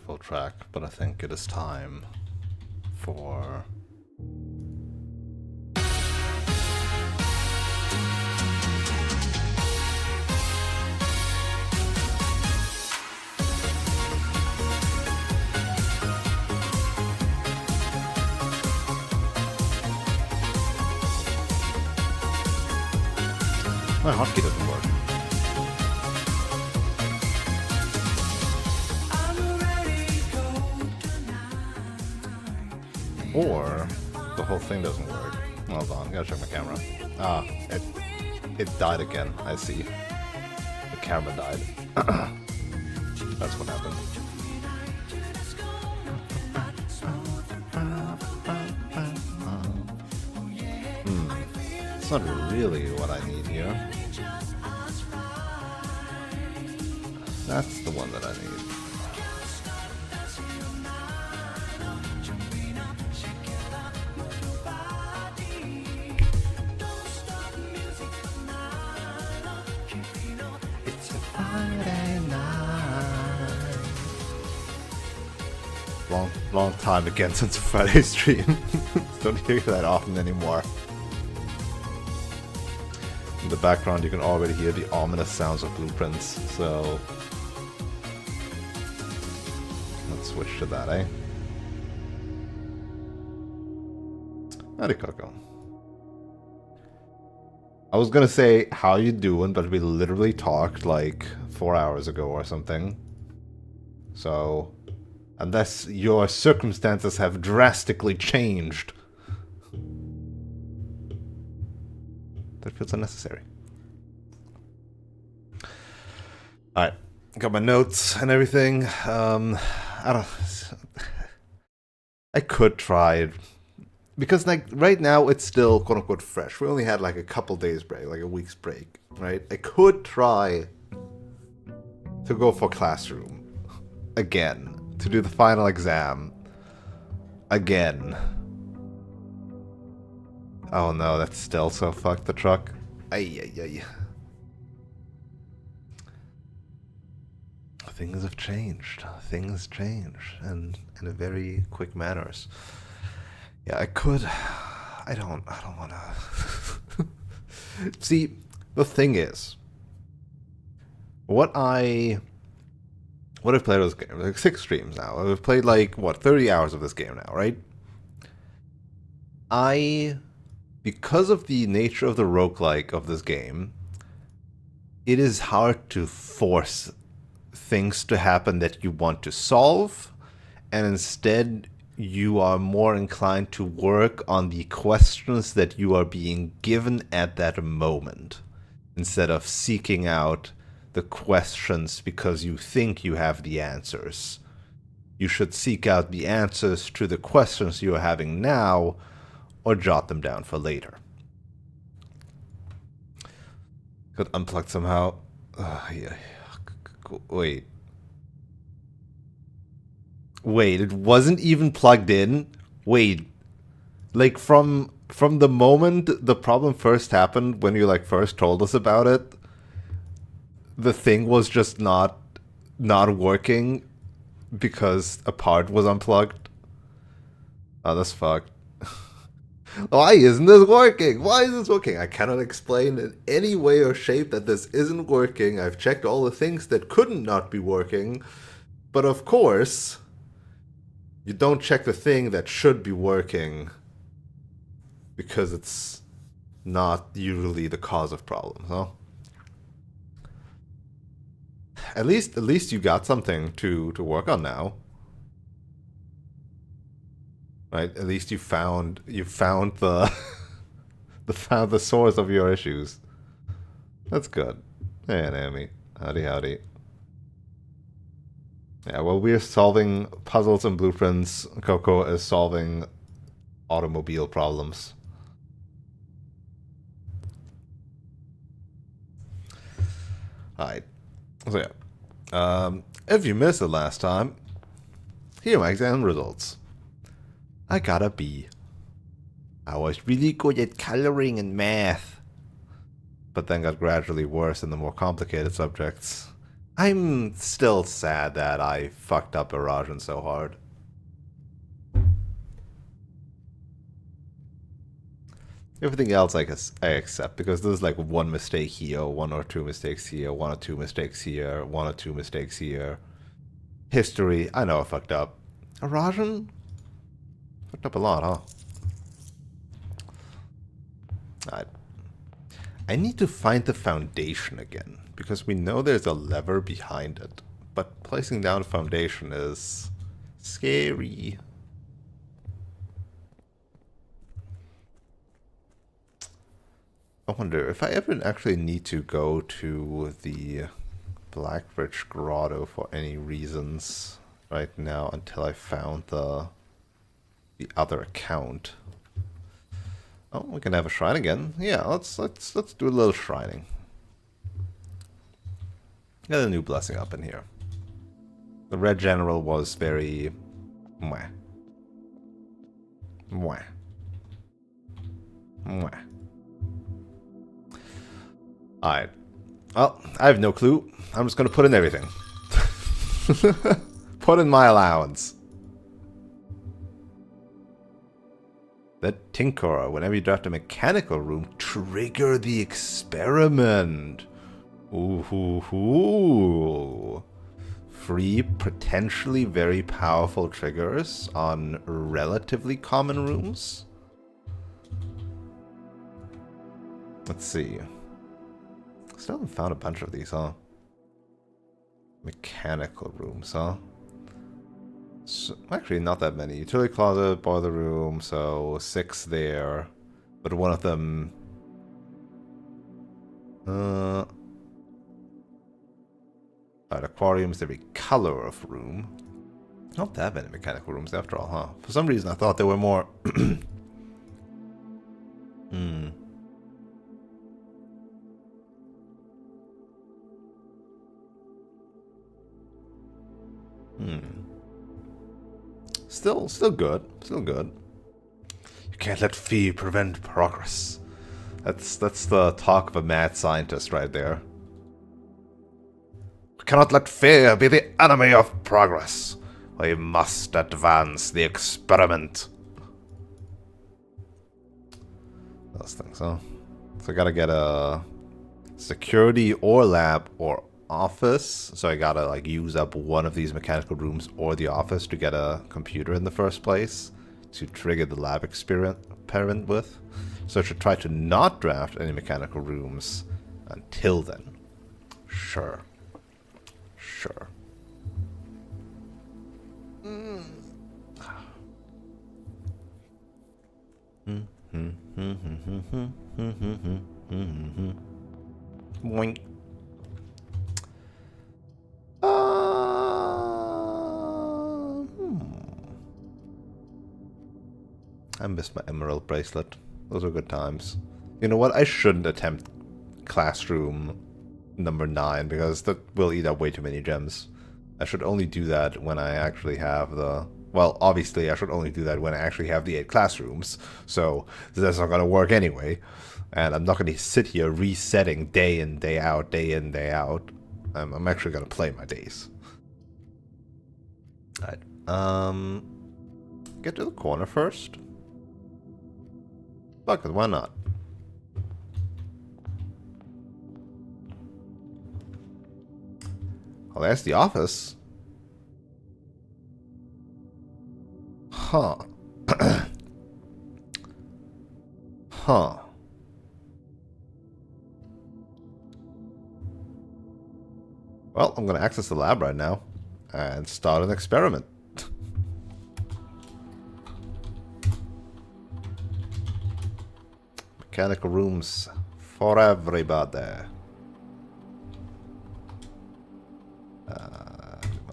wonderful track, but I think it is time for... My hotkey doesn't work. Or the whole thing doesn't work. Hold on, gotta check my camera. Ah, it died again. I see. The camera died. That's what happened. It's not really what I need here. That's the one that I need. It's a Friday night. Long time again since a Friday stream. Don't hear that often anymore. In the background you can already hear the ominous sounds of blueprints, so let's switch to that, eh? Howdy, Coco. I was gonna say, how you doing, but we literally talked like 4 hours ago or something. So, unless your circumstances have drastically changed, that feels unnecessary. Alright, got my notes and everything. I could try, because like right now it's still quote unquote fresh. We only had like a couple days break, like a week's break, right? I could try to go for classroom again, to do the final exam again. Oh no, that's still so fucked, the truck. Ay, ay, ay. Things have changed. Things change, and in a very quick manners. Yeah, I could. I don't wanna. See, the thing is, what I've played of this game, like 6 streams now. I've played like, what, 30 hours of this game now, right? Because of the nature of the roguelike of this game, it is hard to force things to happen that you want to solve, and instead you are more inclined to work on the questions that you are being given at that moment, instead of seeking out the questions because you think you have the answers. You should seek out the answers to the questions you are having now, or jot them down for later. Got unplugged somehow. Yeah. Wait. Wait, it wasn't even plugged in? Wait. Like from the moment the problem first happened, when you like first told us about it, the thing was just not working because a part was unplugged. Oh, that's fucked. Why isn't this working? Why is this working? I cannot explain in any way or shape that this isn't working. I've checked all the things that couldn't not be working. But of course, you don't check the thing that should be working because it's not usually the cause of problems, huh? At least you got something to work on now. Right? At least you found the the source of your issues. That's good. Hey, Naomi. Howdy, howdy. Yeah, well, we're solving puzzles and blueprints. Coco is solving automobile problems. Alright. So yeah. If you missed it last time, here are my exam results. I got a B. I was really good at coloring and math, but then got gradually worse in the more complicated subjects. I'm still sad that I fucked up Erajan so hard. Everything else I accept, because there's like one mistake here, one or two mistakes here, one or two mistakes here, one or two mistakes here. History, I know I fucked up. Erajan? Fucked up a lot, huh? I need to find the foundation again, because we know there's a lever behind it, but placing down a foundation is scary. I wonder if I ever actually need to go to the Blackbridge Grotto for any reasons right now until I found the other account. Oh, we can have a shrine again. Yeah, let's do a little shrining. Got a new blessing up in here. The Red General was very mwah. Mwah. Mwah. Alright. Well, I have no clue. I'm just gonna put in everything. Put in my allowance. The Tinkerer. Whenever you draft a mechanical room, trigger the experiment. Ooh. Free, potentially very powerful triggers on relatively common rooms. Let's see. Still haven't found a bunch of these, huh? Mechanical rooms, huh? So, actually, not that many. Utility closet, boiler room, so 6 there. But one of them... Alright, aquarium is every color of room. Not that many mechanical rooms after all, huh? For some reason I thought there were more. Still good. Still good. You can't let fear prevent progress. That's the talk of a mad scientist right there. We cannot let fear be the enemy of progress. We must advance the experiment. Those things, huh? So I gotta get a security or lab or office. So I gotta like use up one of these mechanical rooms or the office to get a computer in the first place to trigger the lab experiment with. So I should try to not draft any mechanical rooms until then. Sure. Sure. Boing. I missed my emerald bracelet. Those were good times. You know what? I shouldn't attempt classroom number 9 because that will eat up way too many gems. I should only do that when I actually have the... Well, obviously I should only do that when I actually have the 8 classrooms. So that's not going to work anyway. And I'm not going to sit here resetting day in, day out, day in, day out. I'm actually going to play my days. Alright. Get to the corner first. Fuck it, why not? Well, that's the office. Huh. Huh. Well, I'm going to access the lab right now and start an experiment. Mechanical rooms for everybody.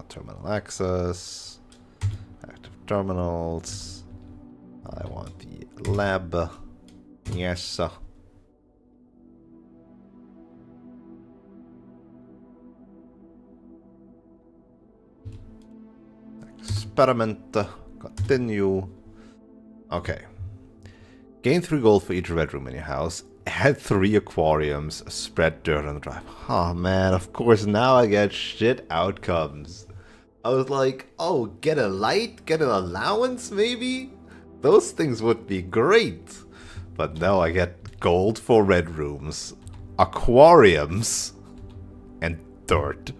Terminal access. Active terminals. I want the lab. Yes. Experiment. Continue. Okay. Gain 3 gold for each red room in your house. Add 3 aquariums, spread dirt on the drive. Oh man, of course now I get shit outcomes. I was like, oh, get a light, get an allowance maybe? Those things would be great. But now I get gold for red rooms, aquariums, and dirt.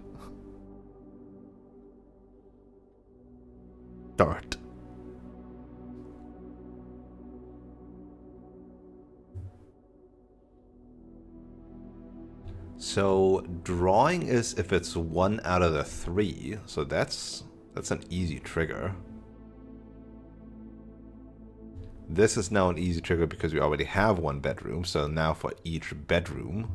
Dirt. So drawing is if it's 1 out of the 3, so that's an easy trigger. This is now an easy trigger because we already have 1 bedroom, so now for each bedroom.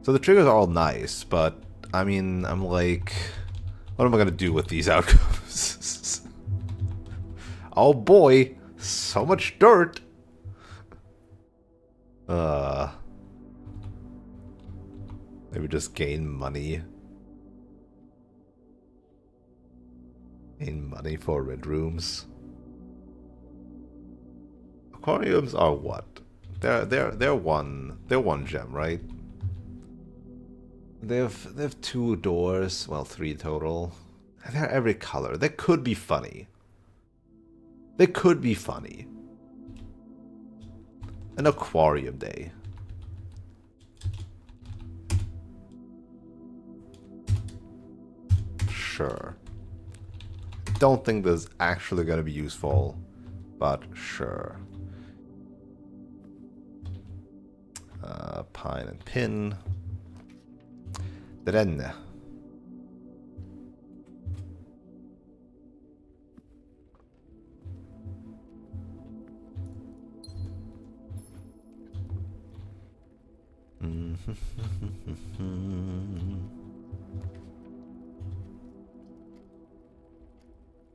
So the triggers are all nice, but I mean, I'm like, what am I gonna do with these outcomes? Oh boy, so much dirt. Maybe just gain money. Gain money for red rooms. Aquariums are what? They're one gem, right? They have 2 doors, well 3 total. They're every color. They could be funny. They could be funny. An aquarium day. Sure. Don't think this is actually gonna be useful, but sure. Pine and pin. Then.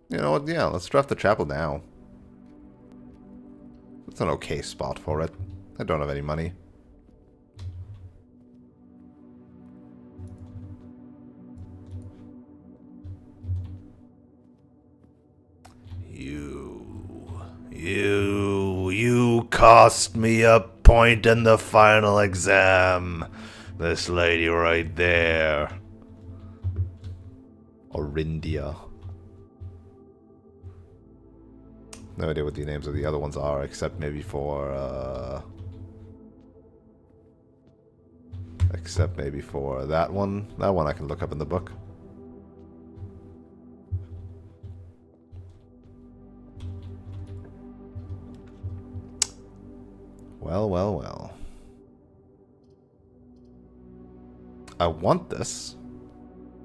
You know what? Yeah, let's draft the chapel now. It's an okay spot for it. I don't have any money. You cost me a point in the final exam. This lady right there. Orindia. No idea what the names of the other ones are, except maybe for, except maybe for that one. That one I can look up in the book. Well, well, well. I want this,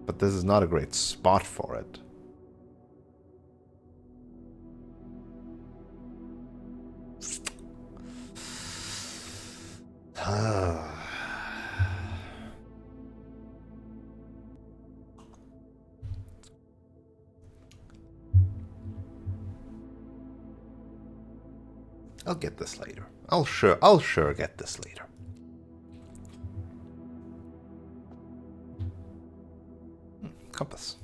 but this is not a great spot for it. I'll get this later. I'll sure get this later. Compass.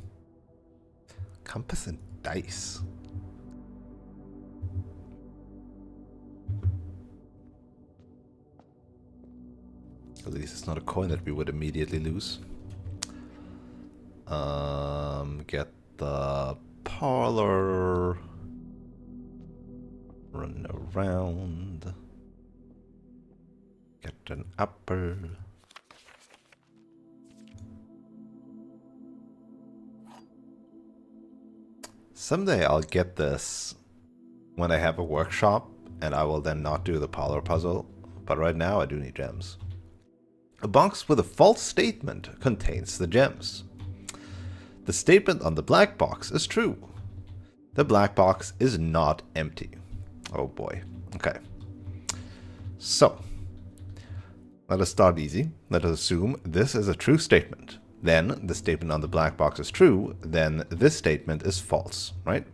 Compass and dice. At least it's not a coin that we would immediately lose. Get the parlor. Run around. Get an apple. Someday I'll get this when I have a workshop, and I will then not do the parlor puzzle. But right now I do need gems. A box with a false statement contains the gems. The statement on the black box is true. The black box is not empty. Oh boy. Okay. So, let us start easy. Let us assume this is a true statement. Then the statement on the black box is true. Then this statement is false, right?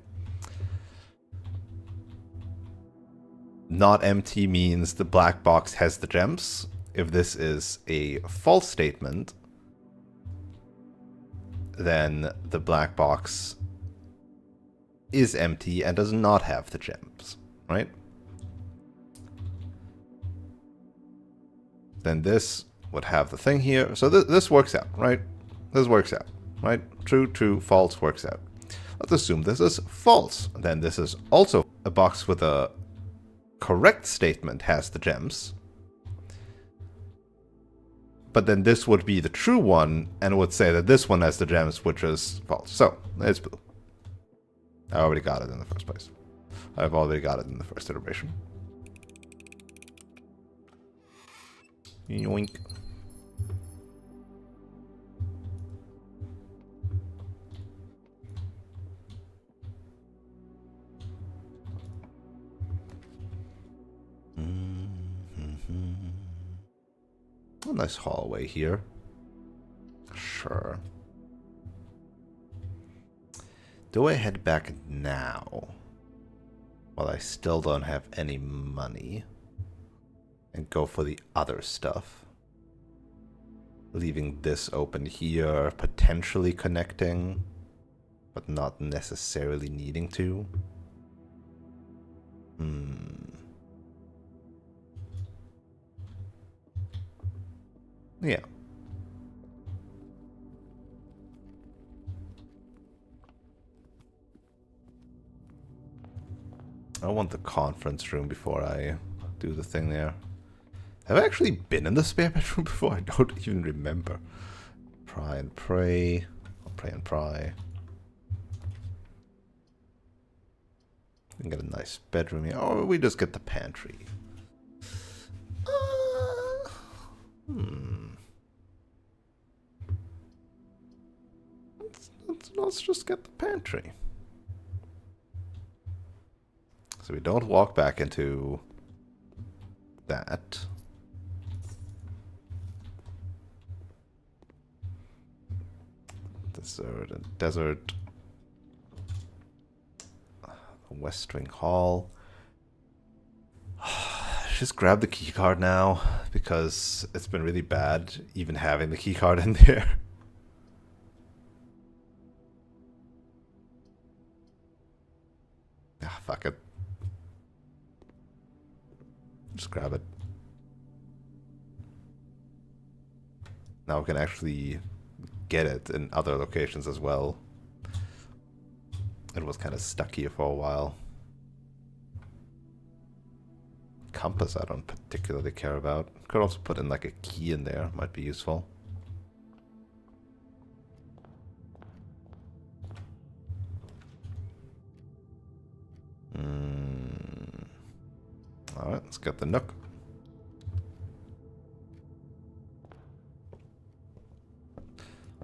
Not empty means the black box has the gems. If this is a false statement, then the black box is empty and does not have the gems, right? Then this would have the thing here. So this works out, right? This works out, right? True, true, false works out. Let's assume this is false. Then this is also a box with a correct statement has the gems. But then this would be the true one, and would say that this one has the gems, which is false. So, it's blue. I already got it in the first place. I've already got it in the first iteration. Yoink. A nice hallway here. Sure. Do I head back now? While I still don't have any money. And go for the other stuff. Leaving this open here, potentially connecting. But not necessarily needing to. Yeah. I want the conference room before I do the thing there. Have I actually been in the spare bedroom before? I don't even remember. Pry and pray. I'll pray and pry. We can get a nice bedroom here. Or we just get the pantry. Let's just get the pantry. So we don't walk back into that. Desert and desert. The West Wing Hall. Just grab the keycard now, because it's been really bad even having the keycard in there. Ah, fuck it. Just grab it. Now we can actually get it in other locations as well. It was kind of stuck here for a while. Compass I don't particularly care about. Could also put in like a key in there, might be useful. Alright, let's get the nook.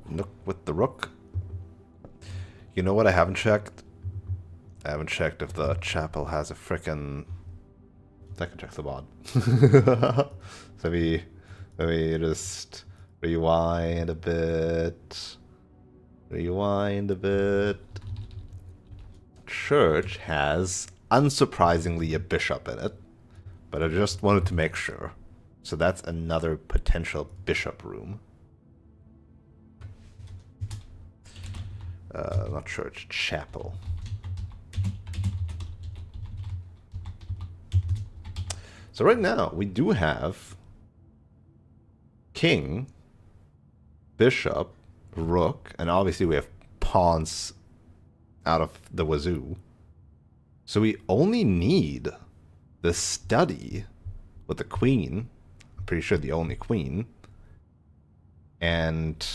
Nook with the rook. You know what I haven't checked? I haven't checked if the chapel has a frickin'... I can check the mod. So let me just rewind a bit. Rewind a bit. Church has, unsurprisingly, a bishop in it. But I just wanted to make sure. So that's another potential bishop room. Not church, chapel. So right now, we do have king, bishop, rook, and obviously we have pawns out of the wazoo. So we only need the study with the queen. I'm pretty sure the only queen. And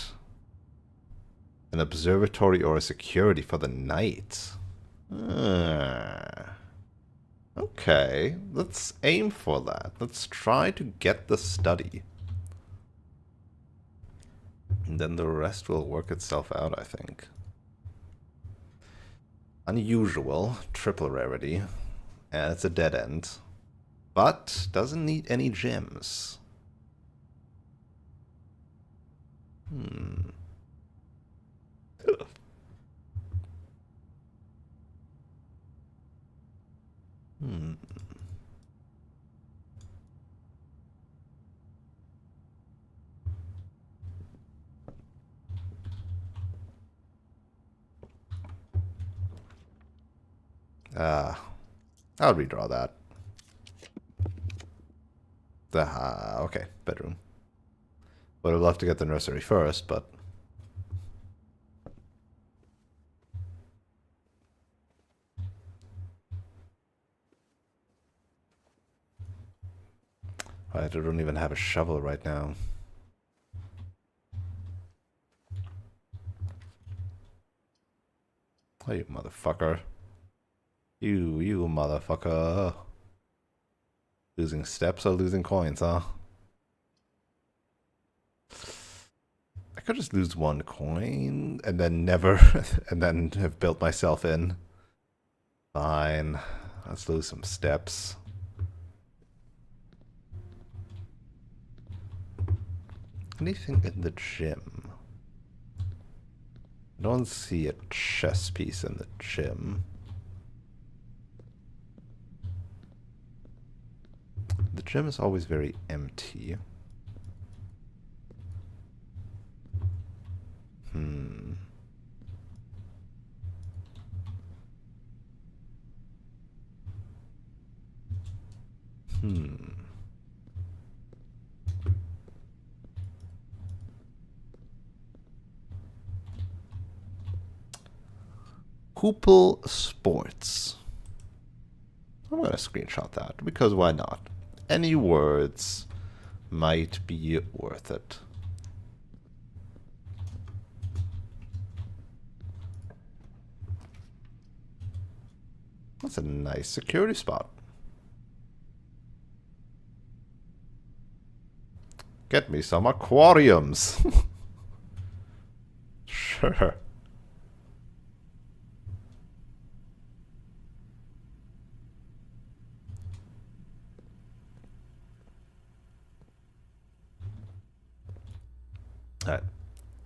an observatory or a security for the knight. Okay, let's aim for that. Let's try to get the study. And then the rest will work itself out, I think. Unusual, triple rarity. And it's a dead end. But doesn't need any gems. I'll redraw that. Okay, bedroom. Would have loved to get the nursery first, but... I don't even have a shovel right now. Oh, you motherfucker. You motherfucker. Losing steps or losing coins, huh? I could just lose one coin and then never, and then have built myself in. Fine. Let's lose some steps. Anything in the gym? I don't see a chess piece in the gym. The gym is always very empty. Hoople Sports. I'm gonna screenshot that, because why not? Any words might be worth it. That's a nice security spot. Get me some aquariums. Sure. Alright.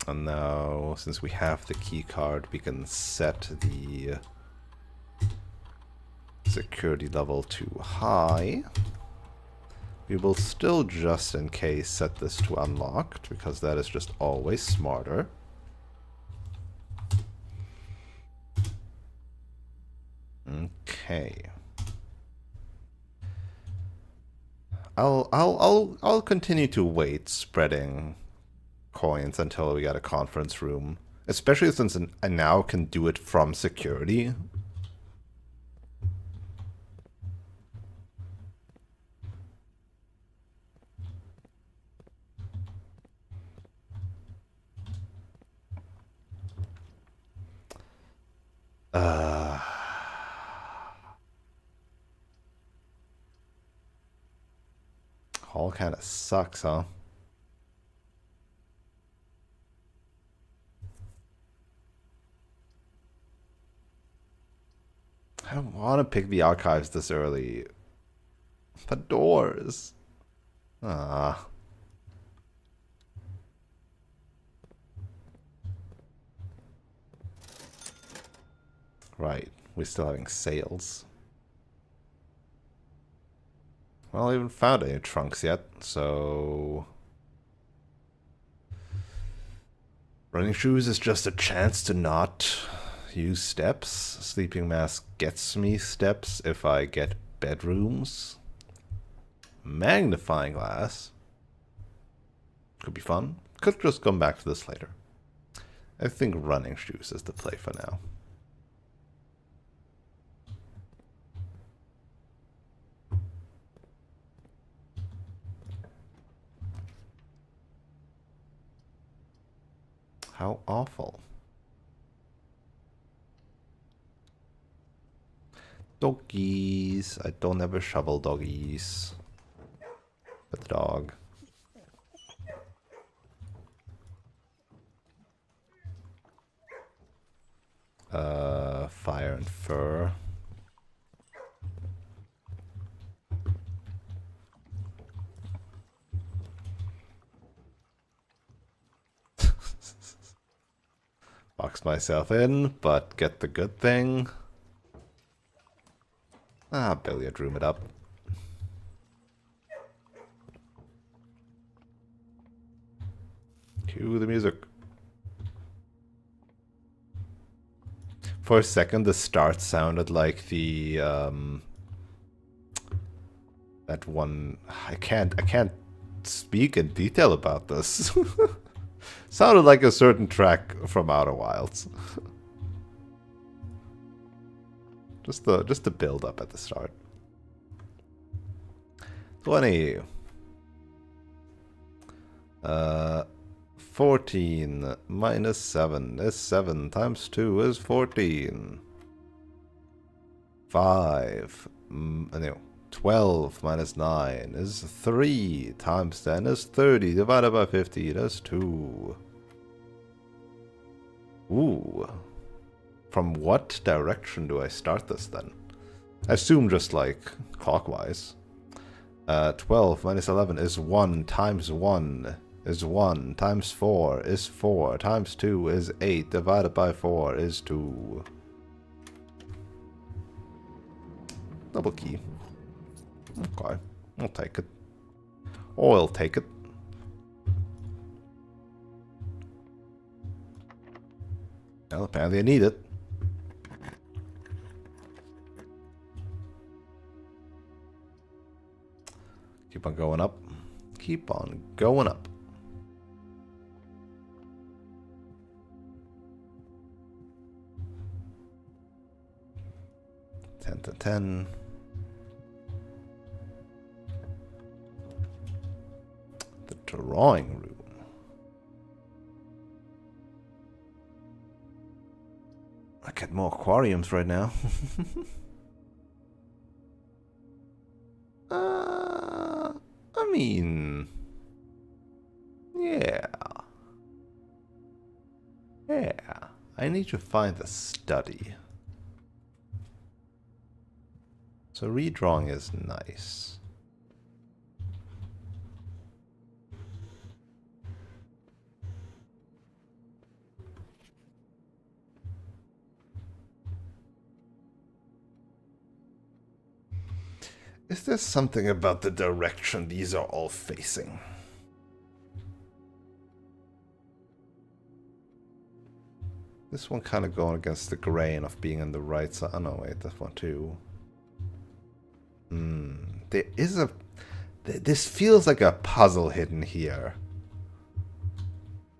And now, since we have the key card, we can set the security level to high. We will still, just in case, set this to unlocked, because that is just always smarter. Okay. I'll continue to wait spreading coins until we get a conference room, especially since I now can do it from security. Hall kind of sucks, huh? I don't want to pick the archives this early. The doors. Ah. Right. We're still having sales. Well, I haven't found any trunks yet, so... Running shoes is just a chance to not use steps. Sleeping mask gets me steps if I get bedrooms. Magnifying glass. Could be fun. Could just come back to this later. I think running shoes is the play for now. How awful. Doggies. I don't have a shovel, doggies. But the dog. Fire and fur. Box myself in, but get the good thing. Ah, billiard room it up. Cue the music. For a second, the start sounded like the That one, I can't speak in detail about this. Sounded like a certain track from Outer Wilds. just the build up at the start. 20. 14 minus 7 is 7 times 2 is 14. 5. No. 12 minus 9 is 3 times 10 is 30 divided by 50 is 2. Ooh. From what direction do I start this then? I assume just like clockwise. 12 minus 11 is 1 times 1 is 1 times 4 is 4 times 2 is 8 divided by 4 is 2. Double key. Okay, I'll take it. I'll take it. Well, apparently I need it. Keep on going up. Keep on going up. Ten to 10. The drawing room. I get more aquariums right now. I mean, yeah. Yeah. I need to find the study. So redrawing is nice. Is there something about the direction these are all facing? This one kind of going against the grain of being on the right side. Oh no, wait, that one too. There is a... This feels like a puzzle hidden here.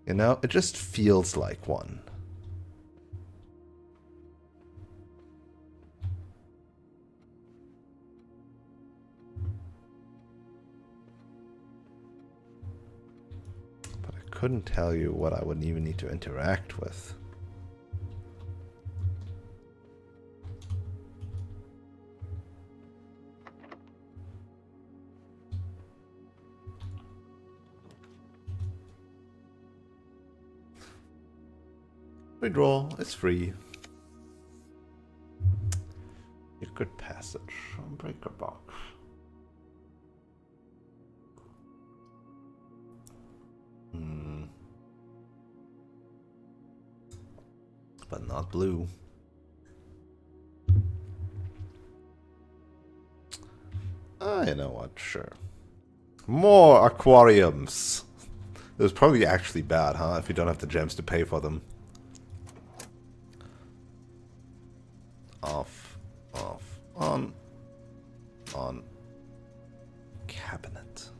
You know, it just feels like one. Couldn't tell you what I would even need to interact with. Redraw, it's free. Secret passage, breaker box. But not blue. You know what? Sure. More aquariums. It was probably actually bad, huh? If you don't have the gems to pay for them. Off. Off. On. On. Cabinet.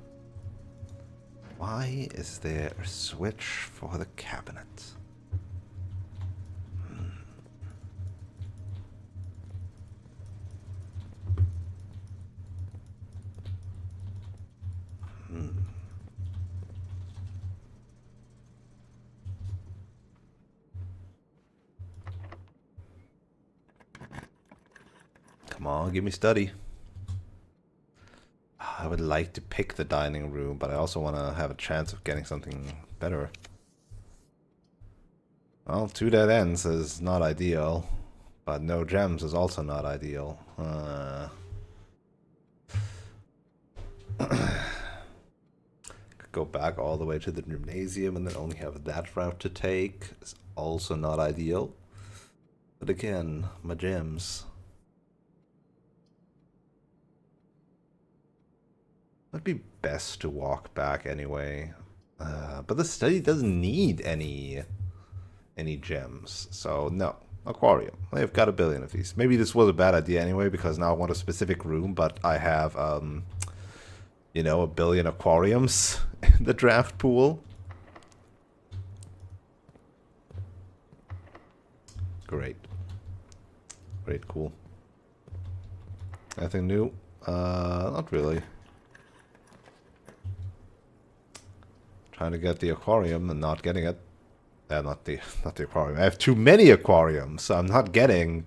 Why is there a switch for the cabinet? Come on, give me study. I would like to pick the dining room, but I also want to have a chance of getting something better. Well, 2 dead ends is not ideal, but no gems is also not ideal. Could go back all the way to the gymnasium and then only have that route to take. Is also not ideal. But again, my gems. Might be best to walk back anyway. But the study doesn't need any gems. So no. Aquarium. They've got a billion of these. Maybe this was a bad idea anyway, because now I want a specific room, but I have you know, 1 billion aquariums in the draft pool. Great. Great, cool. Anything new? Not really. Trying to get the aquarium and not getting it. Not the aquarium. I have too many aquariums, so I'm not getting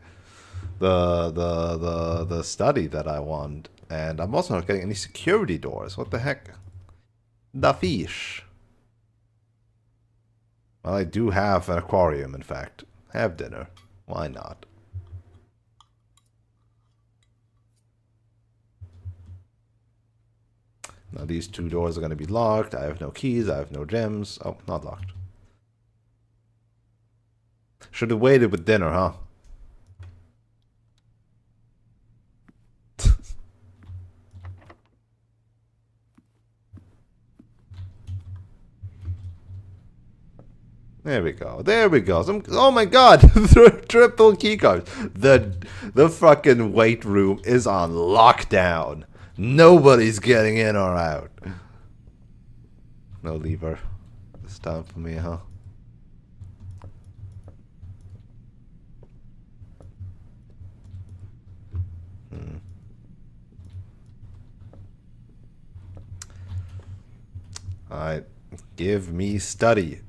the study that I want. And I'm also not getting any security doors. What the heck? The fish. Well, I do have an aquarium, in fact. Have dinner. Why not? Now these 2 doors are going to be locked. I have no keys. I have no gems. Oh, not locked. Should have waited with dinner, huh? There we go. There we go. Oh my god! Triple keycards. The fucking weight room is on lockdown. Nobody's getting in or out. No lever. This time for me, huh? Alright. Give me study.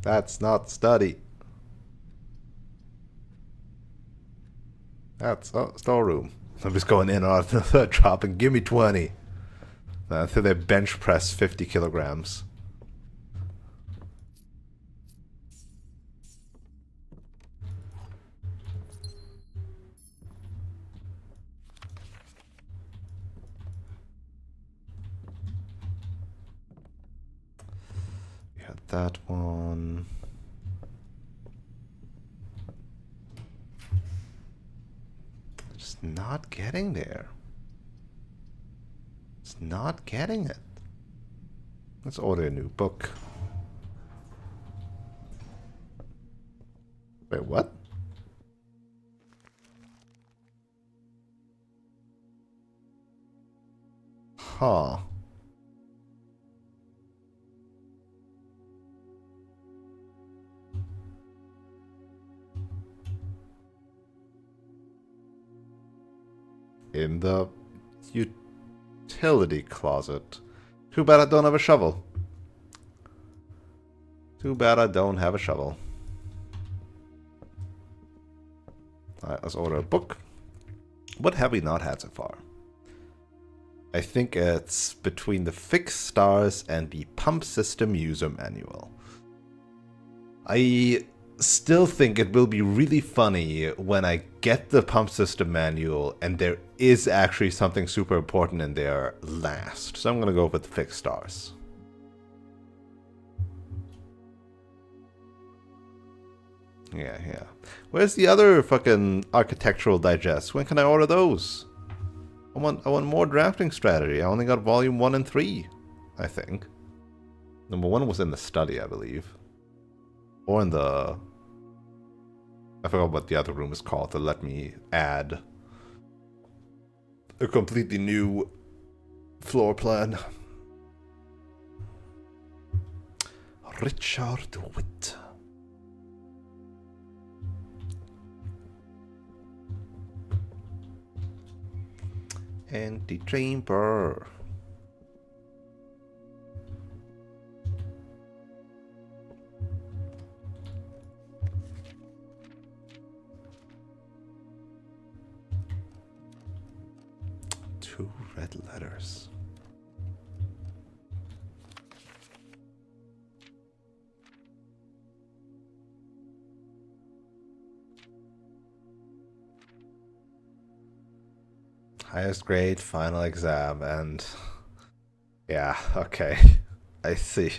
That's not study. That's storeroom. I'm just going in on the drop and give me 20. Until they bench press 50 kilograms. Got that one. Just not getting there. It's not getting it. Let's order a new book. Wait, what? Huh. In the utility closet. Too bad I don't have a shovel. Too bad I don't have a shovel. Alright, let's order a book. What have we not had so far? I think it's between the fixed stars and the pump system user manual. I still think it will be really funny when I get the pump system manual and there is actually something super important in there last. So I'm gonna go with fixed stars. Yeah. Where's the other fucking architectural digest? When can I order those? I want more drafting strategy. I only got volume 1 and 3, I think. Number 1 was in the study, I believe. Or in the... I forgot what the other room is called to let me add a completely new floor plan. Richard Witt. Anti-chamber. Two red letters. Highest grade, final exam, and... yeah, okay. I see.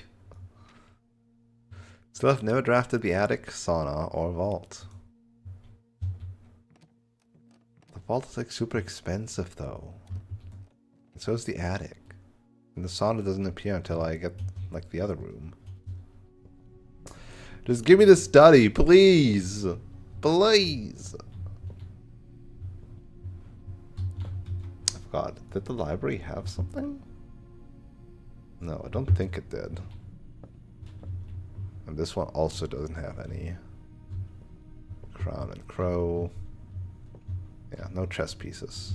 Still have never drafted the attic, sauna, or vault. The vault is like super expensive though. And so is the attic. And the sauna doesn't appear until I get like the other room. Just give me the study, please! Please! God, did the library have something? No, I don't think it did. And this one also doesn't have any. Crown and crow. Yeah, no chess pieces.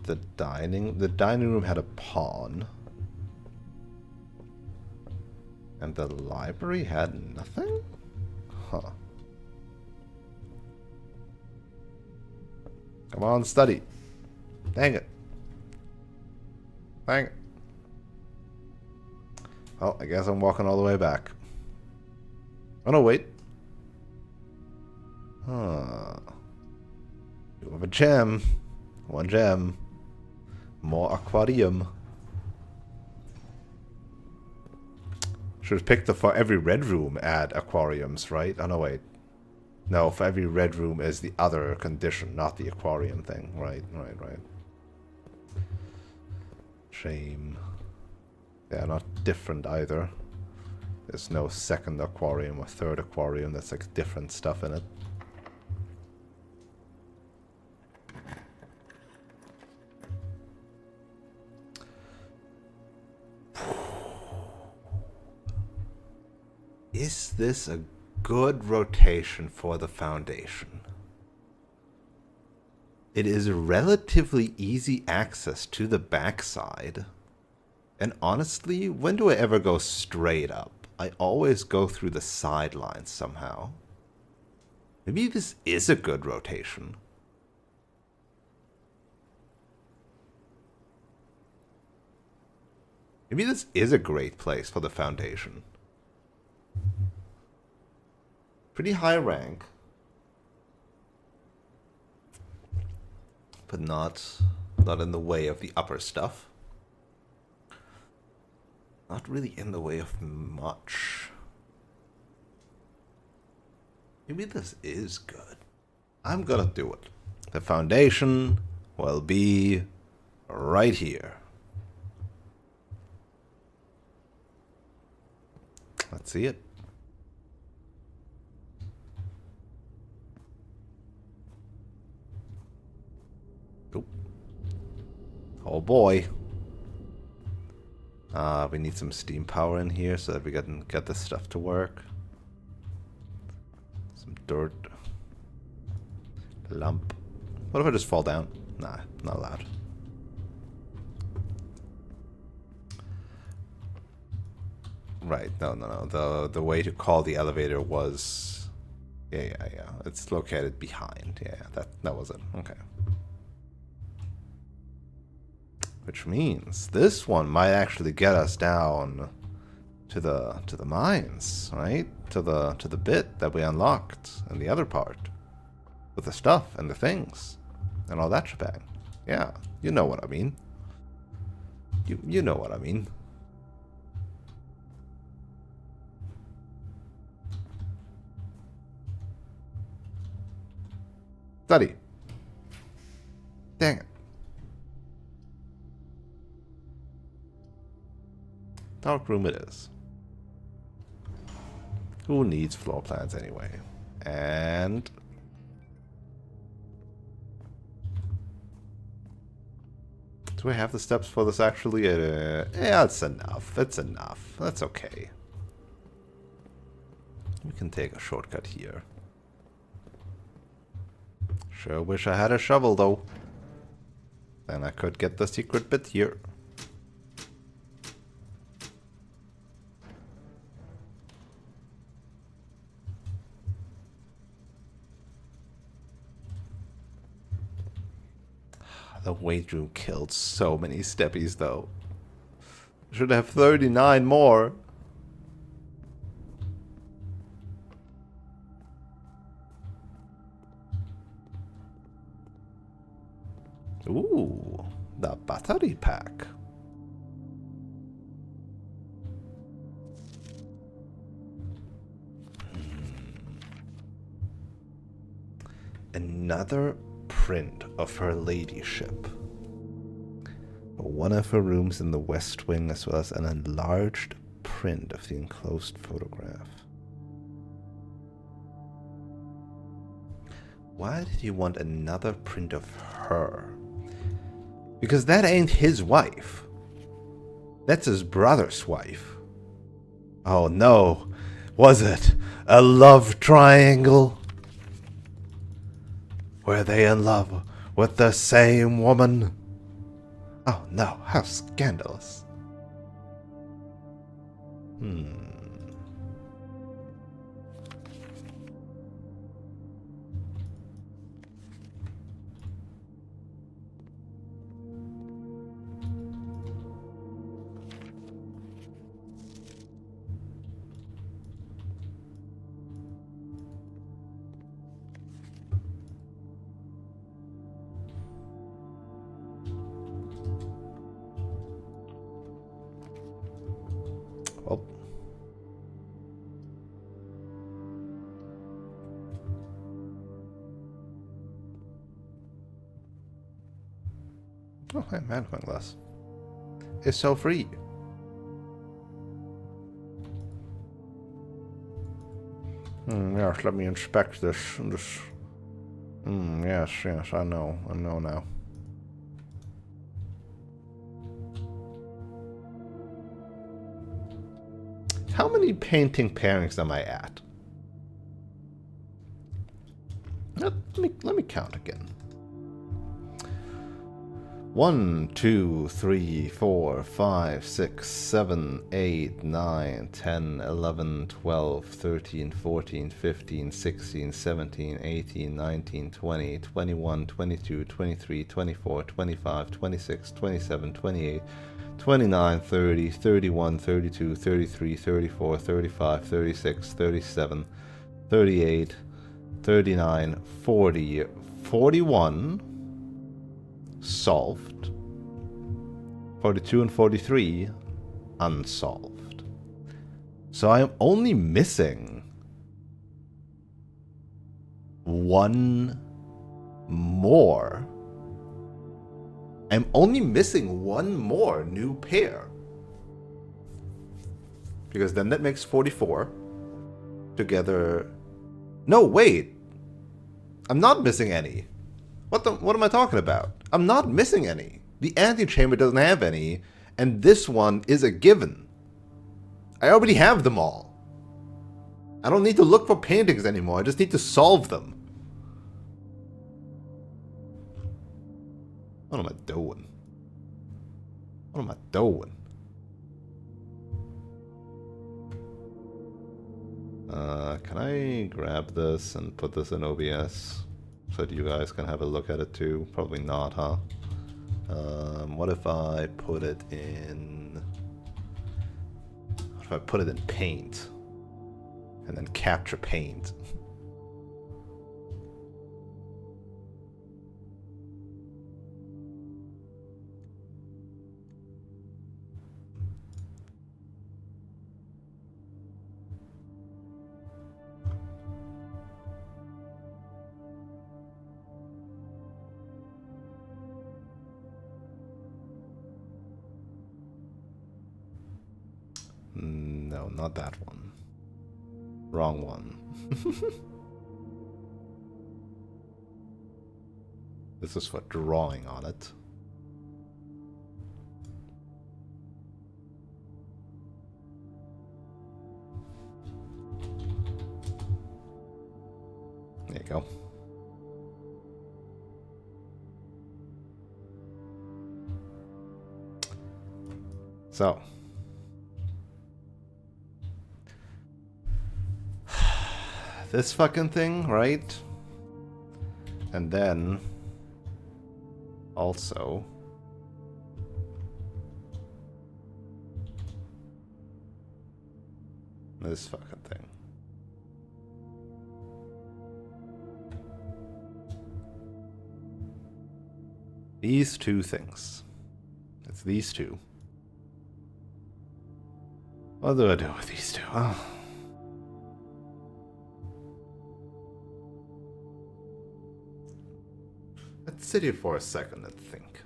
The dining room had a pawn. And the library had nothing? Huh. Come on, study. Dang it. Dang it. Well, I guess I'm walking all the way back. Oh no, wait. Huh. You have a gem. One gem. More aquarium. Should have picked for every red room add aquariums, right? Oh no, wait. No, for every red room is the other condition, not the aquarium thing. Right. Shame. They are not different either. There's no second aquarium or third aquarium. That's like different stuff in it. Is this a good rotation for the Foundation? It is relatively easy access to the backside. And honestly, when do I ever go straight up? I always go through the sidelines somehow. Maybe this is a good rotation. Maybe this is a great place for the Foundation. Pretty high rank. But not in the way of the upper stuff. Not really in the way of much. Maybe this is good. I'm gonna do it. The Foundation will be right here. Let's see it. Oh boy. We need some steam power in here so that we can get this stuff to work. Some dirt. Lump. What if I just fall down? Nah, not allowed. Right, no. The way to call the elevator was... Yeah. It's located behind. Yeah, that was it. Okay. Which means this one might actually get us down to the mines, right? To the bit that we unlocked in the other part. With the stuff and the things. And all that shebang. Yeah, you know what I mean. You know what I mean. Study. Dang it. Dark room it is. Who needs floor plans anyway? And... do I have the steps for this actually? Yeah, it's enough. It's enough. That's okay. We can take a shortcut here. Sure wish I had a shovel though. Then I could get the secret bit here. The weight room killed so many steppies though. Should have 39 more. Ooh, the battery pack. Another print of her ladyship. One of her rooms in the west wing, as well as an enlarged print of the enclosed photograph. Why did he want another print of her? Because that ain't his wife. That's his brother's wife. Oh no. Was it a love triangle? Were they in love with the same woman? Oh no, how scandalous. Well. Oh, hey, magnifying glass. It's so free. Yes, let me inspect this. Yes, I know now. How many painting pairings am I at? Let me count again. 1, 2, 3, 4, 5, 6, 7, 8, 9, 10, 11, 12, 13, 14, 15, 16, 17, 18, 19, 20, 21, 22, 23, 24, 25, 26, 27, 28, 29, 30, 31, 32, 33, 34, 35, 36, 37, 38, 39, 40, 41 solved. 42 and 43 unsolved. So I am only missing one more. I'm only missing one more new pair. Because then that makes 44. Together. No, wait. I'm not missing any. What am I talking about? I'm not missing any. The antechamber doesn't have any, and this one is a given. I already have them all. I don't need to look for paintings anymore. I just need to solve them. What am I doing? What am I doing? Can I grab this and put this in OBS so that you guys can have a look at it too? Probably not, huh? What if I put it in... What if I put it in Paint? And then capture Paint? No, not that one. Wrong one. This is for drawing on it. There you go. So. This fucking thing, right? And then also this fucking thing. These two things. It's these two. What do I do with these two? Oh. Let's sit here for a second and think.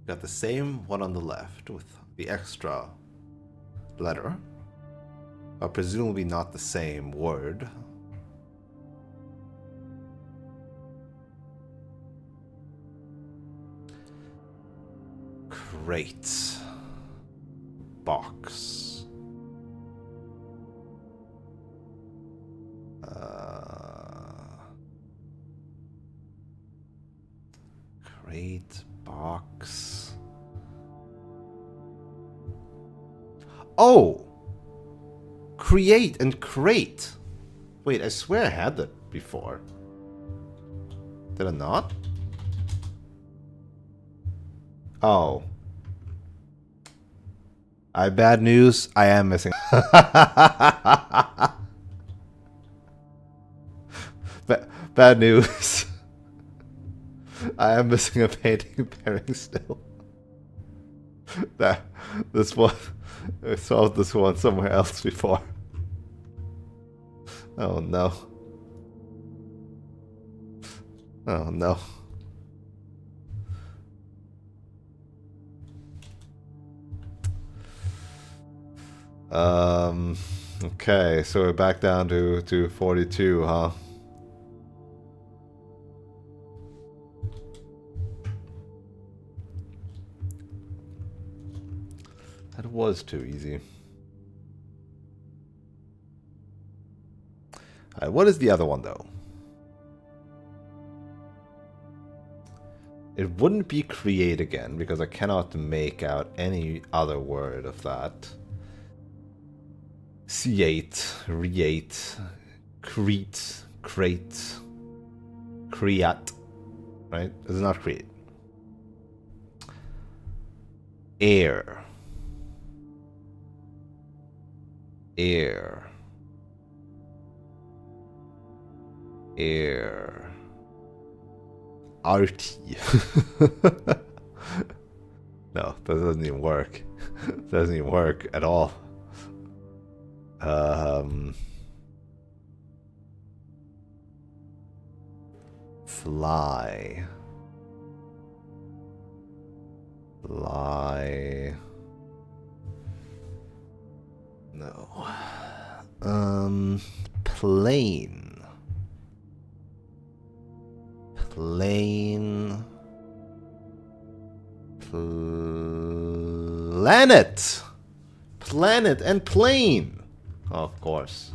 Got the same one on the left with the extra letter. But presumably not the same word. Crate. Box. Crate. Box. Oh! Create and crate. Wait, I swear I had that before. Did I not? Oh. I have bad news. I am missing. Bad news. I am missing a painting pairing still. This one. I saw this one somewhere else before. Oh no. Oh no. Okay, so we're back down to 42, huh? That was too easy. Alright, what is the other one, though? It wouldn't be create again, because I cannot make out any other word of that. C8, re-8, crete, crate, create, right? It's not create. Air. Air. Air. RT. No, that doesn't even work. Doesn't even work at all. Fly. Fly. No. Plane. Plane. Planet. Planet and plane. Of course.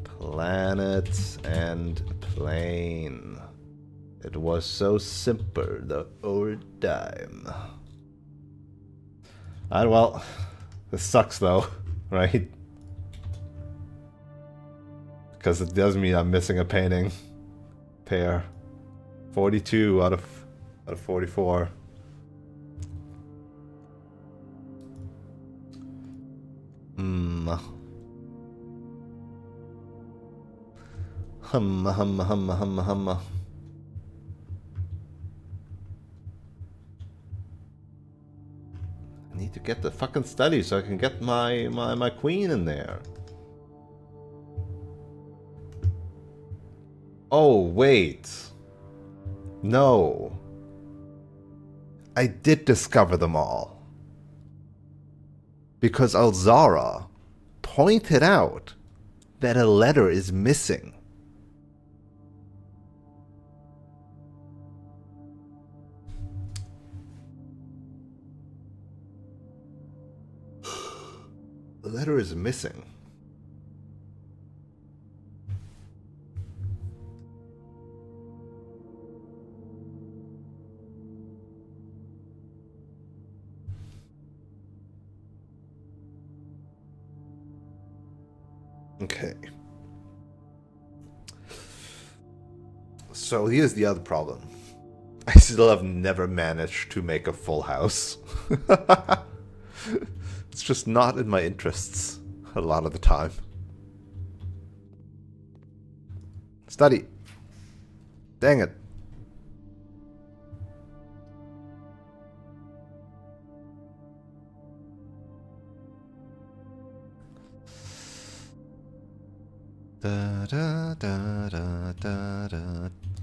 Planet and plane. It was so simple the old time. Alright, well, this sucks though, right? Because it does mean I'm missing a painting pair. 42 out of 44. Hum. I need to get the fucking study so I can get my queen in there. Oh, wait. No. I did discover them all. Because Alzara pointed out that a letter is missing. The letter is missing. Okay. So here's the other problem. I still have never managed to make a full house. It's just not in my interests a lot of the time. Study. Dang it.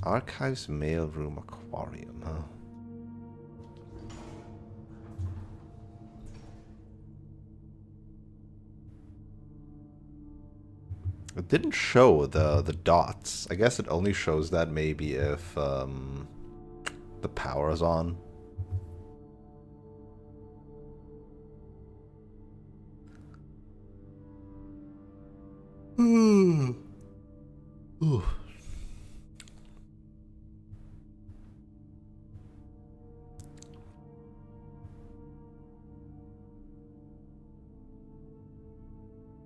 Archives, mailroom, aquarium, huh? It didn't show the dots. I guess it only shows that maybe if the power is on. Ooh.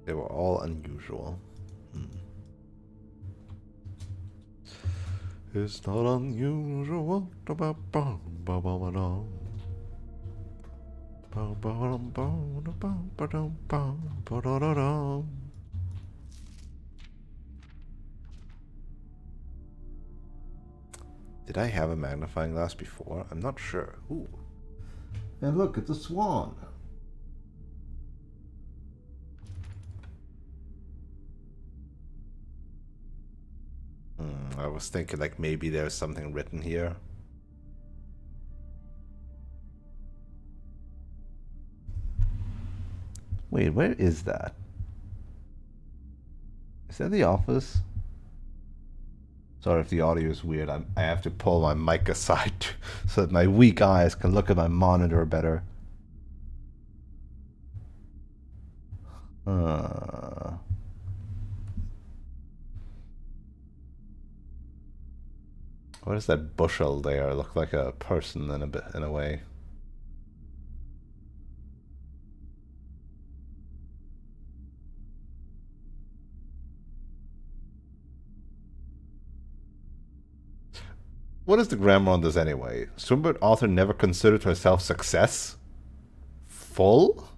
They were all unusual. It's not unusual. Did I have a magnifying glass before? I'm not sure. Ooh. And look, it's a swan. I was thinking like maybe there's something written here. Wait, where is that? Is that the office? Sorry if the audio is weird. I have to pull my mic aside so that my weak eyes can look at my monitor better. What is that bushel there? Look like a person in a way. What is the grammar on this anyway? Swinburne author never considered herself success? Full?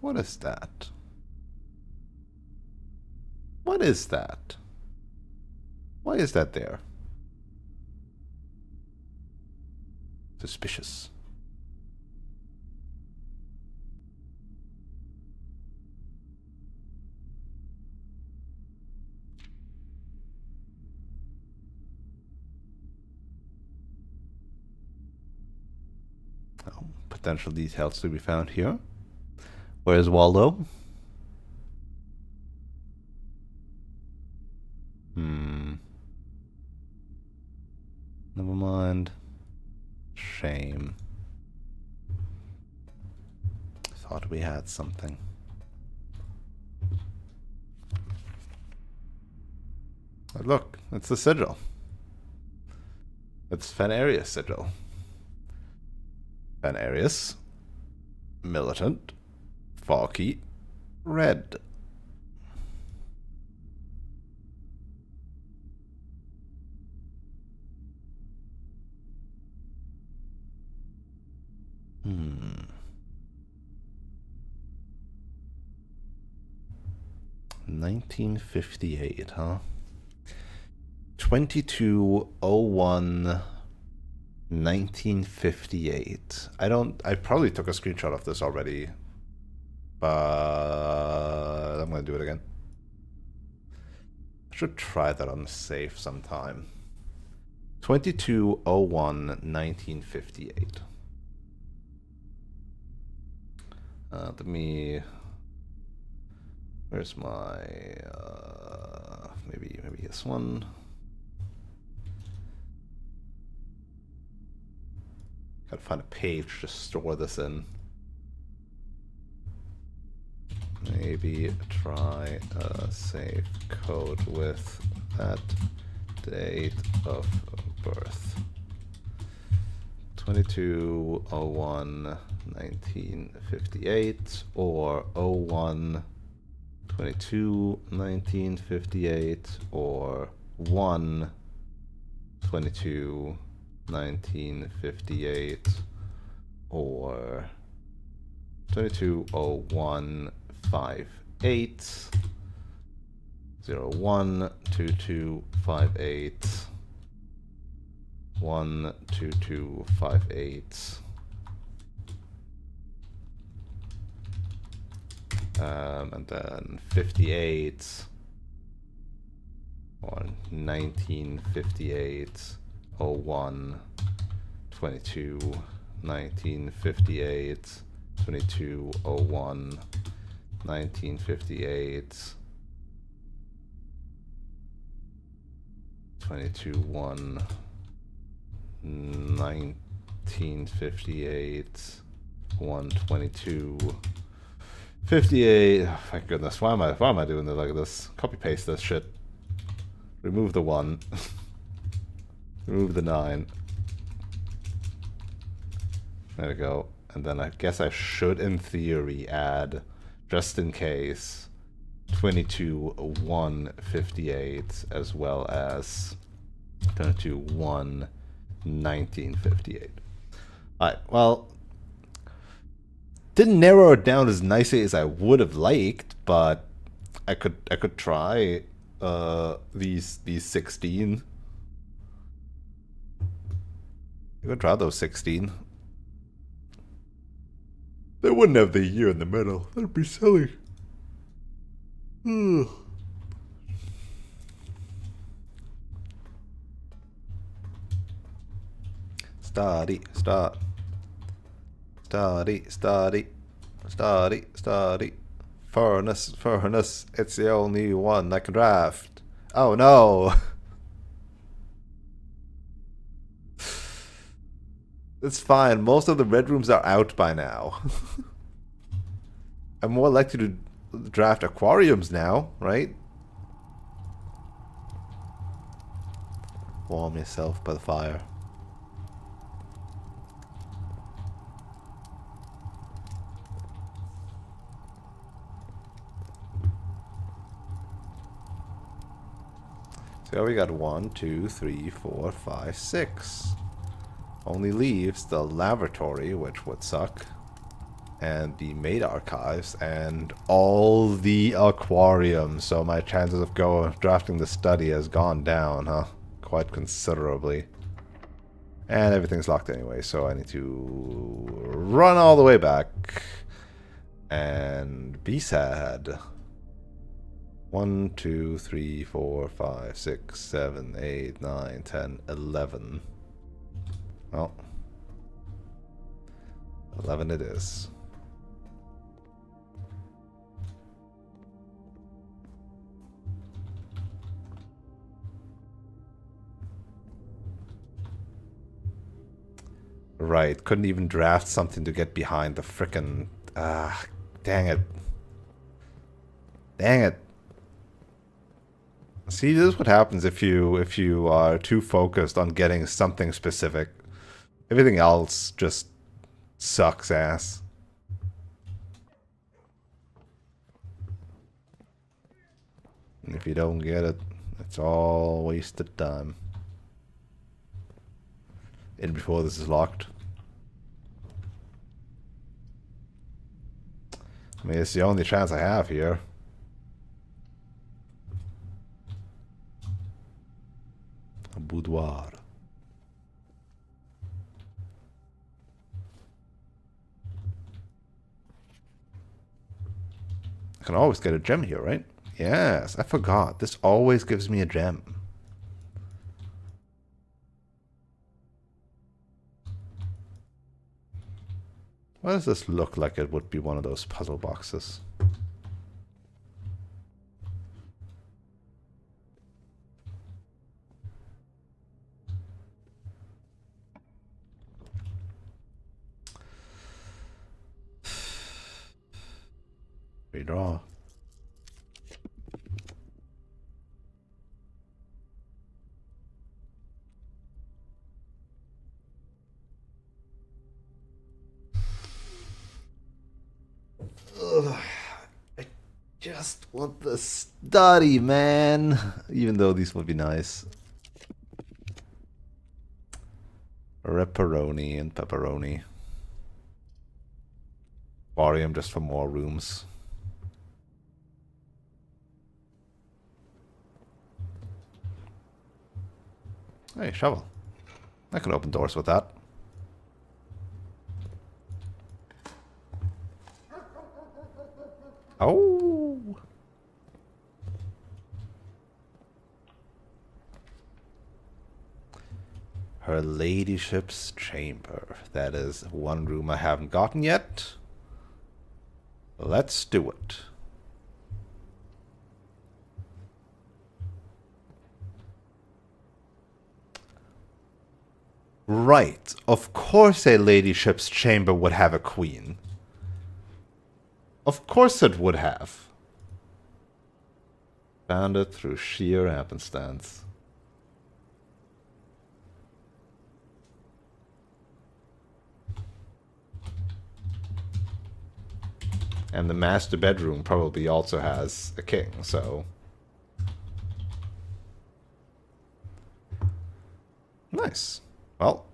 What is that? What is that? Why is that there? Suspicious. Oh, potential details to be found here. Where's Waldo? Never mind. Shame. Thought we had something. Oh, look, it's the sigil. It's Fenarius sigil. Fenarius. Militant. Falky. Red. Hmm. 1958, huh? 2201 1958. I probably took a screenshot of this already, but I'm gonna do it again. I should try that on safe sometime. 2201 1958. Let me. Where's my maybe this one. Gotta find a page to store this in. Maybe try a safe code with that date of birth. 2201 1958 or 01 22, 1958, or 1, 22, 1958, or 220158, 01, 2258, 1, 2258. And then 58 or 1958, 01, 22, 1958, 2201, 1958, 22-1, 1958, 122. 58. Oh, thank goodness. Why am I doing it like this? Copy paste this shit. Remove the 1. Remove the 9. There we go. And then I guess I should, in theory, add, just in case, 22-158 as well as 22-1 1958. Alright, well, didn't narrow it down as nicely as I would have liked, but I could try these 16. I could try those 16. They wouldn't have the year in the middle. That'd be silly. Study. Furnace. It's the only one I can draft. Oh no. It's fine. Most of the red rooms are out by now. I'm more likely to draft aquariums now, right? Warm yourself by the fire. So we got 1, 2, 3, 4, 5, 6. Only leaves the laboratory, which would suck, and the maid archives, and all the aquariums. So my chances of drafting the study has gone down, huh? Quite considerably. And everything's locked anyway, so I need to run all the way back and be sad. 1, 2, 3, 4, 5, 6, 7, 8, 9, 10, 11. Well, 11 it is. Right, couldn't even draft something to get behind the frickin'... dang it. Dang it. See, this is what happens if you are too focused on getting something specific. Everything else just sucks ass. And if you don't get it, it's all wasted time. And before this is locked. I mean, it's the only chance I have here. A boudoir. I can always get a gem here, right? Yes, I forgot. This always gives me a gem. Why does this look like it would be one of those puzzle boxes? Redraw. just want the study, man. Even though these would be nice. Pepperoni and pepperoni. Barium just for more rooms. Hey, shovel. I can open doors with that. Oh. Her ladyship's chamber. That is one room I haven't gotten yet. Let's do it. Right. Of course a ladyship's chamber would have a queen. Of course it would have. Found it through sheer happenstance. And the master bedroom probably also has a king, so... Nice. Well,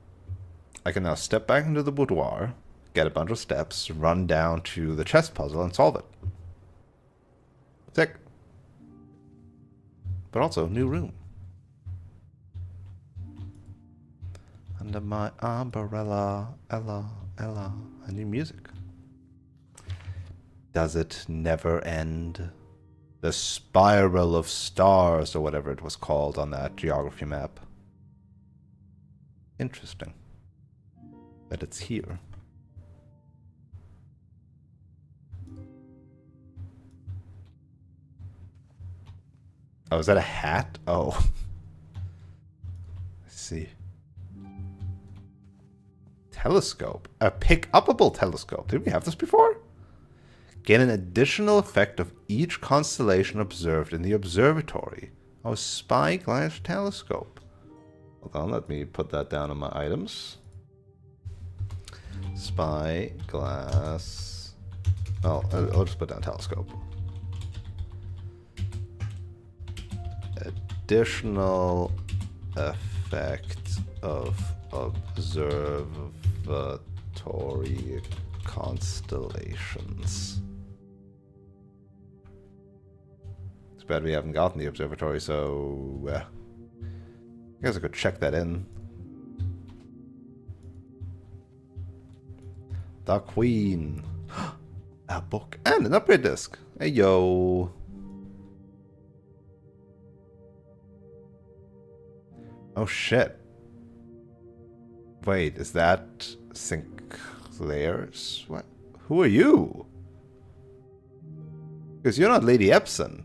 I can now step back into the boudoir, get a bunch of steps, run down to the chess puzzle and solve it. Sick. But also, new room. Under my umbrella, Ella, a new music. Does it never end? The spiral of stars, or whatever it was called on that geography map. Interesting. That it's here. Oh, is that a hat? Oh. Let's see. Telescope. A pick-upable telescope. Did we have this before? Gain an additional effect of each constellation observed in the observatory. Oh, spyglass telescope. Hold on, let me put that down on my items. Spyglass. Oh, I'll just put down telescope. Additional effect of observatory constellations. It's bad we haven't gotten the observatory, so I guess I could check that in. The Queen. A book and an upgrade disc. Hey yo. Oh shit. Wait, is that Sinclair's? What? Who are you? Because you're not Lady Epson.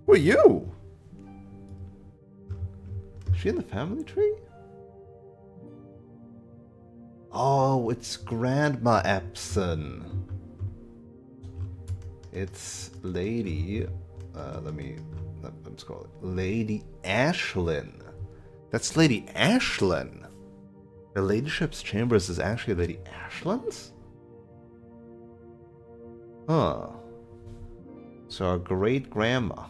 Who are you? Is she in the family tree? Oh, it's Grandma Epson. It's Lady... let's call it Lady Ashlyn. That's Lady Ashlyn. Her ladyship's chambers is actually Lady Ashlyn's? Huh. So our great-grandma.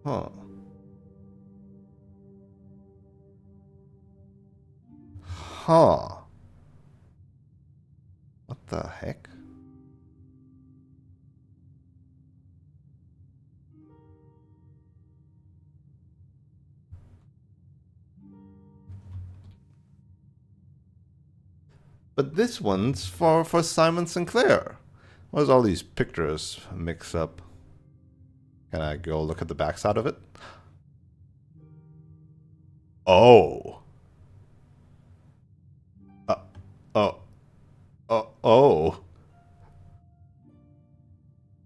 Huh. Huh. What the heck? But this one's for Simon Sinclair. What does all these pictures mix up? Can I go look at the backside of it? Oh. Oh.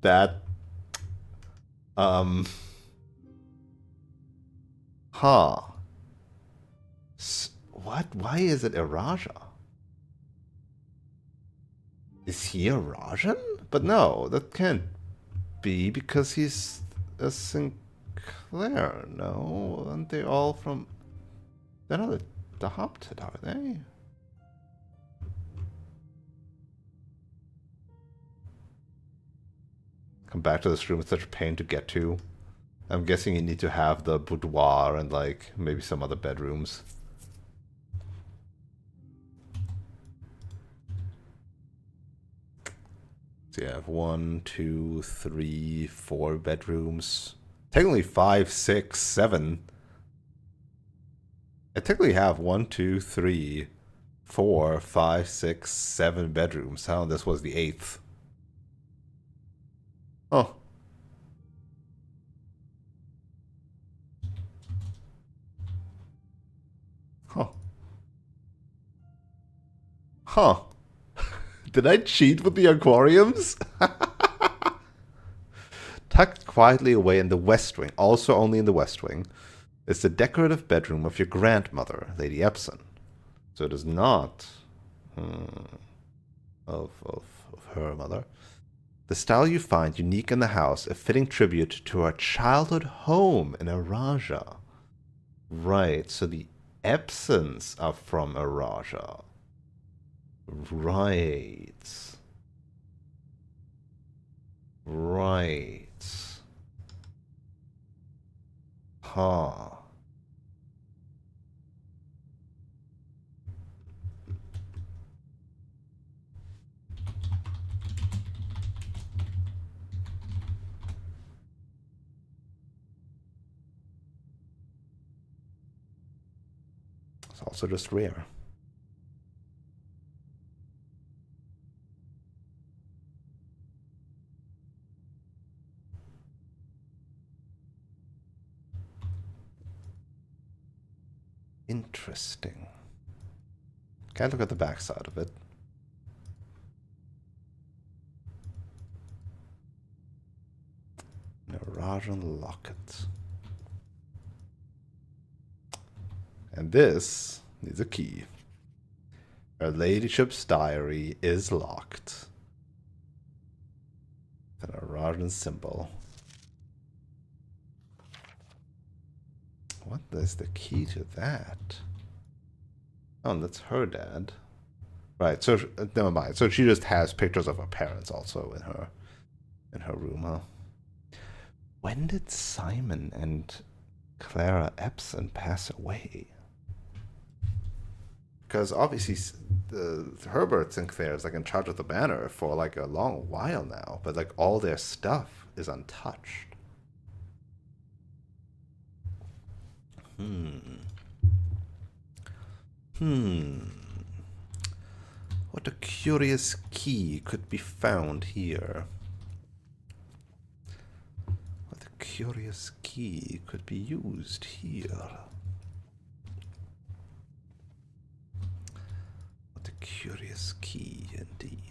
That. Huh. What? Why is it a Raja? Is he a Rajan? But no, that can't be because he's a Sinclair. No, aren't they all from... They're not adopted, are they? come back to this room. It's such a pain to get to. I'm guessing you need to have the boudoir and like maybe some other bedrooms. So you have 1, 2, 3, 4 bedrooms. Technically 5, 6, 7. I technically have 1, 2, 3, 4, 5, 6, 7 bedrooms. How this was the 8th. Oh. Huh. Huh. Did I cheat with the aquariums? Tucked quietly away in the west wing, also only in the west wing, is the decorative bedroom of your grandmother, Lady Epson. So it is not of her mother. The style you find unique in the house, a fitting tribute to her childhood home in Araja. Right, so the Epsons are from Araja. Right. Right. Huh. It's also just rare. Interesting. Can't look at the backside of it. Narajan locket. And this needs a key. Her ladyship's diary is locked. The Narajan symbol. What is the key to that? Oh, that's her dad. Right, so never mind. So she just has pictures of her parents also in her room, huh? When did Simon and Clara Epson pass away? Because obviously Herbert Sinclair is like in charge of the banner for like a long while now, but like all their stuff is untouched. What a curious key could be found here. What a curious key could be used here. What a curious key indeed.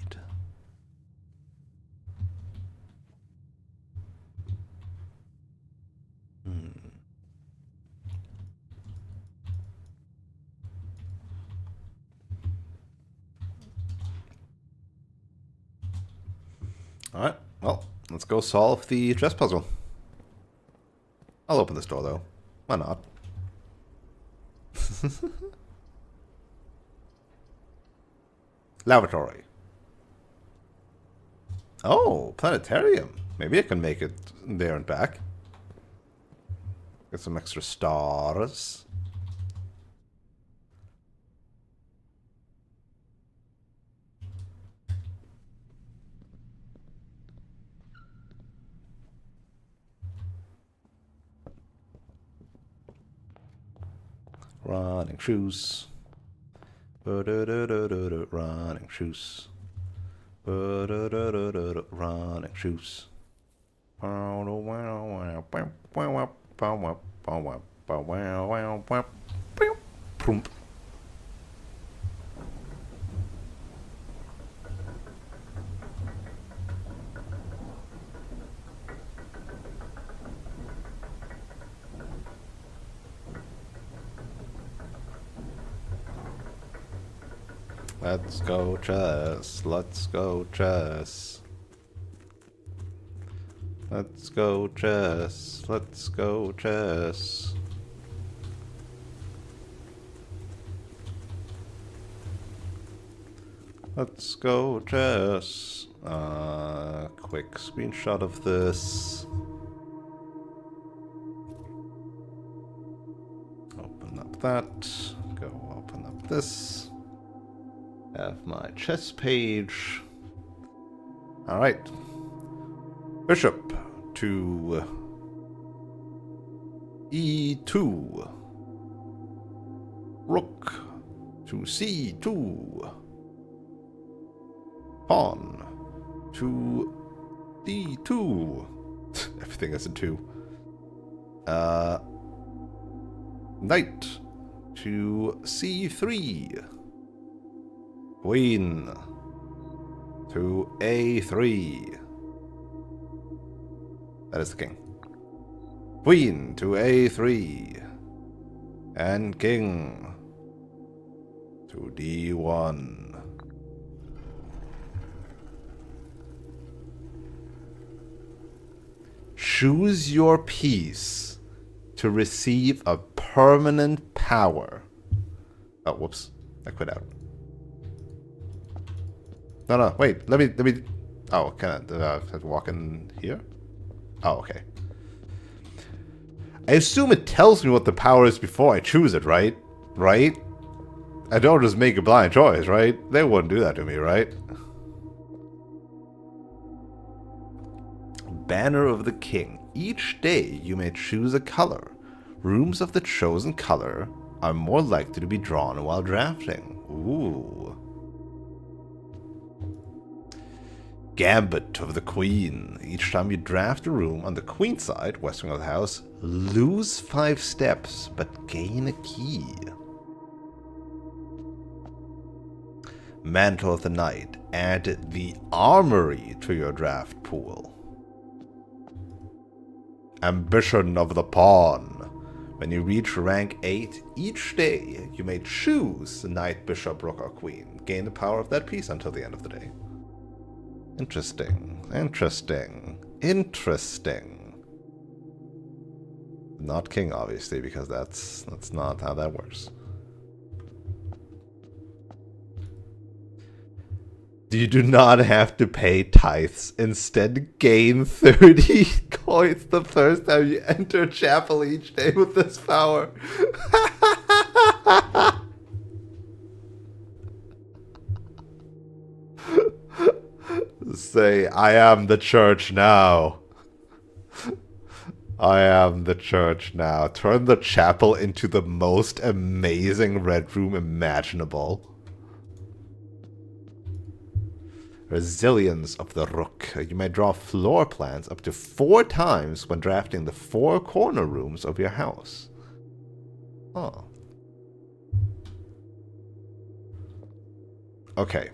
Alright, well, let's go solve the chess puzzle. I'll open this door, though. Why not? Lavatory. Oh, planetarium. Maybe I can make it there and back. Get some extra stars. Running shoes. Running shoes. Running shoes. Let's go chess. Let's go chess. Let's go chess. Let's go chess. Let's go chess. Quick screenshot of this. Open up that. Go open up this. Have my chess page. Alright. Bishop to E2. Rook to C2. Pawn to D2. Everything is a 2. Knight to C3. Queen to A3. That is the king. Queen to A3. And king to D1. Choose your piece to receive a permanent power. Oh, whoops. I quit out. No, wait. Let me. Oh, can I have to walk in here? Oh, okay. I assume it tells me what the power is before I choose it, right? Right? I don't just make a blind choice, right? They wouldn't do that to me, right? Banner of the King. Each day you may choose a color. Rooms of the chosen color are more likely to be drawn while drafting. Ooh. Gambit of the Queen. Each time you draft a room on the Queen side, west wing of the house, lose 5 steps, but gain a key. Mantle of the Knight. Add the Armory to your draft pool. Ambition of the Pawn. When you reach rank 8, each day you may choose Knight, Bishop, Rook, or Queen. Gain the power of that piece until the end of the day. Interesting. Interesting. Interesting. Not king, obviously, because that's not how that works. You do not have to pay tithes. Instead, gain 30 coins the first time you enter chapel each day with this power. Say, I am the church now. I am the church now. Turn the chapel into the most amazing red room imaginable. Resilience of the Rook. You may draw floor plans up to 4 times when drafting the 4 corner rooms of your house. Oh. Okay.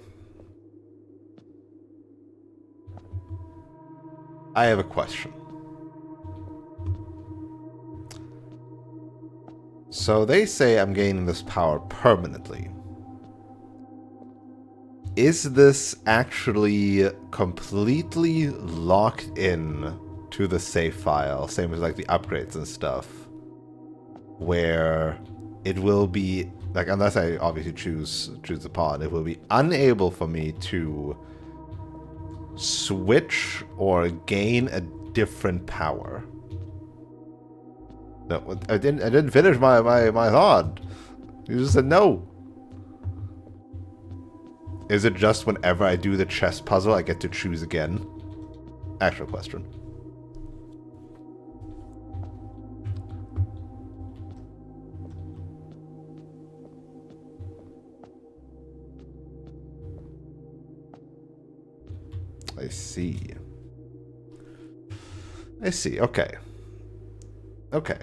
I have a question. So they say I'm gaining this power permanently. Is this actually completely locked in to the save file, same as like the upgrades and stuff, where it will be, like, unless I obviously choose the pawn, it will be unable for me to switch or gain a different power? No, I didn't finish my thought. You just said no. Is it just whenever I do the chess puzzle I get to choose again? Actual question. I see. I see. Okay. Okay.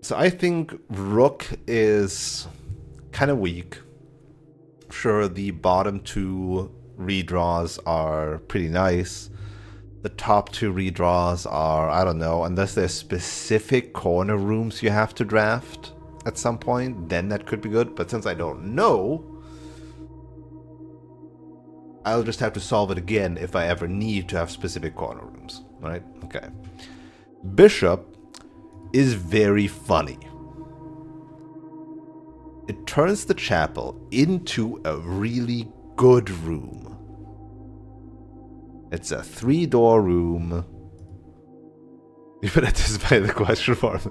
So I think Rook is kind of weak. Sure, the bottom 2 redraws are pretty nice. The top 2 redraws are, I don't know, unless there's specific corner rooms you have to draft at some point, then that could be good. But since I don't know, I'll just have to solve it again if I ever need to have specific corner rooms, right? Okay. Bishop is very funny. It turns the chapel into a really good room. It's a 3-door room. Even anticipate the question for me.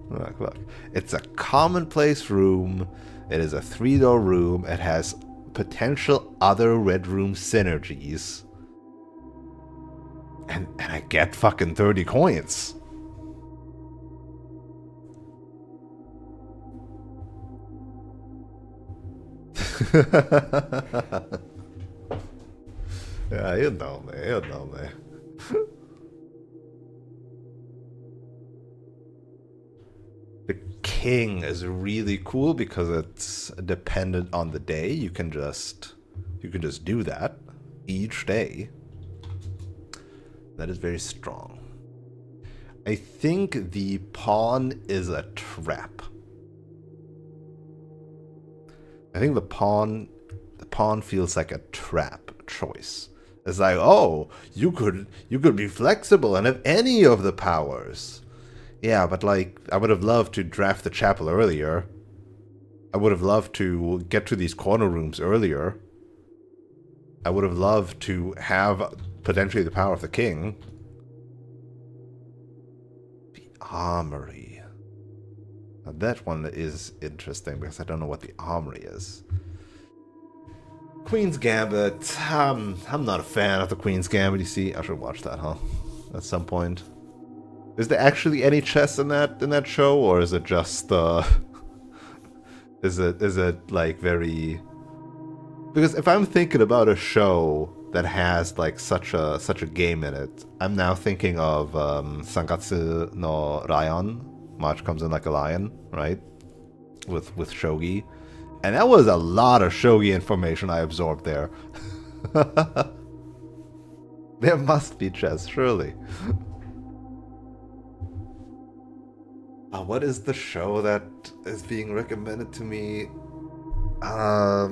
Look. It's a commonplace room. It is a 3-door room. It has potential other Red Room synergies. And I get fucking 30 coins. Yeah, you know me. The king is really cool because it's dependent on the day. You can just do that each day. That is very strong. I think the pawn is a trap. I think the pawn feels like a trap choice. It's like, oh, you could be flexible and have any of the powers. Yeah, but like, I would have loved to draft the chapel earlier. I would have loved to get to these corner rooms earlier. I would have loved to have potentially the power of the king. The armory. Now that one is interesting because I don't know what the armory is. Queen's Gambit. I'm not a fan of the Queen's Gambit, you see. I should watch that, huh? At some point. Is there actually any chess in that show, or is it just is it like very? Because if I'm thinking about a show that has like such a game in it, I'm now thinking of Sangatsu no Raion. March comes in like a lion, right? With shogi. And that was a lot of shogi information I absorbed there. There must be chess, surely. What is the show that is being recommended to me? I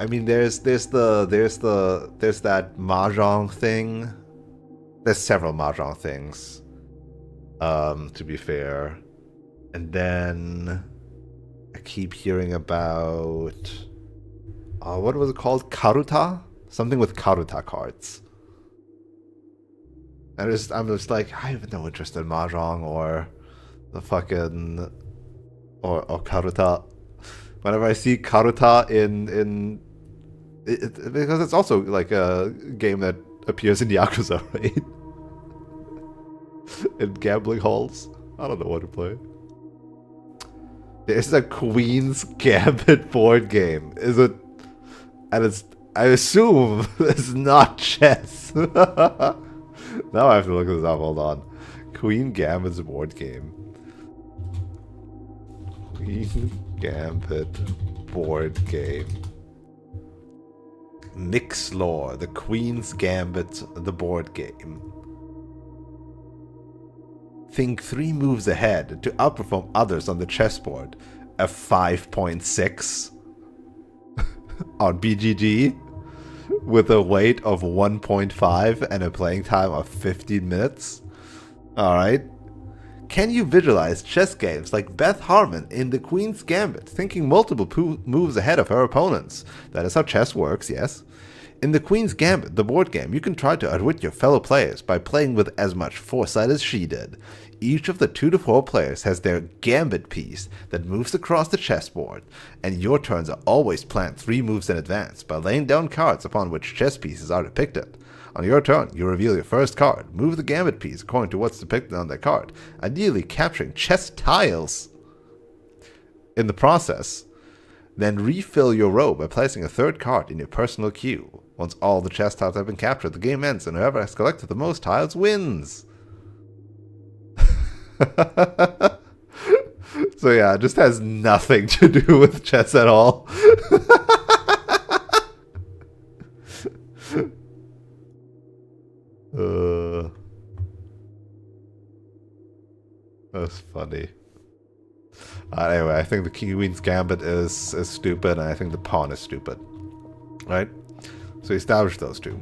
mean, there's that mahjong thing. There's several mahjong things. To be fair. And then I keep hearing about what was it called? Karuta? Something with Karuta cards. And I'm just like, I have no interest in mahjong or the fucking or Karuta. Whenever I see Karuta in because it's also like a game that appears in Yakuza, right? In gambling halls. I don't know what to play. There's a Queen's Gambit board game. Is it? And it's, I assume it's not chess. Now I have to look this up. Hold on. Queen Gambit's board game. Queen Gambit board game. Mixlore, the Queen's Gambit, the board game. Think 3 moves ahead to outperform others on the chessboard. A 5.6 on BGG with a weight of 1.5 and a playing time of 15 minutes. Alright. Can you visualize chess games like Beth Harmon in the Queen's Gambit, thinking multiple moves ahead of her opponents? That is how chess works, yes. In the Queen's Gambit, the board game, you can try to outwit your fellow players by playing with as much foresight as she did. Each of the 2 to 4 players has their gambit piece that moves across the chessboard, and your turns are always planned 3 moves in advance by laying down cards upon which chess pieces are depicted. On your turn, you reveal your first card, move the gambit piece according to what's depicted on that card, ideally capturing chess tiles. In the process, then refill your row by placing a 3rd card in your personal queue. Once all the chess tiles have been captured, the game ends, and whoever has collected the most tiles wins. So yeah, it just has nothing to do with chess at all. That's funny. Anyway, I think the Queen's Gambit is stupid, and I think the pawn is stupid. Right? So establish those 2.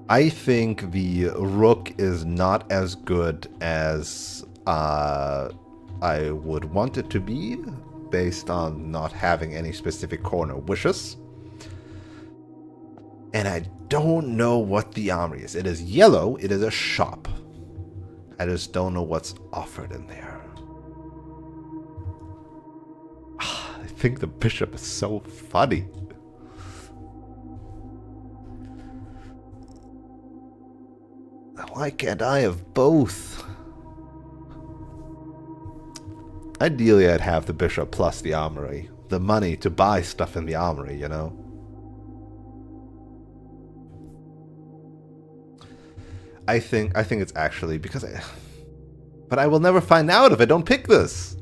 I think the rook is not as good as I would want it to be, based on not having any specific corner wishes. And I don't know what the armory is. It is yellow, it is a shop. I just don't know what's offered in there. I think the bishop is so funny. Why can't I have both? Ideally, I'd have the bishop plus the armory. The money to buy stuff in the armory, you know? I think it's actually because but I will never find out if I don't pick this.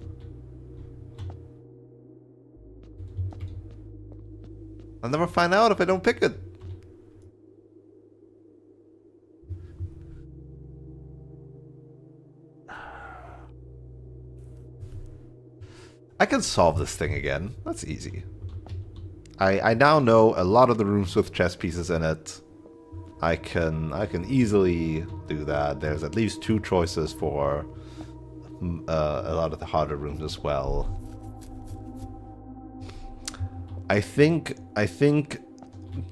I'll never find out if I don't pick it. I can solve this thing again. That's easy. I now know a lot of the rooms with chess pieces in it. I can easily do that. There's at least 2 choices for a lot of the harder rooms as well. I think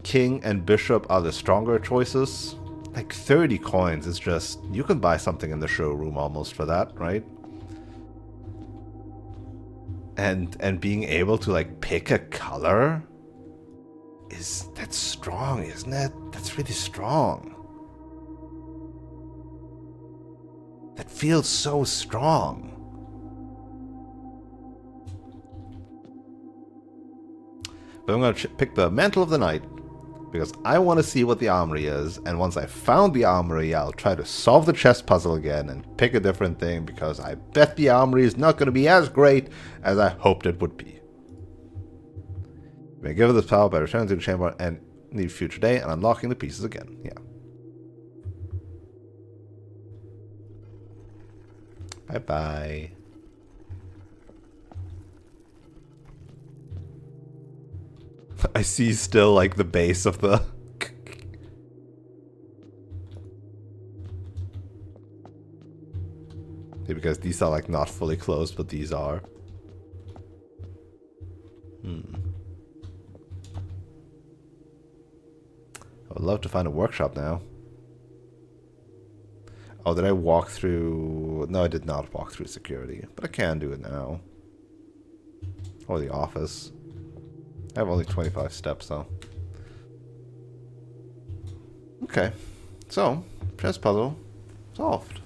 king and bishop are the stronger choices. Like 30 coins is just, you can buy something in the showroom almost for that, right? And being able to like pick a color, that's strong, isn't it? That's really strong. That feels so strong. But I'm going to pick the Mantle of the Night, because I want to see what the armory is, and once I found the armory, I'll try to solve the chess puzzle again and pick a different thing, because I bet the armory is not going to be as great as I hoped it would be. You may give it this power by returning to the chamber and the future day and unlocking the pieces again. Yeah. Bye-bye. I see still like the base of the... Yeah, because these are like not fully closed, but these are. I would love to find a workshop now. Oh, did I walk through... No, I did not walk through security, but I can do it now. Or the office. I have only 25 steps, though. Okay. So, chess puzzle solved.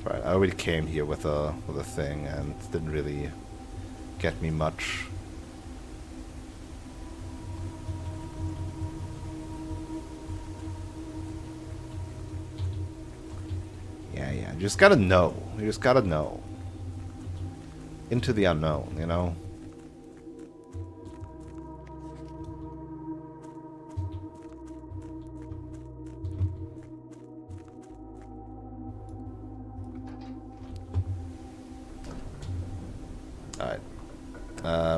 Right, I already came here with a thing and it didn't really get me much. Yeah, you just gotta know. You just gotta know. Into the unknown, you know? Alright.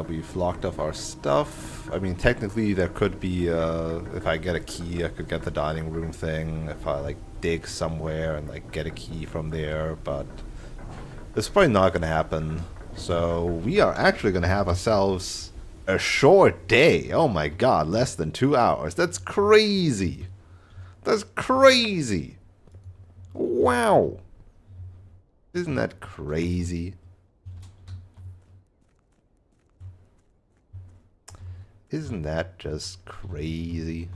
We've locked off our stuff. I mean, technically there could be, if I get a key, I could get the dining room thing. If I, like, dig somewhere and, like, get a key from there. But it's probably not going to happen. So we are actually going to have ourselves a short day. Oh my god, less than 2 hours. That's crazy. That's crazy. Wow. Isn't that crazy? Isn't that just crazy?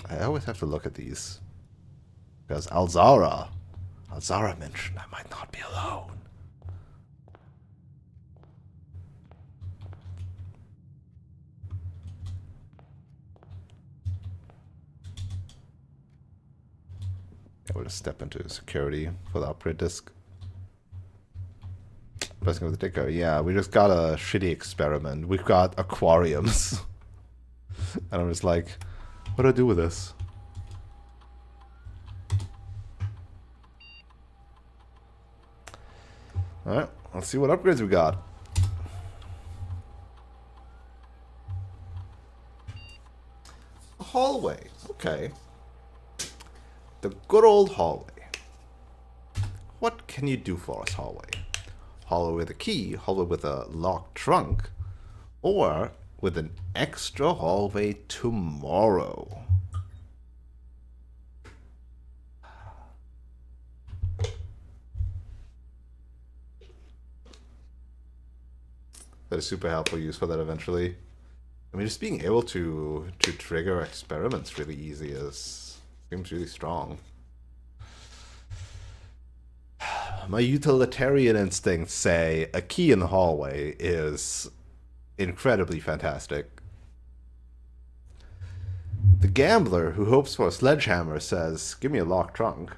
I always have to look at these. Because Alzara mentioned I might not be alone. I will just step into security for the upgrade disc. Pressing with the ticker. Yeah, we just got a shitty experiment. We've got aquariums. And I'm just like, what do I do with this? Alright, let's see what upgrades we got. A hallway. Okay. The good old hallway. What can you do for us, hallway? Hallway with a key, hallway with a locked trunk, or with an extra hallway tomorrow. That is super helpful use for that eventually. I mean, just being able to trigger experiments really easy seems really strong. My utilitarian instincts say a key in the hallway is incredibly fantastic. The gambler who hopes for a sledgehammer says, "Give me a locked trunk."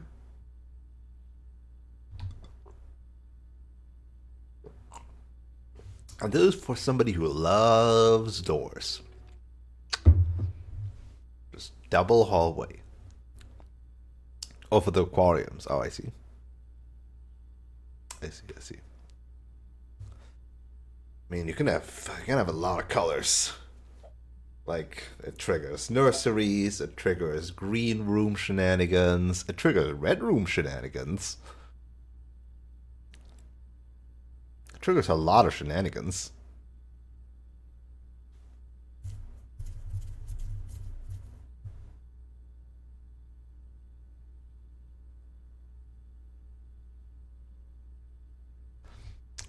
And this is for somebody who loves doors. Just double hallway. Oh, for the aquariums. Oh, I see. I see. I mean, you can have a lot of colors. Like, it triggers nurseries, it triggers green room shenanigans, it triggers red room shenanigans. It triggers a lot of shenanigans.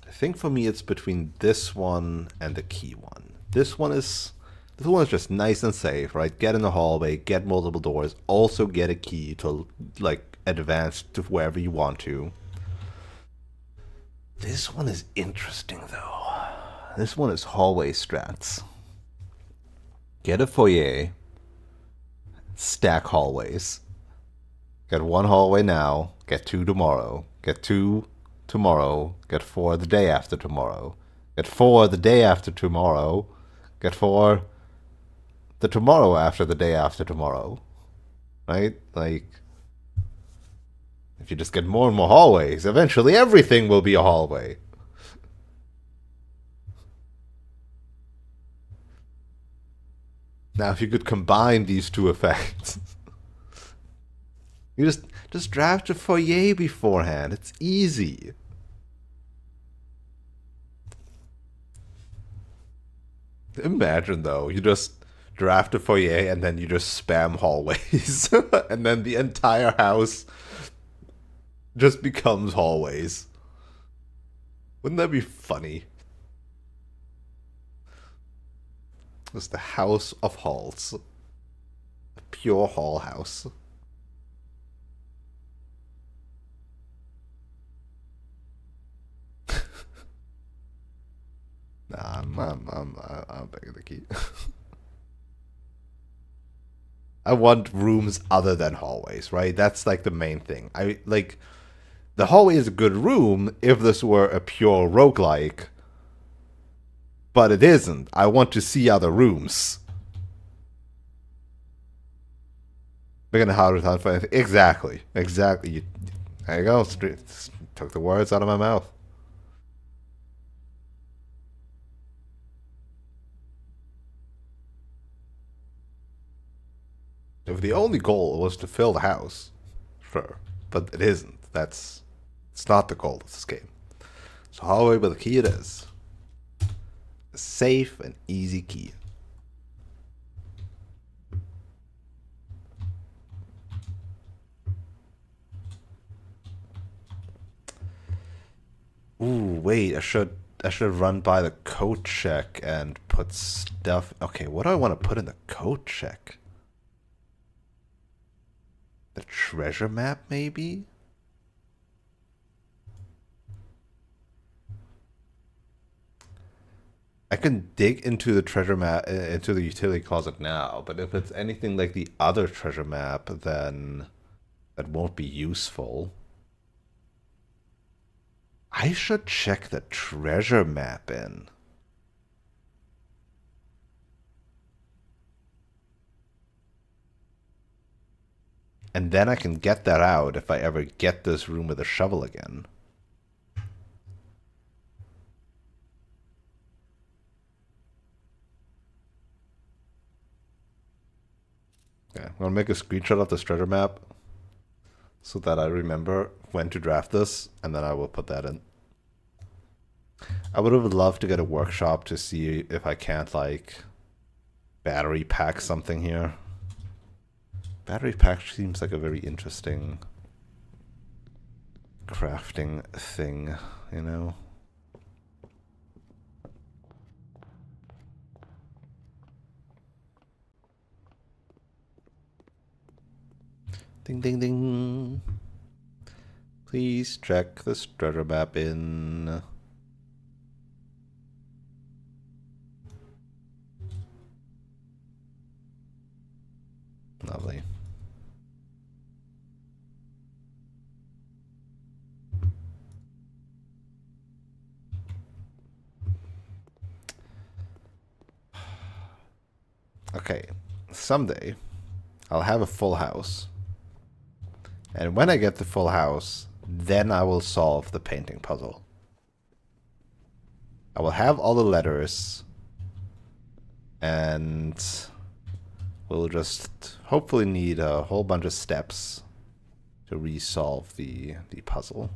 I think for me it's between this one and the key one. This one is just nice and safe, right? Get in the hallway, get multiple doors, also get a key to like advance to wherever you want to. This one is interesting though. This one is hallway strats. Get a foyer, stack hallways. Get one hallway now, get two tomorrow, get two tomorrow, get four the day after tomorrow, get four the day after tomorrow, get four the tomorrow after the day after tomorrow. Right? Like, if you just get more and more hallways, eventually everything will be a hallway. Now, if you could combine these two effects, you just draft a foyer beforehand. It's easy. Imagine though, you just draft a foyer and then you just spam hallways, and then the entire house just becomes hallways. Wouldn't that be funny? It's the house of halls. A pure hall house. Nah, I'm taking the key. I want rooms other than hallways, right? That's like the main thing. The hallway is a good room if this were a pure roguelike, but it isn't. I want to see other rooms. Big and harder time for anything. Exactly. There you go. Took the words out of my mouth. If the only goal was to fill the house, sure. But it isn't. It's not the goal of this game. So hallway with a key it is. A safe and easy key. Ooh, wait, I should run by the code check and put stuff. Okay, what do I want to put in the code check? The treasure map, maybe? I can dig into the treasure map, into the utility closet now, but if it's anything like the other treasure map, then that won't be useful. I should check the treasure map in. And then I can get that out if I ever get this room with a shovel again. Yeah, I'm gonna make a screenshot of this treasure map so that I remember when to draft this, and then I will put that in. I would have loved to get a workshop to see if I can't, like, battery pack something here. Battery pack seems like a very interesting crafting thing, you know? Ding ding ding. Please check this treasure map in. Lovely. Okay, someday I'll have a full house. And when I get the full house, then I will solve the painting puzzle. I will have all the letters, and we'll just hopefully need a whole bunch of steps to resolve the puzzle.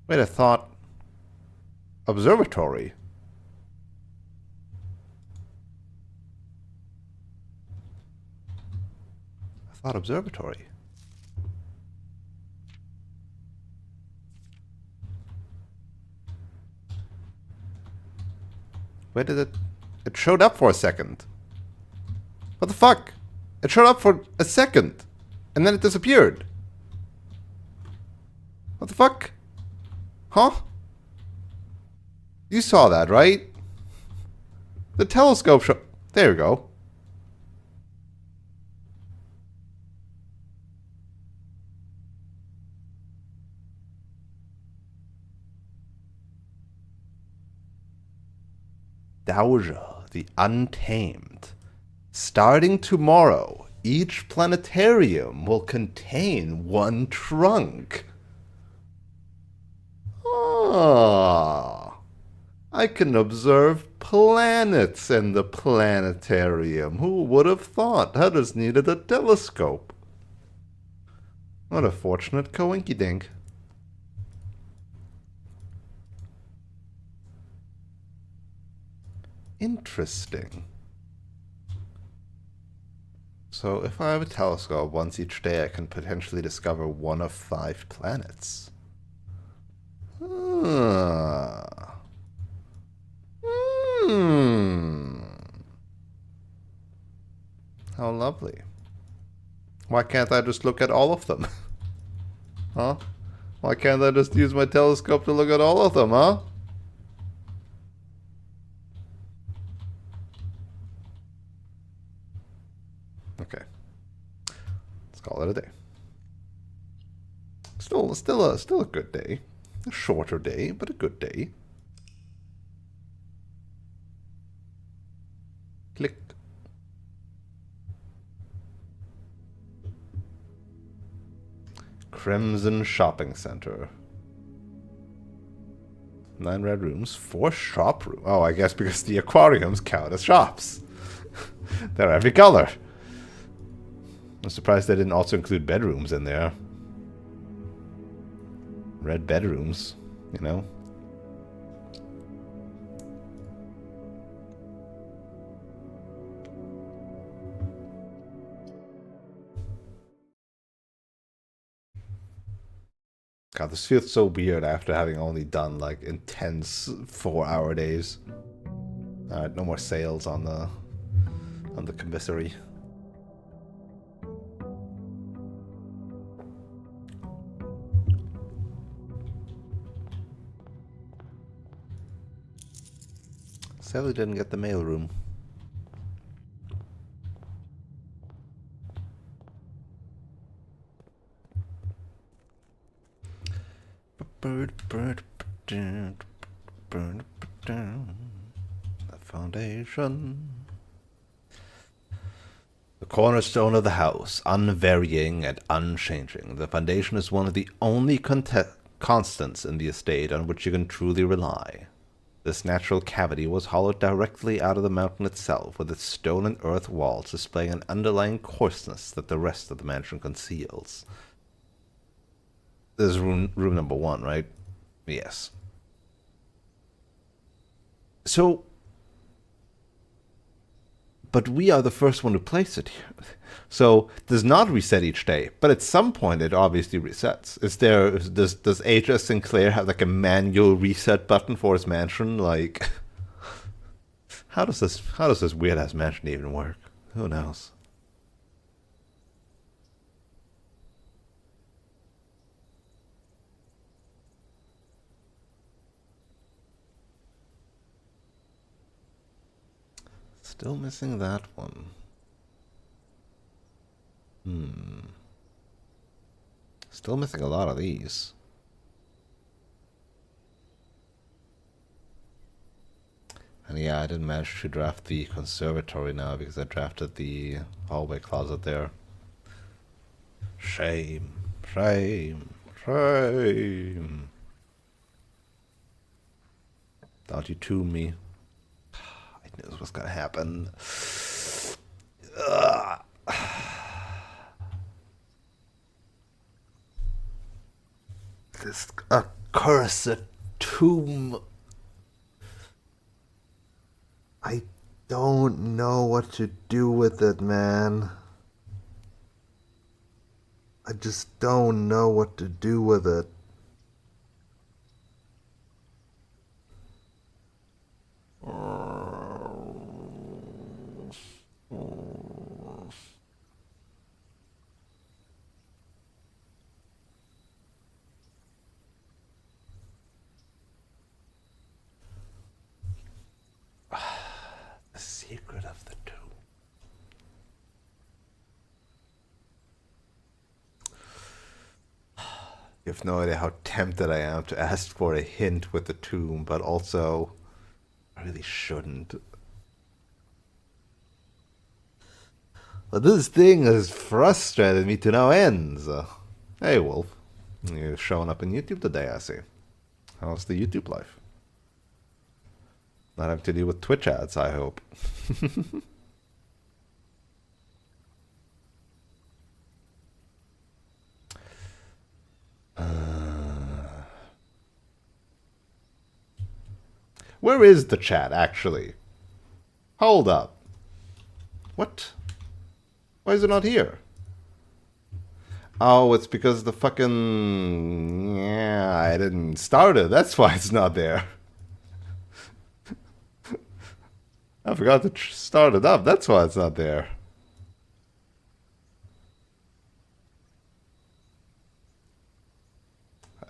Wait, I thought observatory. I thought observatory. Where did it... It showed up for a second. What the fuck? It showed up for a second. And then it disappeared. What the fuck? Huh? You saw that, right? The telescope show... There you go. Dowager, the Untamed. Starting tomorrow, each planetarium will contain one trunk. Ah, I can observe planets in the planetarium. Who would have thought? I just needed a telescope. What a fortunate coinkydink. Interesting. So if I have a telescope once each day, I can potentially discover one of 5 planets. Ah. How lovely. Why can't I just look at all of them? Huh? Why can't I just use my telescope to look at all of them, huh? Okay. Let's call it a day. Still a good day. A shorter day, but a good day. Click. Crimson Shopping Center. 9 red rooms, 4 shop rooms. Oh, I guess because the aquariums count as shops. They're every color. I'm surprised they didn't also include bedrooms in there. Red bedrooms, you know? God, this feels so weird after having only done, like, intense 4-hour days. Alright, no more sales on the commissary. Sadly didn't get the mail room. The foundation. The cornerstone of the house, unvarying and unchanging. The foundation is one of the only constants in the estate on which you can truly rely. This natural cavity was hollowed directly out of the mountain itself, with its stone and earth walls displaying an underlying coarseness that the rest of the mansion conceals. This is room number one, right? Yes. So, but we are the first one to place it here. So it does not reset each day, but at some point it obviously resets. Does H.S. Sinclair have like a manual reset button for his mansion? Like, how does this weird ass mansion even work? Who knows? Still missing that one. Still missing a lot of these. And yeah, I didn't manage to draft the conservatory now because I drafted the hallway closet there. Shame. Shame. Shame. Don't you tomb me. I knew this was gonna happen. Ugh. This accursed tomb. I don't know what to do with it, man. I just don't know what to do with it. The secret of the tomb. You have no idea how tempted I am to ask for a hint with the tomb, but also I really shouldn't. But this thing has frustrated me to no end. Hey, Wolf. You're showing up in YouTube today, I see. How's the YouTube life? Not having to deal with Twitch ads, I hope. Where is the chat, actually? Hold up. What? Why is it not here? Oh, it's because the fucking... Yeah, I didn't start it. That's why it's not there. I forgot to start it up. That's why it's not there.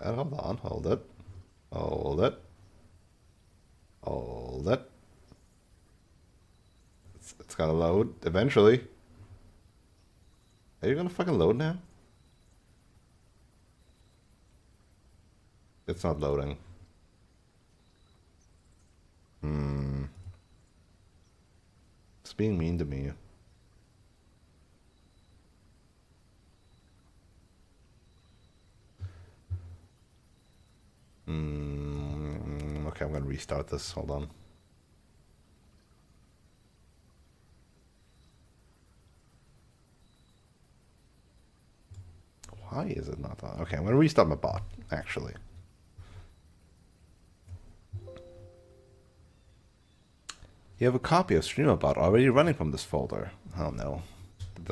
Hold on. Hold it. Hold it. Hold it. It's gotta load eventually. Are you gonna fucking load now? It's not loading. It's being mean to me. Okay, I'm gonna restart this. Hold on. Why is it not on? Okay, I'm gonna restart my bot, actually. You have a copy of StreamerBot already running from this folder. Oh no. Did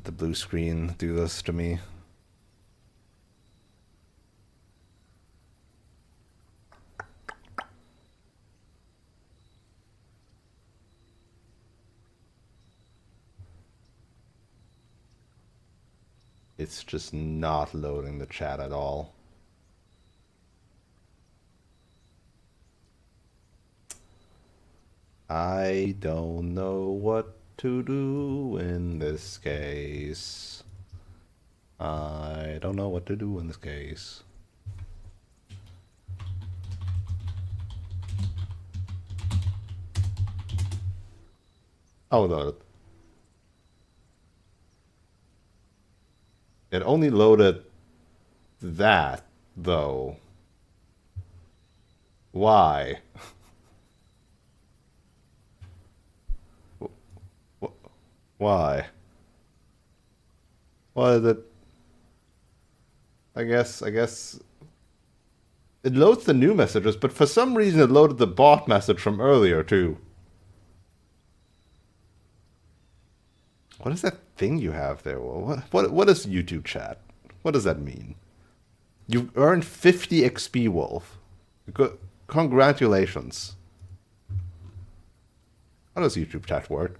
the blue screen do this to me? It's just not loading the chat at all. I don't know what to do in this case. I don't know what to do in this case. Oh, no. It only loaded that, though. Why? Why? What is it? I guess it loads the new messages, but for some reason it loaded the bot message from earlier too. What is that thing you have there? What is YouTube chat? What does that mean? You earned 50 XP, Wolf. Good. Congratulations. How does YouTube chat work?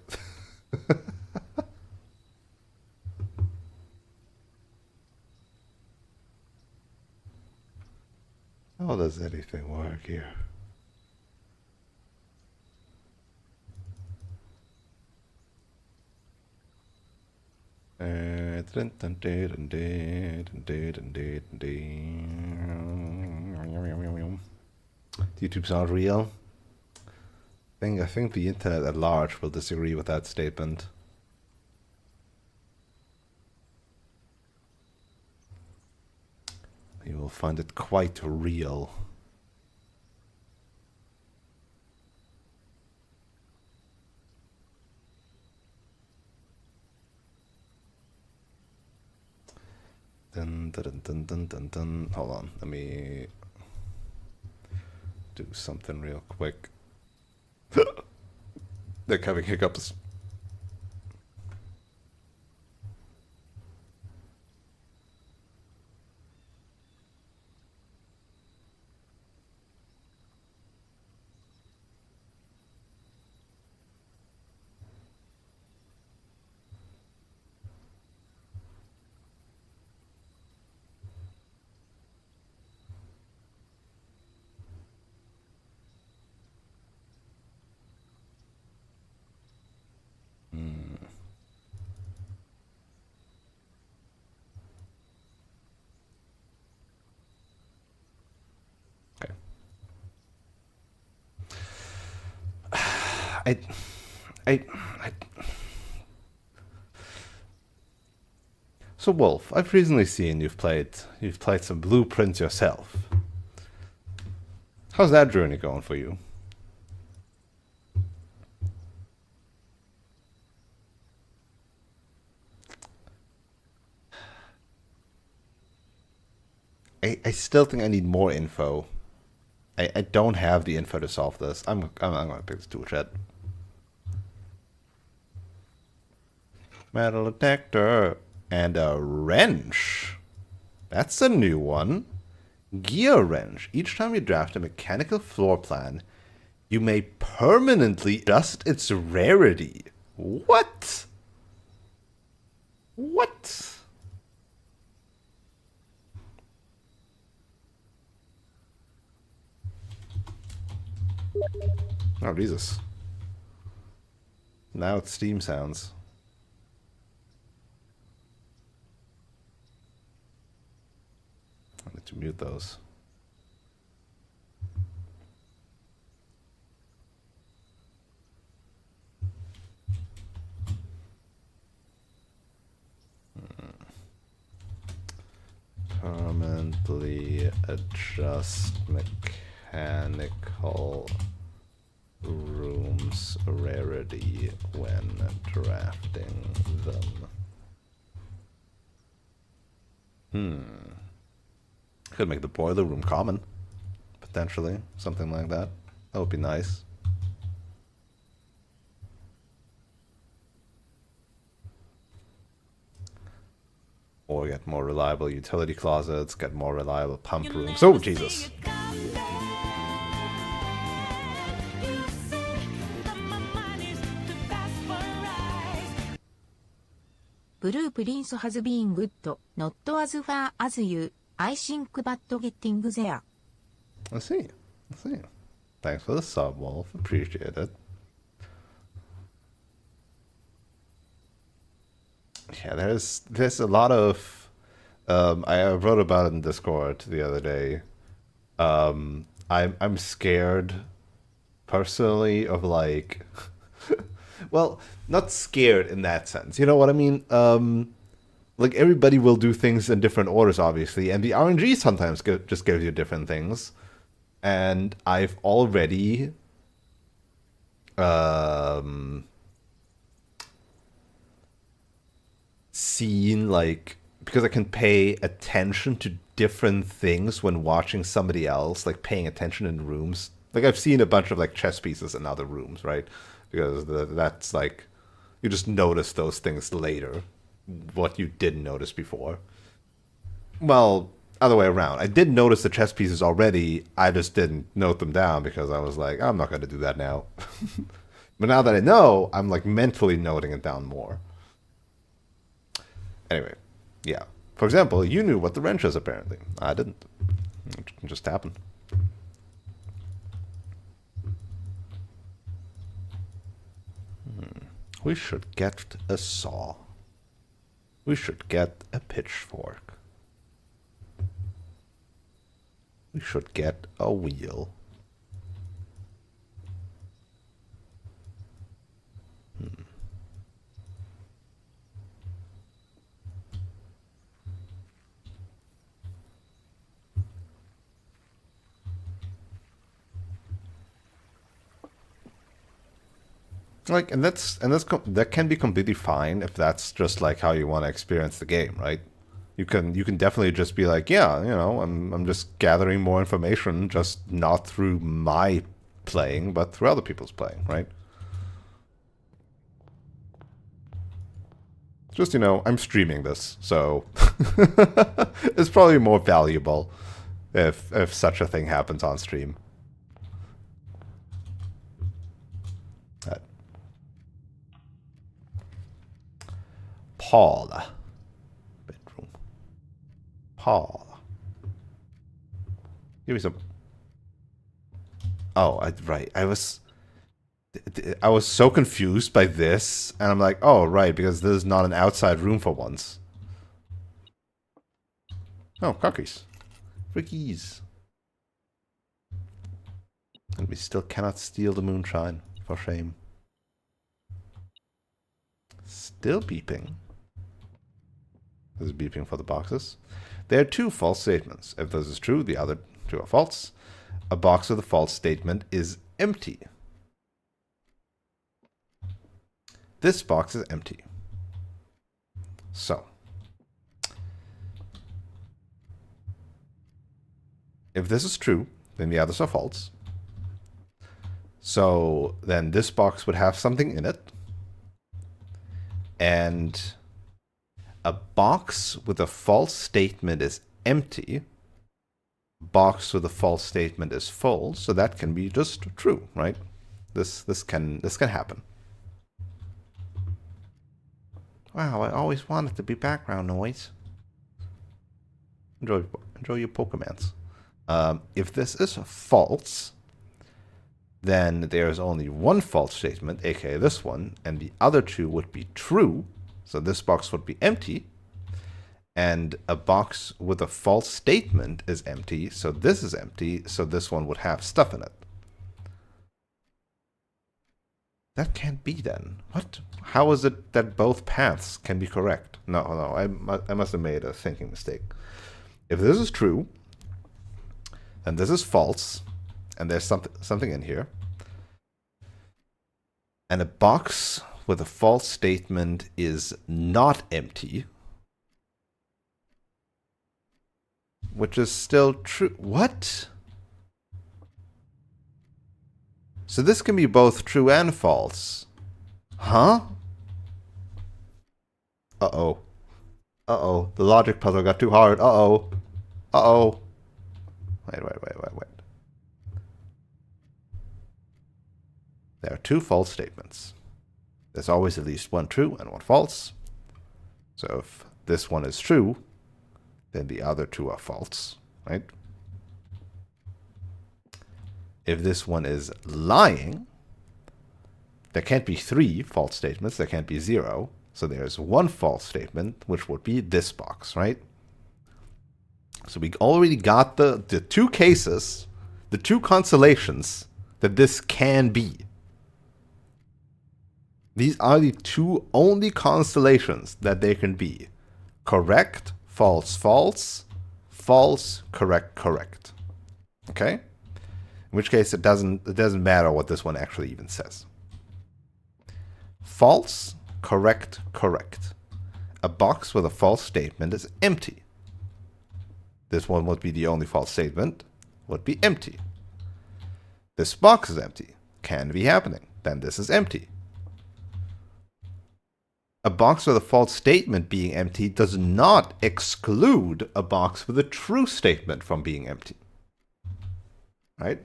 How does anything work here? YouTube's not real. I think the internet at large will disagree with that statement. You will find it quite real. Dun, dun, dun, dun, dun, dun. Hold on, let me do something real quick. They're having hiccups. Okay. I So Wolf, I've recently seen you've played some Blueprints yourself. How's that journey going for you? I still think I need more info. I don't have the info to solve this. I'm gonna pick this tool chat. Metal detector and a wrench. That's a new one. Gear wrench. Each time you draft a mechanical floor plan, you may permanently adjust its rarity. What? What? Oh, Jesus. Now it's Steam sounds. I need to mute those. Permanently adjust mechanical rooms rarity when drafting them. Could make the boiler room common, potentially. Something like that. That would be nice. Or get more reliable utility closets, get more reliable pump rooms. Oh, Jesus. Blueprints has been good, not as far as you. I think but getting there. I see. Thanks for the sub, Wolf. Appreciate it. Yeah, there's a lot of I wrote about it in Discord the other day. I'm scared personally of like well, not scared in that sense. You know what I mean? Like everybody will do things in different orders, obviously, and the RNG sometimes just gives you different things. and I've already seen, like, because I can pay attention to different things when watching somebody else, like paying attention in rooms. Like I've seen a bunch of like chess pieces in other rooms, right? Because that's like you just notice those things later, what you didn't notice before. Well, other way around. I did notice the chess pieces already. I just didn't note them down because I was like, I'm not going to do that now. But now that I know, I'm like mentally noting it down more. Anyway, yeah. For example, you knew what the wrench is apparently. I didn't. It just happened. We should get a saw. We should get a pitchfork. We should get a wheel. Like, that can be completely fine if that's just like how you want to experience the game, right? You can definitely just be like, yeah, I'm just gathering more information, just not through my playing, but through other people's playing, right? Just, I'm streaming this, so it's probably more valuable if such a thing happens on stream. That. Paul. Bedroom. Paul. Give me some. Oh, right. I was so confused by this, and I'm like, oh, right, because this is not an outside room for once. Oh, cookies. Rickies. And we still cannot steal the moonshine, for shame. Still beeping. This is beeping for the boxes. There are two false statements. If this is true, the other two are false. A box with a false statement is empty. This box is empty. So, if this is true, then the others are false. So then this box would have something in it. And a box with a false statement is empty. Box with a false statement is full. So that can be just true, right? This can happen. Wow, I always wanted to be background noise. Enjoy your Pokemans. If this is false, then there's only one false statement, aka this one, and the other two would be true. So this box would be empty. And a box with a false statement is empty, so this is empty, so this one would have stuff in it. That can't be then. What? How is it that both paths can be correct? No, I must have made a thinking mistake. If this is true, then this is false, and there's something in here. And a box with a false statement is not empty, which is still true. What? So this can be both true and false. Huh? Uh-oh. Uh-oh. The logic puzzle got too hard. Uh-oh. Uh-oh. Wait. There are two false statements. There's always at least one true and one false. So if this one is true, then the other two are false, right? If this one is lying, there can't be three false statements. There can't be zero. So there's one false statement, which would be this box, right? So we already got the two cases, the two constellations that this can be. These are the two only constellations that they can be. Correct, false, false, false, correct, correct. Okay? In which case it doesn't matter what this one actually even says. False, correct, correct. A box with a false statement is empty. This one would be the only false statement, would be empty. This box is empty. Can be happening. Then this is empty. A box with a false statement being empty does not exclude a box with a true statement from being empty. Right?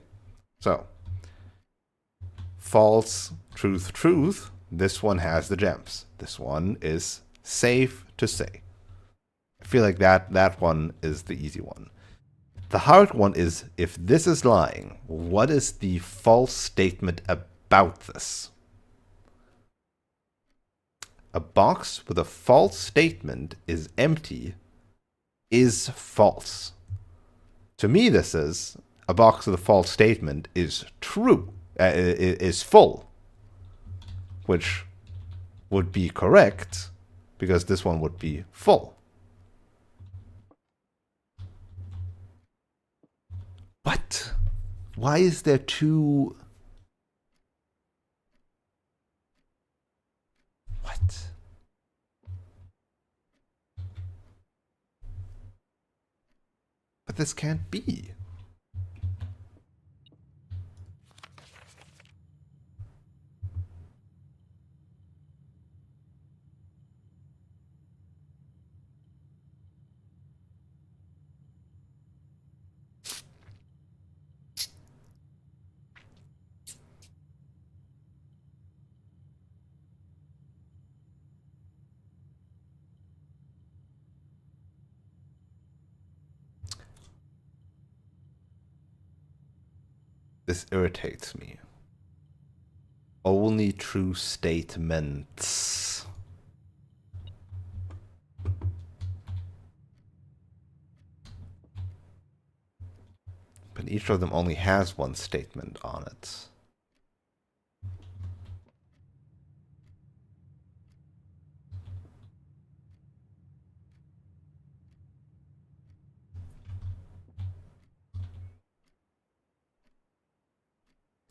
So, false, truth, truth. This one has the gems. This one is safe to say. I feel like that one is the easy one. The hard one is, if this is lying, what is the false statement about this? A box with a false statement is empty is false. To me, this is a box with a false statement is true, is full, which would be correct because this one would be full. What? Why is there two? What? But this can't be. This irritates me. Only true statements. But each of them only has one statement on it.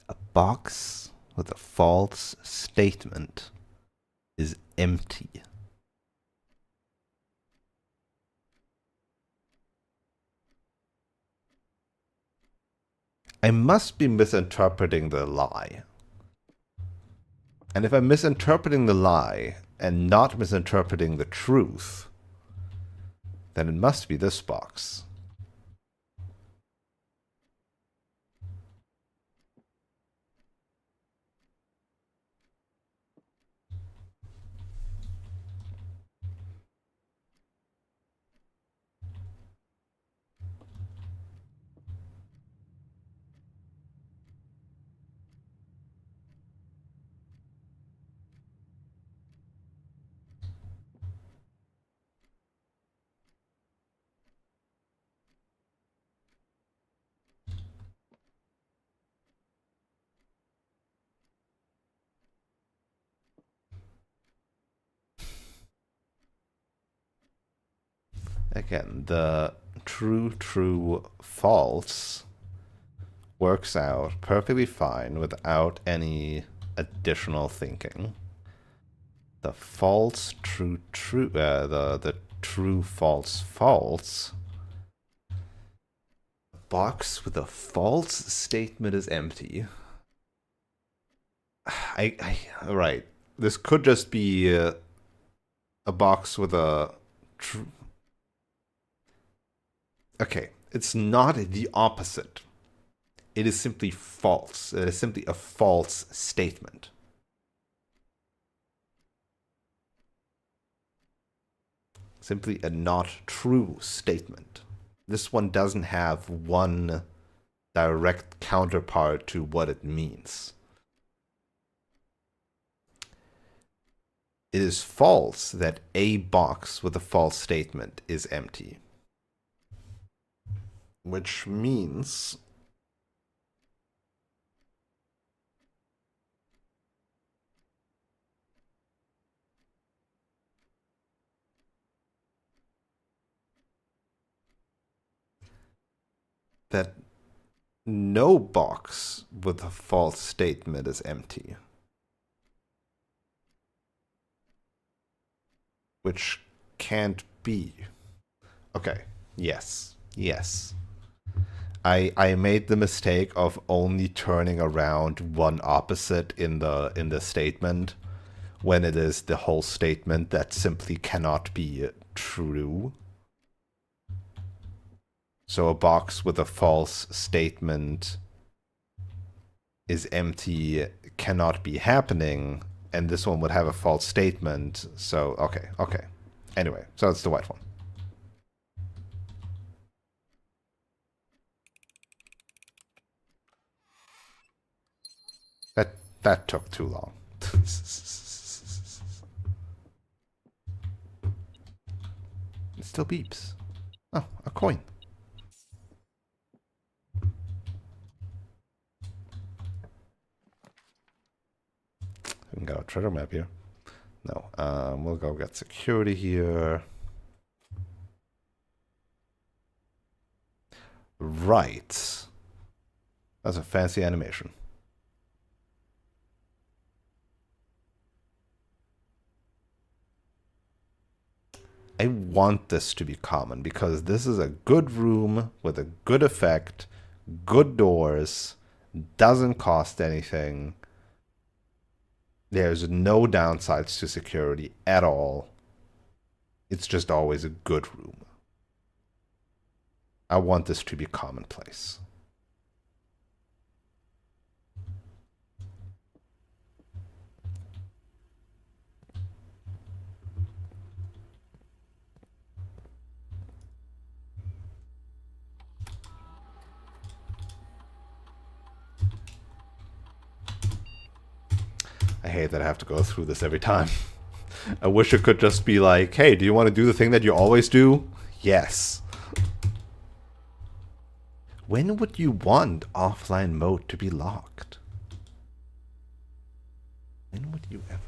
A box with a false statement is empty. I must be misinterpreting the lie. And if I'm misinterpreting the lie and not misinterpreting the truth, then it must be this box. Again, the true, true, false works out perfectly fine without any additional thinking. The false, true, true, the true, false, false. A box with a false statement is empty. Right. This could just be a box with a true. Okay, it's not the opposite. It is simply false. It is simply a false statement. Simply a not true statement. This one doesn't have one direct counterpart to what it means. It is false that a box with a false statement is empty. Which means that no box with a false statement is empty. Which can't be. Okay. Yes. Yes. I made the mistake of only turning around one opposite in the statement when it is the whole statement that simply cannot be true. So a box with a false statement is empty, cannot be happening, and this one would have a false statement. So okay. Anyway, so it's the white one. That took too long. It still beeps. Oh, a coin. We can get a treasure map here. No, we'll go get security here. Right. That's a fancy animation. I want this to be common because this is a good room with a good effect, good doors, doesn't cost anything. There's no downsides to security at all. It's just always a good room. I want this to be commonplace. I hate that I have to go through this every time. I wish it could just be like, hey, do you want to do the thing that you always do? Yes. When would you want offline mode to be locked? When would you ever?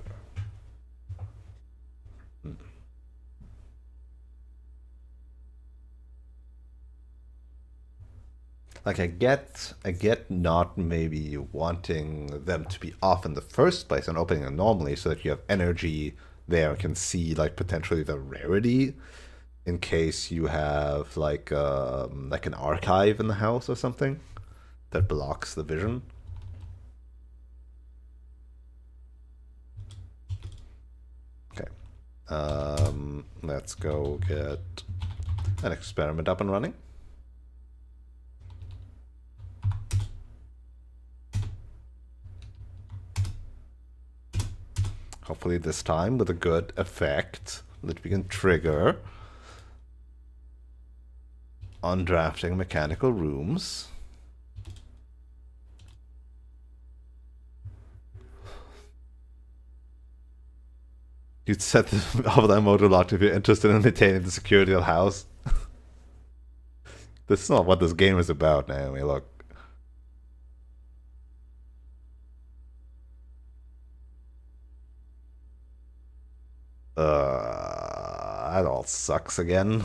Like I get not maybe wanting them to be off in the first place and opening them normally so that you have energy there and can see like potentially the rarity in case you have like an archive in the house or something that blocks the vision. Okay. Let's go get an experiment up and running. Hopefully this time with a good effect that we can trigger on drafting mechanical rooms. You'd set the offline mode to locked if you're interested in maintaining the security of the house. This is not what this game is about, Naomi. Look. That all sucks again.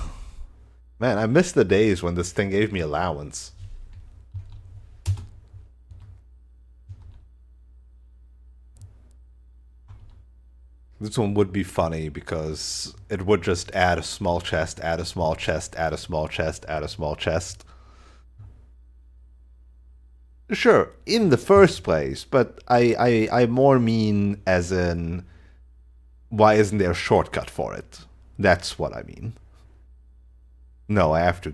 Man, I miss the days when this thing gave me allowance. This one would be funny because it would just add a small chest, add a small chest, add a small chest, add a small chest. Sure, in the first place, but I more mean as in, why isn't there a shortcut for it? That's what I mean. No, I have to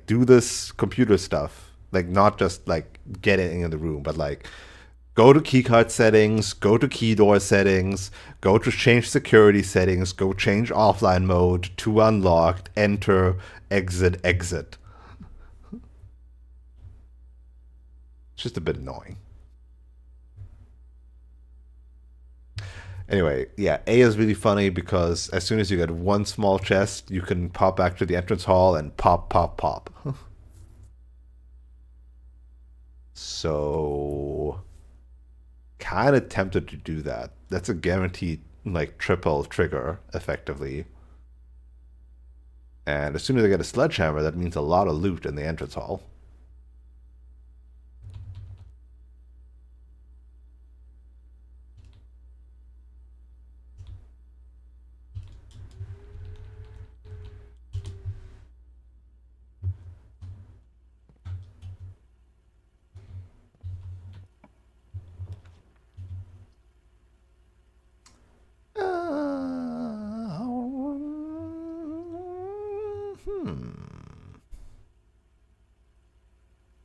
do this computer stuff. Like, not just, like, get it in the room, but, like, go to keycard settings, go to key door settings, go to change security settings, go change offline mode to unlocked, enter, exit, exit. It's just a bit annoying. Anyway, yeah, A is really funny because as soon as you get one small chest, you can pop back to the entrance hall and pop, pop, pop. So, kind of tempted to do that. That's a guaranteed, like, triple trigger, effectively. And as soon as I get a sledgehammer, that means a lot of loot in the entrance hall.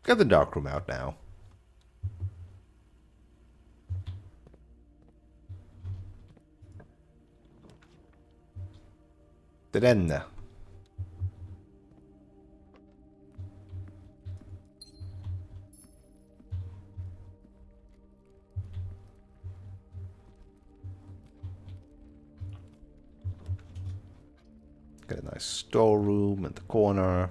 Get the dark room out now. Den. Get a nice storeroom in the corner.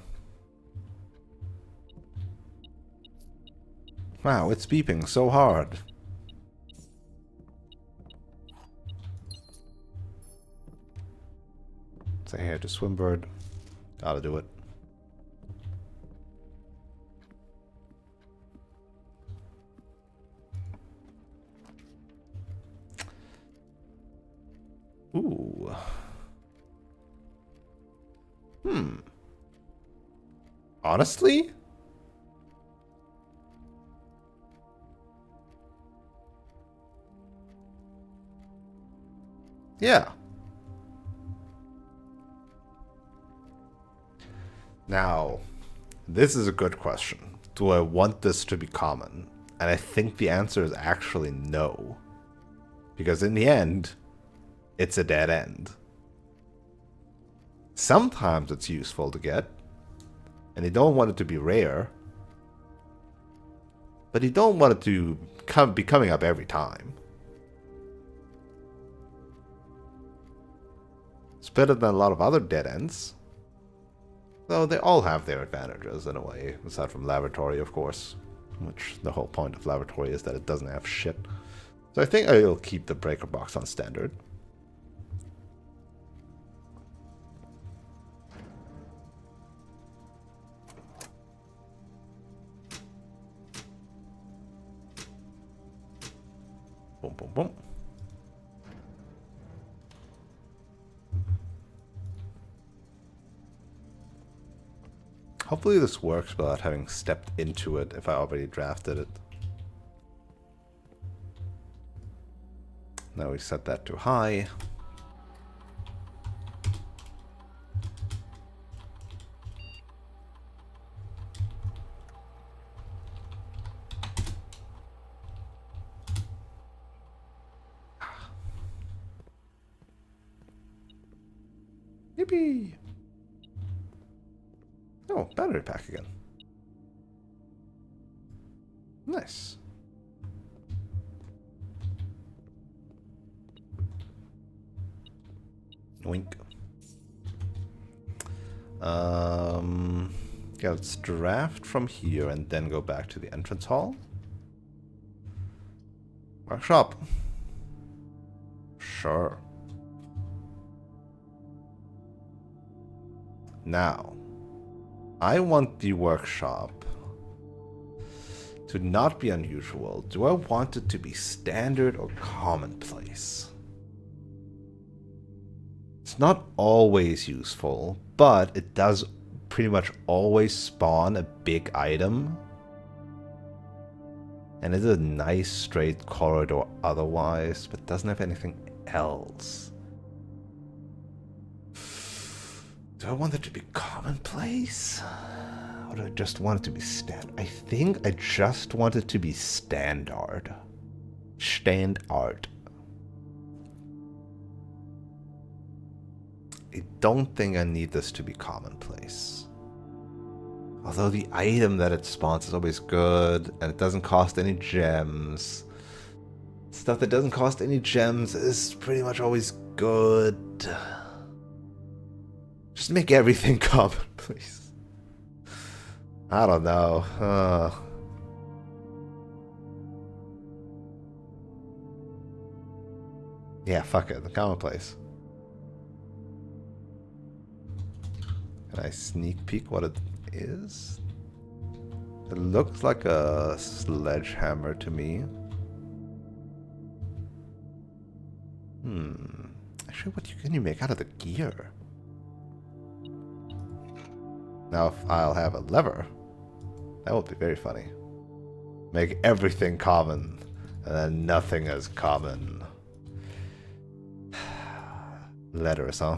Wow, it's beeping so hard. Say hey to Swimbird. Gotta do it. Ooh. Honestly? Yeah. Now, this is a good question. Do I want this to be common? And I think the answer is actually no. Because in the end, it's a dead end. Sometimes it's useful to get, and you don't want it to be rare, but you don't want it to be coming up every time. It's better than a lot of other dead ends. Though they all have their advantages in a way, aside from Laboratory, of course. Which the whole point of Laboratory is that it doesn't have shit. So I think I'll keep the breaker box on standard. Boom, boom, boom. Hopefully this works without having stepped into it if I already drafted it. Now we set that to high. Yippee! Oh, battery pack again. Nice. Wink. Yeah, let's draft from here and then go back to the entrance hall. Workshop. Sure. Now, I want the workshop to not be unusual. Do I want it to be standard or commonplace? It's not always useful, but it does pretty much always spawn a big item. And it's a nice straight corridor otherwise, but doesn't have anything else. Do I want it to be commonplace? Or do I just want it to be standard? I think I just want it to be standard. Standard. I don't think I need this to be commonplace. Although the item that it spawns is always good, and it doesn't cost any gems. Stuff that doesn't cost any gems is pretty much always good. Just make everything common, please. I don't know. Yeah, fuck it. The commonplace. Can I sneak peek what it is? It looks like a sledgehammer to me. Actually, what can you make out of the gear? Now, if I'll have a lever, that would be very funny. Make everything common, and then nothing as common. Letters, huh?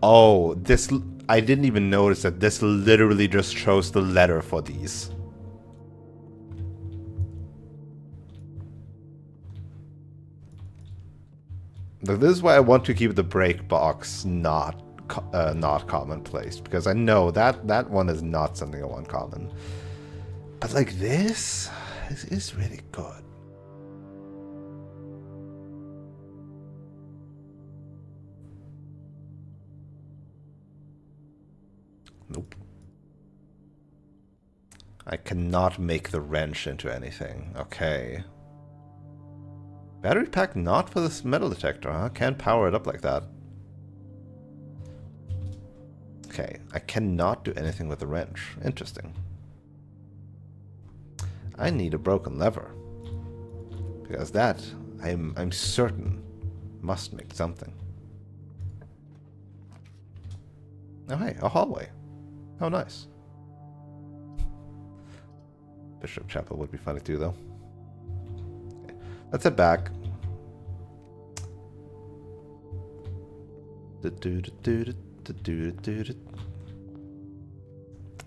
Oh, this... I didn't even notice that this literally just shows the letter for these. This is why I want to keep the break box not commonplace, because I know that one is not something I want common. But like this is really good. Nope. I cannot make the wrench into anything. Okay. Battery pack not for this metal detector, huh? Can't power it up like that. Okay, I cannot do anything with the wrench. Interesting. I need a broken lever. Because that, I'm certain, must make something. Oh hey, a hallway. Oh nice. Bishop Chapel would be funny too though. Okay. Let's head back.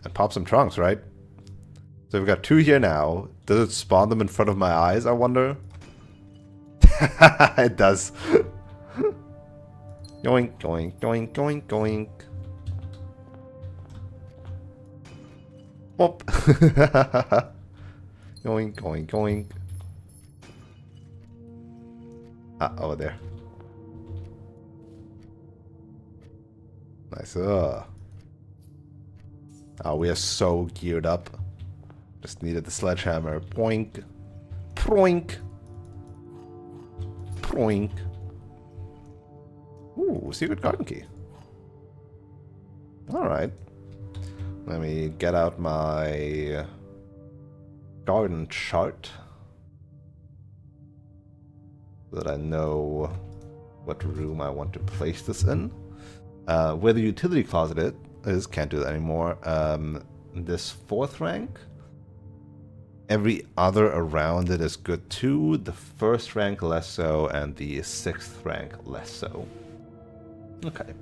And pop some trunks, right? So we've got 2 here now. Does it spawn them in front of my eyes, I wonder? It does. Yoink, yoink, yoink, yoink, yoink. Whoop. Yoink, yoink, yoink. Ah, over there. Nice. Oh, we are so geared up. Just needed the sledgehammer. Boink. Proink. Proink. Ooh, secret garden key. Alright. Let me get out my garden chart so that I know what room I want to place this in. Where the utility closet is, can't do that anymore. This 4th rank, every other around it is good too. The 1st rank less so, and the 6th rank less so. Okay.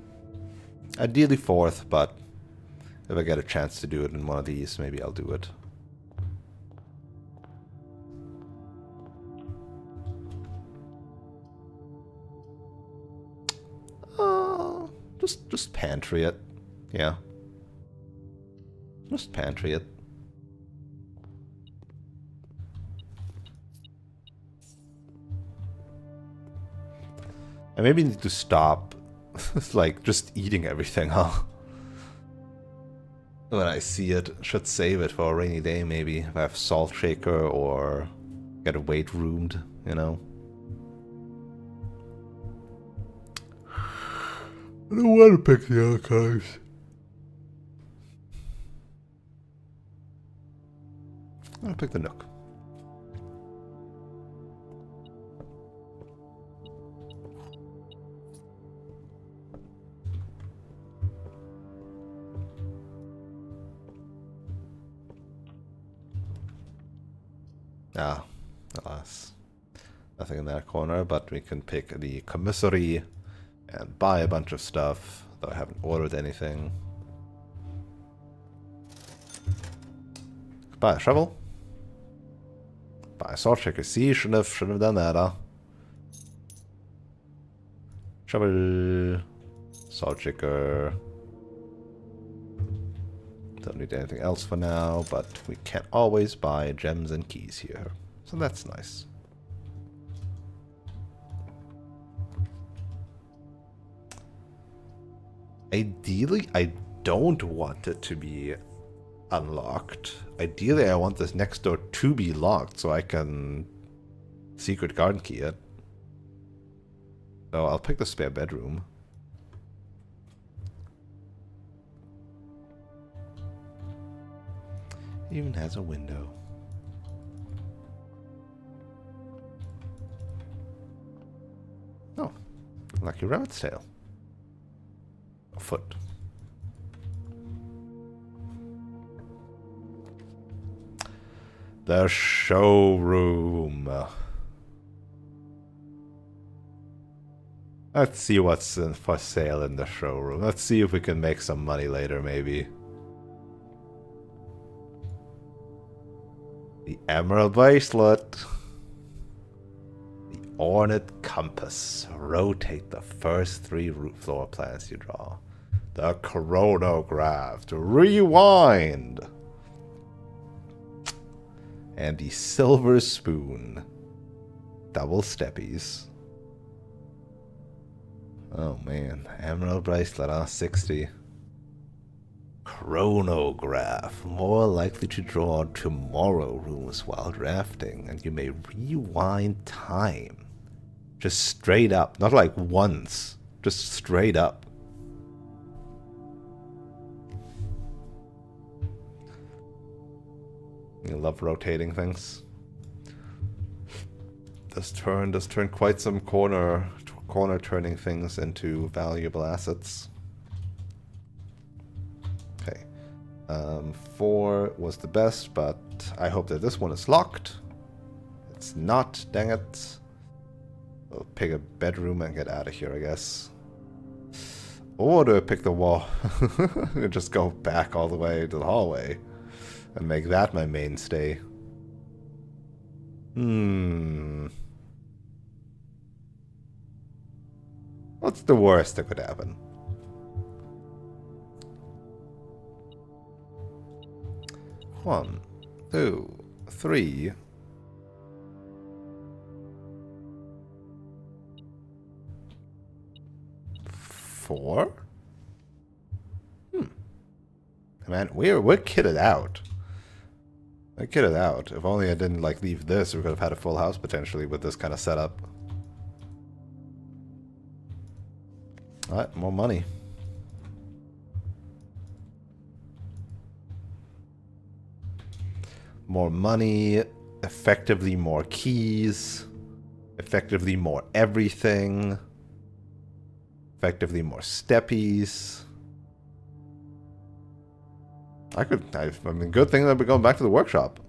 Ideally 4th, but if I get a chance to do it in one of these, maybe I'll do it. Just pantry it. Yeah. Just pantry it. I maybe need to stop like just eating everything, huh? When I see it, should save it for a rainy day maybe. If I have salt shaker or get a weight roomed, you know. I don't want to pick the archives. I'll pick the Nook. Ah, alas. Nothing in that corner, but we can pick the commissary and buy a bunch of stuff, though I haven't ordered anything. Buy a shovel. Buy a salt shaker. See, shouldn't have done that, huh? Shovel. Salt shaker. Don't need anything else for now, but we can always buy gems and keys here. So that's nice. Ideally, I don't want it to be unlocked. Ideally, I want this next door to be locked so I can secret garden key it. So I'll pick the spare bedroom. Even has a window. Oh, lucky rabbit's tail. A foot. The showroom. Let's see what's for sale in the showroom. Let's see if we can make some money later, maybe. The Emerald Bracelet. The Ornate Compass. Rotate the first 3 floor plans you draw. The Chronograph. To rewind. And the Silver Spoon. Double Steppies. Oh man, Emerald Bracelet on 60. Chronograph. More likely to draw tomorrow rooms while drafting, and you may rewind time. Just straight up. Not like once. Just straight up. You love rotating things. Does turn quite some corner turning things into valuable assets. Okay. 4 was the best, but I hope that this one is locked. It's not, dang it. We'll pick a bedroom and get out of here, I guess. Or do I pick the wall? And just go back all the way to the hallway and make that my mainstay. What's the worst that could happen? One, 2, 3. 4? Man, we're kitted out. We're kitted out. If only I didn't like leave this, we could have had a full house potentially with this kind of setup. Alright, more money. More money, effectively more keys, effectively more everything, effectively more steppies. I mean, good thing that we're going back to the workshop.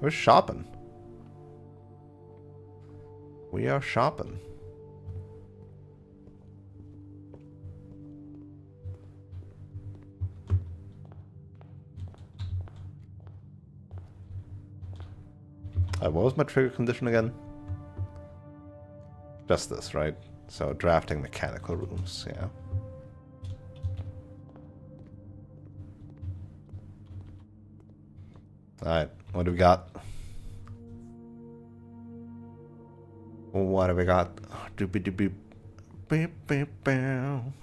We're shopping. We are shopping. What was my trigger condition again? Just this, right? So drafting mechanical rooms, yeah. Alright, what do we got? What do we got?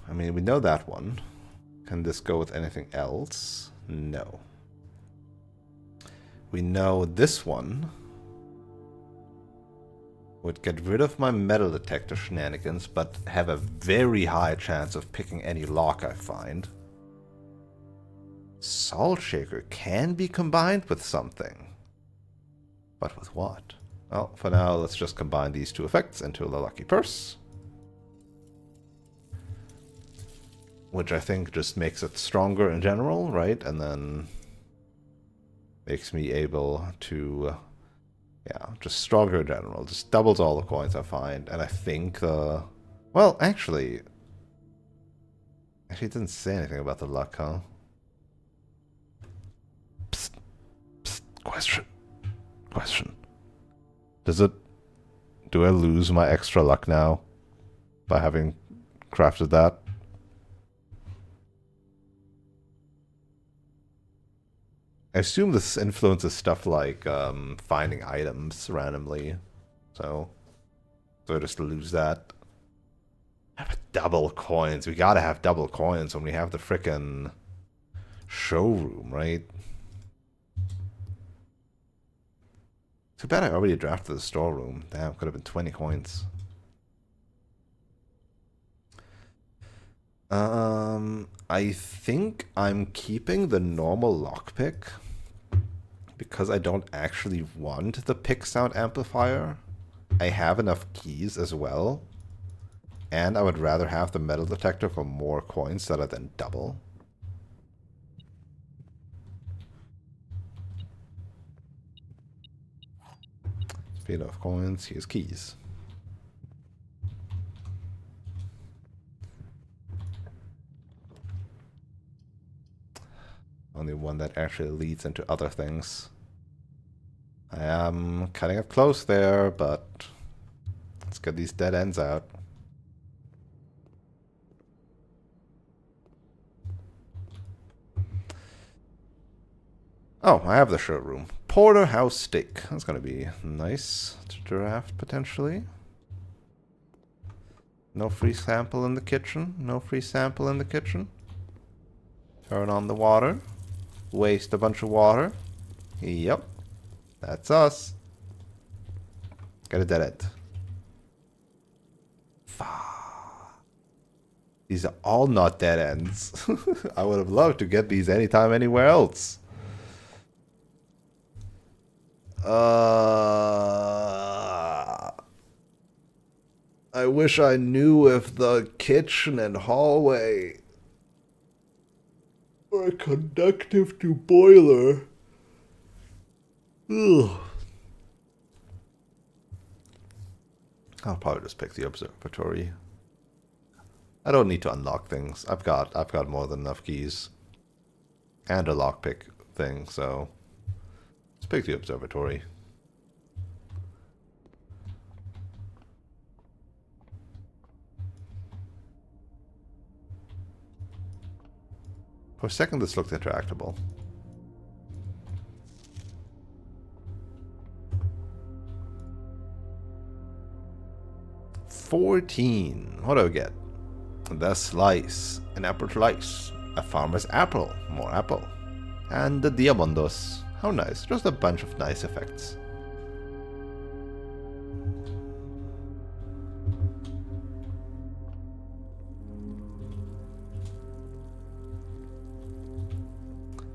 I mean, we know that one. Can this go with anything else? No. We know this one would get rid of my metal detector shenanigans, but have a very high chance of picking any lock I find. Salt Shaker can be combined with something. But with what? Well, for now, let's just combine these 2 effects into the Lucky Purse. Which I think just makes it stronger in general, right? And then makes me able to... yeah, just stronger in general. Just doubles all the coins I find. And I think the... well, actually... actually, it didn't say anything about the luck, huh? Psst. Psst. Question. Does it... do I lose my extra luck now? By having crafted that? I assume this influences stuff like finding items randomly. So I just lose that. Double coins. We gotta have double coins when we have the frickin' showroom, right? Too bad I already drafted the storeroom. Damn, could have been 20 coins. I think I'm keeping the normal lockpick because I don't actually want the pick sound amplifier. I have enough keys as well. And I would rather have the metal detector for more coins rather than double. Speed of coins, here's keys. Only one that actually leads into other things. I am cutting it close there, but let's get these dead ends out. Oh, I have the showroom. Porterhouse steak. That's gonna be nice to draft, potentially. No free sample in the kitchen. No free sample in the kitchen. Turn on the water. Waste a bunch of water. Yep. That's us. Get a dead end. These are all not dead ends. I would have loved to get these anytime, anywhere else. I wish I knew if the kitchen and hallway were conductive to boiler. Ugh. I'll probably just pick the observatory. I don't need to unlock things. I've got more than enough keys. And a lockpick thing, so let's pick the observatory. For a second this looked interactable. $14. What do I get? The slice. An apple slice. A farmer's apple. More apple. And the diamondos. How nice. Just a bunch of nice effects.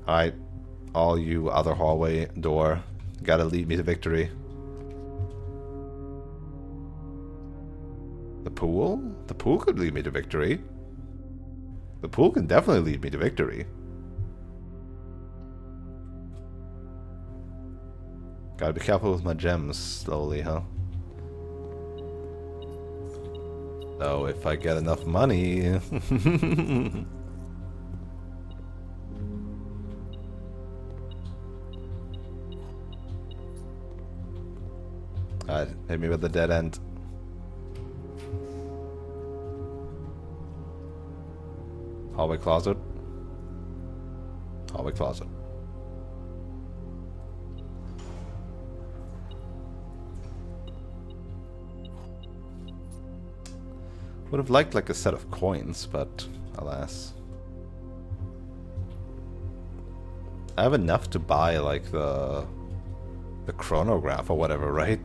Alright. All you other hallway door. Gotta lead me to victory. The pool? The pool could lead me to victory. The pool can definitely lead me to victory. Gotta be careful with my gems slowly, huh? Oh, if I get enough money. Hit me with the dead end. Hallway closet. Hallway closet. Would have liked like a set of coins, but alas. I have enough to buy like the chronograph or whatever, right?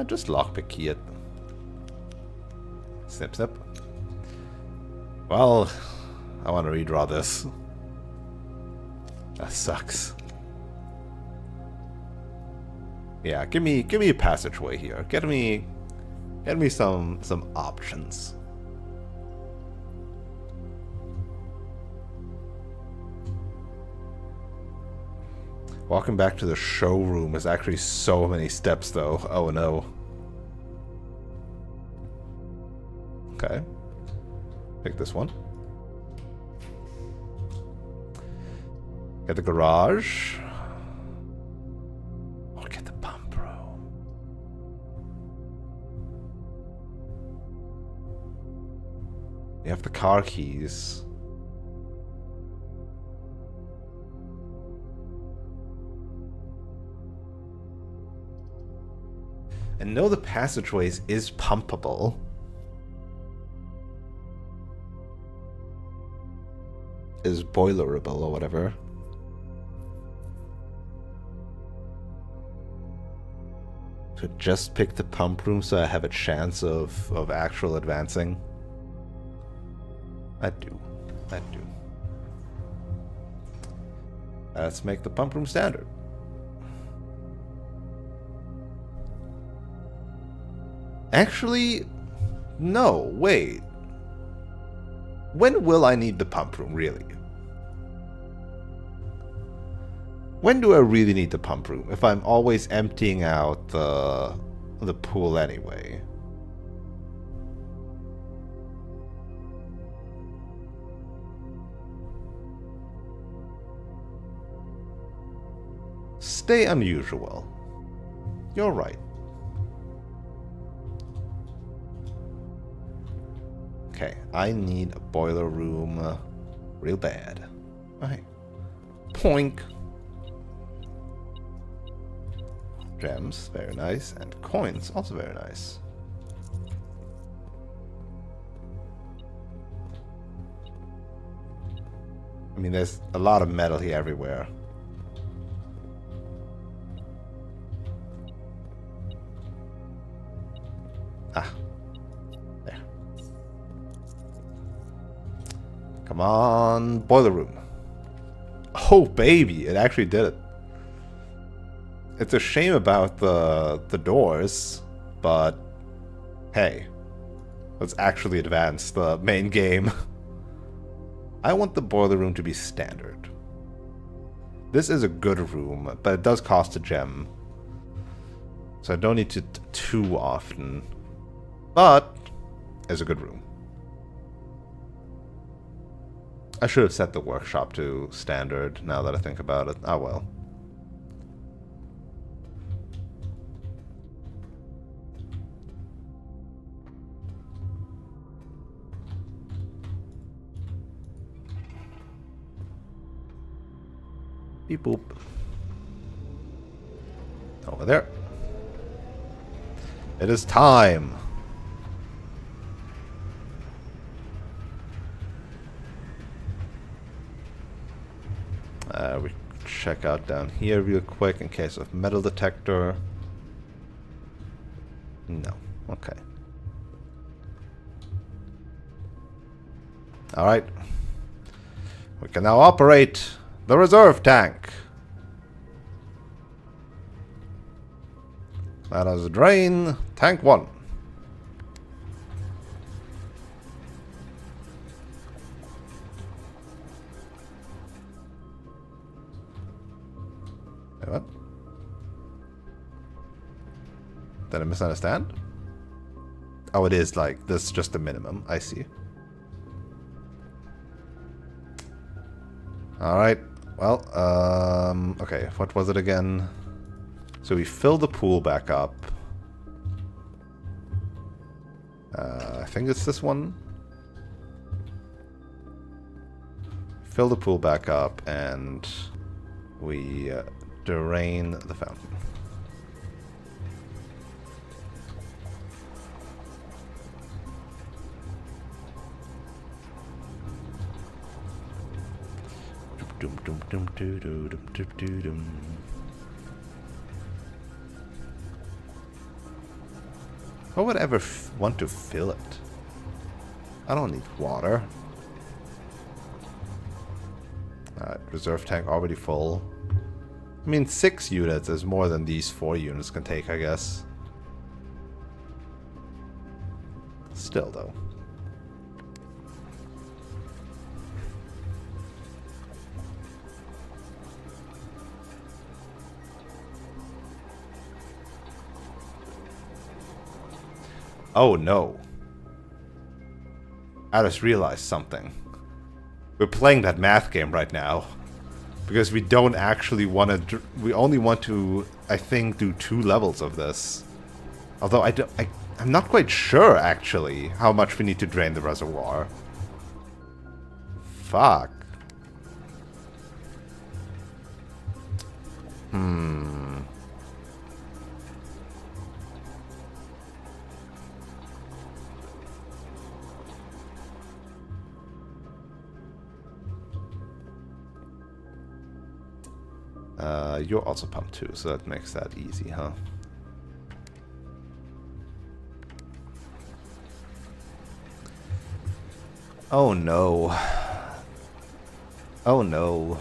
Just lockpick key it. Snip, snip. Well, I want to redraw this. That sucks. Yeah, give me a passageway here. Get me some options. Walking back to the showroom is actually so many steps, though. Oh no. Okay. Pick this one. Get the garage. Or get the pump room. You have the car keys. And know the passageways is pumpable. Is boilerable or whatever. So just pick the pump room so I have a chance of actual advancing. I do. Let's make the pump room standard. Actually, no, wait. When will I need the pump room, really? When do I really need the pump room? If I'm always emptying out the pool anyway. stay unusual. You're right. Okay, I need a boiler room real bad. Okay. Poink. Gems, very nice. And coins, also very nice. I mean, there's a lot of metal here everywhere. Ah. There. Come on, boiler room. Oh, baby, it actually did it. It's a shame about the doors, but hey, let's actually advance the main game. I want the boiler room to be standard. This is a good room, but it does cost a gem. So I don't need it too often. But it's a good room. I should have set the workshop to standard now that I think about it. Ah well. Beep boop. Over there. It is time. We check out down here real quick in case of metal detector. No. Okay. Alright. We can now operate the reserve tank. That is drain tank 1. Wait, what? Did I misunderstand? Oh, it is like this, just the minimum. I see. Alright. Well, okay, what was it again? So we fill the pool back up. I think it's this one. Fill the pool back up and we drain the fountain. Who would ever want to fill it? I don't need water. Reserve tank already full. I mean, 6 units is more than these 4 units can take, I guess. Still, though. Oh no. I just realized something. We're playing that math game right now. Because we don't actually want to... We only want to, I think, do 2 levels of this. Although I'm not quite sure, actually, how much we need to drain the reservoir. Fuck. You're also pumped too, so that makes that easy, huh? Oh no. Oh no.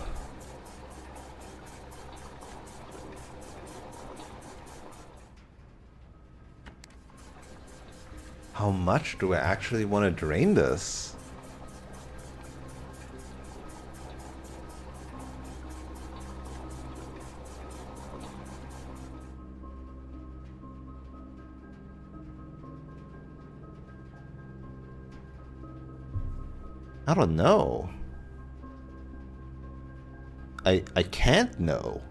How much do I actually want to drain this? I don't know. I can't know.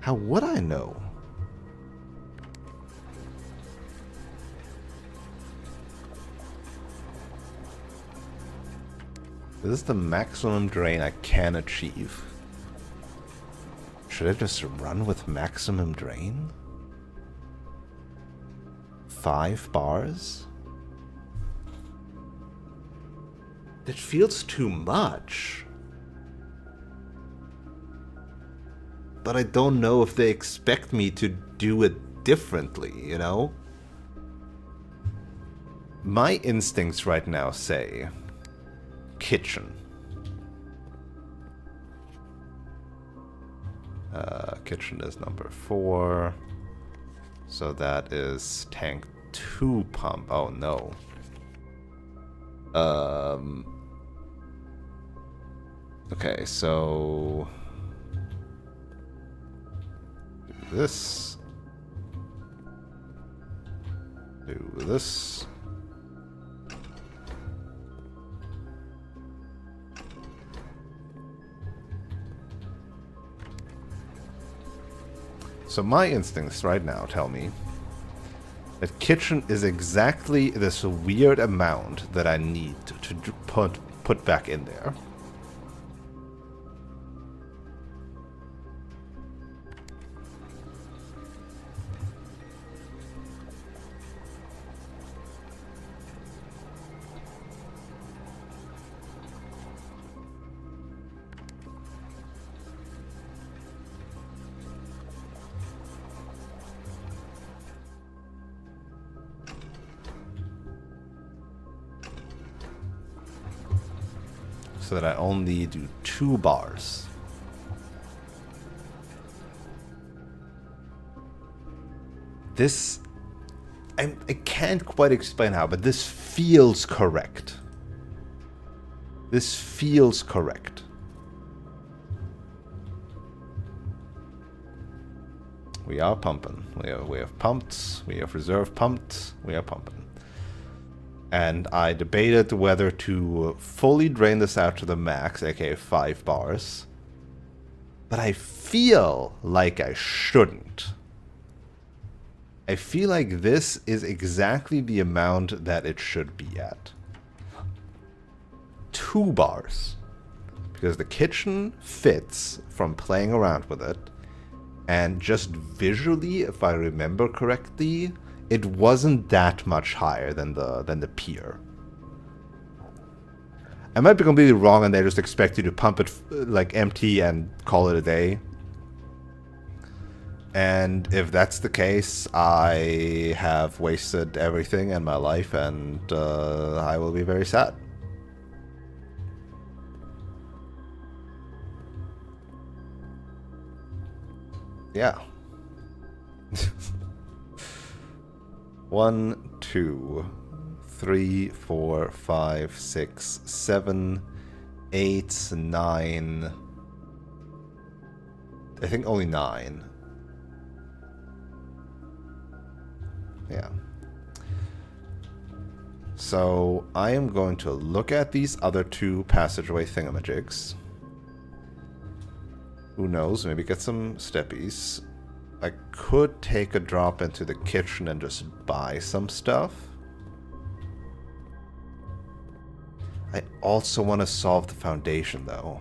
How would I know? This is the maximum drain I can achieve. Should I just run with maximum drain? 5 bars? That feels too much. But I don't know if they expect me to do it differently, you know? My instincts right now say kitchen. Kitchen is number 4. So that is tank 2 pump. Oh no. Okay, so do this. Do this. So my instincts right now tell me that kitchen is exactly this weird amount that I need to put back in there. So that I only do 2 bars. This... I can't quite explain how, but this feels correct. This feels correct. We are pumping. We have pumped. We have reserve pumped. We are pumping. And I debated whether to fully drain this out to the max, aka 5 bars. But I feel like I shouldn't. I feel like this is exactly the amount that it should be at. 2 bars. Because the kitchen fits from playing around with it. And just visually, if I remember correctly, it wasn't that much higher than the pier. I might be completely wrong and they just expect you to pump it like empty and call it a day. And if that's the case, I have wasted everything in my life and I will be very sad. Yeah. 1, 2, 3, 4, 5, 6, 7, 8, 9. I think only 9. Yeah. So I am going to look at these other 2 passageway thingamajigs. Who knows, maybe get some steppies. I could take a drop into the kitchen and just buy some stuff. I also want to solve the foundation, though.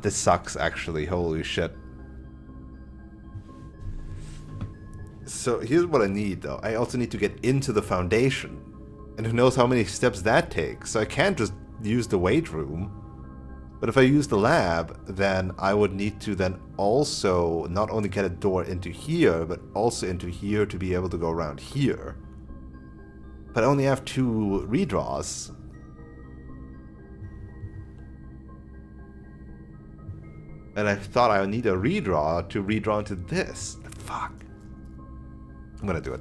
This sucks, actually. Holy shit. So here's what I need, though. I also need to get into the foundation. And who knows how many steps that takes. So I can't just use the weight room. But if I use the lab, then I would need to then also not only get a door into here, but also into here to be able to go around here. But I only have 2 redraws. And I thought I would need a redraw to redraw into this. Fuck. I'm gonna do it.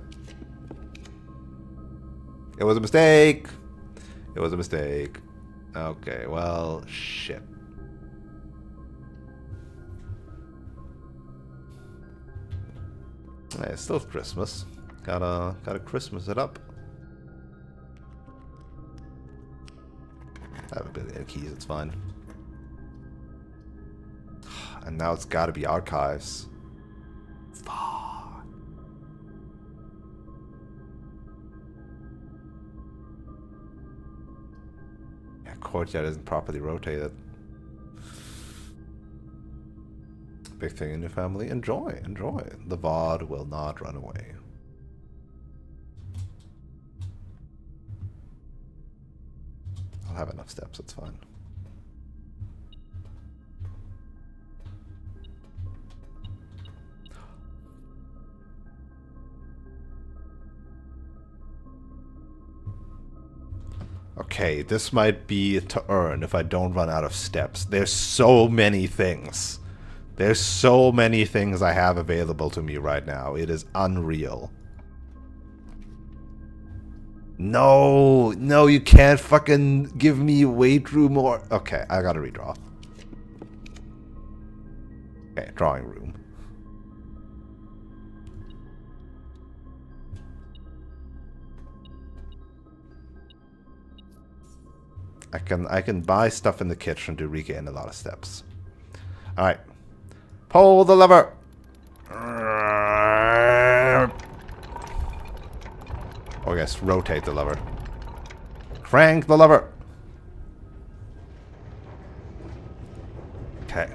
It was a mistake. It was a mistake. Okay, well, shit. Hey, it's still Christmas. Gotta Christmas it up. I have a billion keys, it's fine. And now it's gotta be archives. Fuck. Yeah, courtyard isn't properly rotated. Big thing in your family. Enjoy, enjoy. The VOD will not run away. I'll have enough steps, it's fine. Okay, this might be to earn if I don't run out of steps. There's so many things. There's so many things I have available to me right now. It is unreal. No, no, you can't fucking give me weight room or... Okay, I gotta redraw. Okay, drawing room. I can buy stuff in the kitchen to regain a lot of steps. Alright. Pull the lever! Or I guess rotate the lever. Crank the lever! Okay.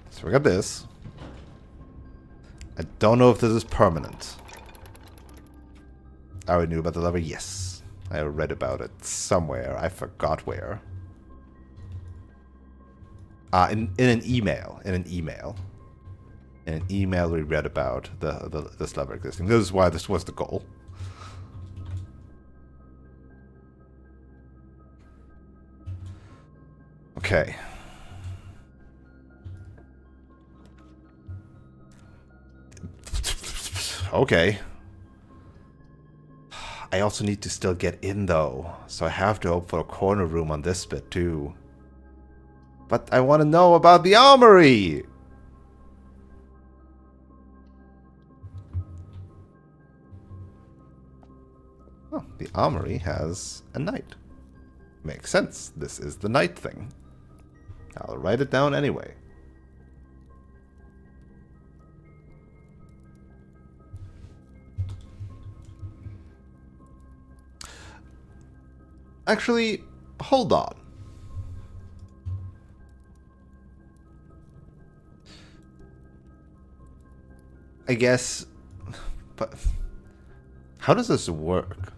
So we got this. I don't know if this is permanent. I already knew about the lever. Yes. I read about it somewhere. I forgot where. In an email. In an email. In an email we read about this lever existing. This is why this was the goal. Okay. Okay. I also need to still get in though, so I have to hope for a corner room on this bit too. But I want to know about the armory! Oh, the armory has a knight. Makes sense. This is the knight thing. I'll write it down anyway. Actually, hold on. I guess... But... How does this work?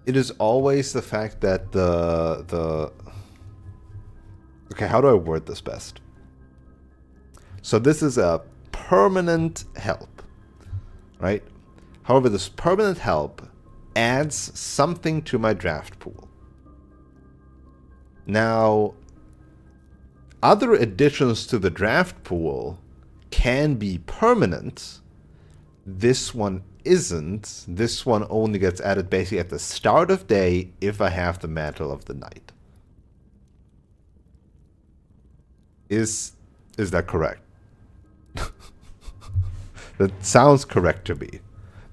It is always the fact that the... Okay, how do I word this best? So this is a permanent help, right? However, this permanent help adds something to my draft pool. Now, other additions to the draft pool can be permanent. This one isn't. This one only gets added basically at the start of day if I have the Mantle of the Night. Is that correct? That sounds correct to me.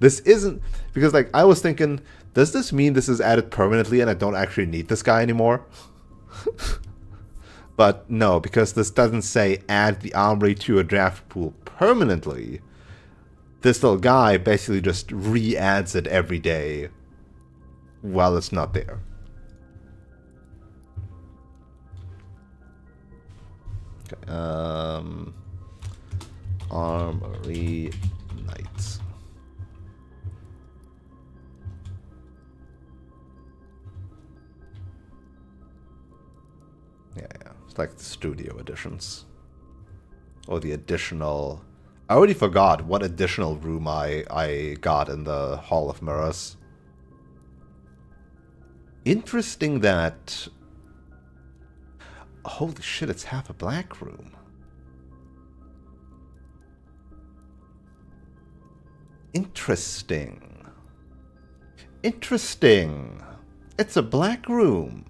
This isn't, because like I was thinking, does this mean this is added permanently and I don't actually need this guy anymore? But no, because this doesn't say add the armory to a draft pool permanently. This little guy basically just re-adds it every day while it's not there. Okay, armory knights. Yeah, it's like the studio editions. Or the additional... I already forgot what additional room I got in the Hall of Mirrors. Interesting that... Holy shit, it's half a black room. Interesting. Interesting. It's a black room.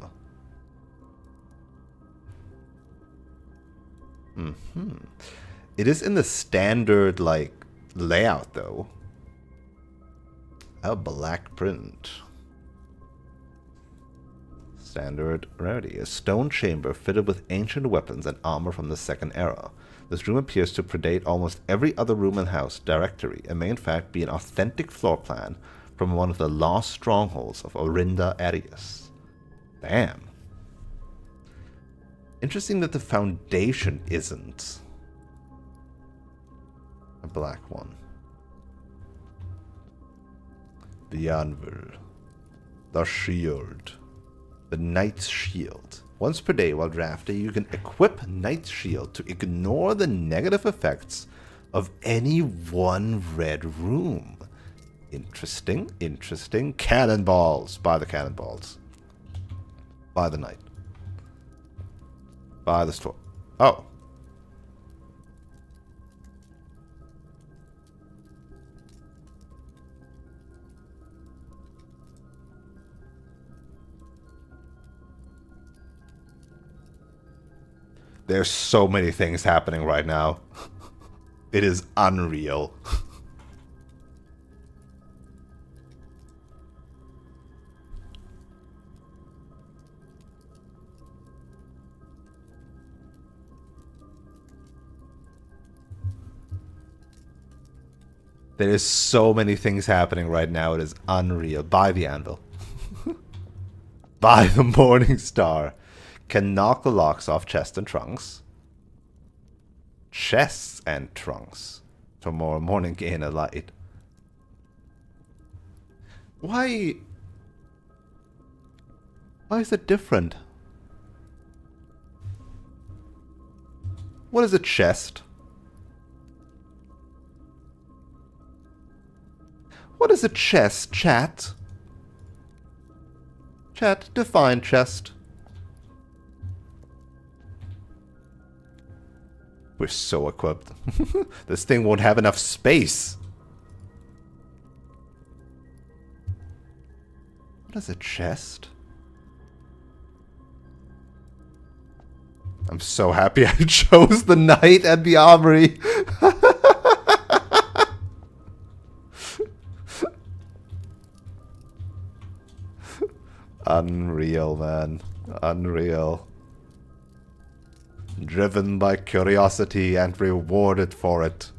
It is in the standard, like, layout, though. A black print. Standard rarity. A stone chamber fitted with ancient weapons and armor from the Second Era. This room appears to predate almost every other room in the house directory, and may in fact be an authentic floor plan from one of the lost strongholds of Orinda Arius. Damn. Interesting that the foundation isn't a black one. The anvil. The shield. The Knight's Shield. Once per day while drafting, you can equip Knight's Shield to ignore the negative effects of any one red room. Interesting, interesting. Cannonballs. Buy the cannonballs. Buy the Knight. Buy the store. Oh. There's so many things happening right now. It is unreal. There is so many things happening right now. It is unreal. Buy the anvil. Buy the Morning Star. Can knock the locks off chests and trunks. Chests and trunks. For more morning gain and light. Why is it different? What is a chest? What is a chest, chat? Chat, define chest. We're so equipped. This thing won't have enough space. What is a chest? I'm so happy I chose the Knight and the Armory. Unreal, man. Unreal. Driven by curiosity and rewarded for it.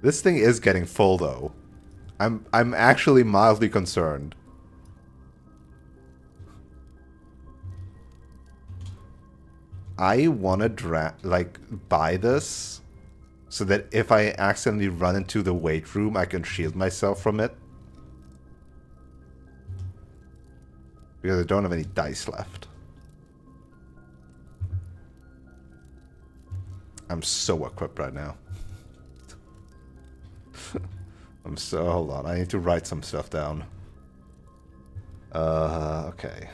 This thing is getting full though. I'm actually mildly concerned. I wanna buy this so that if I accidentally run into the weight room, I can shield myself from it. Because I don't have any dice left. I'm so equipped right now. I'm so... hold on, I need to write some stuff down. Okay.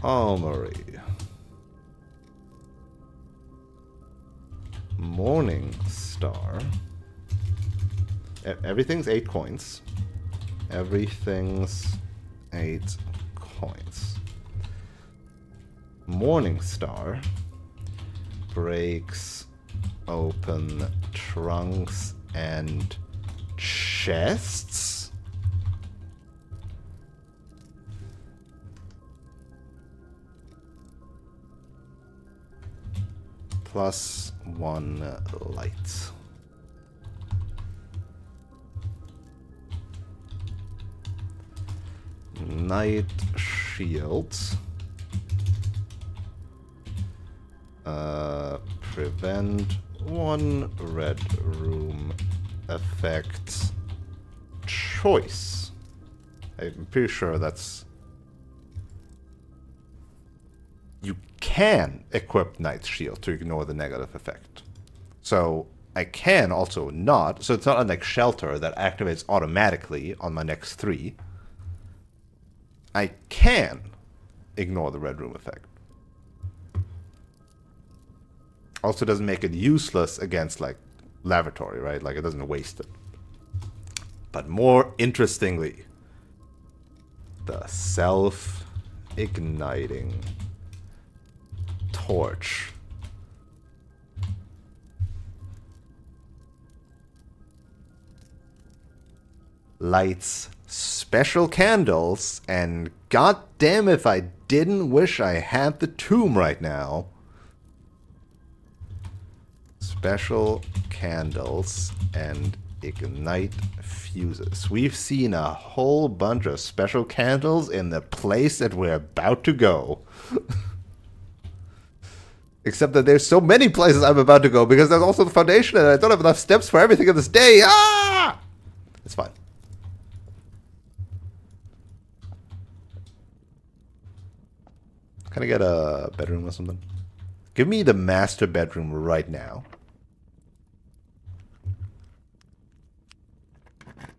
Armory. Morning Star. Everything's 8 coins. Everything's 8 coins. Morning Star breaks open trunks and chests. Plus 1 light. Night shields. Prevent 1 red room effect choice. I'm pretty sure that's... you can equip Knight's Shield to ignore the negative effect. So I can also not. So it's not unlike Shelter that activates automatically on my next 3. I can ignore the red room effect. Also doesn't make it useless against, like, lavatory, right? Like, it doesn't waste it. But more interestingly, the self-igniting torch. Lights special candles, and goddamn if I didn't wish I had the tomb right now. Special candles and ignite fuses. We've seen a whole bunch of special candles in the place that we're about to go. Except that there's so many places I'm about to go because there's also the foundation and I don't have enough steps for everything in this day. Ah! It's fine. Can I get a bedroom or something? Give me the master bedroom right now.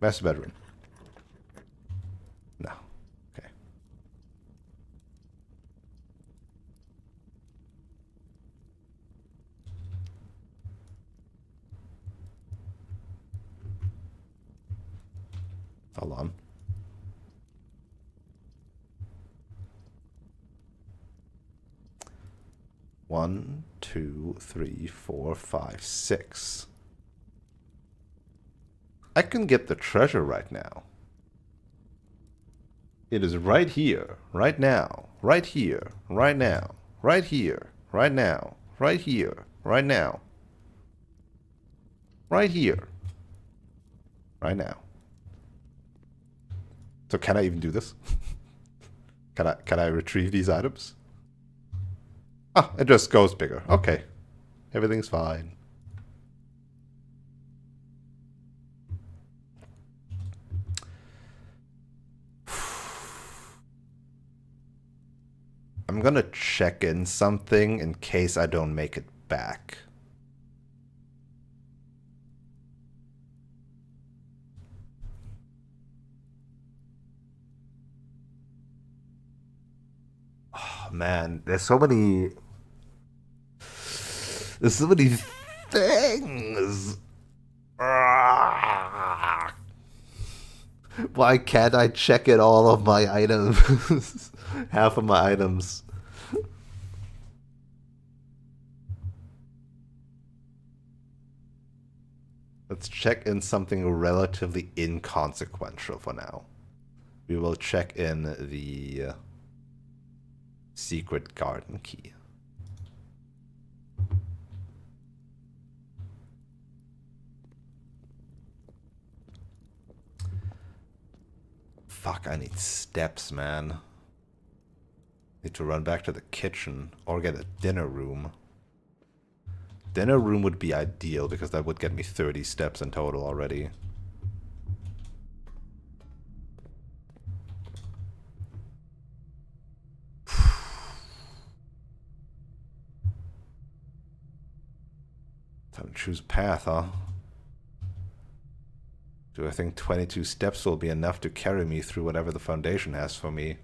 Master bedroom. No. Okay. Hold on. One, two, three, four, five, six. I can get the treasure right now. It is right here, right now, right here, right now, right here, right now, right here, right now, right here, right now. So can I even do this? Can I retrieve these items? Ah, it just goes bigger. Okay. Everything's fine. I'm gonna check in something in case I don't make it back. Oh man, there's so many things. Ah. Why can't I check in all of my items? Half of my items. Let's check in something relatively inconsequential for now. We will check in the secret garden key. Fuck, I need steps, man. Need to run back to the kitchen or get a dinner room. Dinner room would be ideal because that would get me 30 steps in total already. Time to choose a path, huh? Do I think 22 steps will be enough to carry me through whatever the foundation has for me?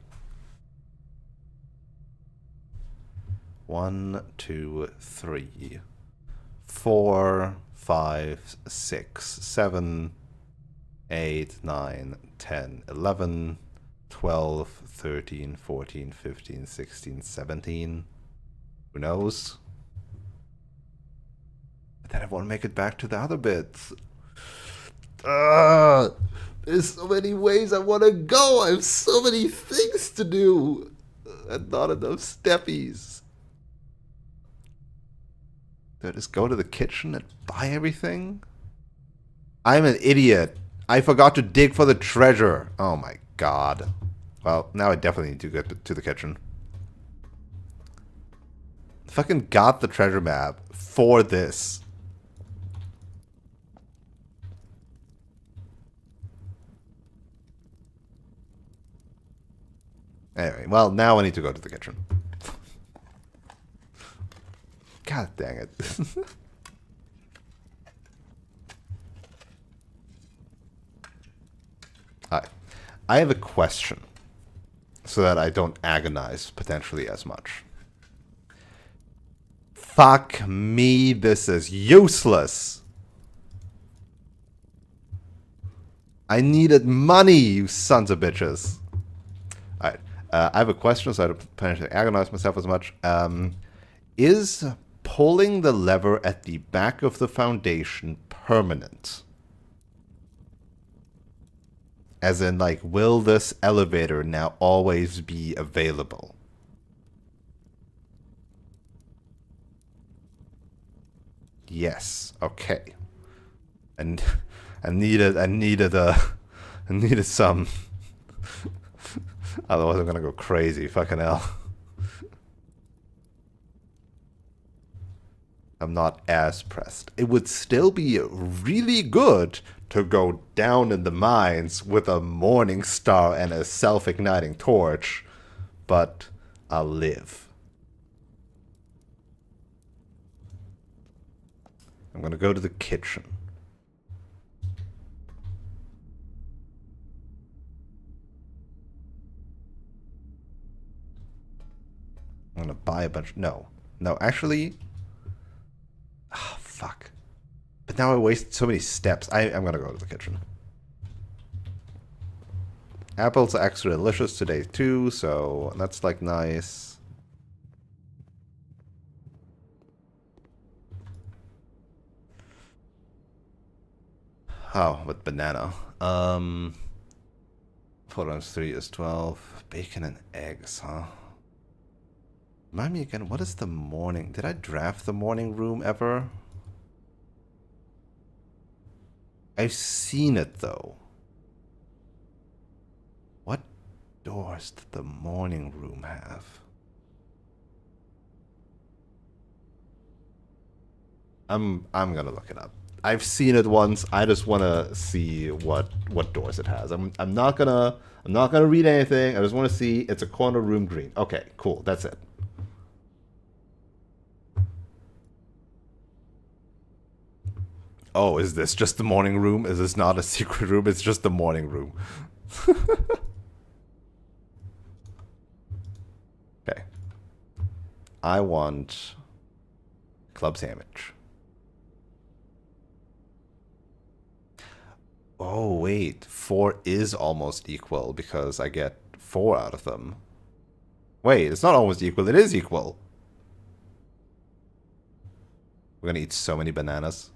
1, 2, 3, 4, 5, 6, 7, 8, 9, 10, 11, 12, 13, 14, 15, 16, 17. Who knows? But then I won't make it back to the other bits. There's so many ways I want to go. I have so many things to do. And not enough steppies. Do I just go to the kitchen and buy everything? I'm an idiot. I forgot to dig for the treasure. Oh my god. Well, now I definitely need to get to the kitchen. Fucking got the treasure map for this. Anyway, well, now I need to go to the kitchen. God dang it. Alright. I have a question so that I don't agonize potentially as much. Fuck me, this is useless. I needed money, you sons of bitches. Alright, I have a question, so I don't plan to agonize myself as much. Is pulling the lever at the back of the foundation permanent? As in, like, will this elevator now always be available? Yes. Okay. And I needed some. Otherwise, I'm gonna go crazy. Fucking hell. I'm not as pressed. It would still be really good to go down in the mines with a morning star and a self-igniting torch, but I'll live. I'm gonna go to the kitchen. I'm gonna buy a bunch. No, actually. Ah, fuck. But now I wasted so many steps. I'm gonna go to the kitchen. Apples are extra delicious today too, so that's like nice. Oh, with banana. 4 times 3 is 12. Bacon and eggs, huh? Remind me again, what is the morning? Did I draft the morning room ever? I've seen it though. What doors did the morning room have? I'm gonna look it up. I've seen it once. I just want to see what doors it has. I'm not gonna read anything. I just want to see it's a corner room green. Okay, cool. That's it. Oh, is this just the morning room? Is this not a secret room? It's just the morning room. Okay. I want club sandwich. Oh, wait. 4 is almost equal because I get 4 out of them. Wait, it's not almost equal. It is equal. We're gonna eat so many bananas.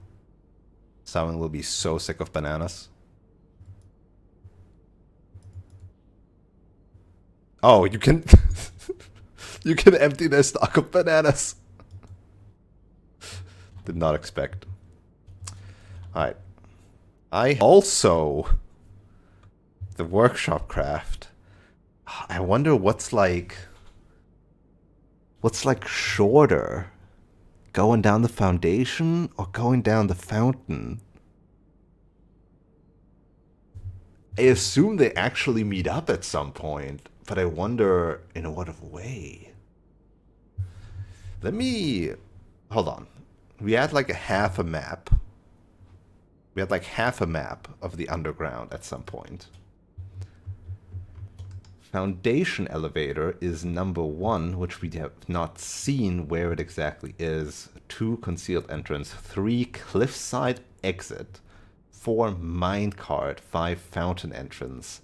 Someone will be so sick of bananas. Oh, you can... you can empty their stock of bananas. Did not expect. Alright. I also... The workshop craft. I wonder what's like... What's like shorter? Going down the foundation or going down the fountain? I assume they actually meet up at some point, but I wonder in what way. Let me... Hold on. We had like half a map. We had like half a map of the underground at some point. Foundation elevator is number 1, which we have not seen where it exactly is. 2 concealed entrance, 3 cliffside exit, 4 minecart, 5 fountain entrance,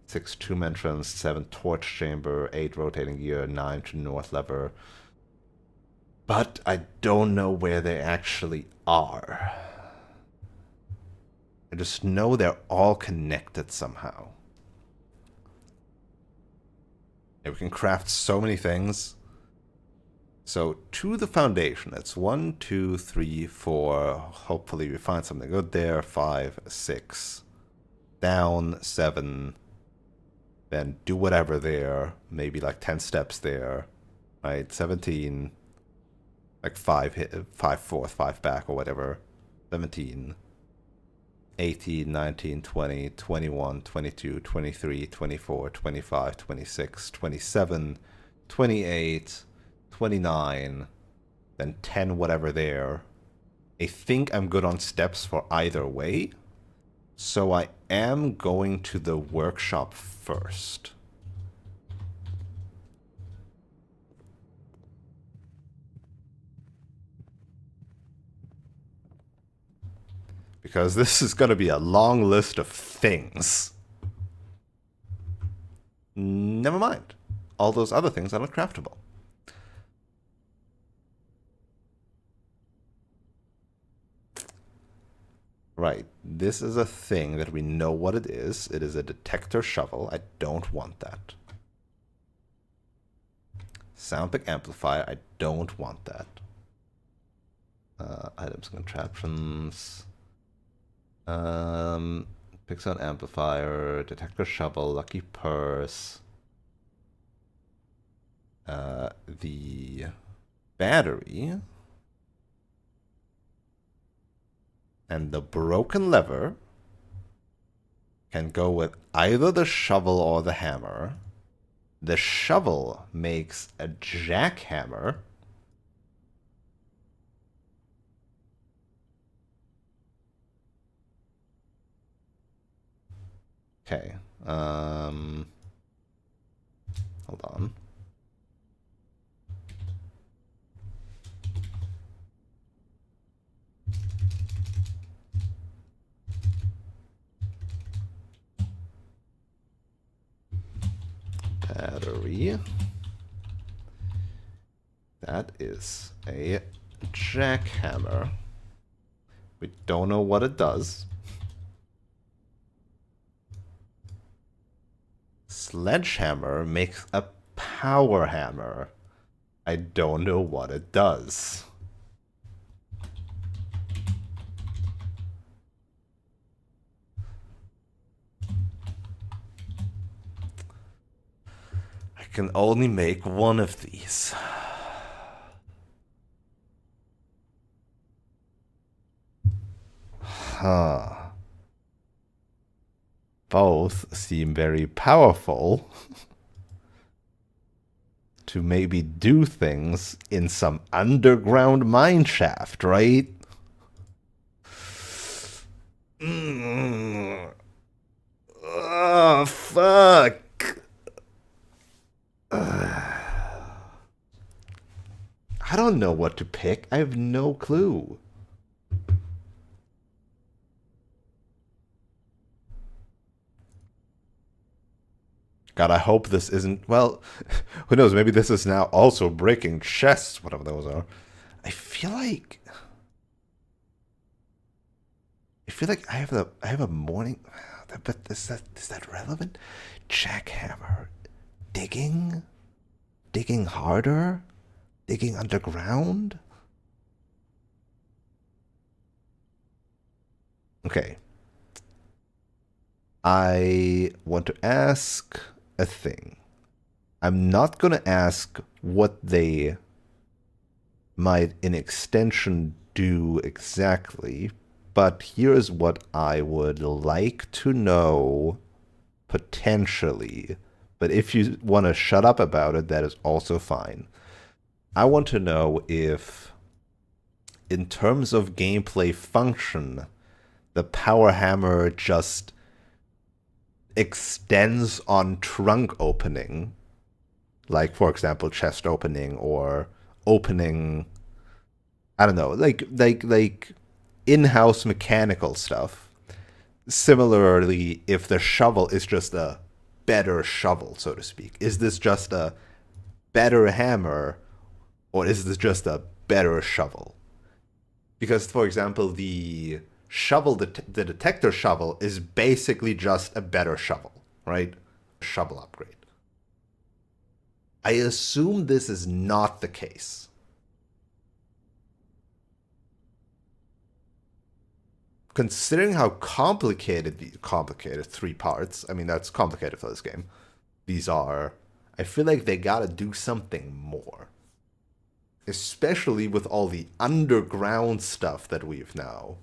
6 tomb entrance, 7 torch chamber, 8 rotating gear, 9 to north lever. But I don't know where they actually are. I just know they're all connected somehow. And we can craft so many things. So to the foundation, it's 1, 2, 3, 4. Hopefully we find something good there. 5, 6. Down, 7. Then do whatever there. Maybe like 10 steps there. Right, 17. Like 5 forth, 5 back or whatever. 17. 18, 19, 20, 21, 22, 23, 24, 25, 26, 27, 28, 29, then 10 whatever there. I think I'm good on steps for either way, so I am going to the workshop first. because this is going to be a long list of things. Never mind. All those other things are not craftable. Right. This is a thing that we know what it is. It is a detector shovel. I don't want that. Soundpick amplifier. I don't want that. Items, contraptions. Pixel amplifier. Detector shovel. Lucky purse. The battery. And the broken lever can go with either the shovel or the hammer. The shovel makes a jackhammer. Okay. Hold on. Battery. That is a jackhammer. We don't know what it does. Sledgehammer makes a power hammer. I don't know what it does. I can only make one of these. Huh. Both seem very powerful to maybe do things in some underground mine shaft, right? Oh, fuck. I don't know what to pick. I have no clue. God, I hope this isn't. Well, who knows? Maybe this is now also breaking chests, whatever those are. I feel like. I have a morning. But is that relevant? Jackhammer, digging harder, digging underground. Okay. I want to ask a thing. I'm not going to ask what they might, in extension, do exactly, but here's what I would like to know potentially. But if you want to shut up about it, that is also fine. I want to know if, in terms of gameplay function, the power hammer just extends on trunk opening, like for example chest opening or opening, I don't know, like in-house mechanical stuff. Similarly, if the shovel is just a better shovel, so to speak, is this just a better hammer or is this just a better shovel? Because for example, the detector shovel is basically just a better shovel, right? Shovel upgrade. I assume this is not the case. Considering how complicated 3 parts, I mean, that's complicated for this game, these are, I feel like they gotta do something more. Especially with all the underground stuff that we've now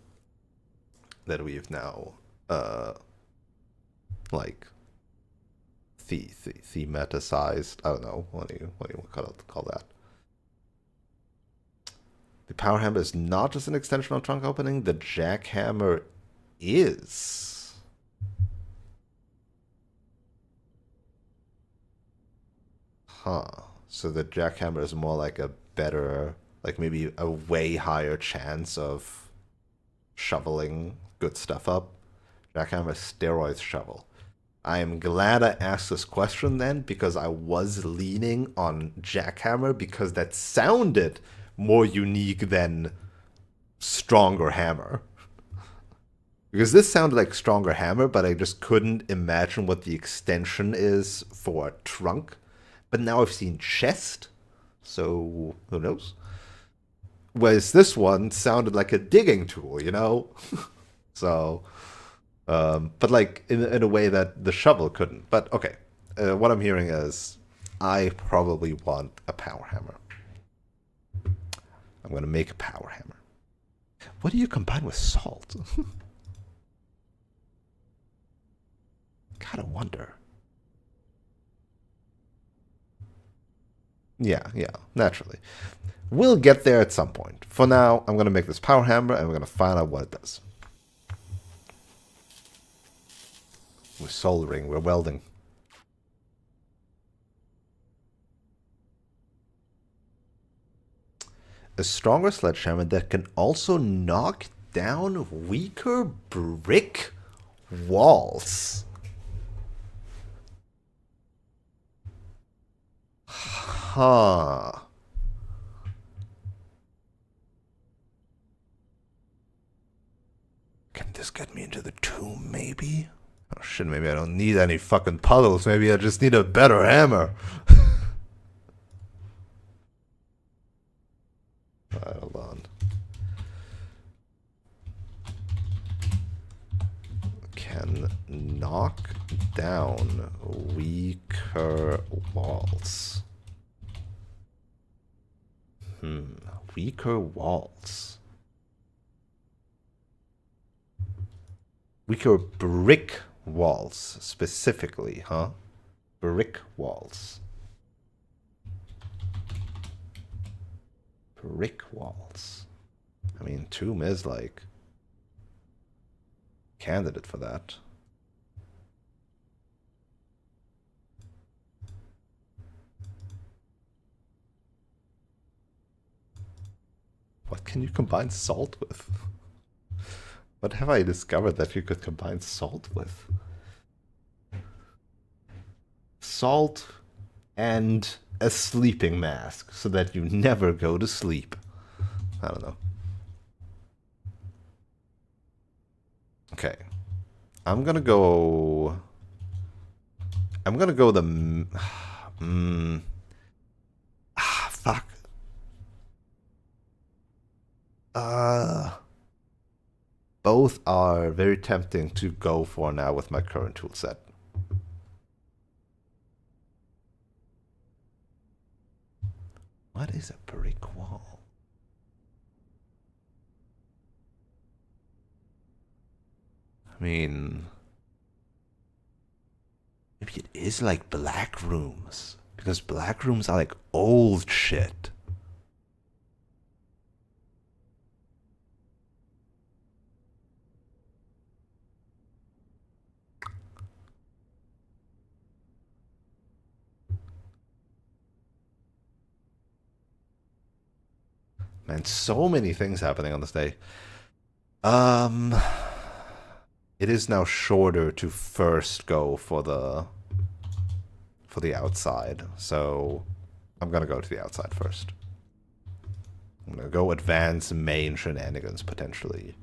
like thematicized. I don't know, what do you call that? The power hammer is not just an extension of trunk opening. The jackhammer is. Huh. So the jackhammer is more like a better, like maybe a way higher chance of shoveling good stuff up. Jackhammer, steroids, shovel. I am glad I asked this question then, because I was leaning on jackhammer because that sounded more unique than stronger hammer. Because this sounded like stronger hammer, but I just couldn't imagine what the extension is for trunk. But now I've seen chest, so who knows? Whereas this one sounded like a digging tool, you know? So, but like in a way that the shovel couldn't. But okay, what I'm hearing is I probably want a power hammer. I'm going to make a power hammer. What do you combine with salt? Gotta wonder. Yeah, naturally. We'll get there at some point. For now, I'm going to make this power hammer and we're going to find out what it does. We're soldering, we're welding. A stronger sledgehammer that can also knock down weaker brick walls. Huh. Can this get me into the tomb, maybe? Oh shit, maybe I don't need any fucking puzzles. Maybe I just need a better hammer. Alright, hold on. Can knock down weaker walls. Weaker walls. Weaker brick walls, specifically, huh? Brick walls. Brick walls. I mean, tomb is like candidate for that. What can you combine salt with? What have I discovered that you could combine salt with? Salt and a sleeping mask so that you never go to sleep. I don't know. Okay. I'm gonna go the... fuck. Both are very tempting to go for now with my current tool set. What is a brick wall? I mean, maybe it is like black rooms, because black rooms are like old shit. Man, so many things happening on this day. It is now shorter to first go for the outside, so I'm gonna go to the outside first. I'm gonna go advance main shenanigans potentially,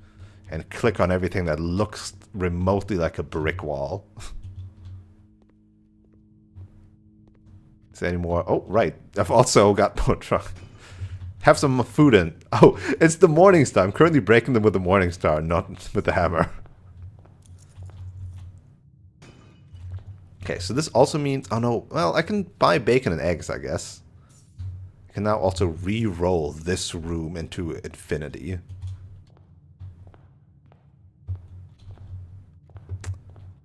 and click on everything that looks remotely like a brick wall. Is there any more? Oh, right. I've also got more truck. Have some food in. Oh, it's the Morning Star. I'm currently breaking them with the Morning Star, not with the hammer. Okay, so this also means... Oh no, well, I can buy bacon and eggs, I guess. I can now also re-roll this room into infinity.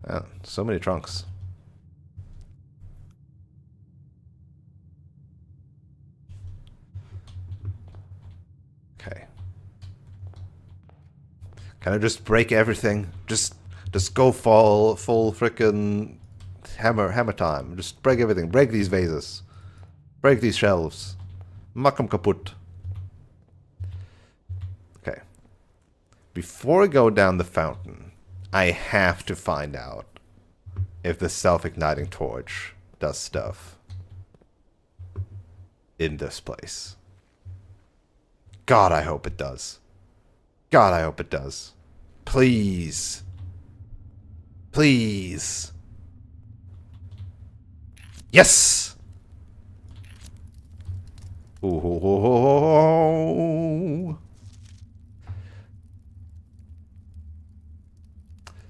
Oh, so many trunks. Okay. Can I just break everything? Just go full frickin' hammer time. Just break everything. Break these vases. Break these shelves. Maak 'em kaput. Okay. Before I go down the fountain, I have to find out if the self-igniting torch does stuff in this place. God, I hope it does. God, I hope it does. Please. Please. Yes! Ooh.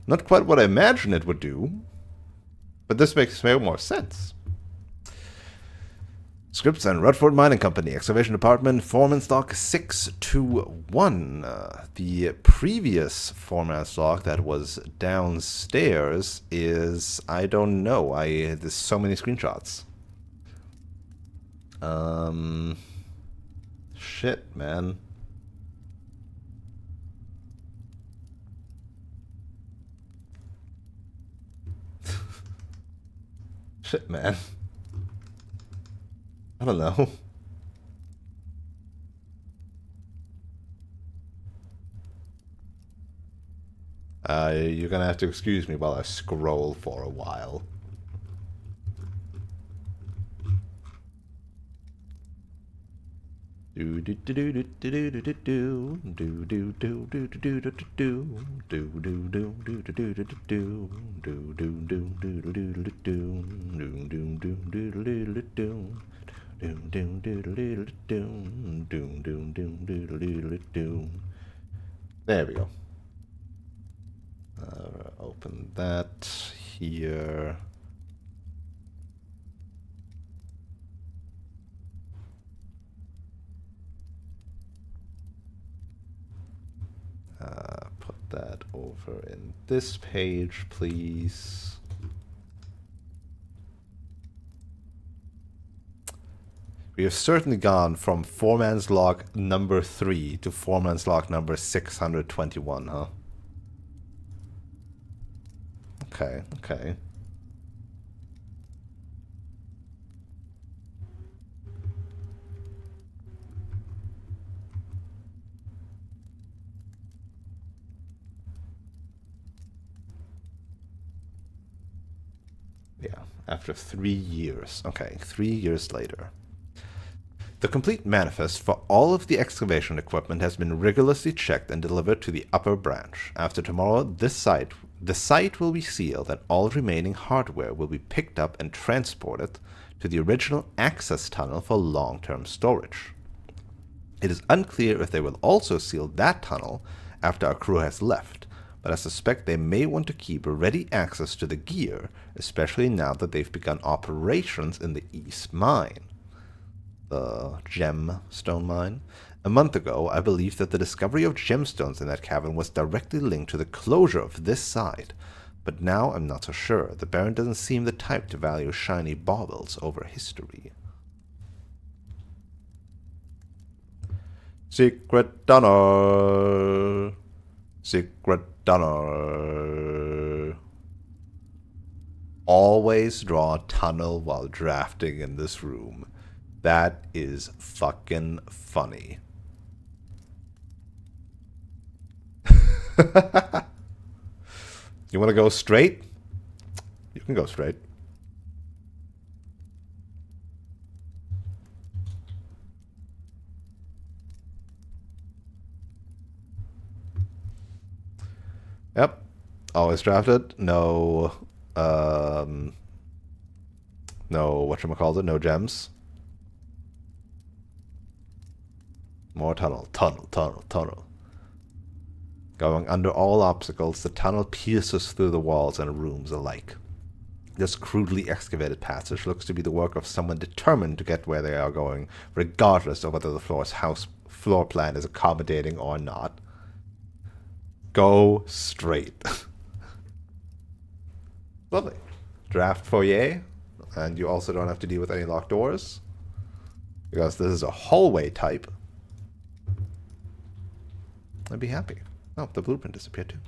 Not quite what I imagined it would do, but this makes way more sense. Scripts and Rutford Mining Company, Excavation Department, Foreman's Log 621. The previous Foreman's Log that was downstairs is, I don't know, there's so many screenshots. Shit, man. Shit, man. I don't know. You're gonna have to excuse me while I scroll for a while. There we go. Open that here. Put that over in this page, please. We have certainly gone from Foreman's Log number 3 to Foreman's Log number 621, huh? Okay, okay. Yeah, after 3 years. Okay, 3 years later. The complete manifest for all of the excavation equipment has been rigorously checked and delivered to the upper branch. After tomorrow, the site will be sealed and all remaining hardware will be picked up and transported to the original access tunnel for long-term storage. It is unclear if they will also seal that tunnel after our crew has left, but I suspect they may want to keep ready access to the gear, especially now that they've begun operations in the East Mine. The gemstone mine. A month ago, I believed that the discovery of gemstones in that cavern was directly linked to the closure of this side, but now I'm not so sure. The Baron doesn't seem the type to value shiny baubles over history. Secret tunnel. Secret tunnel. Always draw a tunnel while drafting in this room. That is fucking funny. You want to go straight? You can go straight. Yep. Always drafted. No, no, whatchamacallit, no gems. More tunnel, tunnel, tunnel, tunnel. Going under all obstacles, the tunnel pierces through the walls and rooms alike. This crudely excavated passage looks to be the work of someone determined to get where they are going, regardless of whether the floor plan is accommodating or not. Go straight. Lovely. Draft foyer, and you also don't have to deal with any locked doors, because this is a hallway type. I'd be happy. Oh, the blueprint disappeared too.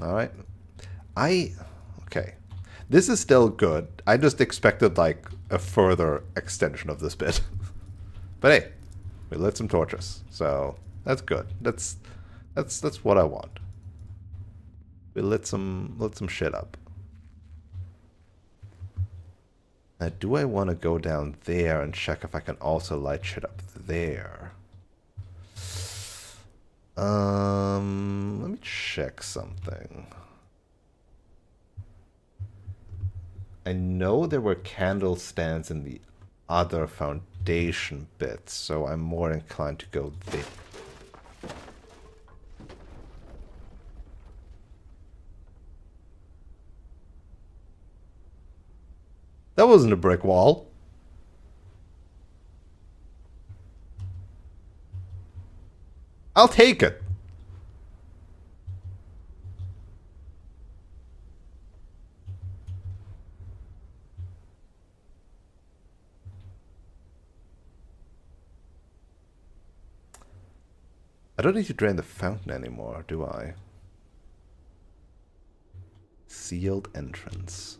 Alright. Okay. This is still good. I just expected, like, a further extension of this bit. But hey, we lit some torches, so that's good. That's what I want. We lit some shit up. Now, do I want to go down there and check if I can also light shit up there? Let me check something. I know there were candle stands in the other foundation bits, so I'm more inclined to go there. That wasn't a brick wall. I'll take it. I don't need to drain the fountain anymore, do I? Sealed entrance.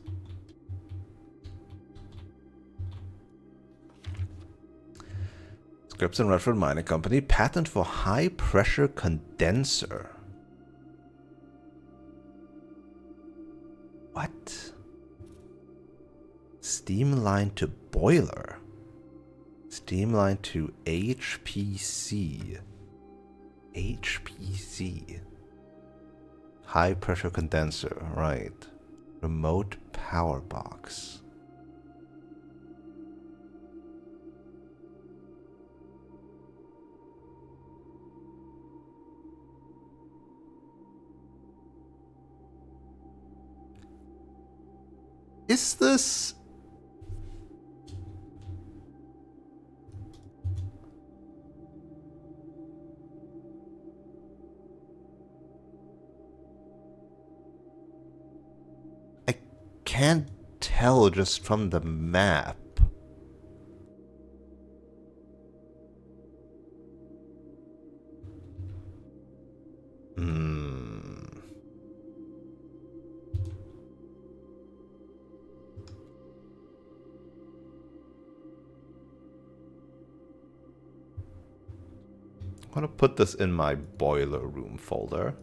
Scripps and Redford Mining Company, patent for high pressure condenser. What? Steam line to boiler. Steam line to HPC. HPC. High pressure condenser, right. Remote power box. Is this... I can't tell just from the map. I'm gonna put this in my boiler room folder.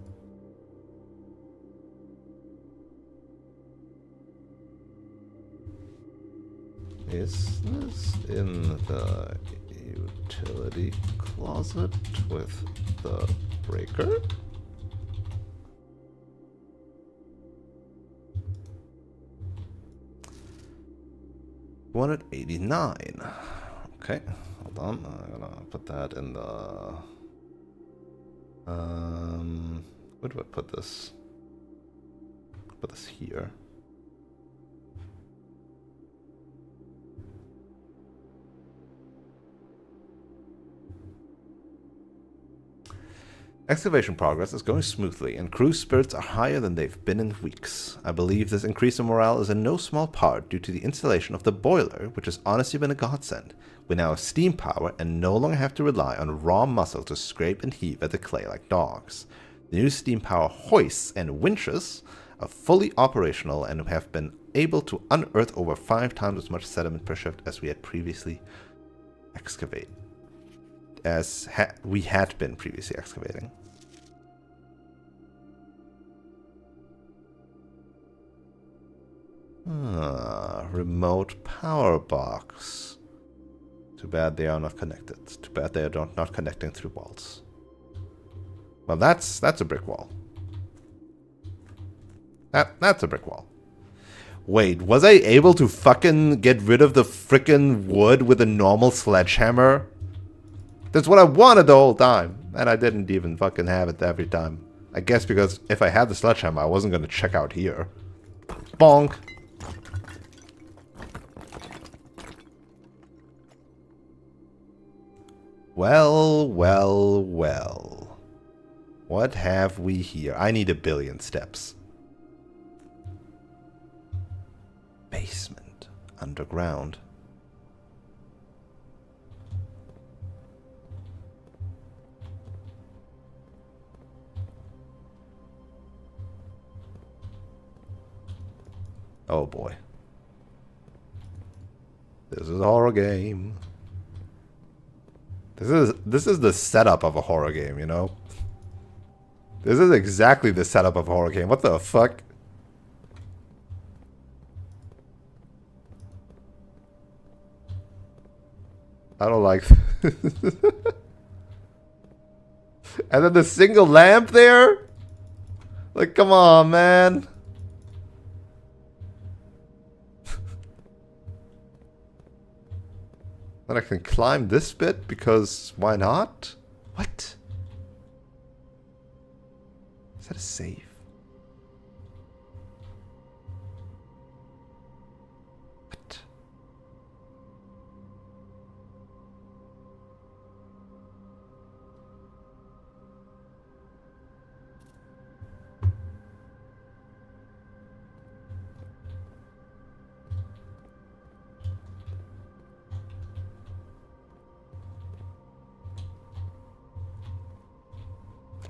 Is this in the utility closet with the breaker? $189. Okay, hold on. I'm gonna put that in the... where do I put this? Put this here. Excavation progress is going smoothly, and crew spirits are higher than they've been in weeks. I believe this increase in morale is in no small part due to the installation of the boiler, which has honestly been a godsend. We now have steam power and no longer have to rely on raw muscle to scrape and heave at the clay like dogs. The new steam power hoists and winches are fully operational and have been able to unearth over 5 times as much sediment per shift as we had previously excavated. We had been previously excavating. Remote power box. Too bad they are not connected. Too bad they are not connecting through walls. Well, that's a brick wall. That's a brick wall. Wait, was I able to fucking get rid of the frickin' wood with a normal sledgehammer? That's what I wanted the whole time. And I didn't even fucking have it every time. I guess because if I had the sledgehammer, I wasn't gonna check out here. Bonk. Well, well, well. What have we here? I need 1 billion steps. Basement. Underground. Oh boy. This is a horror game. This is the setup of a horror game, you know? This is exactly the setup of a horror game. What the fuck? I don't like this. And then the single lamp there? Like, come on, man. Then I can climb this bit because why not? What? Is that a save? What?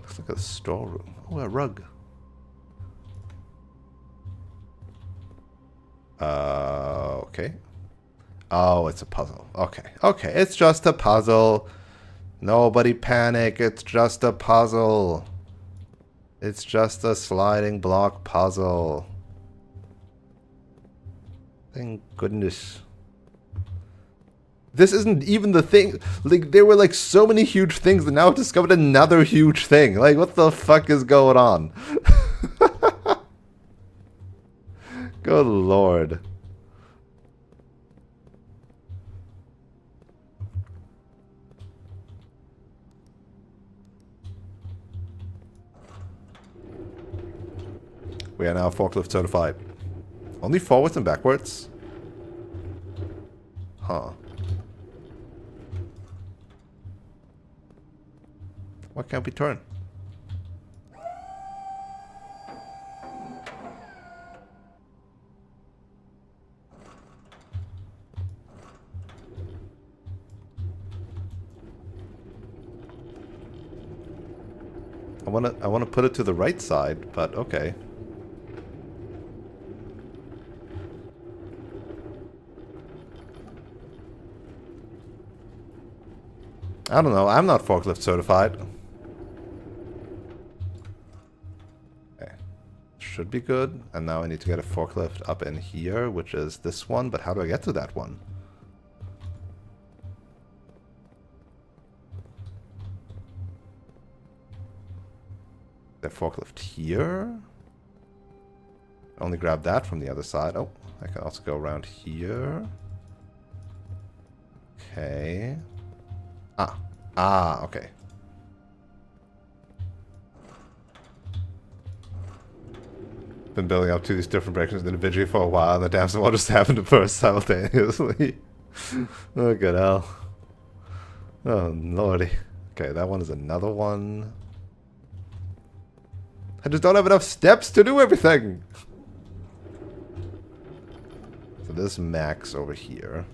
Looks like a storeroom. Oh, a rug. Okay. Oh, it's a puzzle. Okay. Okay, it's just a puzzle. Nobody panic. It's just a puzzle. It's just a sliding block puzzle. Thank goodness. This isn't even the thing. Like, there were like so many huge things, and now I've discovered another huge thing. Like, what the fuck is going on? Good lord. We are now forklift certified. Only forwards and backwards? Huh. Why can't we turn? I wanna put it to the right side, but okay. I don't know. I'm not forklift certified. Okay. Should be good. And now I need to get a forklift up in here, which is this one. But how do I get to that one? The forklift here? Only grab that from the other side. Oh, I can also go around here. Okay. Okay. Been building up to these different breakdowns individually for a while, and the damn all just happened to burst simultaneously. Oh, good hell. Oh, lordy. Okay, that one is another one. I just don't have enough steps to do everything! So this Max over here.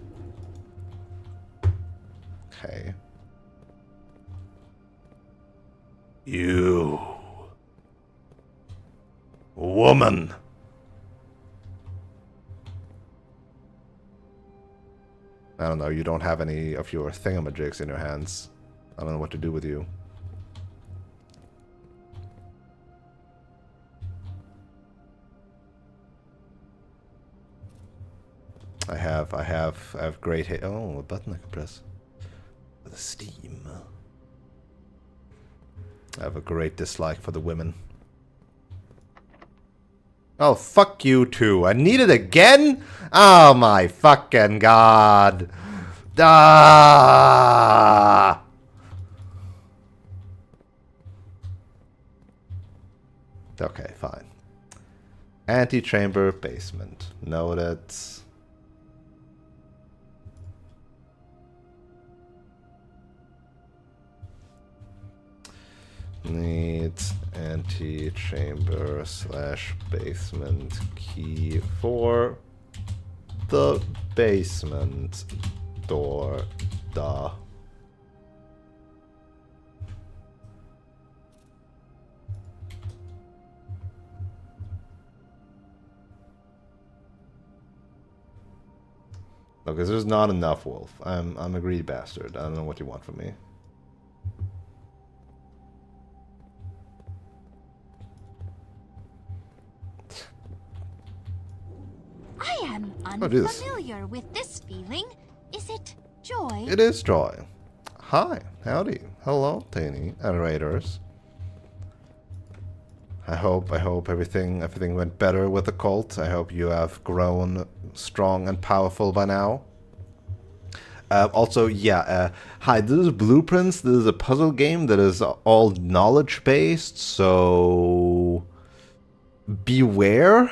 Okay. You. Woman. I don't know, you don't have any of your thingamajigs in your hands. I don't know what to do with you. I have great hate. Oh, a button I can press. With steam. I have a great dislike for the women. Oh, fuck you too. I need it again? Oh my fucking god. Ah! Okay, fine. Antechamber basement. Noted. Needs antechamber / basement key for the basement door. Duh. No, because there's not enough, Wolf. I'm a greedy bastard. I don't know what you want from me. I am Jesus. unfamiliar with this feeling. Is it joy? It is joy. Hi, howdy, hello, Tiny and Raiders. I hope everything went better with the cult. I hope you have grown strong and powerful by now. Also, yeah, hi, this is Blueprints. This is a puzzle game that is all knowledge-based, so beware.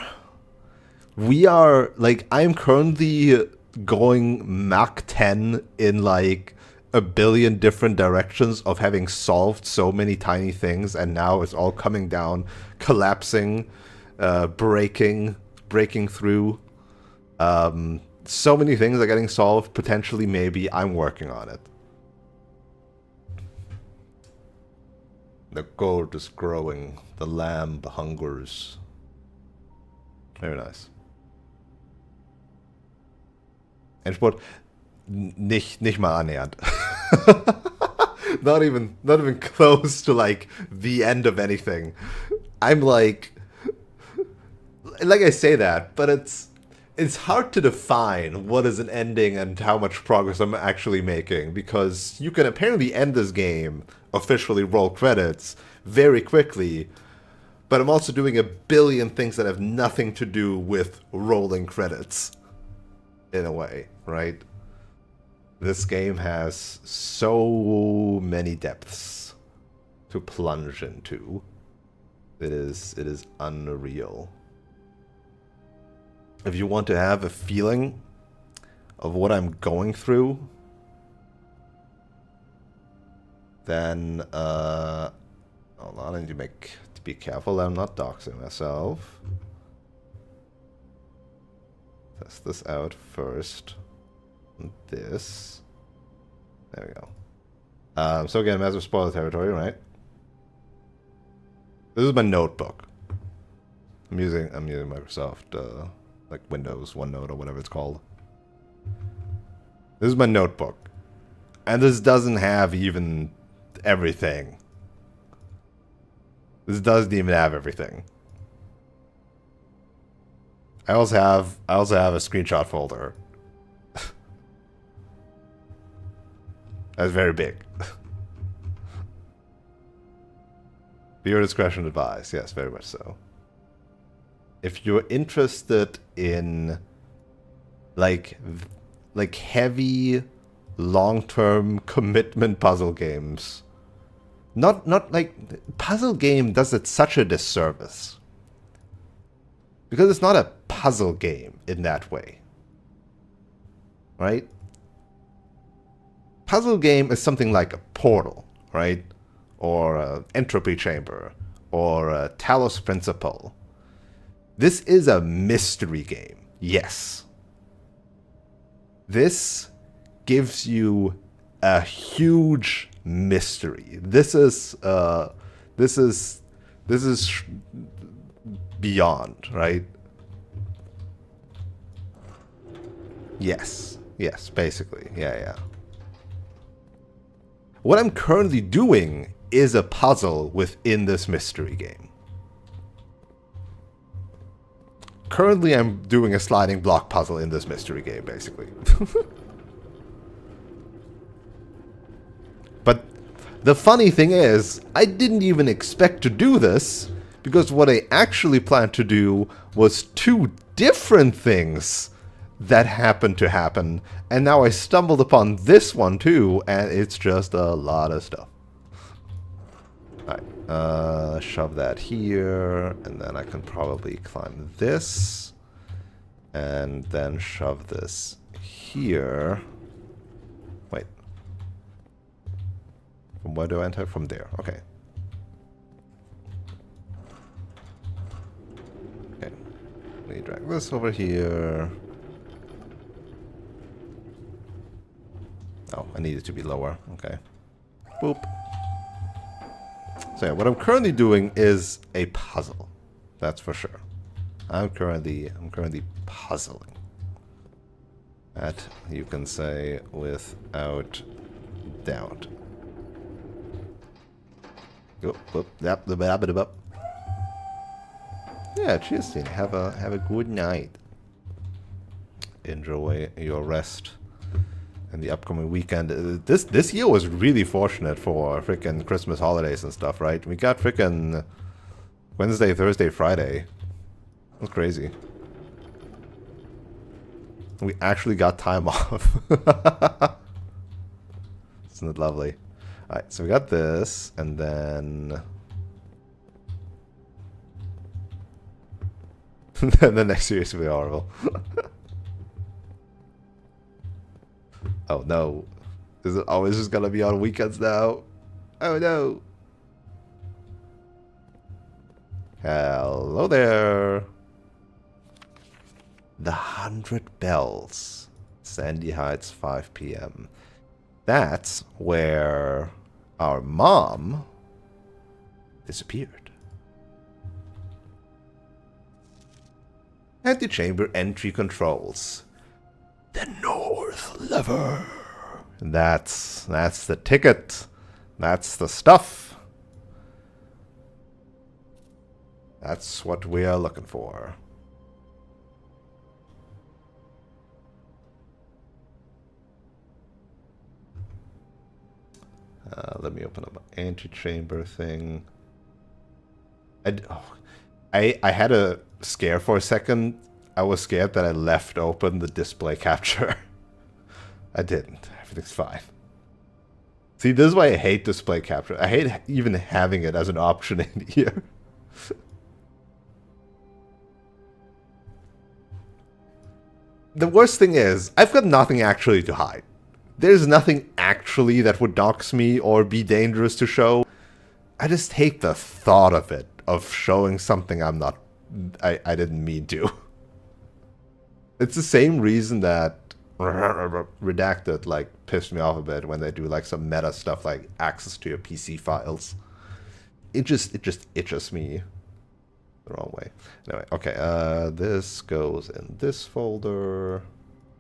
We are, like, I'm currently going Mach 10 in, like, a billion different directions of having solved so many tiny things, and now it's all coming down, collapsing, breaking through. So many things are getting solved. Potentially, maybe I'm working on it. The gourd is growing. The lamb hungers. Very nice. Endspurt nicht mal annähernd. not even close to like the end of anything. I'm like I say that, but it's hard to define what is an ending and how much progress I'm actually making, because you can apparently end this game, officially roll credits, very quickly, but I'm also doing a billion things that have nothing to do with rolling credits, in a way, right? This game has so many depths to plunge into. It is unreal. If you want to have a feeling of what I'm going through, then hold on, I need to be careful that I'm not doxing myself. Test this out first. This. There we go. So again, massive spoiler territory, right? This is my notebook. I'm using Microsoft like Windows OneNote or whatever it's called. This is my notebook. And this doesn't have even everything. This doesn't even have everything. I also have a screenshot folder. That's very big. Viewer discretion advised. Yes, very much so. If you're interested in like heavy long-term commitment puzzle games, not like puzzle game does it such a disservice, because it's not a puzzle game in that way, right? Puzzle game is something like a Portal, right? Or an Entropy Chamber, or a Talos Principle. This is a mystery game, yes. This gives you a huge mystery. This is beyond, right? Yes, basically, yeah. What I'm currently doing is a puzzle within this mystery game. Currently, I'm doing a sliding block puzzle in this mystery game, basically. But the funny thing is, I didn't even expect to do this, because what I actually planned to do was two different things that happened to happen, and now I stumbled upon this one too, and it's just a lot of stuff. Alright, shove that here, and then I can probably climb this, and then shove this here. Wait. From where do I enter? From there, okay. Okay, let me drag this over here. Oh, I need it to be lower. Okay. Boop. So yeah, what I'm currently doing is a puzzle. That's for sure. I'm currently puzzling. That you can say without doubt. Yeah, cheers, Tina. Have a good night. enjoy your rest in the upcoming weekend. This year was really fortunate for frickin' Christmas holidays and stuff, right? We got frickin' Wednesday, Thursday, Friday. That's crazy. We actually got time off. Isn't it lovely? Alright, so we got this, and then... then the next series will be horrible. Oh no. Is it always just gonna be on weekends now? Oh no. Hello there. The 100 Bells. Sandy Heights, 5 p.m. That's where our mom disappeared. Antechamber entry controls. The North Lever. That's the ticket. That's the stuff. That's what we are looking for. Let me open up my antechamber thing. I had a scare for a second. I was scared that I left open the display capture. I didn't. Everything's fine. See, this is why I hate display capture. I hate even having it as an option in here. The worst thing is, I've got nothing actually to hide. There's nothing actually that would dox me or be dangerous to show. I just hate the thought of it, of showing something I didn't mean to. It's the same reason that Redacted like pissed me off a bit when they do like some meta stuff like access to your PC files. It just itches me the wrong way. Anyway, okay, this goes in this folder,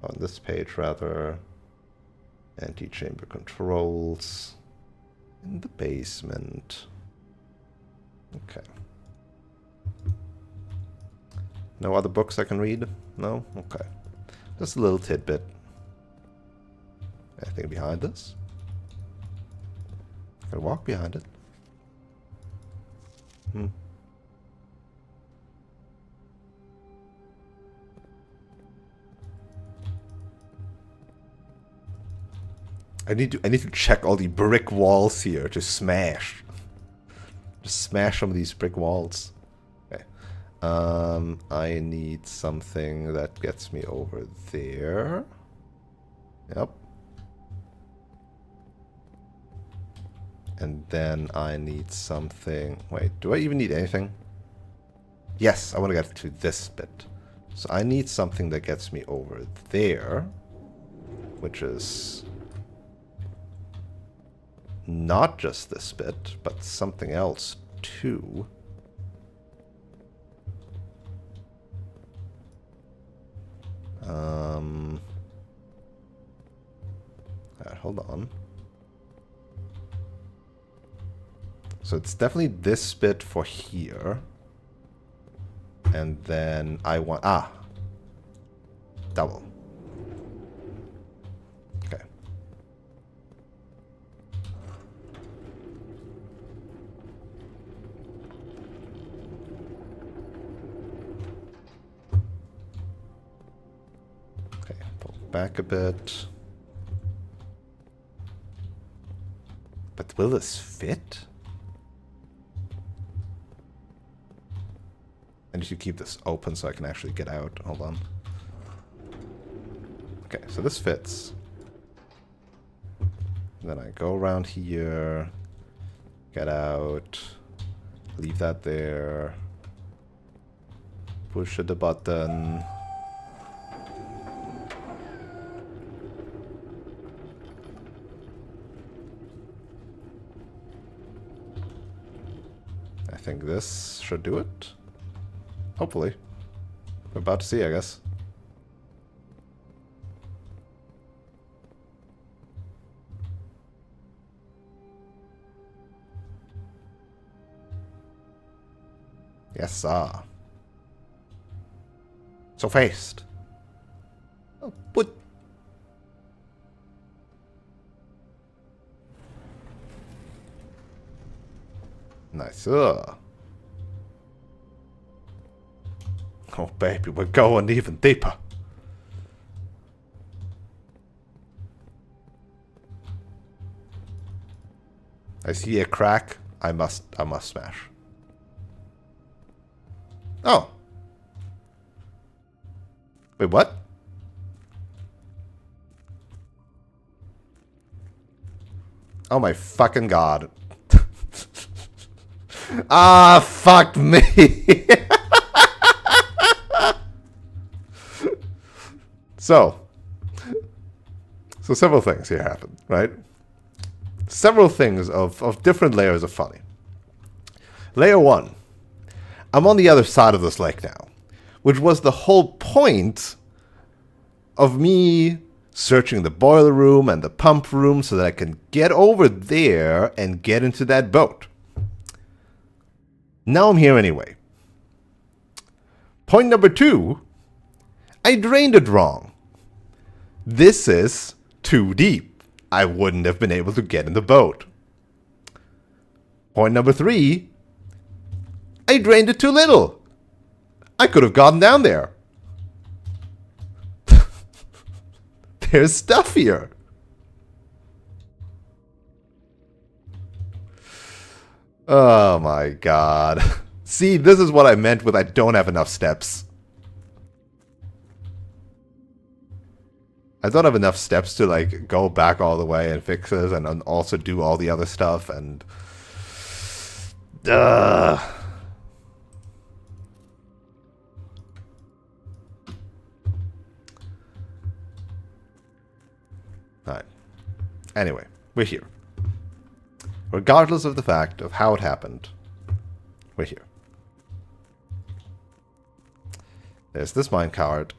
on this page rather. Antechamber controls in the basement. Okay. No other books I can read? No? Okay. Just a little tidbit. Anything behind this? Can I walk behind it? I need to check all the brick walls here to smash. Just smash some of these brick walls. Okay. I need something that gets me over there. Yep. And then I need something... Wait, do I even need anything? Yes, I want to get to this bit. So I need something that gets me over there. Which is... not just this bit, but something else too. Hold on. So it's definitely this bit for here. And then I want... double. Okay. Okay, pull back a bit. But will this fit? I need to keep this open so I can actually get out. Hold on. Okay, so this fits. Then I go around here, get out, leave that there, push the button. I think this should do it. Hopefully. We're about to see, I guess. Yes, sir. So fast. But nice. Oh, baby, we're going even deeper. I see a crack. I must smash. Oh. Wait, what? Oh my fucking god. Ah, fuck me. So several things here happen, right? Several things of different layers of funny. Layer 1. I'm on the other side of this lake now, which was the whole point of me searching the boiler room and the pump room so that I can get over there and get into that boat. Now I'm here anyway. Point number 2, I drained it wrong. This is too deep. I wouldn't have been able to get in the boat. Point number 3, I drained it too little. I could have gotten down there. There's stuff here. Oh my god. See, this is what I meant with I don't have enough steps. I don't have enough steps to like go back all the way and fix this and also do all the other stuff and Alright. Anyway, we're here. Regardless of the fact of how it happened, we're here. There's this minecart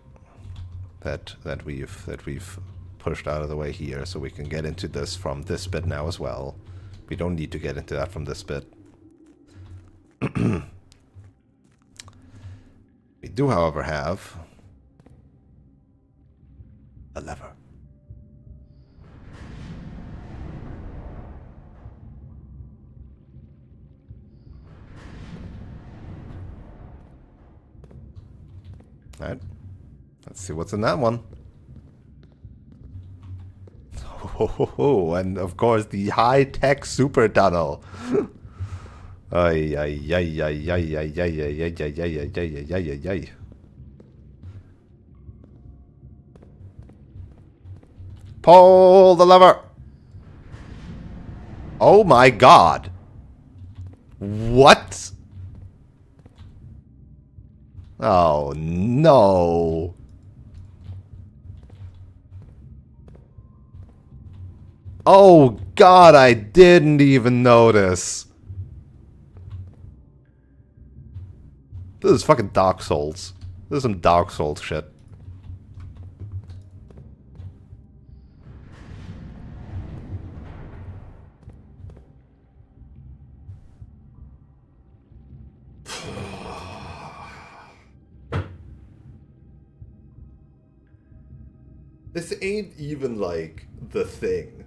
that we've pushed out of the way here, so we can get into this from this bit now as well. We don't need to get into that from this bit. We do, however, have a lever. Alright. Let's see what's in that one. Oh, and of course the high-tech super tunnel. Ay, ay, ay, ay, ay, ay, ay, ay, ay, ay, ay, ay, ay, ay, ay. Pull the lever. Oh my god. What? Oh no. Oh god, I didn't even notice. This is fucking Dark Souls. This is some Dark Souls shit. This ain't even like the thing.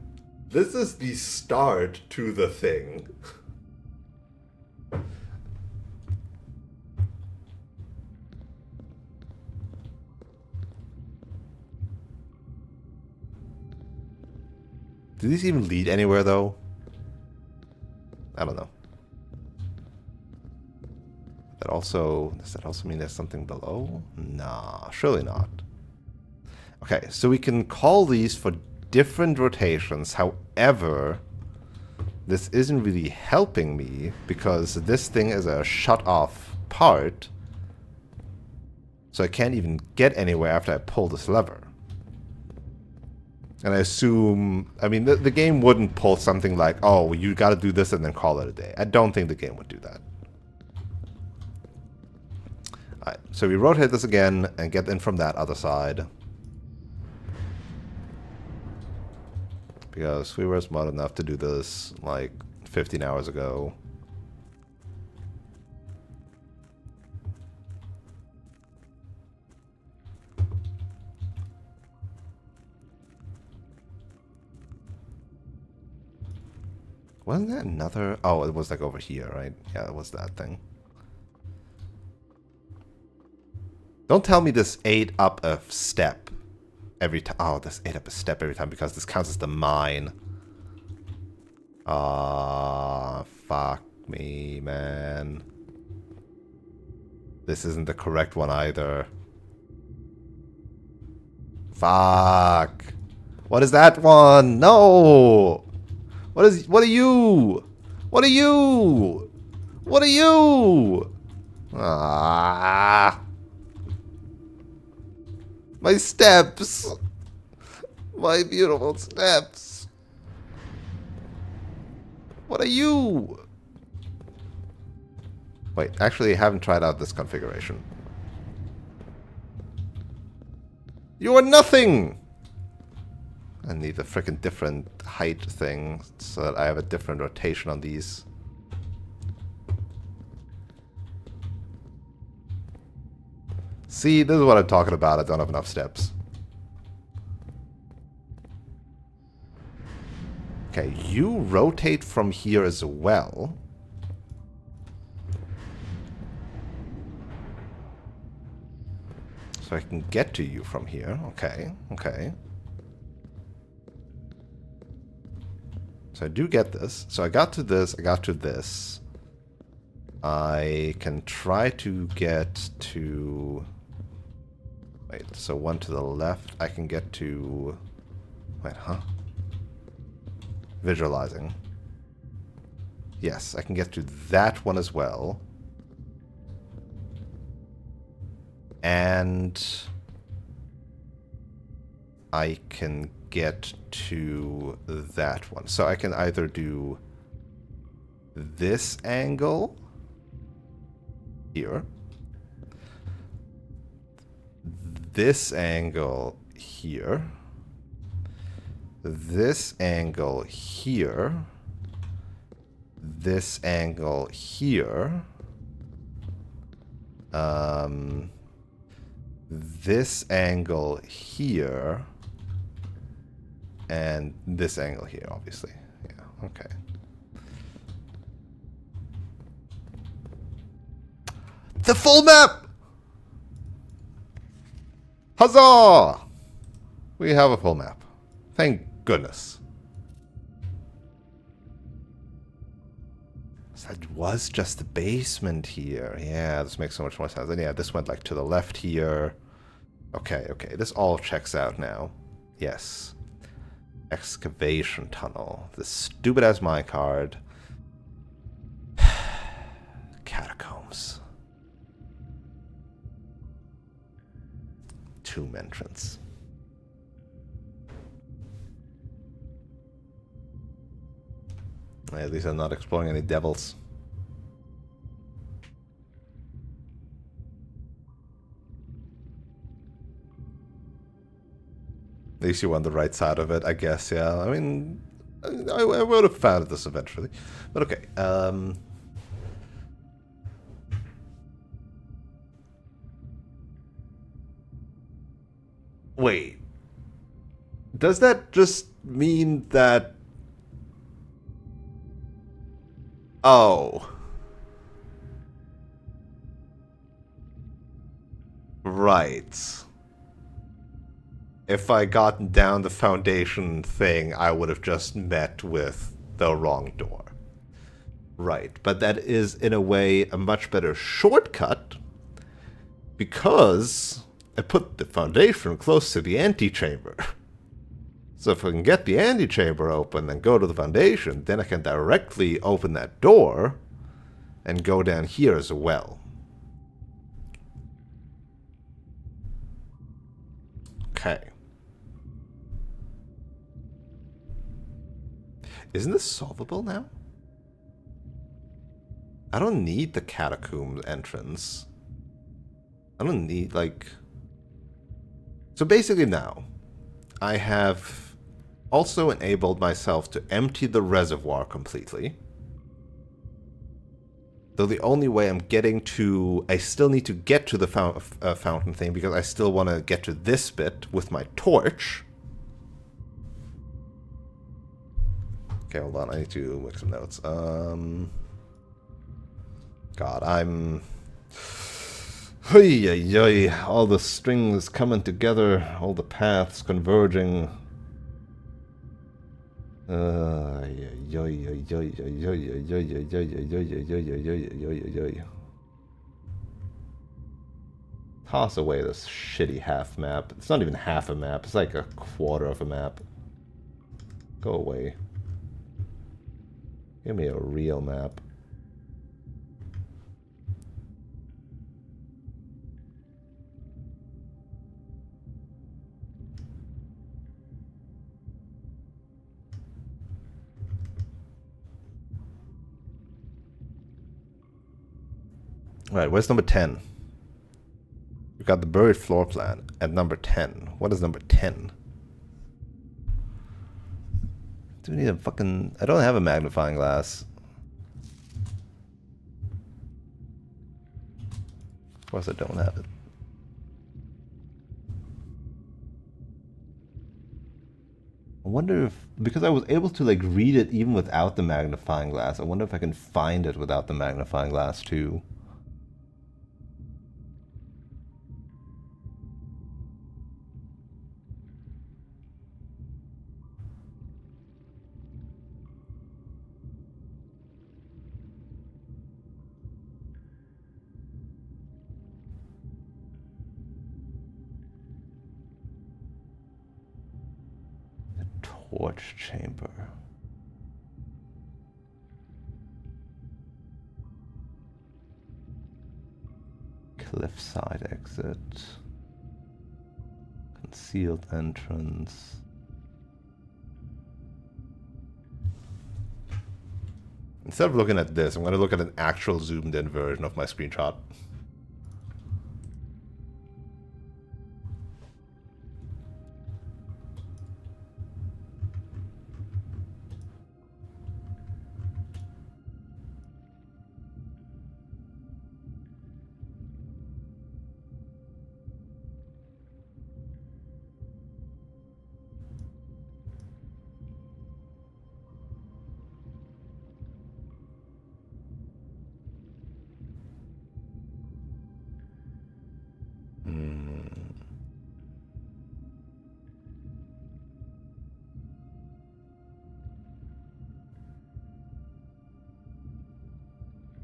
This is the start to the thing. Do these even lead anywhere though? I don't know. Does that also mean there's something below? Nah, surely not. Okay, so we can call these for different rotations. However, this isn't really helping me because this thing is a shut off part. So I can't even get anywhere after I pull this lever. And I assume, I mean, the game wouldn't pull something like, oh, you gotta do this and then call it a day. I don't think the game would do that. Alright, so we rotate this again and get in from that other side. Because we were smart enough to do this like 15 hours ago. Wasn't there another? Oh, it was like over here, right? Yeah, it was that thing. Don't tell me this ate up a step every time. Oh, this ate up a step every time because this counts as the mine. Ah, fuck me, man. This isn't the correct one either. Fuck. What is that one? No. What are you? What are you? What are you? Ah. My steps. My beautiful steps. What are you? Wait, actually I haven't tried out this configuration. You are nothing! I need a freaking different height thing so that I have a different rotation on these. See, this is what I'm talking about. I don't have enough steps. Okay, you rotate from here as well. So I can get to you from here. Okay, okay. So I do get this. So I got to this, I got to this. I can try to get to... Wait, so one to the left, I can get to... Wait, huh? Visualizing. Yes, I can get to that one as well. And I can get to that one. So I can either do this angle here, this angle here, this angle here, this angle here, this angle here, and this angle here, obviously. Yeah, okay. The full map! Huzzah! We have a full map. Thank goodness. So that was just the basement here. Yeah, this makes so much more sense. And yeah, this went like to the left here. Okay, okay. This all checks out now. Yes. Excavation tunnel. This stupid ass minecart. Catacombs. Tomb entrance. At least I'm not exploring any devils. At least you're on the right side of it, I guess, yeah. I mean, I would have found this eventually. But okay, wait. Does that just mean that... Oh. Right. If I gotten down the foundation thing, I would have just met with the wrong door. Right, but that is, in a way, a much better shortcut because I put the foundation close to the antechamber. So if I can get the antechamber open and go to the foundation, then I can directly open that door and go down here as well. Okay. Isn't this solvable now? I don't need the catacomb entrance. I don't need, like... So basically now, I have also enabled myself to empty the reservoir completely. Though the only way I'm getting to... I still need to get to the fountain thing because I still want to get to this bit with my torch. Okay, hold on. I need to make some notes. God, I'm... All the strings coming together, all the paths converging. Toss away this shitty half map. It's not even half a map. It's like a quarter of a map. Go away. Give me a real map. Alright, where's number 10? We've got the buried floor plan at number 10. What is number 10? Do we need a fucking... I don't have a magnifying glass. Of course I don't have it. I wonder if... Because I was able to like read it even without the magnifying glass. I wonder if I can find it without the magnifying glass too. Torch chamber. Cliffside exit. Concealed entrance. Instead of looking at this, I'm going to look at an actual zoomed in version of my screenshot.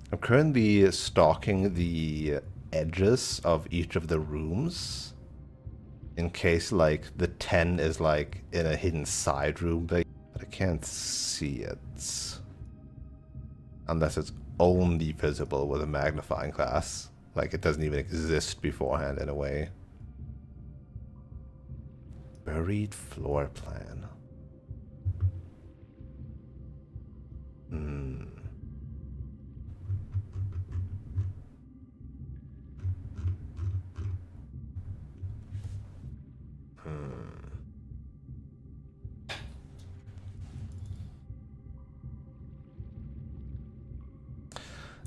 I'm currently stalking the edges of each of the rooms in case like the 10 is like in a hidden side room, but I can't see it unless it's only visible with a magnifying glass. Like it doesn't even exist beforehand in a way. Buried floor plan.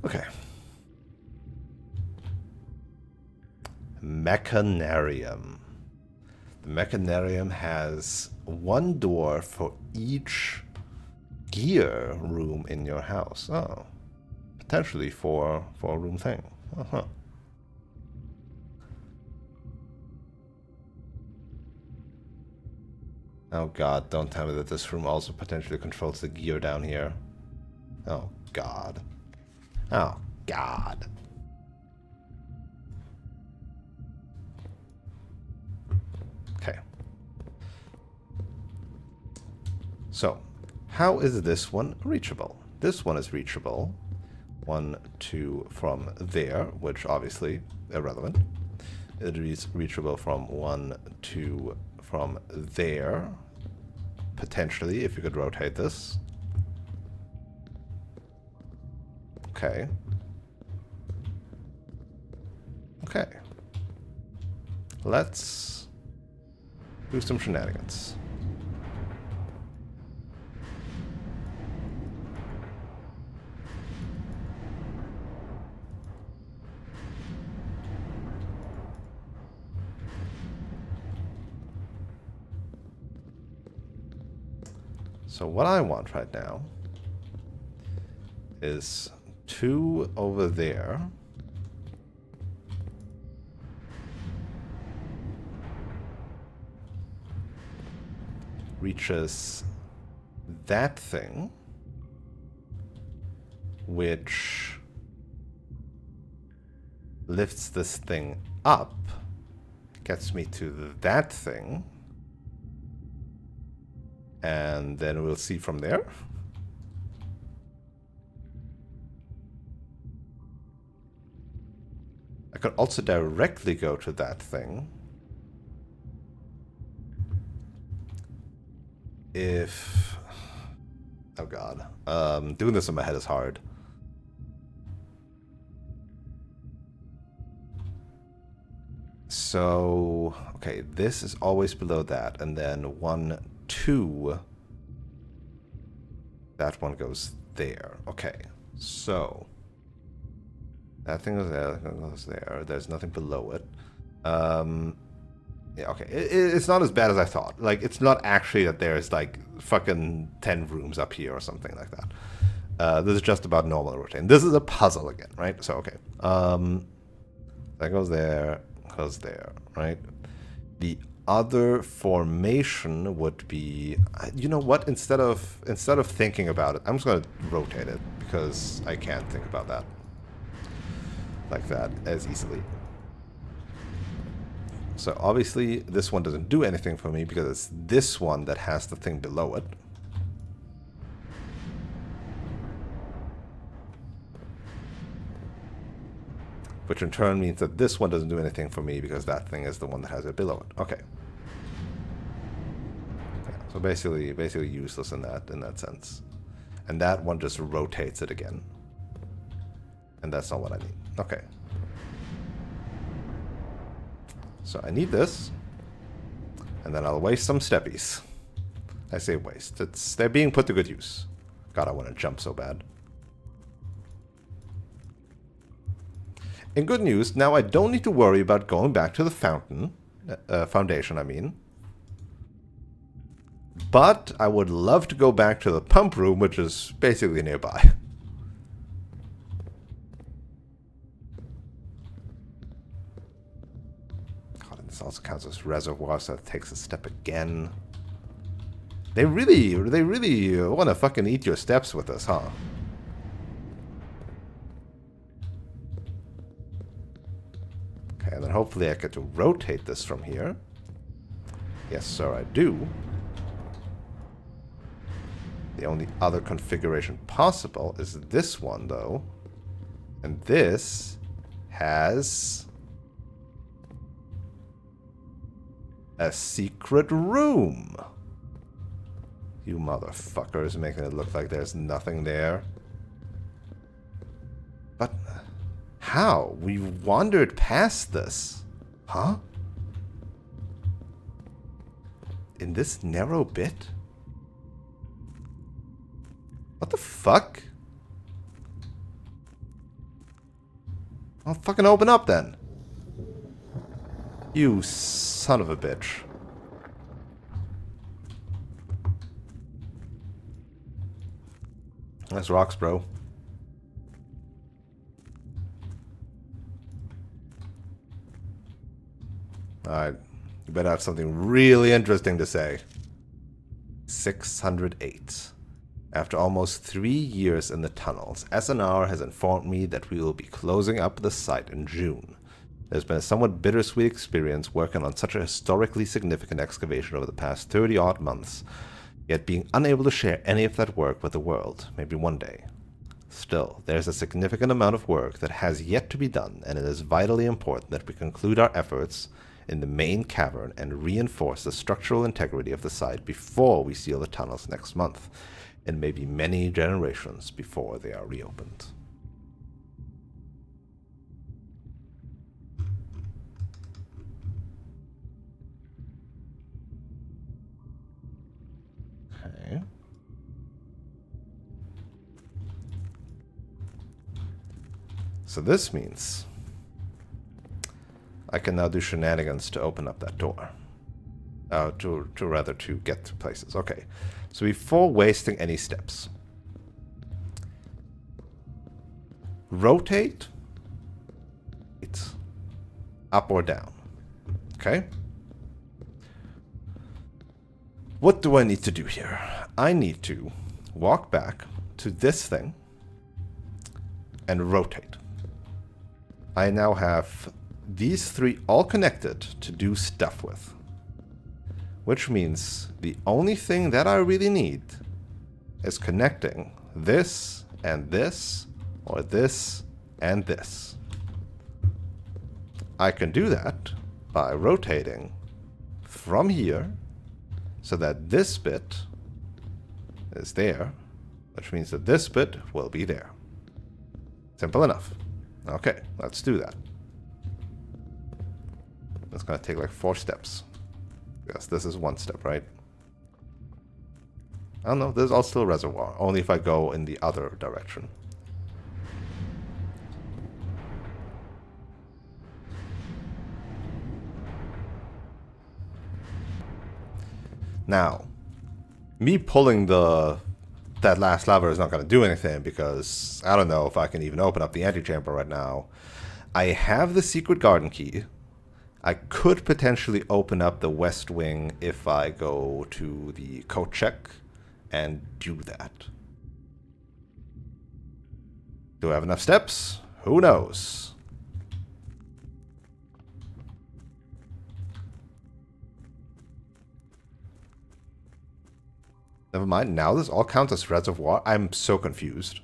Okay. Mechanarium. The Mechanarium has one door for each gear room in your house. Oh. Potentially for a room thing. Uh-huh. Oh god, don't tell me that this room also potentially controls the gear down here. Oh god. Oh god. Okay. So, how is this one reachable? This one is reachable. 1, 2 from there, which obviously irrelevant. It is reachable from 1, 2 from there. Potentially, if you could rotate this. Okay. Okay. Let's do some shenanigans. So what I want right now is 2 over there. Reaches that thing, which lifts this thing up, gets me to that thing, and then we'll see from there. I could also directly go to that thing. If... Oh god. Doing this in my head is hard. So... Okay, this is always below that. And then 1, 2... That one goes there. Okay. So... That thing goes there, that thing goes there. There's nothing below it. Yeah, okay. It's not as bad as I thought. Like, it's not actually that there's, like, fucking 10 rooms up here or something like that. This is just about normal rotating. This is a puzzle again, right? So, okay. That goes there, right? The other formation would be... You know what? Instead of thinking about it, I'm just going to rotate it, because I can't think about that like that as easily. So obviously this one doesn't do anything for me because it's this one that has the thing below it. Which in turn means that this one doesn't do anything for me because that thing is the one that has it below it. Okay. Yeah, so basically useless in that sense. And that one just rotates it again. And that's not what I need. Okay. So I need this. And then I'll waste some steppies. I say waste. They're being put to good use. God, I want to jump so bad. In good news, now I don't need to worry about going back to the foundation, I mean. But I would love to go back to the pump room, which is basically nearby. This also counts as reservoir, so that takes a step again. They really want to fucking eat your steps with this, huh? Okay, and then hopefully I get to rotate this from here. Yes, sir, I do. The only other configuration possible is this one, though. And this has... a secret room. You motherfuckers making it look like there's nothing there. But how? We wandered past this. Huh? In this narrow bit? What the fuck? I'll fucking open up then. You son of a bitch. Nice rocks, bro. Alright. You better have something really interesting to say. 608. After almost 3 years in the tunnels, SNR has informed me that we will be closing up the site in June. There's been a somewhat bittersweet experience working on such a historically significant excavation over the past 30-odd months, yet being unable to share any of that work with the world, maybe one day. Still, there's a significant amount of work that has yet to be done, and it is vitally important that we conclude our efforts in the main cavern and reinforce the structural integrity of the site before we seal the tunnels next month, and maybe many generations before they are reopened. Okay. So this means I can now do shenanigans to open up that door. To get to places. Okay. So before wasting any steps, rotate it up or down. Okay. What do I need to do here? I need to walk back to this thing and rotate. I now have these three all connected to do stuff with. Which means the only thing that I really need is connecting this and this, or this and this. I can do that by rotating from here so that this bit is there, which means that this bit will be there. Simple enough. Okay, let's do that. It's gonna take like 4 steps. Yes, this is 1 step, right? Oh no, there's also still a reservoir, only if I go in the other direction. Now, me pulling that last lever is not going to do anything because I don't know if I can even open up the antechamber right now. I have the secret garden key. I could potentially open up the west wing if I go to the code check and do that. Do I have enough steps? Who knows? Never mind, now this all counts as reservoir. I'm so confused.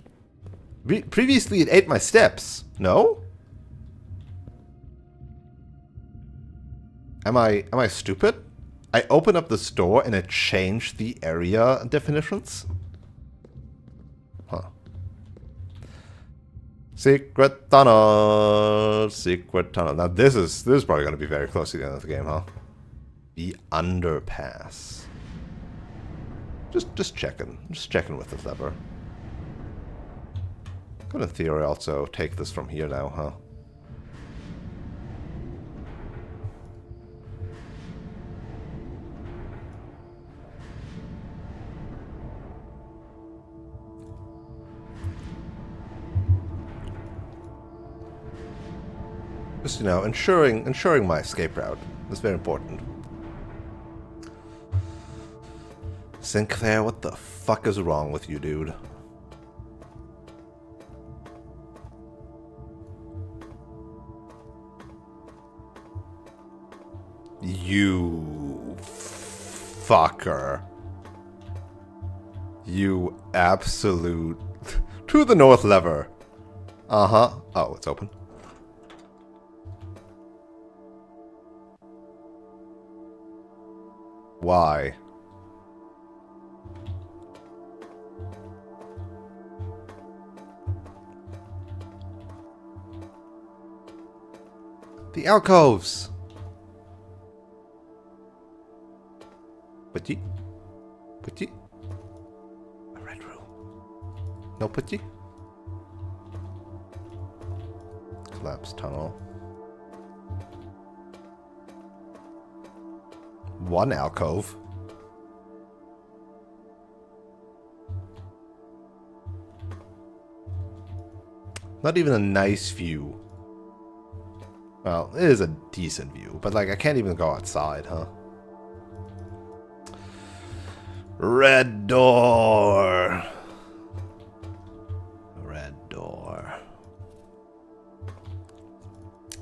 Previously it ate my steps. No? Am I stupid? I opened up this door and it changed the area definitions? Huh. Secret tunnel. Secret tunnel. Now this is probably gonna be very close to the end of the game, huh? The underpass. Just checking. Just checking with the lever. Could in theory also take this from here now, huh? Just, you know, ensuring my escape route is very important. Sinclair, what the fuck is wrong with you, dude? You fucker. You absolute... To the north lever. Uh-huh. Oh, it's open. Why? The alcoves! Petit? Petit? A red room. No petit? Collapsed tunnel. 1 alcove. Not even a nice view. Well, it is a decent view, but like I can't even go outside, huh? Red door. Red door.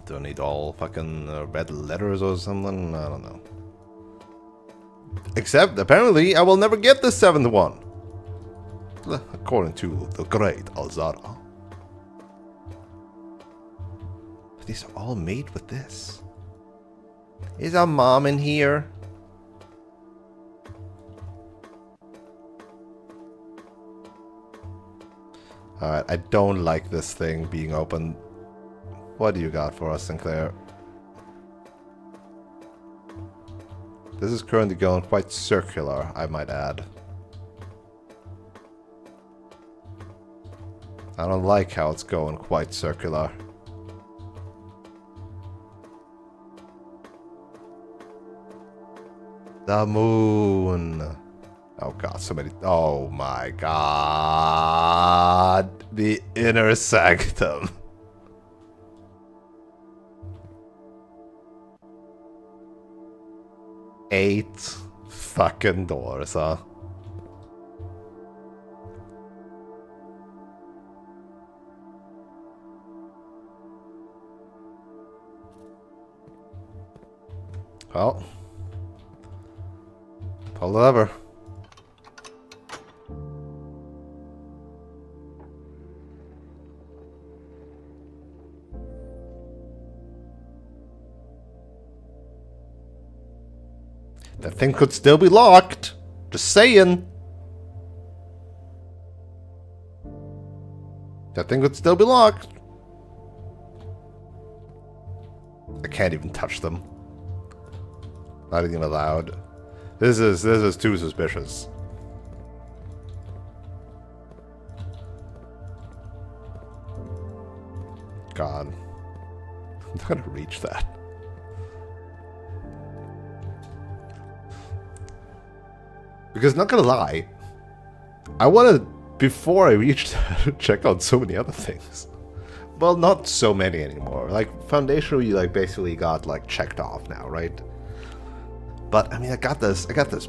Do I need all fucking red letters or something? I don't know. Except, apparently, I will never get the 7th one. According to the great Alzara. But these are all made with this. Is our mom in here? Alright, I don't like this thing being open. What do you got for us, Sinclair? This is currently going quite circular, I might add. I don't like how it's going quite circular. The moon. Oh god, so many. Oh my god. The inner sanctum. Eight fucking doors, huh? Well, pull the lever. That thing could still be locked. Just saying. That thing could still be locked. I can't even touch them. Not even allowed. This is too suspicious. God. I'm not gonna reach that. Because not gonna lie, I wanna, before I reach that, check out so many other things. Well, not so many anymore. Like, foundational you like basically got like checked off now, right? But I mean, I got this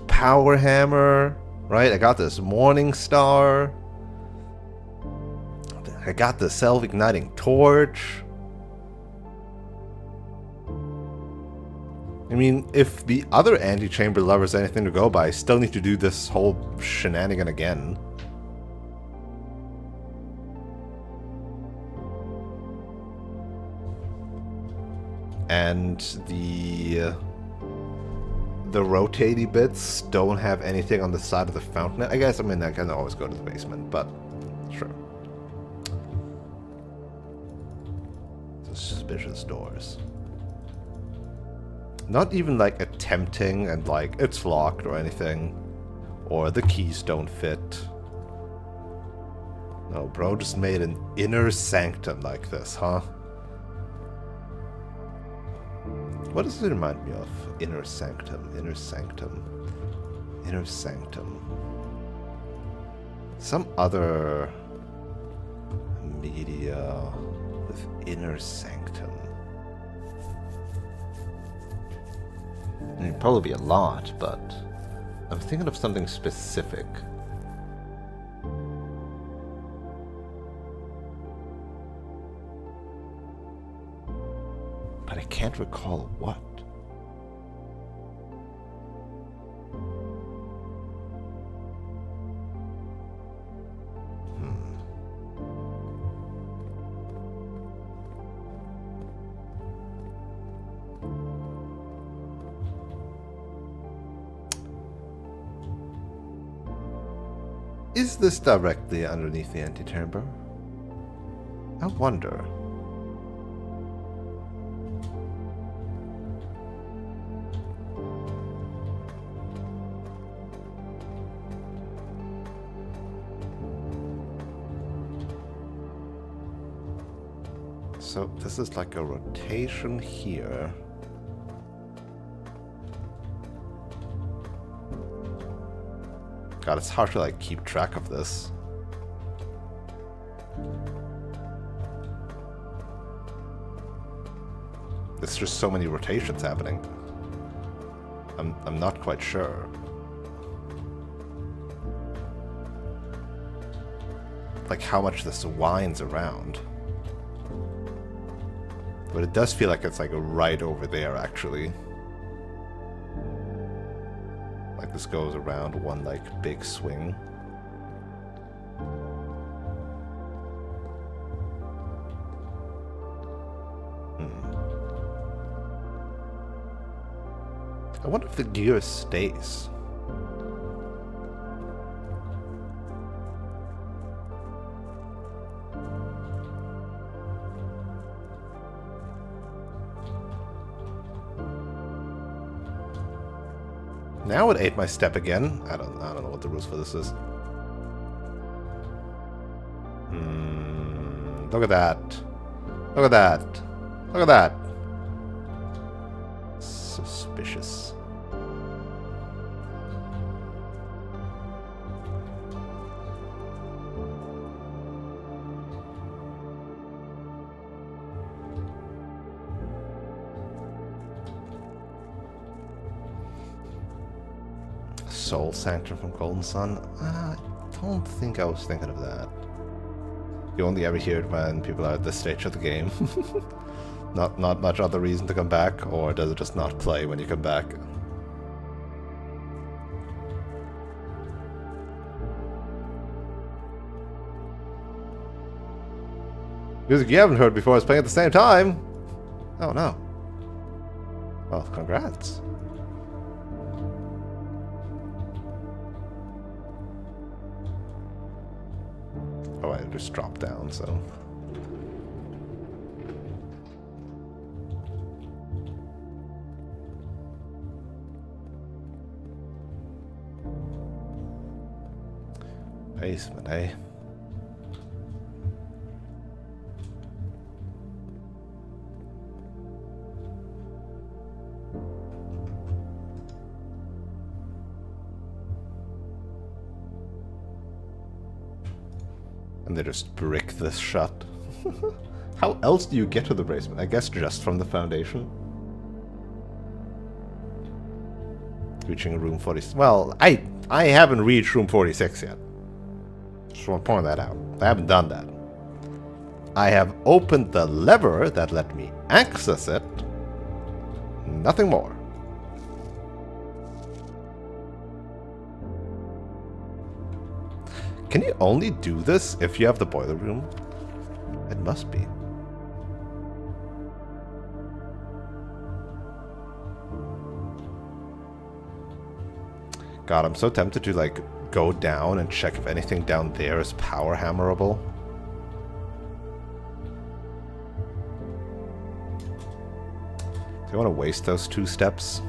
power hammer, right? I got this morning star. I got the self-igniting torch. I mean, if the other antechamber lever is anything to go by, I still need to do this whole shenanigan again. And the rotaty bits don't have anything on the side of the fountain. I guess, I mean, I can always go to the basement, but sure. Suspicious doors. Not even like attempting and like it's locked or anything. Or the keys don't fit. No, bro just made an inner sanctum like this, huh? What does it remind me of? Inner sanctum, inner sanctum, inner sanctum. Some other media with inner sanctum. It'd probably be a lot, but I'm thinking of something specific. But I can't recall what. Is this directly underneath the antechamber? I wonder. So this is like a rotation here. God, it's hard to like keep track of this. There's just so many rotations happening. I'm not quite sure. Like how much this winds around. But it does feel like it's like right over there actually. Like this goes around one like big swing. I wonder if the gear stays. Now it ate my step again. I don't know what the rules for this is. Look at that. Look at that. Look at that. Suspicious. Soul Sanctum from Golden Sun? I don't think I was thinking of that. You only ever hear it when people are at this stage of the game. Not much other reason to come back, or does it just not play when you come back? Music you haven't heard before is playing at the same time! Oh no. Well, congrats. Oh, I just dropped down, so... Basement, eh? And they just brick this shut. How else do you get to the basement? I guess just from the foundation. Reaching room 46. Well, I haven't reached room 46 yet. Just want to point that out. I haven't done that. I have opened the lever that let me access it. Nothing more. Can you only do this if you have the boiler room? It must be. God, I'm so tempted to like go down and check if anything down there is power hammerable. Do you want to waste those 2 steps?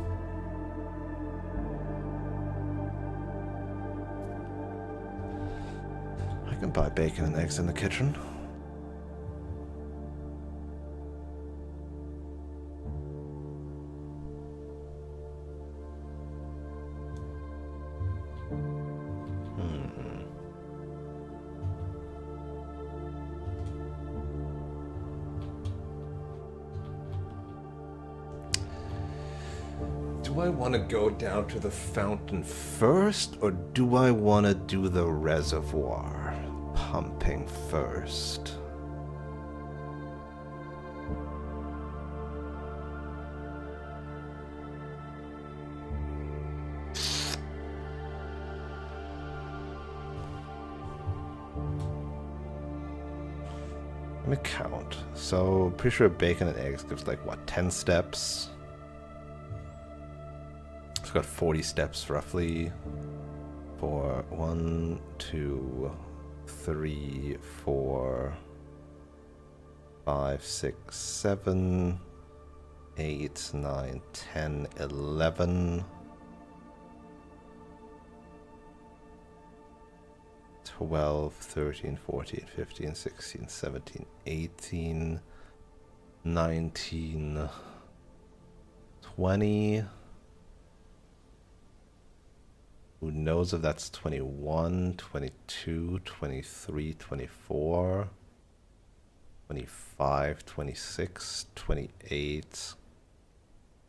I can buy bacon and eggs in the kitchen. Do I want to go down to the fountain first, or do I want to do the reservoir pumping first? Let me count. So, pretty sure bacon and eggs gives like, what, 10 steps? It's got 40 steps roughly. For 1, 2, 3, 4, 5, 6, 7, 8, 9, 10, 11, 12, 13, 14, 15, 16, 17, 18, 19, 20. Who knows if that's 21, 22, 23, 24, 25, 26, 28,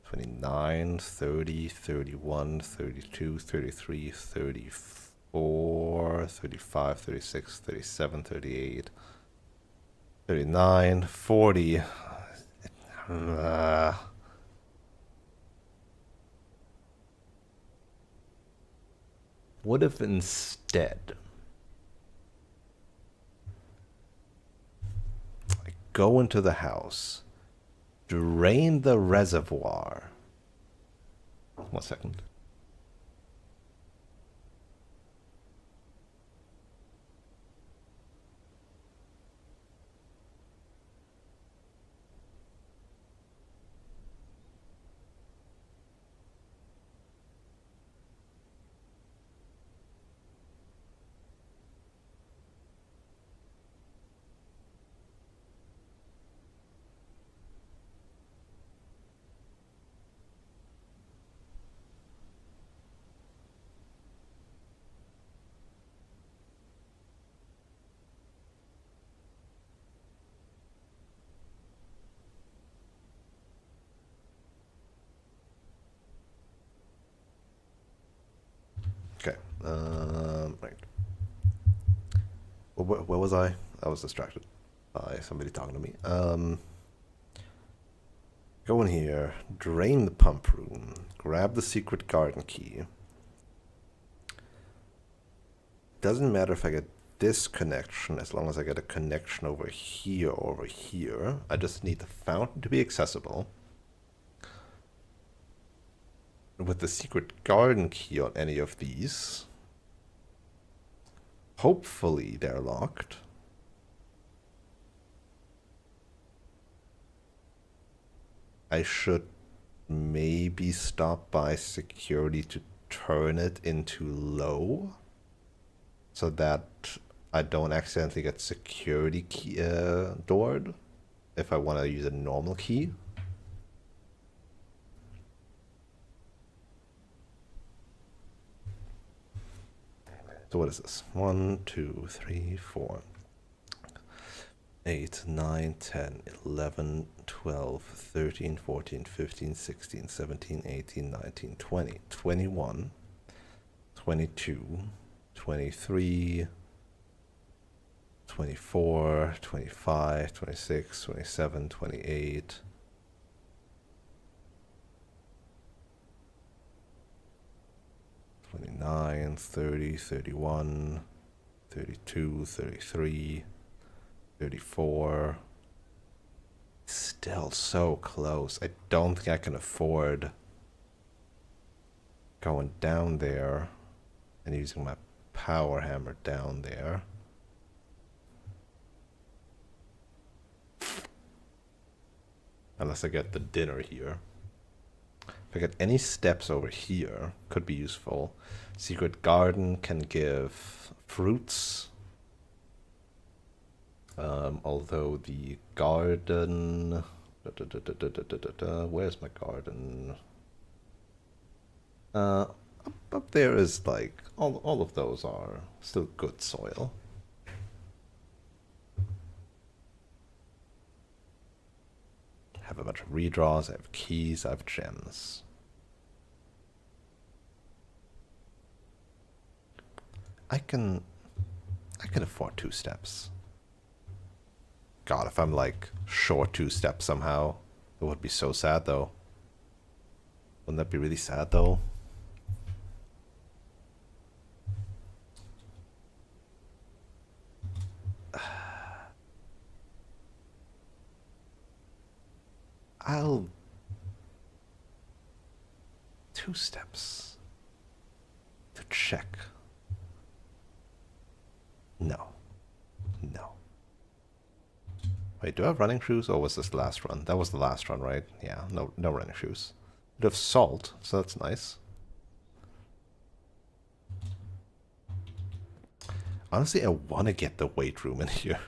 29, 30, 31, 32, 33, 34, 35, 36, 37, 38, 39, 40. What if instead I go into the house, drain the reservoir. 1 second. Right. Where was I? I was distracted by somebody talking to me. Go in here, drain the pump room, grab the secret garden key. Doesn't matter if I get this connection, as long as I get a connection over here or over here. I just need the fountain to be accessible. With the secret garden key on any of these, hopefully they're locked. I should maybe stop by security to turn it into low, so that I don't accidentally get security key doored if I want to use a normal key. So what is this? 1, 2, 3, 4, 8, 9, 10, 11, 12, 13, 14, 15, 16, 17, 18, 19, 20, 21, 22, 23, 24, 25, 26, 27, 28. 29, 30, 31, 32, 33, 34. Still so close. I don't think I can afford going down there and using my power hammer down there. Unless I get the dinner here. If I get any steps over here, could be useful. Secret garden can give fruits. Although the garden... where's my garden? Up there is like... all of those are still good soil. I have a bunch of redraws, I have keys, I have gems. I can afford 2 steps. God, if I'm like short 2 steps somehow, it would be so sad though. Wouldn't that be really sad though? I'll... 2 steps to check. No. No. Wait, do I have running shoes, or was this the last run? That was the last run, right? Yeah, no running shoes. Bit of salt, so that's nice. Honestly, I want to get the weight room in here.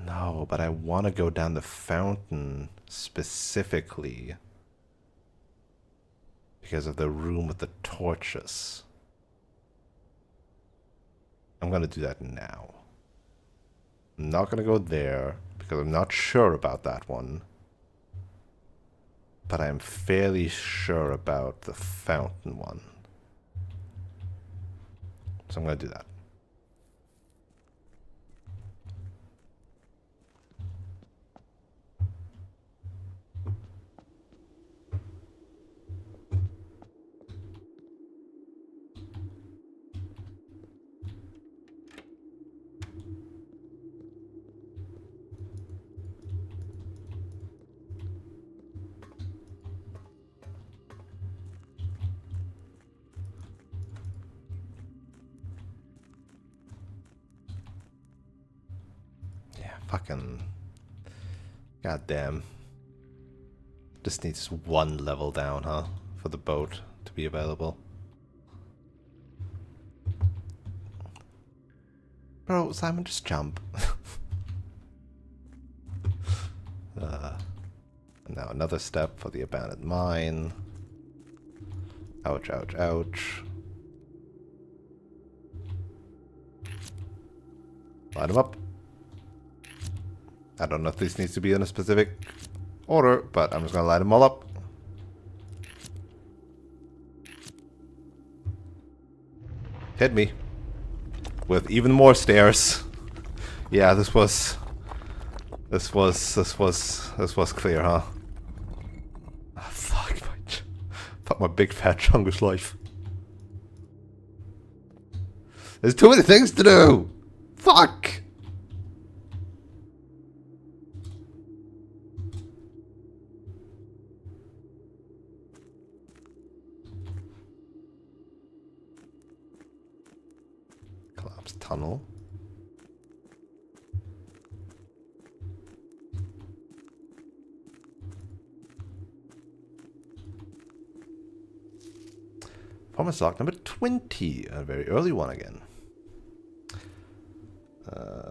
No, but I want to go down the fountain specifically because of the room with the torches. I'm going to do that now. I'm not going to go there because I'm not sure about that one. But I'm fairly sure about the fountain one. So I'm going to do that. Fucking goddamn. Just needs 1 level down, huh? For the boat to be available. Bro, Simon, just jump. Now another step for the abandoned mine. Ouch, ouch, ouch. Light them up. I don't know if this needs to be in a specific order, but I'm just gonna light them all up. Hit me. With even more stairs. Yeah, this was clear, huh? Oh, fuck my big fat chungus life. There's too many things to do! Fuck! Collapsed tunnel. Performance lock number 20. A very early one again.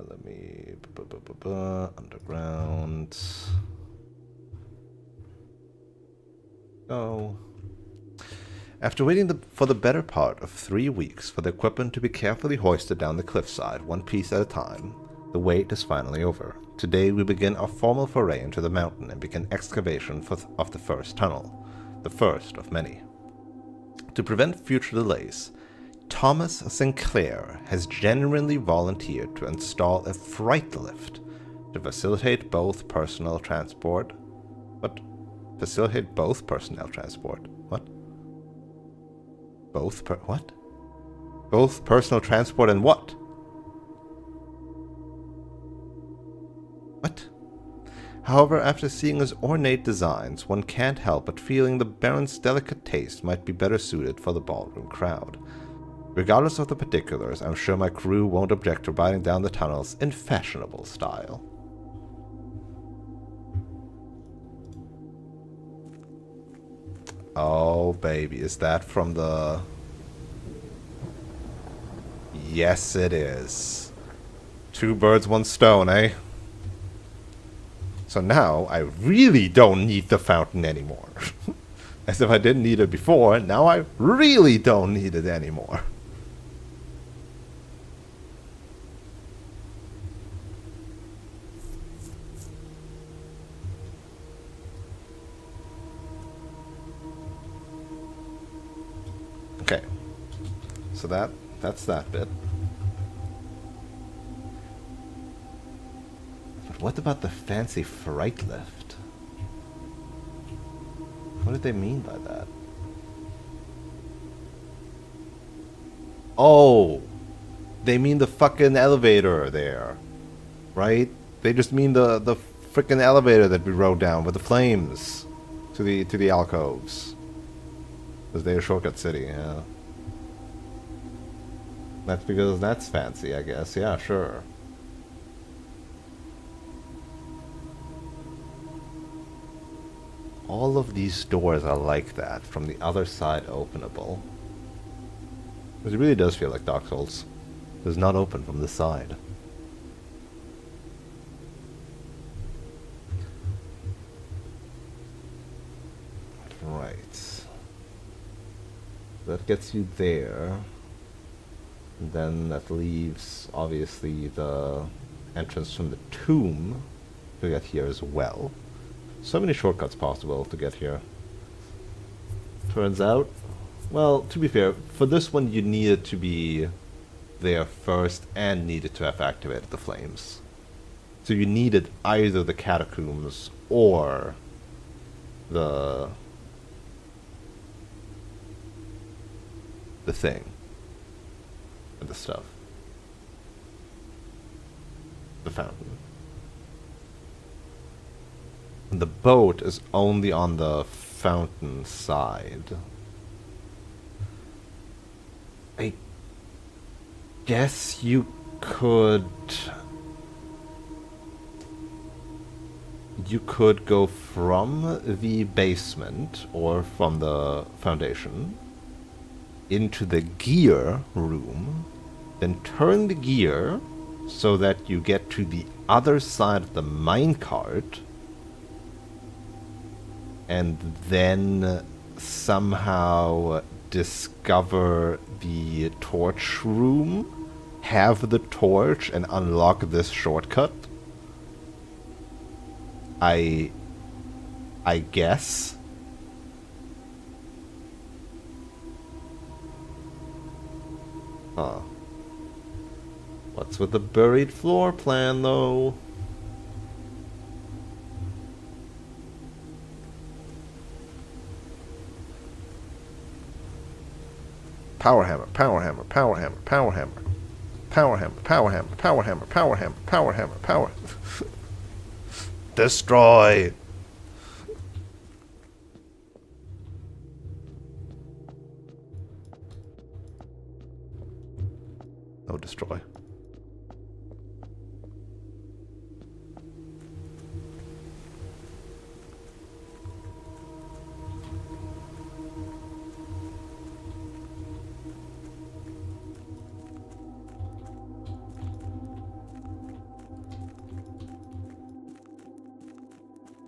Let me... Underground. Oh. After waiting for the better part of 3 weeks for the equipment to be carefully hoisted down the cliffside, one piece at a time, the wait is finally over. Today we begin our formal foray into the mountain and begin excavation of the first tunnel. The first of many. To prevent future delays, Thomas Sinclair has genuinely volunteered to install a freight lift to facilitate both personnel transport. What? Facilitate both personnel transport. What? What? Both personal transport and what? What? However, after seeing his ornate designs, one can't help but feeling the Baron's delicate taste might be better suited for the ballroom crowd. Regardless of the particulars, I'm sure my crew won't object to riding down the tunnels in fashionable style. Oh, baby, is that from the... Yes, it is. 2 birds, 1 stone, eh? So now, I really don't need the fountain anymore. As if I didn't need it before, now I really don't need it anymore. Okay. So that's that bit. What about the fancy freight lift? What did they mean by that? Oh! They mean the fucking elevator there. Right? They just mean the frickin' elevator that we rode down with the flames to the alcoves. Because they're Shortcut City, yeah. That's because that's fancy, I guess. Yeah, sure. All of these doors are like that, from the other side openable. It really does feel like Dark Souls. It does not open from this side. Right. That gets you there. And then that leaves, obviously, the entrance from the tomb to get here as well. So many shortcuts possible to get here. Turns out, well, to be fair, for this one you needed to be there first and needed to have activated the flames. So you needed either the catacombs or the thing. And the stuff. The fountain. The boat is only on the fountain side. I guess you could go from the basement or from the foundation into the gear room, then turn the gear so that you get to the other side of the minecart, and then somehow discover the torch room, have the torch, and unlock this shortcut. I guess. Huh. What's with the buried floor plan, though? Power hammer, power hammer, power hammer, power hammer. Power hammer, power hammer, power hammer, power hammer, power hammer, power. Destroy! No, destroy.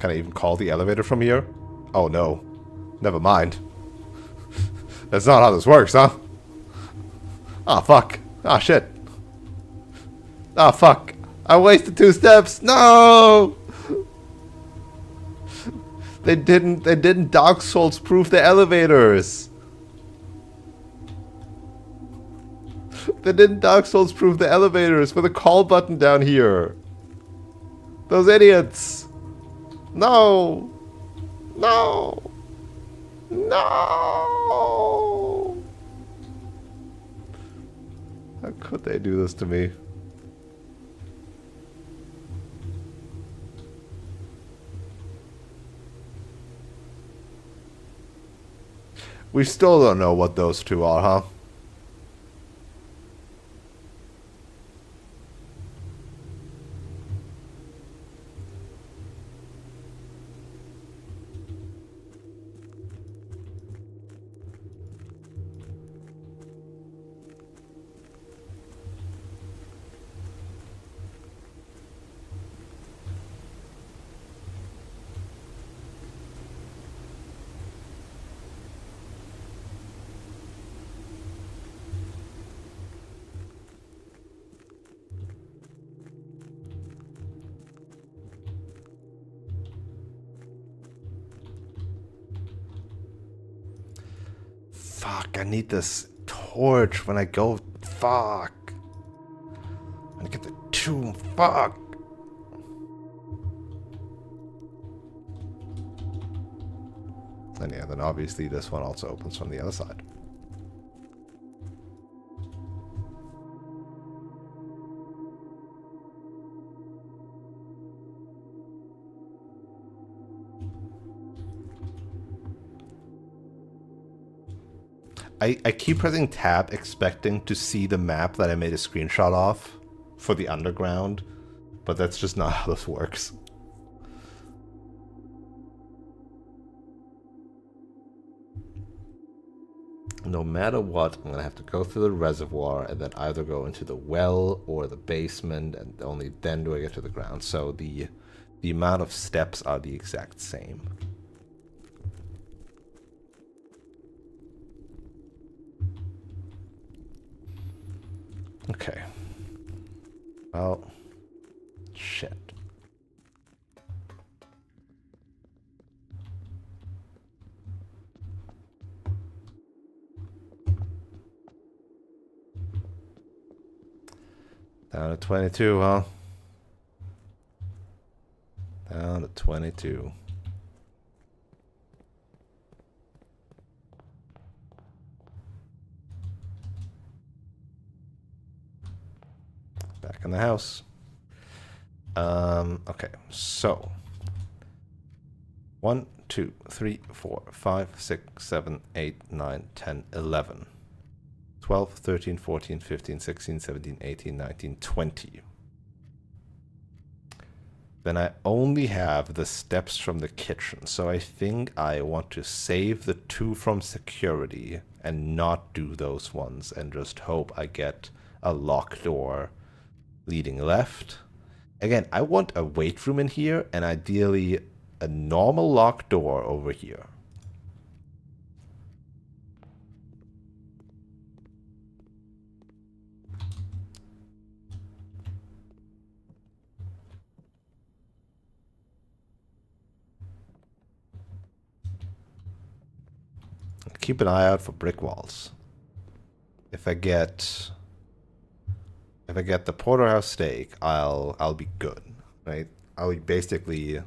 Can I even call the elevator from here? Oh no. Never mind. That's not how this works, huh? Ah, fuck. Ah, shit. Ah, fuck. I wasted 2 steps. No! They didn't Dark Souls proof the elevators. They didn't Dark Souls proof the elevators with a call button down here. Those idiots. No! No! No! How could they do this to me? We still don't know what those two are, huh? Fuck, I need this torch when I go. Fuck. I get the tomb. Fuck. And yeah, then obviously this one also opens from the other side. I keep pressing tab expecting to see the map that I made a screenshot of for the underground, but that's just not how this works. No matter what, I'm gonna have to go through the reservoir and then either go into the well or the basement, and only then do I get to the ground. So the amount of steps are the exact same. Okay. Well, shit. Down to 22, huh? Down to 22. Back in the house. Okay, so 1, 2, 3, 4, 5, 6, 7, 8, 9, 10, 11. 12, 13, 14, 15, 16, 17, 18, 19, 20. Then I only have the steps from the kitchen, so I think I want to save the 2 from security and not do those ones and just hope I get a locked door leading left. Again, I want a weight room in here and ideally a normal locked door over here. keep an eye out for brick walls. If I get the porterhouse steak, I'll be good, right? I'll be basically, if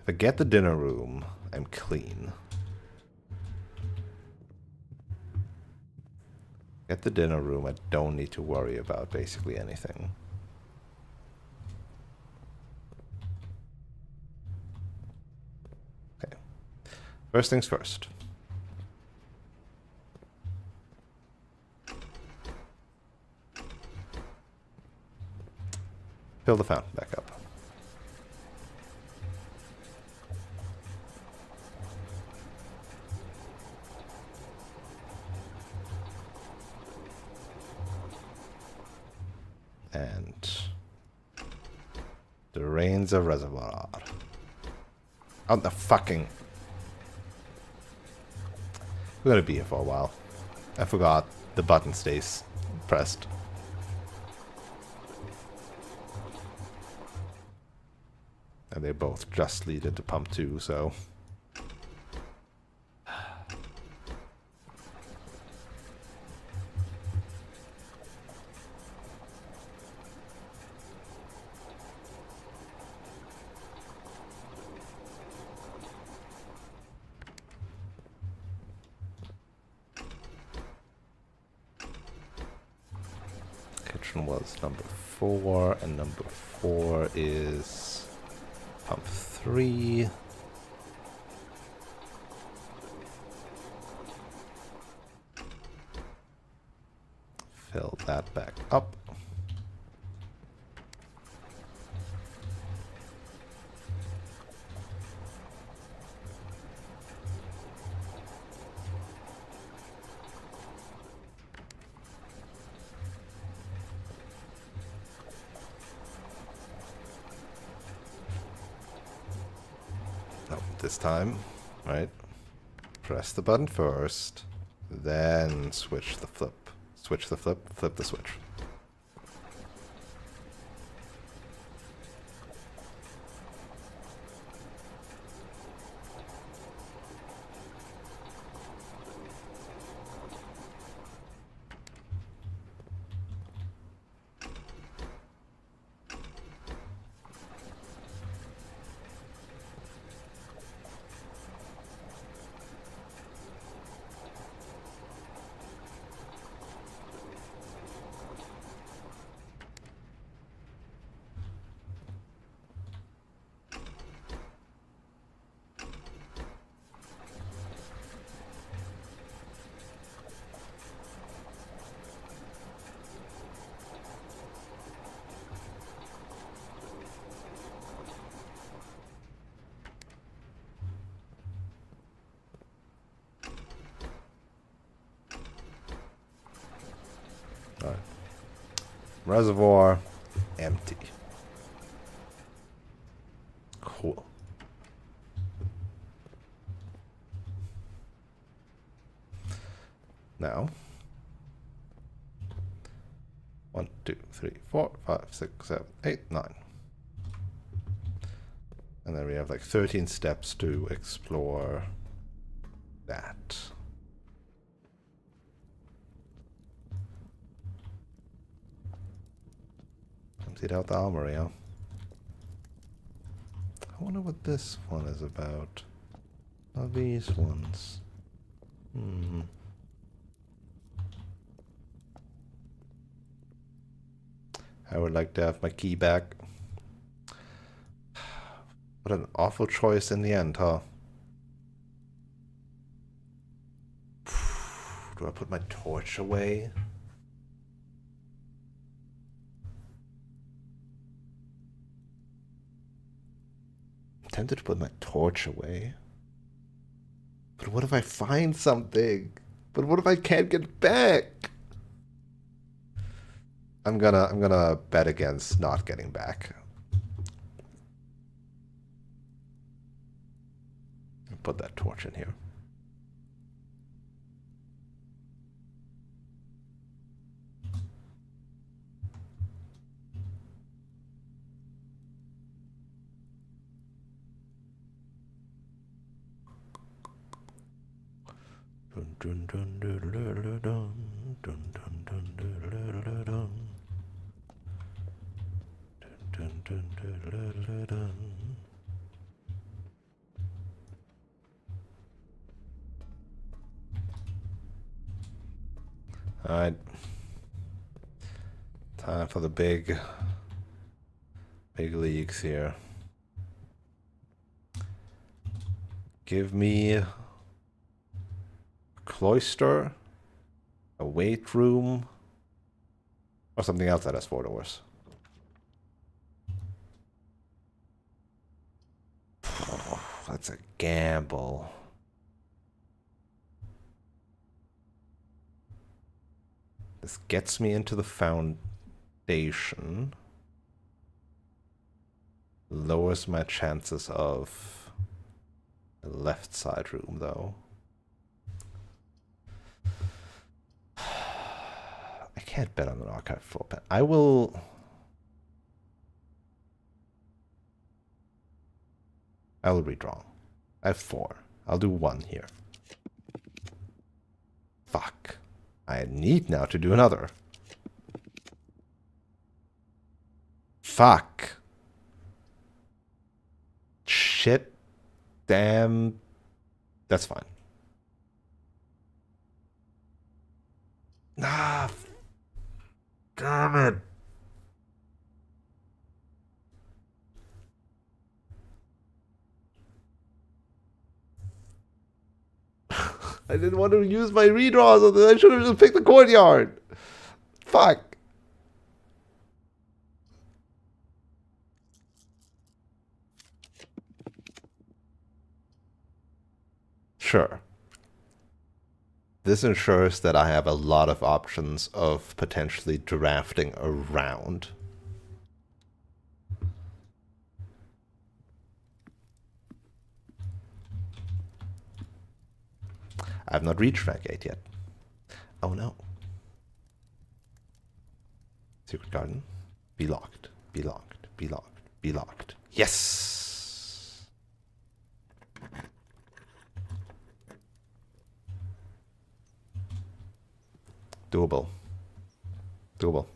I get the dinner room, I'm clean. Get the dinner room, I don't need to worry about basically anything. Okay. First things first. Fill the fountain back up. And drains a reservoir. Out the fucking... We're gonna be here for a while. I forgot the button stays pressed. And they both just lead into pump 2, so... Kitchen was number 4, and number 4 is pump 3. Fill that back up. This time, right? Press the button first, then switch the flip. Switch the flip, flip the switch. All right. Reservoir empty. Cool. Now, 1, 2, 3, 4, 5, 6, 7, 8, 9. And then we have like 13 steps to explore that. Emptied out the armory, huh? I wonder what this one is about. Are these ones? I would like to have my key back. What an awful choice in the end, huh? Do I put my torch away? I'm tempted to put my torch away. But what if I find something? But what if I can't get back? I'm gonna bet against not getting back. Put that torch in here. Alright. Time for the big leagues here. Give me a cloister, a weight room, or something else that has 4 doors. That's a gamble. This gets me into the foundation. Lowers my chances of the left side room, though. I can't bet on an archive floor plan. I will... redraw. I have 4. I'll do 1 here. Fuck. I need now to do another. Fuck. Shit. Damn. That's fine. Ah. Damn it. I didn't want to use my redraws. I should have just picked the courtyard. Fuck. Sure. This ensures that I have a lot of options of potentially drafting around. I have not reached rank 8 yet. Oh no. Secret garden. Be locked. Be locked. Be locked. Be locked. Yes! Doable. Doable.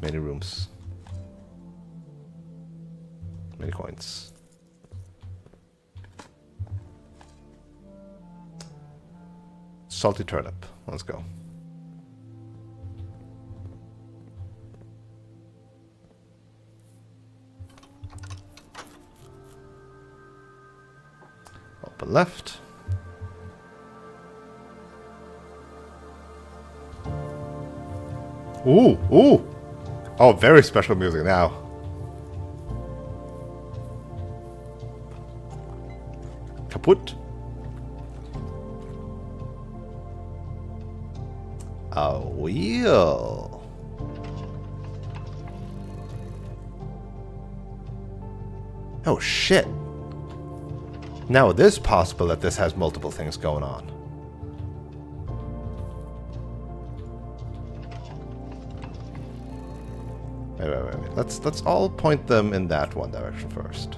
Many rooms. Many coins. Salty turnip. Let's go. Open left. Ooh, ooh. Oh, very special music now. Kaputt. A wheel. Oh shit. Now it is possible that this has multiple things going on. Wait. Let's all point them in that one direction first.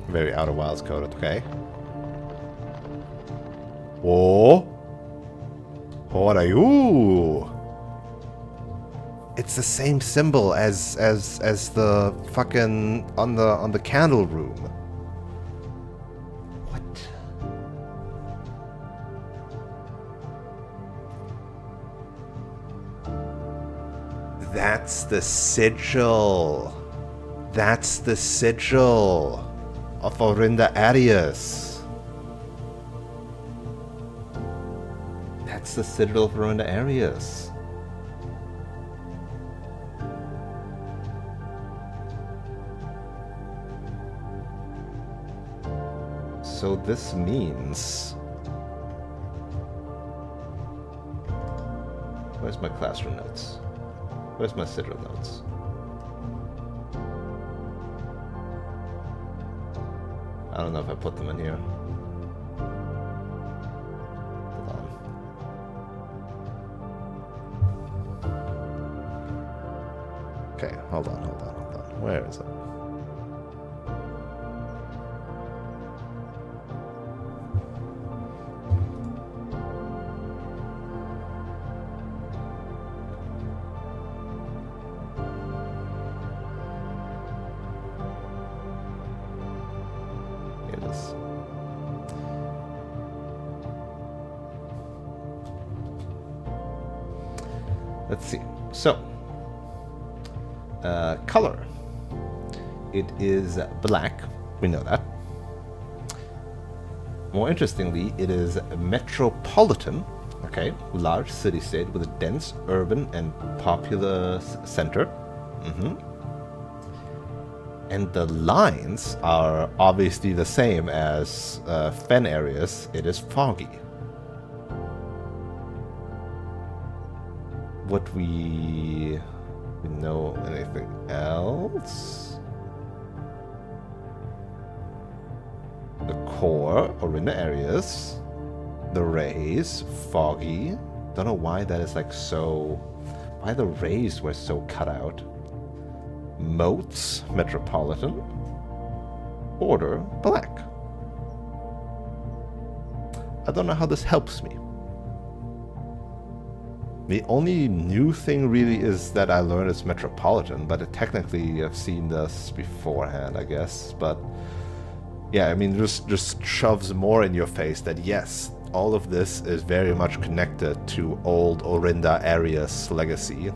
Very Outer Wilds coded, okay. Oh, what are you? It's the same symbol as the fucking on the candle room. What? That's the sigil. That's the sigil of Orinda Arius. That's the sigil of Orinda Arius. So this means... Where's my classroom notes? Where's my sigil notes? I don't know if I put them in here. Hold on. Okay, hold on. Where is it? Here it is. Let's see. So, color. It is black. We know that. More interestingly, it is metropolitan. Okay, large city-state with a dense urban and populous center. And the lines are obviously the same as fen areas. It is foggy. What we know anything else? The core or in the areas, the rays, foggy. Don't know why that is like so. Why the rays were so cut out. Moats, metropolitan. Border, black. I don't know how this helps me. The only new thing really is that I learned it's metropolitan, but technically I've seen this beforehand, I guess. But yeah, I mean, just shoves more in your face that yes, all of this is very much connected to old Orinda Arias legacy.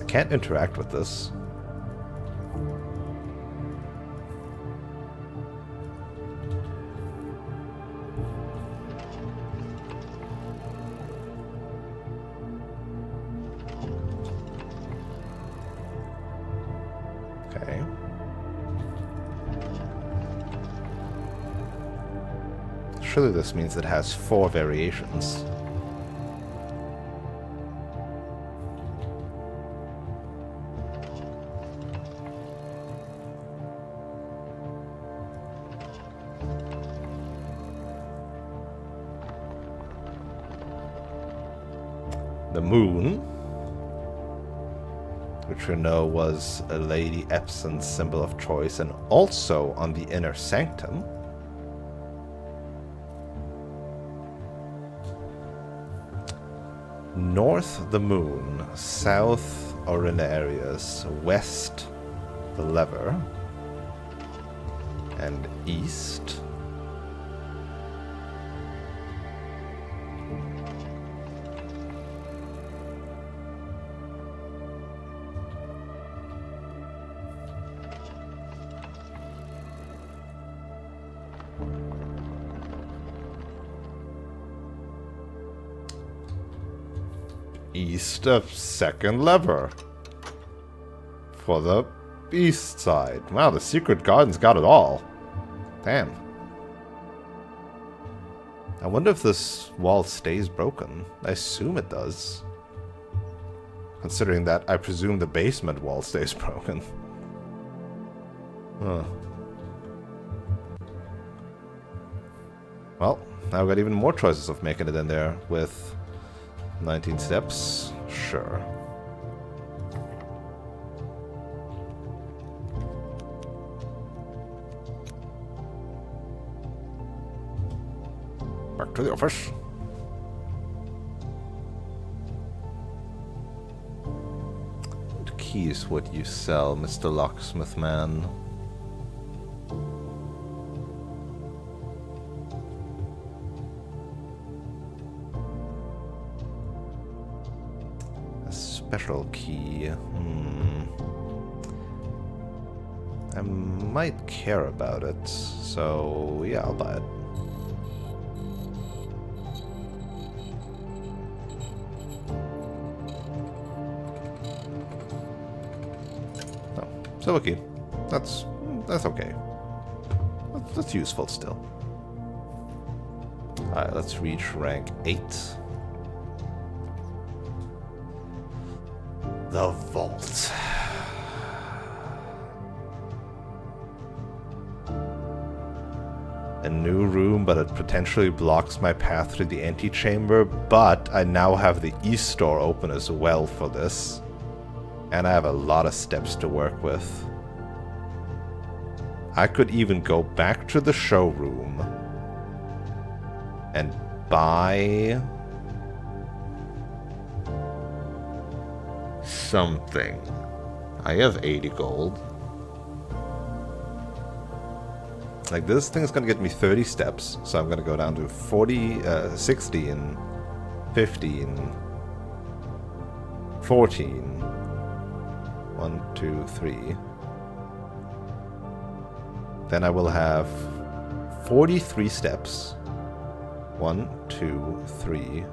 Can't interact with this. Okay. Surely this means it has 4 variations. The moon, which we know was a Lady Epson's symbol of choice and also on the inner sanctum. North, the moon. South, Orinda areas. West, the lever. And east, east of second lever for the east side. Wow, the secret garden's got it all. Damn. I wonder if this wall stays broken. I assume it does. Considering that I presume the basement wall stays broken. Huh. Well, now I've got even more choices of making it in there with 19 steps. Sure. Back to the office. What keys would you sell, Mr. Locksmith Man? Special key. I might care about it, so yeah, I'll buy it. Oh, silver key. That's that's okay. That's useful still. Alright, let's reach rank 8. The vault. A new room, but it potentially blocks my path to the antechamber, but I now have the east door open as well for this. And I have a lot of steps to work with. I could even go back to the showroom and buy something. I have 80 gold. Like, this thing's gonna get me 30 steps, so I'm gonna go down to 40, 60 and 50 and 14. 1, 2, 3. Then I will have 43 steps. 1, 2, 3,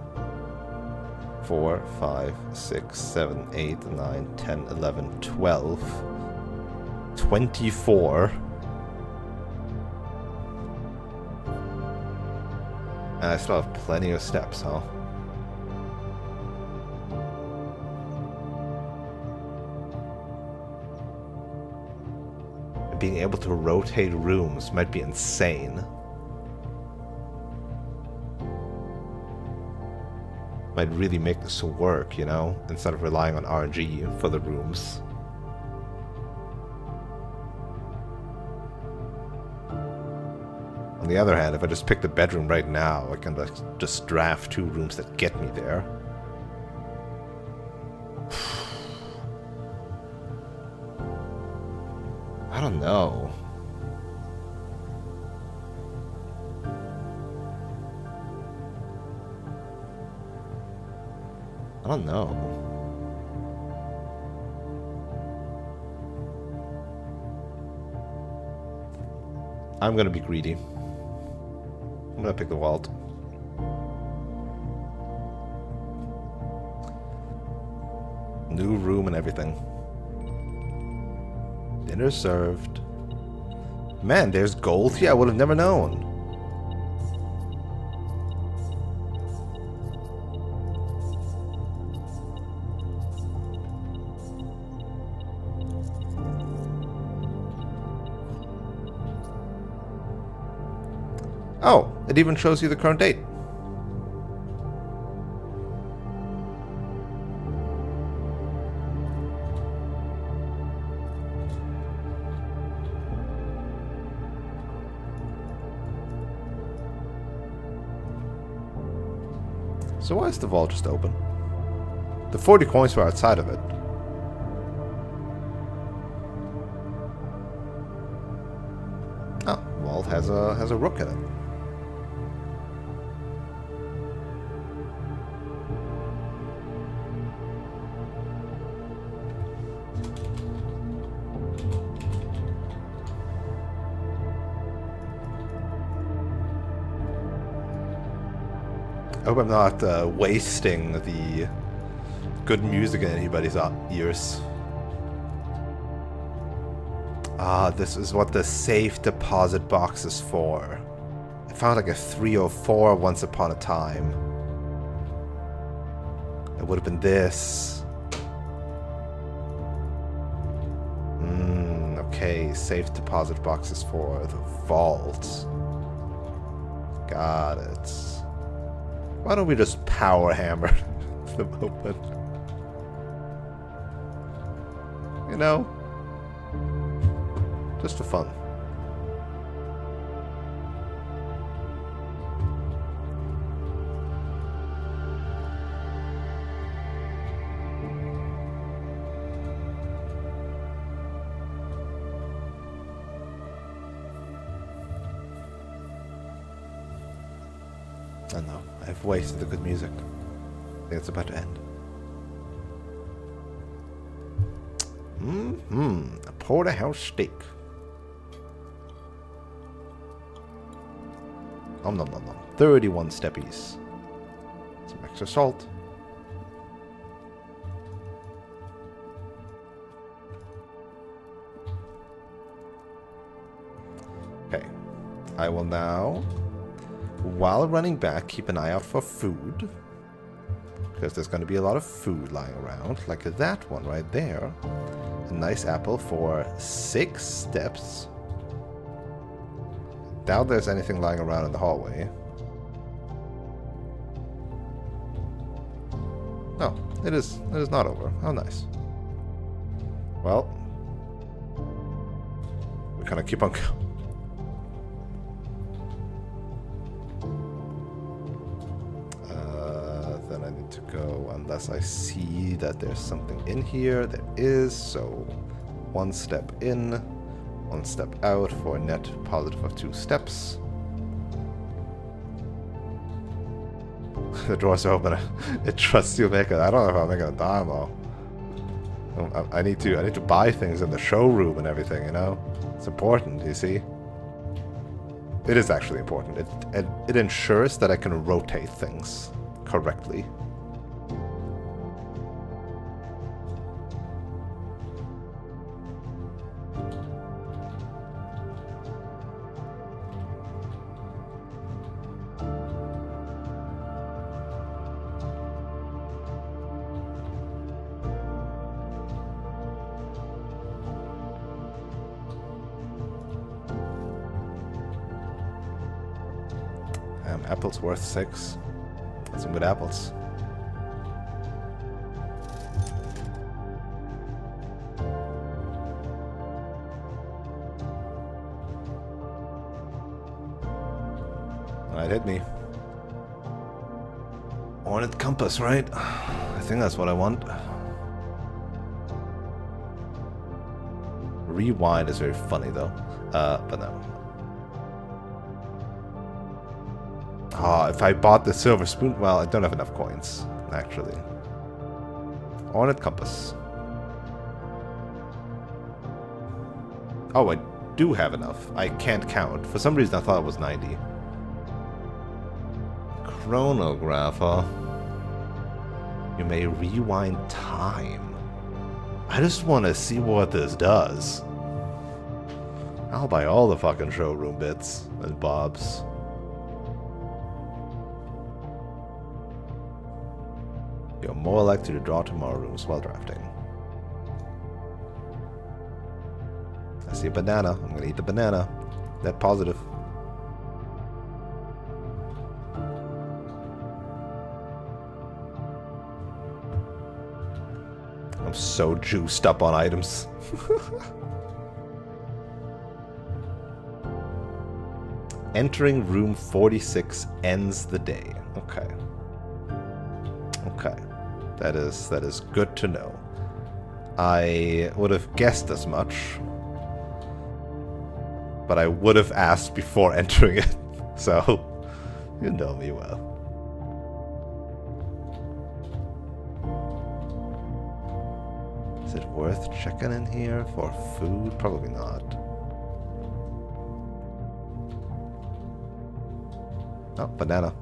4, 5, 6, 7, 8, 9, 10, 11, 12, 24. And I still have plenty of steps, huh? Being able to rotate rooms might be insane. Might really make this work, you know, instead of relying on RNG for the rooms. On the other hand, if I just pick the bedroom right now, I can just draft 2 rooms that get me there. I don't know. I don't know. I'm gonna be greedy. I'm gonna pick the vault. New room and everything. Dinner served. Man, there's gold here. I would have never known. Oh, it even shows you the current date. So why is the vault just open? The 40 coins were outside of it. Oh, vault has a rook in it. I hope I'm not wasting the good music in anybody's ears. Ah, this is what the safe deposit box is for. I found like a 304 once upon a time. It would have been this. Okay, safe deposit box is for the vault. Got it. Why don't we just power hammer them open? You know? Just for fun. I know, I've wasted the good music. I think it's about to end. A porterhouse steak. Nom nom nom nom. 31 steppies. Some extra salt. Okay. I will now, while running back, keep an eye out for food. Because there's going to be a lot of food lying around. Like that one right there. A nice apple for 6 steps. Doubt there's anything lying around in the hallway. No, it is not over. How nice. Well, we kind of keep on going. Then I need to go unless I see that there's something in here. There is, so 1 step in, 1 step out for a net positive of 2 steps. The doors are open. It trusts you make it. I don't know if I'm making a dime though. I need to buy things in the showroom and everything, you know? It's important, you see? It is actually important. It ensures that I can rotate things correctly. Apples worth 6. Some good apples. That hit me. Ornate compass, right? I think that's what I want. Rewind is very funny though. But no. If I bought the silver spoon... Well, I don't have enough coins, actually. Ornate compass. Oh, I do have enough. I can't count. For some reason, I thought it was 90. Chronographer. You may rewind time. I just want to see what this does. I'll buy all the fucking showroom bits and bobs. You're more likely to draw tomorrow rooms while drafting. I see a banana. I'm gonna eat the banana. Net positive. I'm so juiced up on items. Entering room 46 ends the day. Okay. Okay. That is good to know. I would have guessed as much, but I would have asked before entering it. So, you know me well. Is it worth checking in here for food? Probably not. Oh, banana.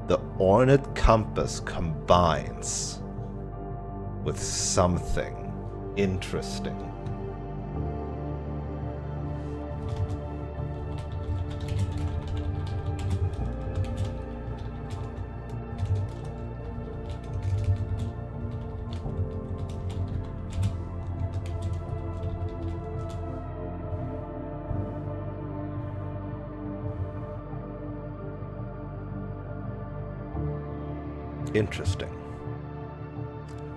The ornate compass combines with something interesting. Interesting.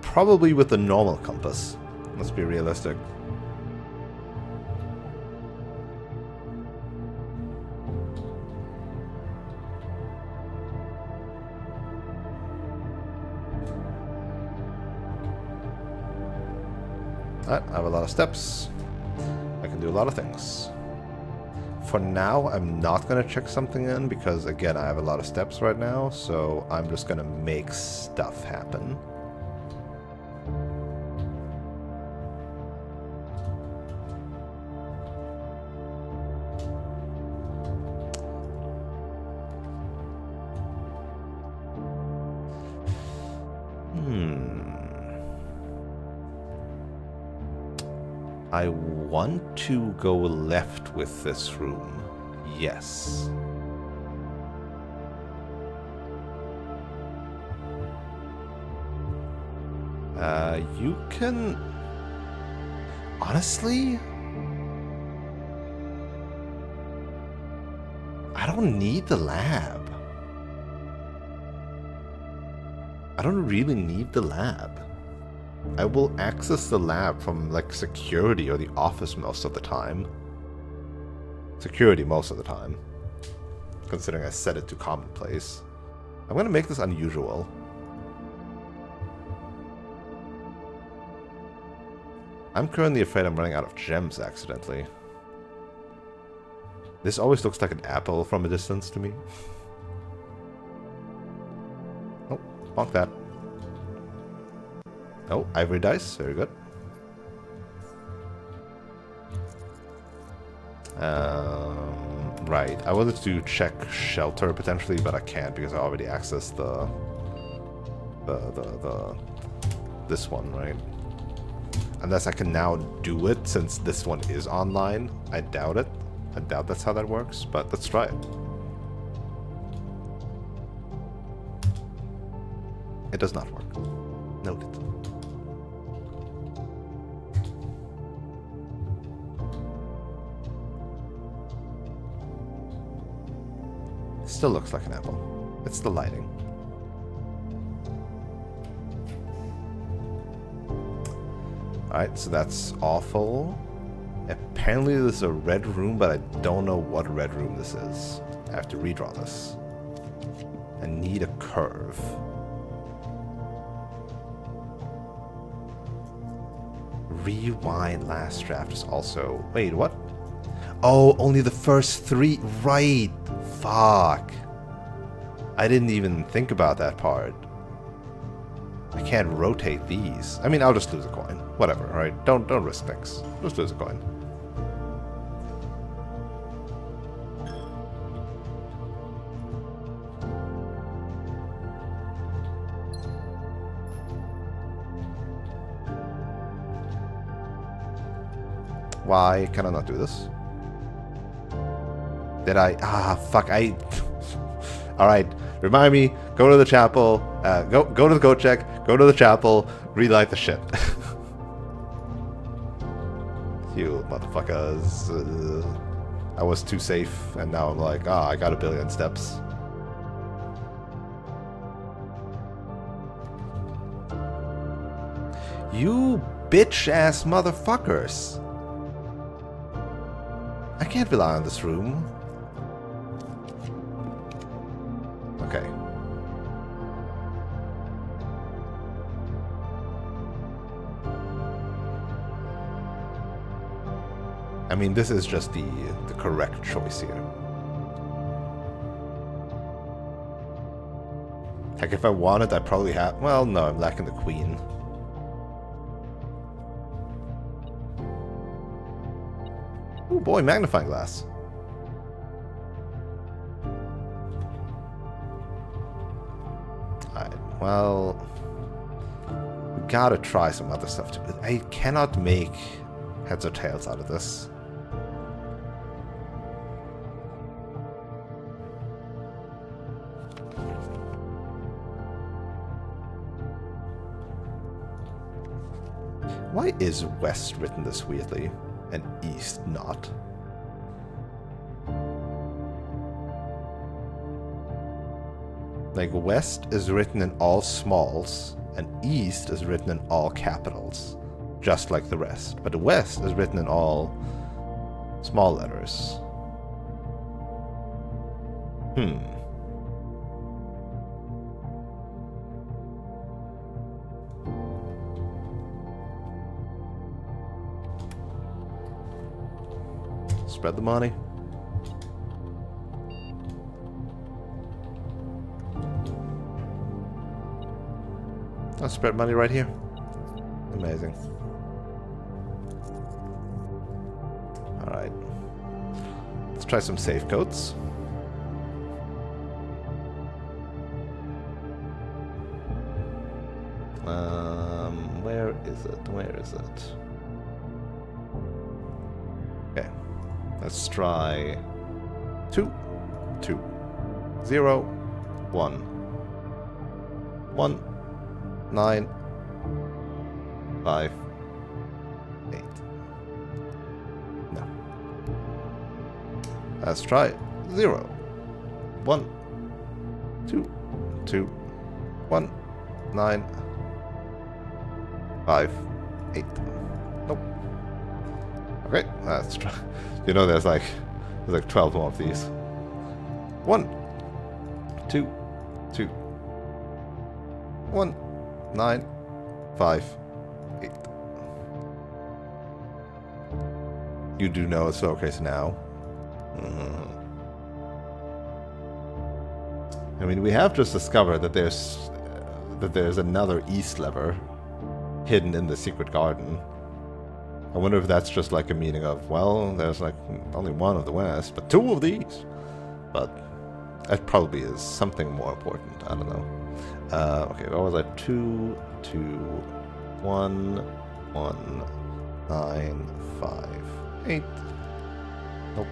Probably with the normal compass. Let's be realistic. Alright, I have a lot of steps. I can do a lot of things. For now, I'm not going to check something in because, again, I have a lot of steps right now, so I'm just going to make stuff happen. I want to go left with this room. Yes. You can... Honestly... I don't need the lab. I don't really need the lab. I will access the lab from, like, security or the office most of the time. Security most of the time. Considering I set it to commonplace. I'm gonna make this unusual. I'm currently afraid I'm running out of gems accidentally. This always looks like an apple from a distance to me. Oh, bonk that. Oh, ivory dice. Very good. Right. I wanted to check shelter potentially, but I can't because I already accessed this one, right? Unless I can now do it since this one is online. I doubt it. I doubt that's how that works, but let's try it. It does not work. Noted. Still looks like an apple. It's the lighting. Alright, so that's awful. Apparently there's a red room, but I don't know what red room this is. I have to redraw this. I need a curve. Rewind last draft is also... Wait, what? Oh, only the first three. Right. Fuck. I didn't even think about that part. I can't rotate these. I mean, I'll just lose a coin. Whatever, right? Don't risk things. Just lose a coin. Why can I not do this? Did I? Ah, fuck, I... Alright, remind me, go to the chapel, go to the goat check, go to the chapel, relight the shit. You motherfuckers. I was too safe, and now I'm like, I got a billion steps. You bitch-ass motherfuckers. I can't rely on this room. Okay. I mean, this is just the correct choice here. Heck, if I wanted, I probably have... Well, no, I'm lacking the queen. Oh boy, magnifying glass. Alright, well... We gotta try some other stuff too. I cannot make heads or tails out of this. Why is West written this weirdly, and East not? Like, West is written in all smalls, and East is written in all capitals, just like the rest. But the West is written in all small letters. Spread the money. I'll spread money right here. Amazing. Alright. Let's try some safe codes. Where is it? Where is it? Let's try 2, 2, 0, 1, 1, 9, 5, 8. No. Let's try 0, 1, 2, 2, 1, 9, 5, 8. Nope. Okay, let's try. You know, there's like 12 more of these. 1, 2, 2, 1, 9, 5, 8. You do know it's okay now. I mean, we have just discovered that there's another east lever hidden in the secret garden. I wonder if that's just like a meaning of, well, there's like only one of the west, but 2 of these. But that probably is something more important. I don't know. Okay, what was that? 2, 2, 1, 1, 9, 5, 8. Nope.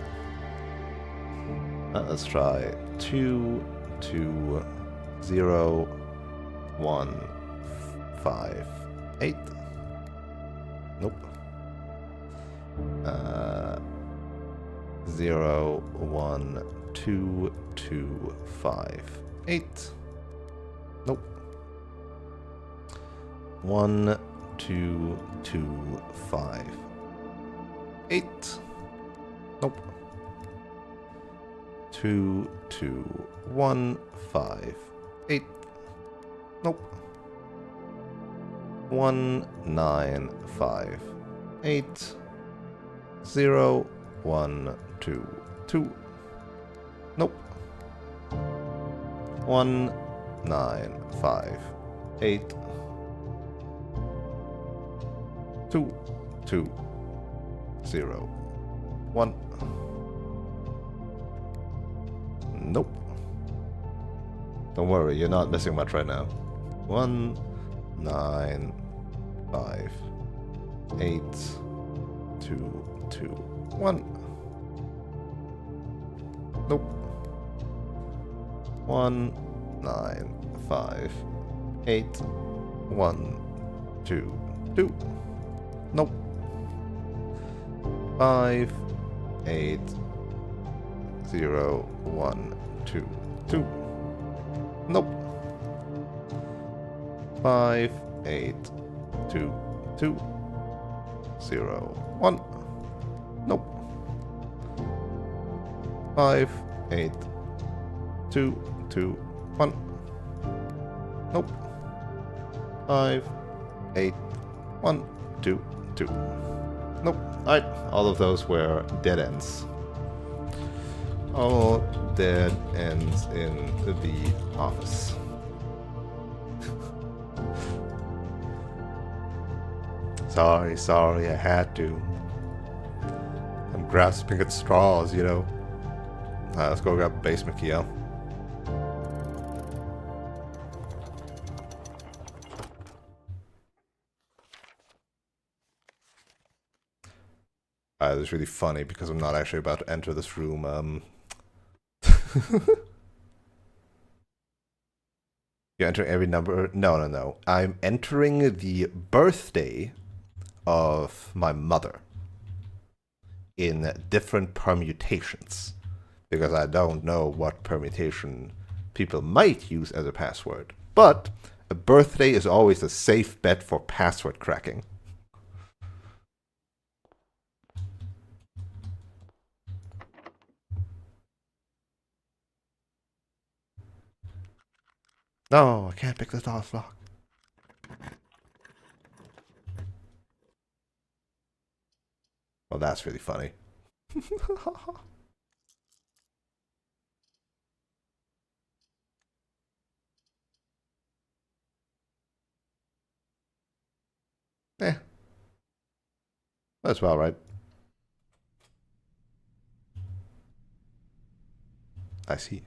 Let's try 2, 2, 0, 1, 5, 8. Nope. 0, 1, 2, 2, 5, 8. Nope. 1, 2, 2, 5, 8. Nope. 2, 2, 1, 5, 8. Nope. 1, 9, 5, 8. 0, 1, 2, 2. Nope. 1, 9, 5, 8. 2, 2, 0, 1. Nope. Don't worry, you're not missing much right now. 1, 9, 5, 8, 2, 2, 1. Nope. 1, 9, 5, 8, 1, 2, 2. Nope. 5, 8, 0, 1, 2, 2. Nope. 5, 8, 2, 2, 0, 1. Nope. 5, 8, 2, 2, 1. Nope. 5, 8, 1, 2, 2. Nope. Alright, all of those were dead ends. All dead ends in the office. Sorry, I had to. I'm grasping at straws, you know. Let's go grab a basement key, yo. This is really funny because I'm not actually about to enter this room. You enter every number? No. I'm entering the birthday of my mother in different permutations because I don't know what permutation people might use as a password. But a birthday is always a safe bet for password cracking. No, I can't pick the doll's lock. Well, that's really funny. That's well, right? I see.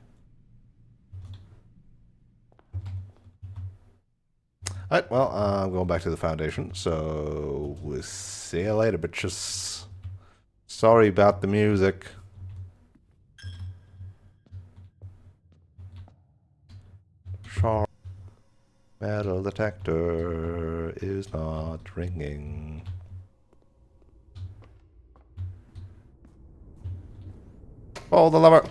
Alright, well, I'm going back to the foundation, so we'll see you later, bitches. Sorry about the music. Sharp. Metal detector is not ringing. Pull the lever.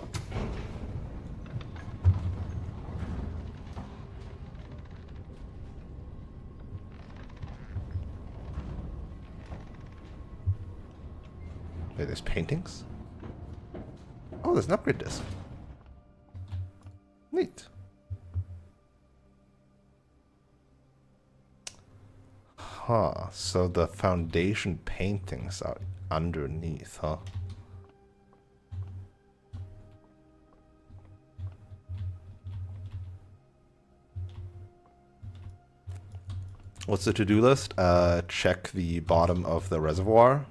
Wait, there's paintings? Oh, there's an upgrade disc. Neat. Huh, so the foundation paintings are underneath, huh? What's the to-do list? Check the bottom of the reservoir.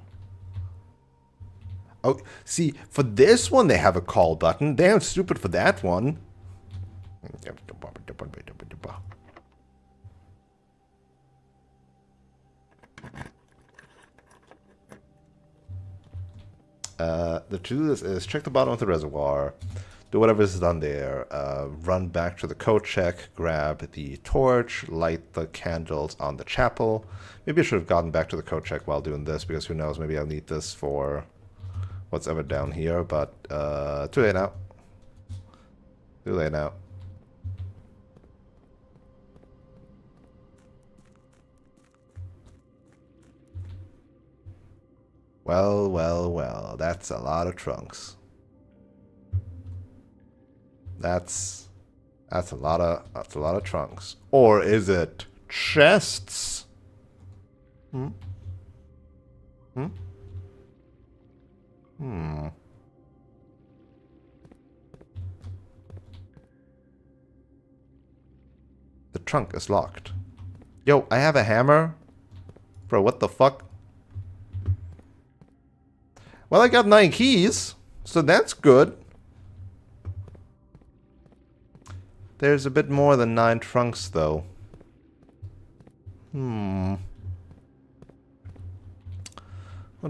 Oh, see, for this one they have a call button. Damn stupid for that one. The to-do list is check the bottom of the reservoir, do whatever is done there, run back to the code check, grab the torch, light the candles on the chapel. Maybe I should have gotten back to the code check while doing this, because who knows, maybe I'll need this for what's ever down here, but too late now. Too late now. Well, well, well, that's a lot of trunks. That's a lot of trunks. Or is it chests? Hmm? Hmm? Hmm. The trunk is locked. Yo, I have a hammer? Bro, what the fuck? Well, I got 9 keys, so that's good. There's a bit more than 9 trunks, though. 1,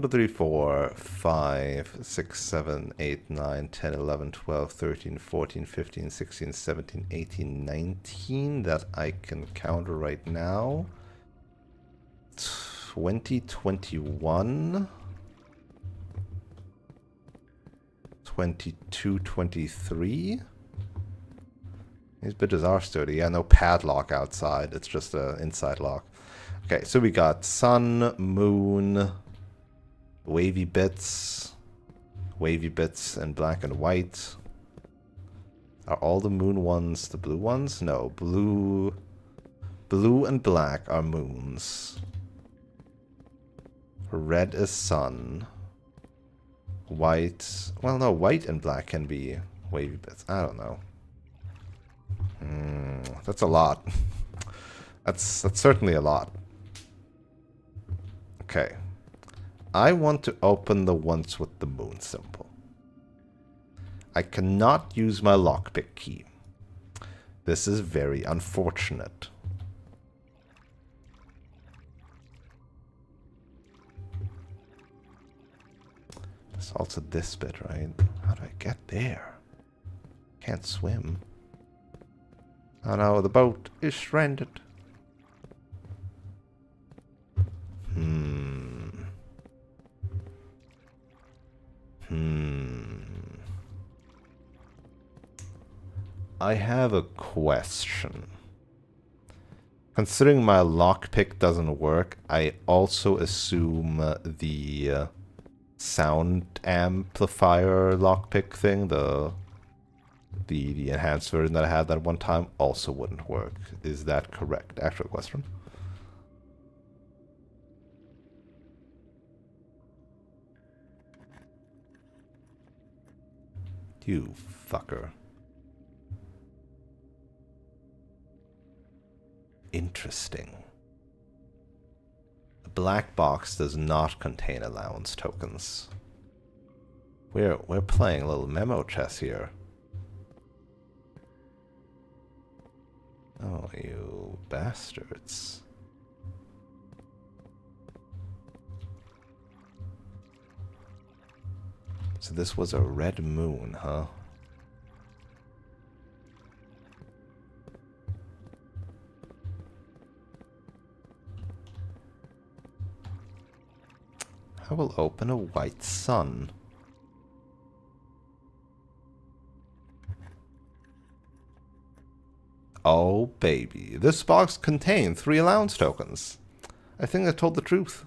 2, 3, 4, 5, 6, 7, 8, 9, 10, 11, 12, 13, 14, 15, 16, 17, 18, 19 that I can count right now. 20, 21. 22, 23. These bitches are sturdy. Yeah, no padlock outside. It's just an inside lock. Okay, so we got sun, moon, wavy bits in black and white. Are all the moon ones the blue ones? No, blue and black are moons. Red is sun. White, well no, white and black can be wavy bits. I don't know. That's a lot. That's certainly a lot. Okay. I want to open the ones with the moon symbol. I cannot use my lockpick key. This is very unfortunate. There's also this bit, right? How do I get there? Can't swim. Oh no, the boat is stranded. I have a question. Considering my lockpick doesn't work, I also assume the sound amplifier lockpick thing, the enhanced version that I had that one time, also wouldn't work. Is that correct? Actual question. You fucker. Interesting. The black box does not contain allowance tokens. We're playing a little memo chess here. Oh, you bastards. So this was a red moon, huh? I will open a white sun. Oh, baby. This box contained 3 allowance tokens. I think I told the truth.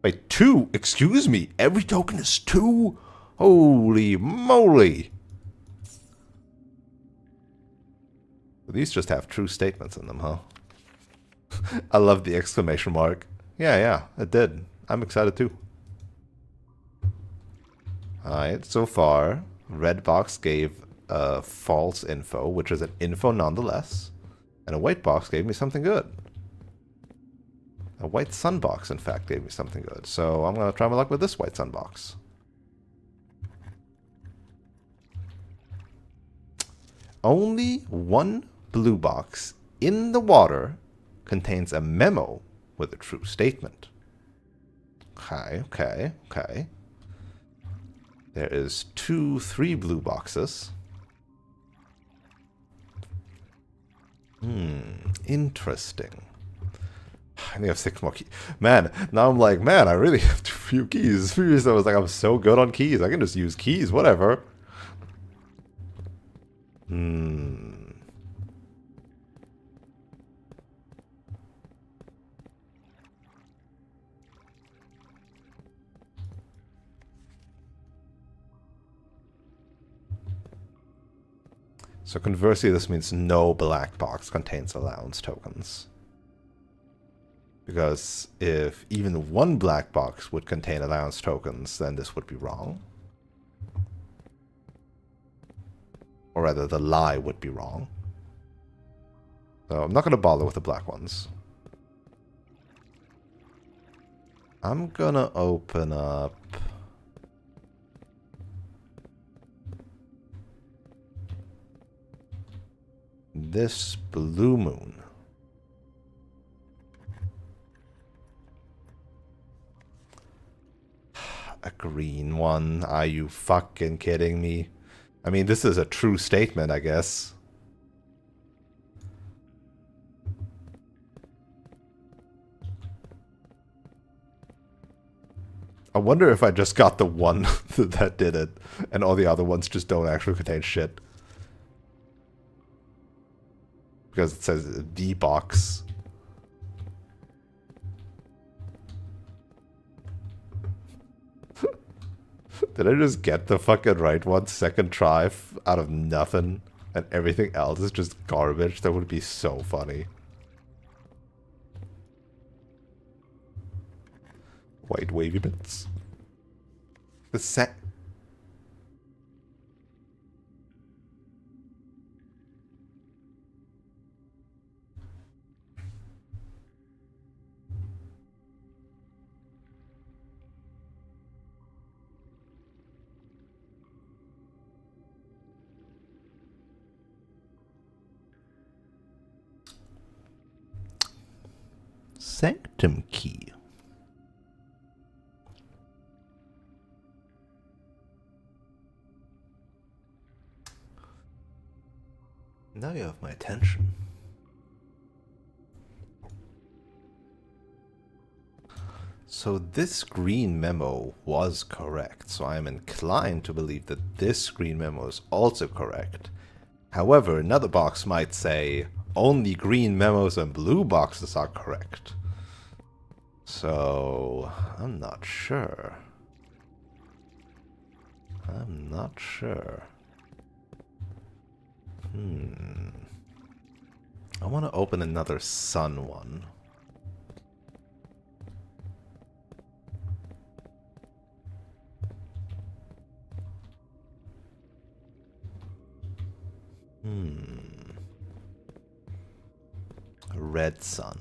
Wait, 2? Excuse me. Every token is 2? Holy moly. These just have true statements in them, huh? I love the exclamation mark. Yeah, it did. I'm excited too. Alright, so far, red box gave false info, which is an info nonetheless. And a white box gave me something good. A white sun box, in fact, gave me something good. So I'm going to try my luck with this white sun box. Only one blue box in the water contains a memo with a true statement. Okay. There is 3 blue boxes. Interesting. I need to have 6 more keys. Man, now I'm like, man, I really have too few keys. Previously I was like, I'm so good on keys. I can just use keys, whatever. So conversely, this means no black box contains allowance tokens. Because if even one black box would contain allowance tokens, then this would be wrong. Or rather, the lie would be wrong. So I'm not going to bother with the black ones. I'm going to open up this blue moon. A green one? Are you fucking kidding me? I mean, this is a true statement, I guess. I wonder if I just got the one that did it, and all the other ones just don't actually contain shit. Because it says the box. Did I just get the fucking right one second try out of nothing, and everything else is just garbage? That would be so funny. White wavy bits. The set. Sanctum key. Now you have my attention. So this green memo was correct, so I am inclined to believe that this green memo is also correct. However, another box might say, only green memos and blue boxes are correct. So, I'm not sure. I'm not sure. I want to open another sun one. Red sun.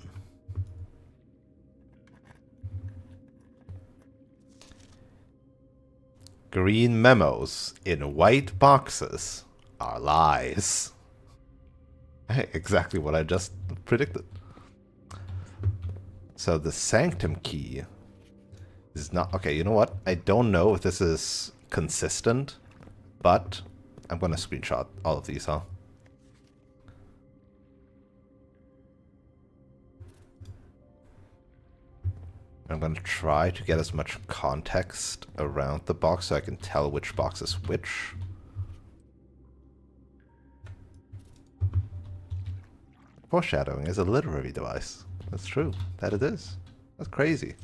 Green memos in white boxes are lies. Hey, exactly what I just predicted. So the sanctum key This is not... Okay, you know what? I don't know if this is consistent, but I'm going to screenshot all of these, huh? I'm going to try to get as much context around the box so I can tell which box is which. Foreshadowing is a literary device. That's true. That it is. That's crazy.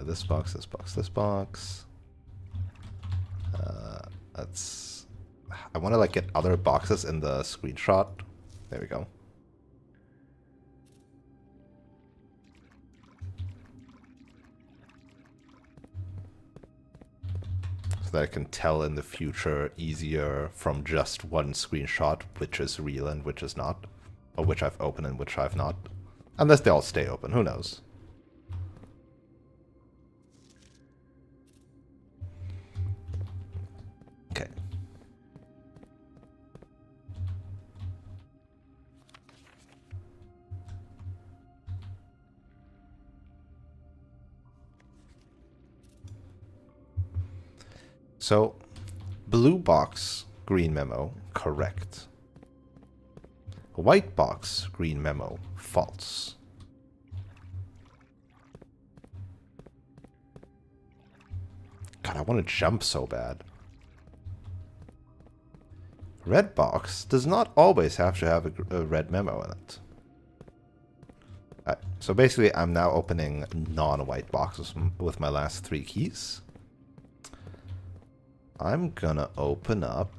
This box, this box, this box. That's... I want to like get other boxes in the screenshot. There we go. So that I can tell in the future easier from just one screenshot which is real and which is not. Or which I've opened and which I've not. Unless they all stay open, who knows? Okay. So, blue box, green memo, correct. White box, green memo, false. God, I want to jump so bad. Red box does not always have to have a red memo in it. So basically, I'm now opening non-white boxes with my last 3 keys. I'm gonna open up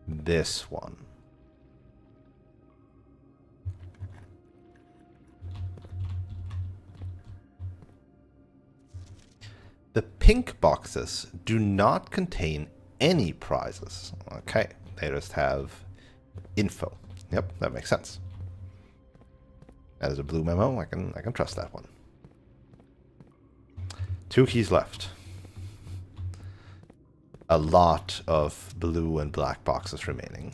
this one. The pink boxes do not contain any prizes. Okay, they just have info. Yep, that makes sense. That is a blue memo. I can trust that one. 2 keys left. A lot of blue and black boxes remaining.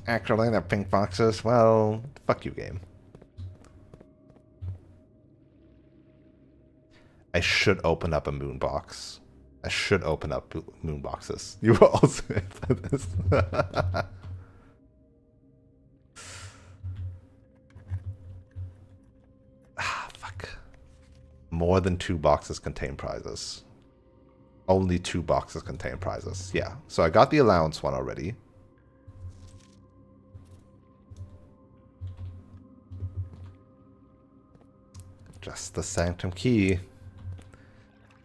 Actually, they're pink boxes. Well, fuck you, game. I should open up a moon box. I should open up moon boxes. You were also for this. Fuck. More than 2 boxes contain prizes. Only 2 boxes contain prizes. Yeah. So I got the allowance one already. Just the Sanctum key.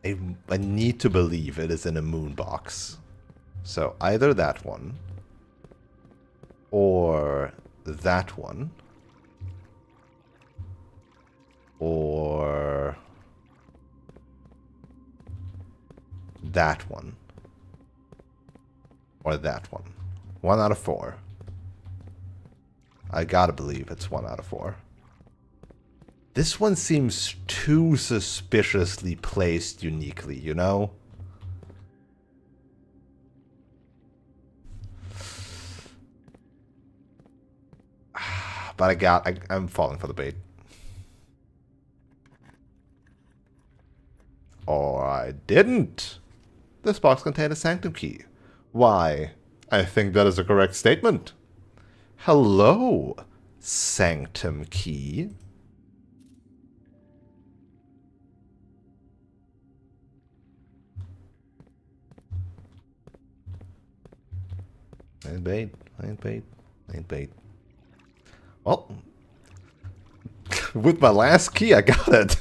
I need to believe it is in a moon box. So either that one or that one or that one or that one. 1 out of 4. I gotta believe it's 1 out of 4. This one seems too suspiciously placed uniquely, you know? But I'm falling for the bait. Or I didn't. This box contained a Sanctum key. Why? I think that is a correct statement. Hello, Sanctum key. Ain't bait, ain't bait, ain't bait. Well, with my last key, I got it.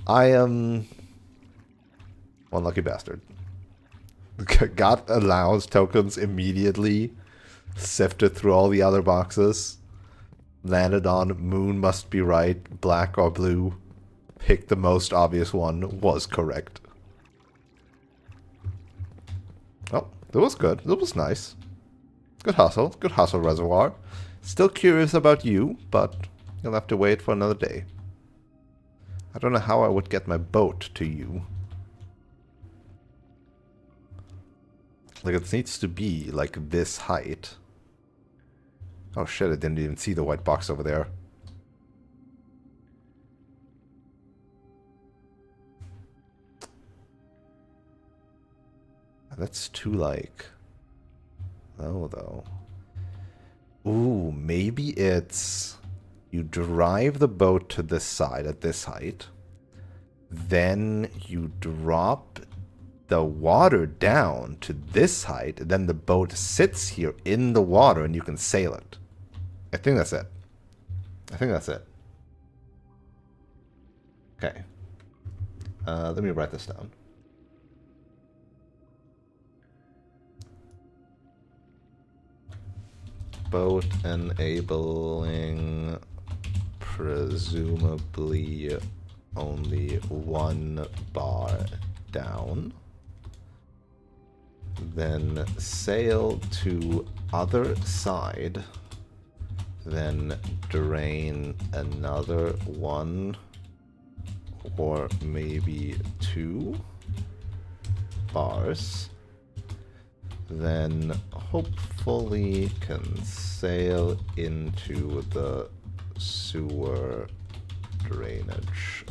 I am one lucky bastard. Got allowance tokens immediately, sifted through all the other boxes, landed on moon must be right, black or blue, picked the most obvious one, was correct. Oh, that was good. That was nice. Good hustle, Reservoir. Still curious about you, but you'll have to wait for another day. I don't know how I would get my boat to you. Like, it needs to be, like, this height. Oh shit, I didn't even see the white box over there. That's too, like... Oh, though. Ooh, maybe it's... You drive the boat to this side at this height. Then you drop the water down to this height. Then the boat sits here in the water and you can sail it. I think that's it. I think that's it. Okay. Let me write this down. Boat enabling presumably only one bar down. Then sail to other side. Then drain another one or maybe 2 bars. Then hopefully can sail into the sewer drainage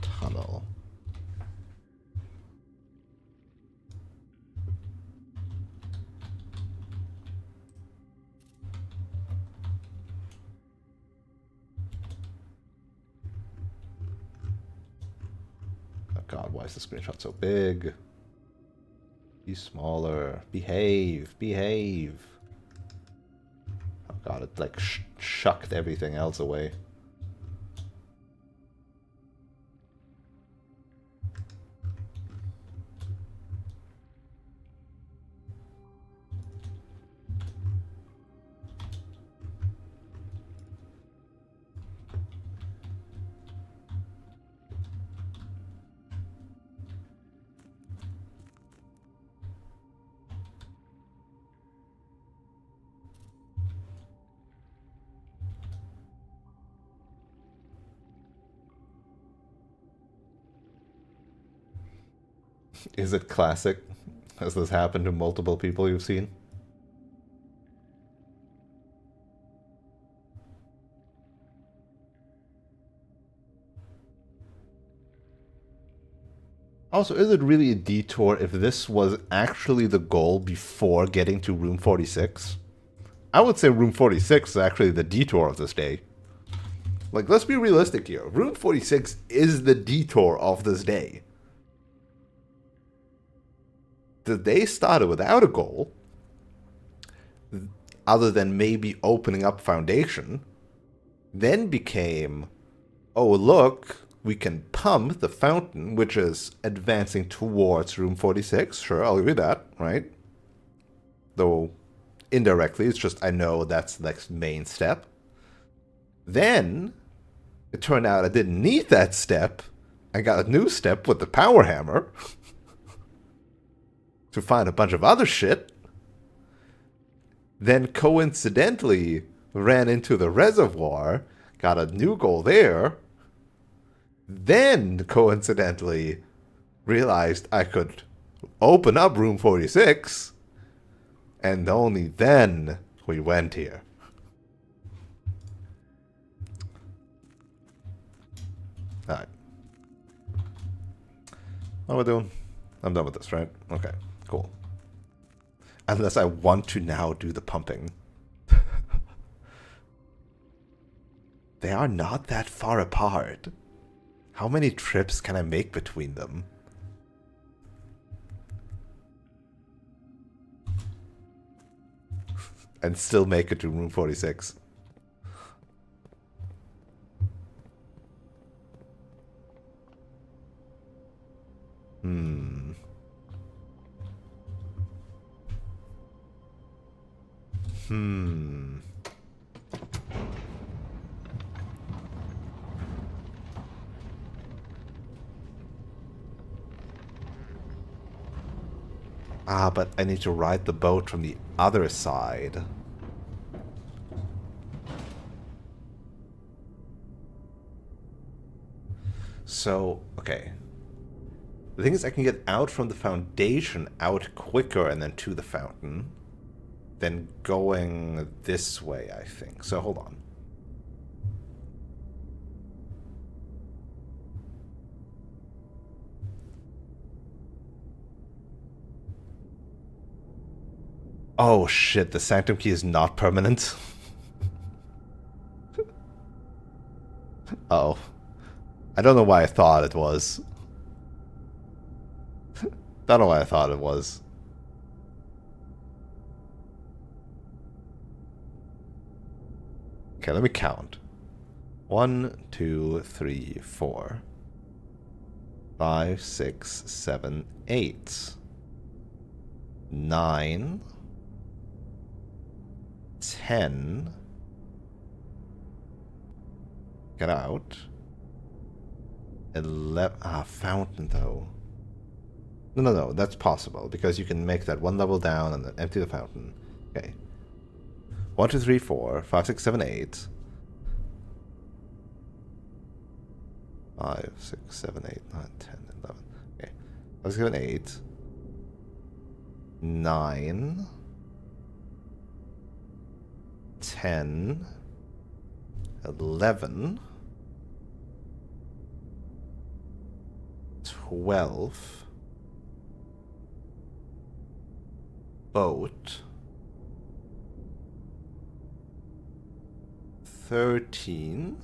tunnel. Oh god, why is the screenshot so big? Be smaller. Behave. Behave. Oh god, it like shucked everything else away. Is it classic? Has this happened to multiple people you've seen? Also, is it really a detour if this was actually the goal before getting to room 46? I would say room 46 is actually the detour of this day. Like, let's be realistic here. Room 46 is the detour of this day. The day started without a goal, other than maybe opening up Foundation, then became, oh look, we can pump the fountain, which is advancing towards room 46. Sure, I'll give you that, right? Though, indirectly, it's just I know that's the next main step. Then, it turned out I didn't need that step. I got a new step with the power hammer. To find a bunch of other shit. Then coincidentally ran into the reservoir, got a new goal there. Then coincidentally realized I could open up room 46. And only then we went here. Alright. What am I doing? I'm done with this, right? Okay. Cool. Unless I want to now do the pumping. They are not that far apart. How many trips can I make between them? And still make it to room 46. Ah, but I need to ride the boat from the other side. So, okay. The thing is, I can get out from the foundation out quicker and then to the fountain than going this way, I think. So, hold on. Oh shit, the sanctum key is not permanent. Oh. I don't know why I thought it was. Don't know why I thought it was. Okay, let me count. 1, 2, 3, 4, 5, 6, 7, 8, 9, 10. Get out. 11. Ah, fountain though. No, that's possible because you can make that one level down and then empty the fountain. Okay. 1, 2, 3, 4, 5, 6, 7, 8. 5, 6, 7, 8, 9, 10, 11. Okay. 5, 6, 7, 8. 9. 10. 11. 12. Boat. 13.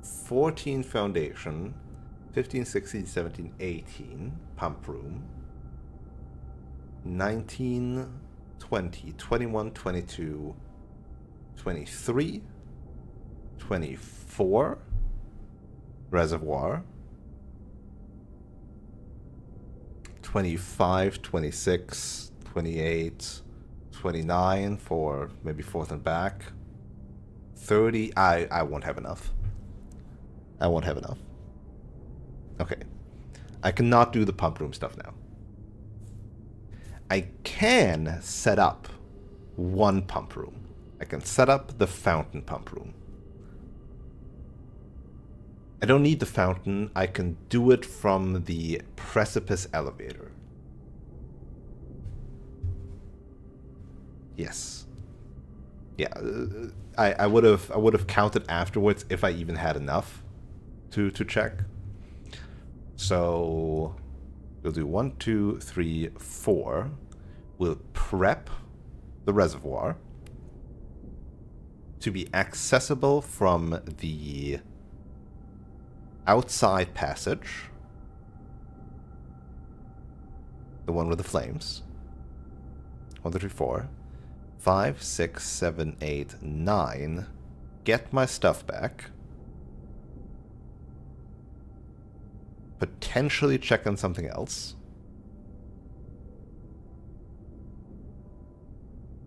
14 foundation. 15, 16, 17, 18. Pump room. 19, 20, 21, 22, 23, 24. Reservoir. 25, 26, 28, 29 for maybe forth and back. 30. I won't have enough. I won't have enough. Okay. I cannot do the pump room stuff now. I can set up one pump room. I can set up the fountain pump room. I don't need the fountain. I can do it from the precipice elevator. Yes. Yeah, I would have counted afterwards if I even had enough to check. So we'll do 1, 2, 3, 4. We'll prep the reservoir to be accessible from the outside passage. The one with the flames. 1, 2, 3, 4. 5, 6, 7, 8, 9. Get my stuff back. Potentially check on something else.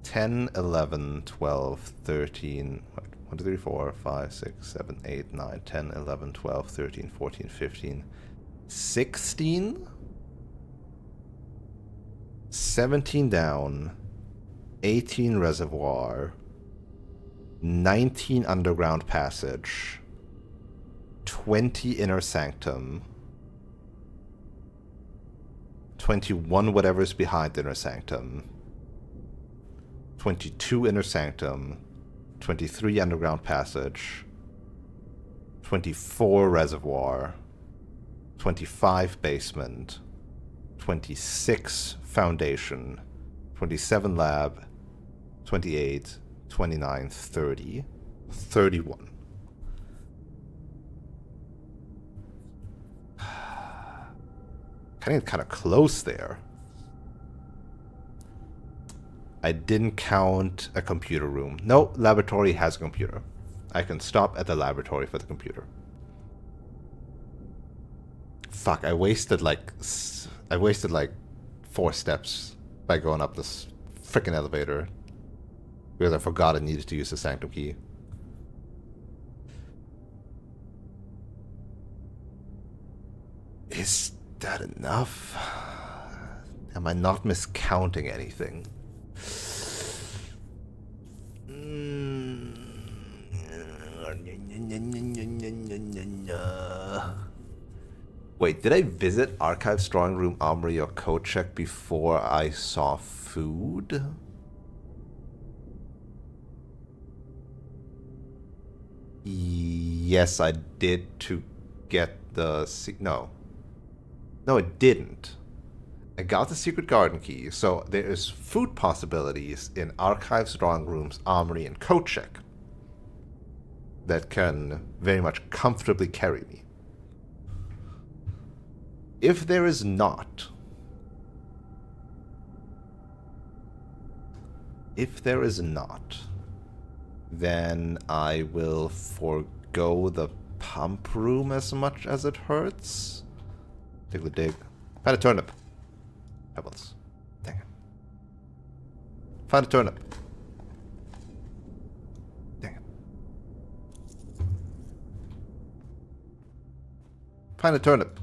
10, 11, 12, 13. 1, 2, 3, 4, 5, 6, 7, 8, 9, 10, 11, 12, 13, 14, 15, 16. 17 down. 18 reservoir. 19 underground passage. 20 inner sanctum. 21 whatever's behind the inner sanctum. 22 inner sanctum. 23 underground passage. 24 reservoir. 25 basement. 26 foundation. 27 lab. 28, 29, 30. 31. Getting kind of close there. I didn't count a computer room. No, laboratory has a computer. I can stop at the laboratory for the computer. Fuck, I wasted like 4 steps by going up this frickin' elevator because I forgot I needed to use the sanctum key. Is that enough? Am I not miscounting anything? Wait, did I visit Archive, Drawing Room, Armory, or Code Check before I saw food? Yes, I did to get the... No. No, it didn't. I got the secret garden key, so there is food possibilities in Archives, Drawing Rooms, Armory, and Code Check that can very much comfortably carry me. If there is not... then I will forgo the pump room as much as it hurts. Dig the dig. Find a turnip. Pebbles. Dang it. Find a turnip. Dang it. Find a turnip.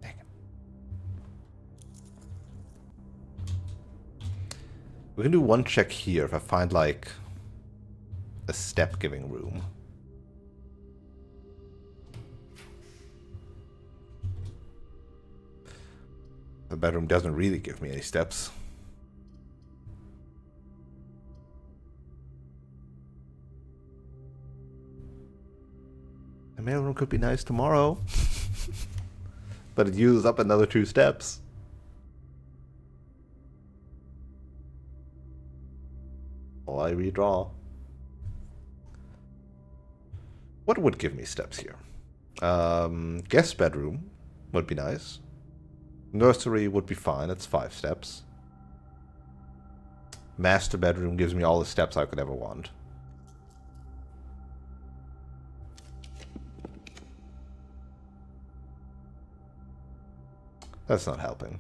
Dang it. We can do one check here if I find, like, a step-giving room. The bedroom doesn't really give me any steps. The mailroom could be nice tomorrow. But it uses up another 2 steps. Well, I redraw. What would give me steps here? Guest bedroom would be nice. Nursery would be fine, it's 5 steps. Master bedroom gives me all the steps I could ever want. That's not helping.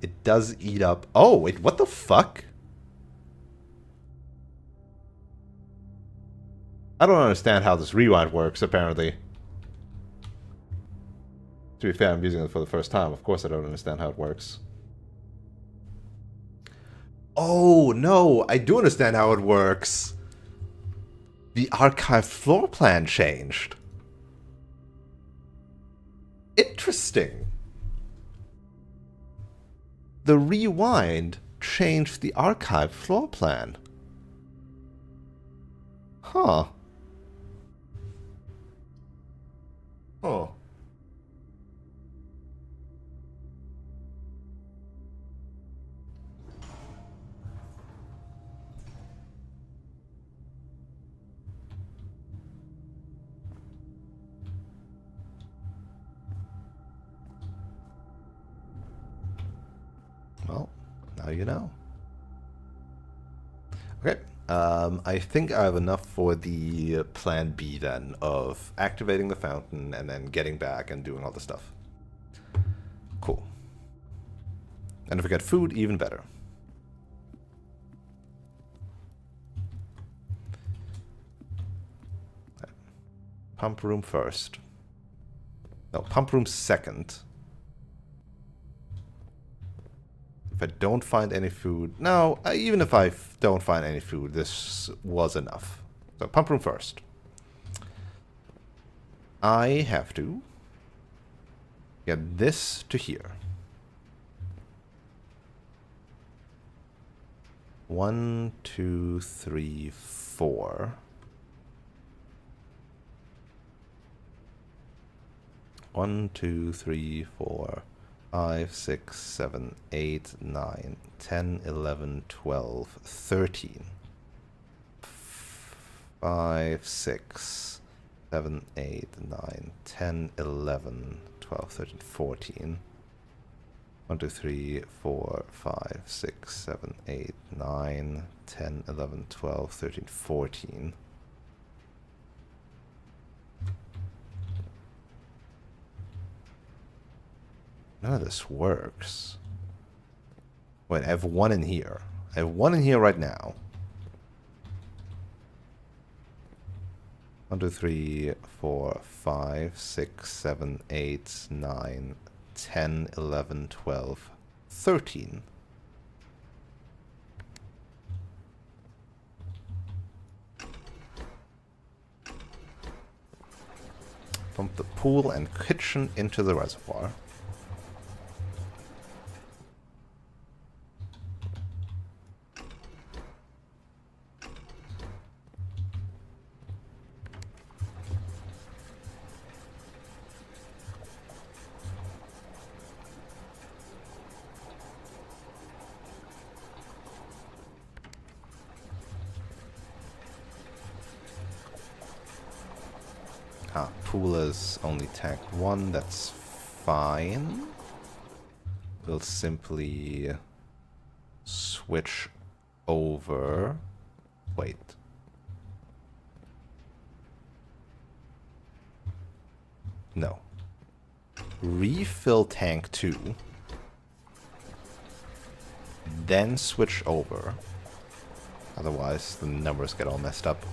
It does eat up... Oh, wait, what the fuck? I don't understand how this rewind works, apparently. To be fair, I'm using it for the first time. Of course I don't understand how it works. Oh, no, I do understand how it works. The archive floor plan changed. Interesting. The rewind changed the archive floor plan. Huh. Oh. Well, now you know. Okay. I think I have enough for the plan B then, of activating the fountain and then getting back and doing all the stuff. Cool. And if we get food, even better. Okay. Pump room first. No, pump room second. If I don't find any food... No, even if I don't find any food, this was enough. So, pump room first. I have to get this to here. 1, 2, 3, 4. 1, 2, 3, 4... 5, 6, 7, 8, 9, 10, 11, 12, 13. 5, 6, 7, 8, 9, 10, 11, 12, 13, 14. 1, 2, 3, 4, 5, 6, 7, 8, 9, 10, 11, 12, 13, 14. None of this works. Wait, I have 1 in here. I have 1 in here right now. 1, 2, 3, 4, 5, 6, 7, 8, 9, 10, 11, 12, 13. Pump the pool and kitchen into the reservoir. Pool is only tank 1, that's fine. We'll simply switch over. Wait. No. Refill tank 2. Then switch over. Otherwise, the numbers get all messed up.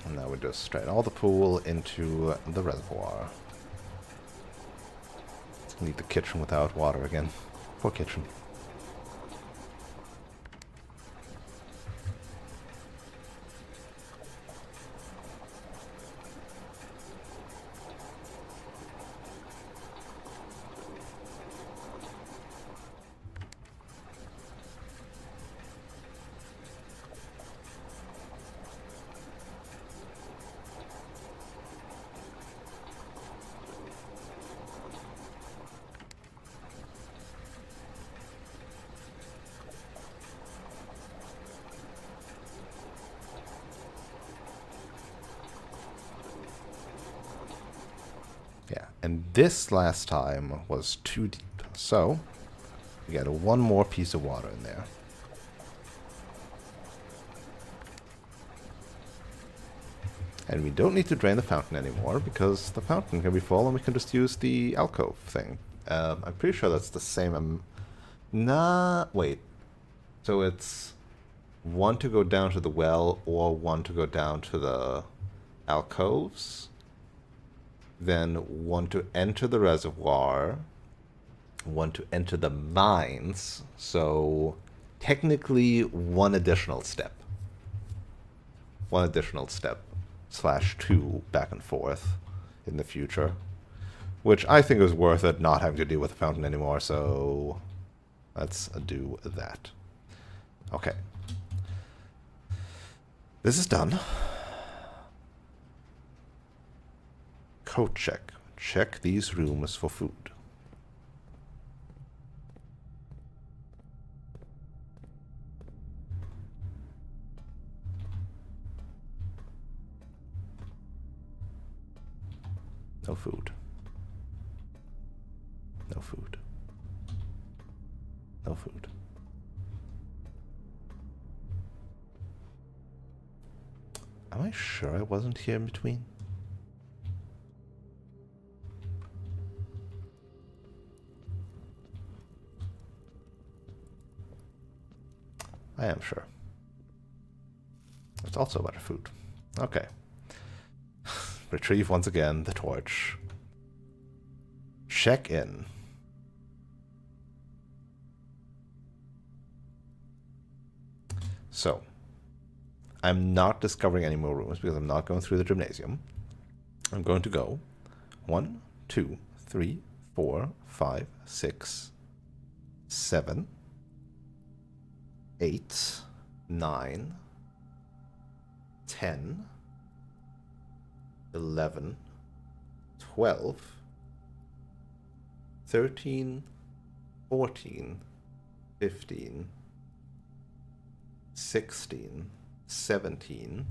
And now we just strain all the pool into the reservoir. Leave the kitchen without water again. Poor kitchen. Yeah, and this last time was too deep, so we got one more piece of water in there. And we don't need to drain the fountain anymore, because the fountain can be full and we can just use the alcove thing. I'm pretty sure that's the same... Nah, wait. So it's one to go down to the well, or one to go down to the alcoves. Then one to enter the reservoir, one to enter the mines, so technically one additional step. One additional step / 2 back and forth in the future, which I think is worth it not having to deal with the fountain anymore, so let's do that. Okay. This is done. Code check. Check these rooms for food. No food. No food. No food. Am I sure I wasn't here in between? I am sure. It's also about food. Okay. Retrieve once again the torch. Check in. So, I'm not discovering any more rooms because I'm not going through the gymnasium. I'm going to go 1, 2, 3, 4, 5, 6, 7, 8, 9, 10, 11, 12, 13, 14, 15, 16, 17,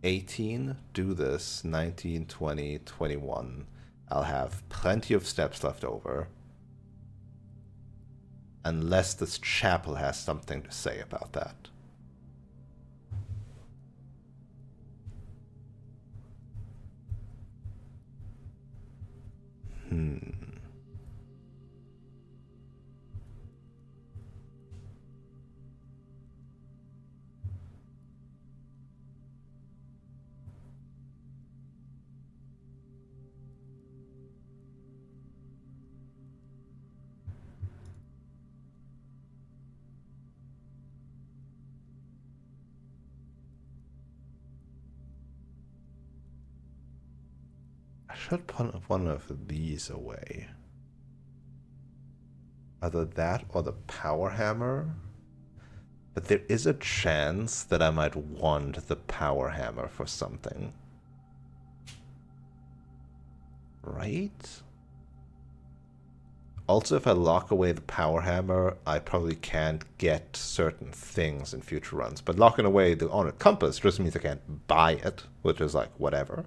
18, do this, 19, 20, 21. I'll have plenty of steps left over. Unless this chapel has something to say about that. I should put one of these away. Either that or the power hammer. But there is a chance that I might want the power hammer for something. Right? Also, if I lock away the power hammer, I probably can't get certain things in future runs. But locking away the Ornate Compass just means I can't buy it, which is like, whatever.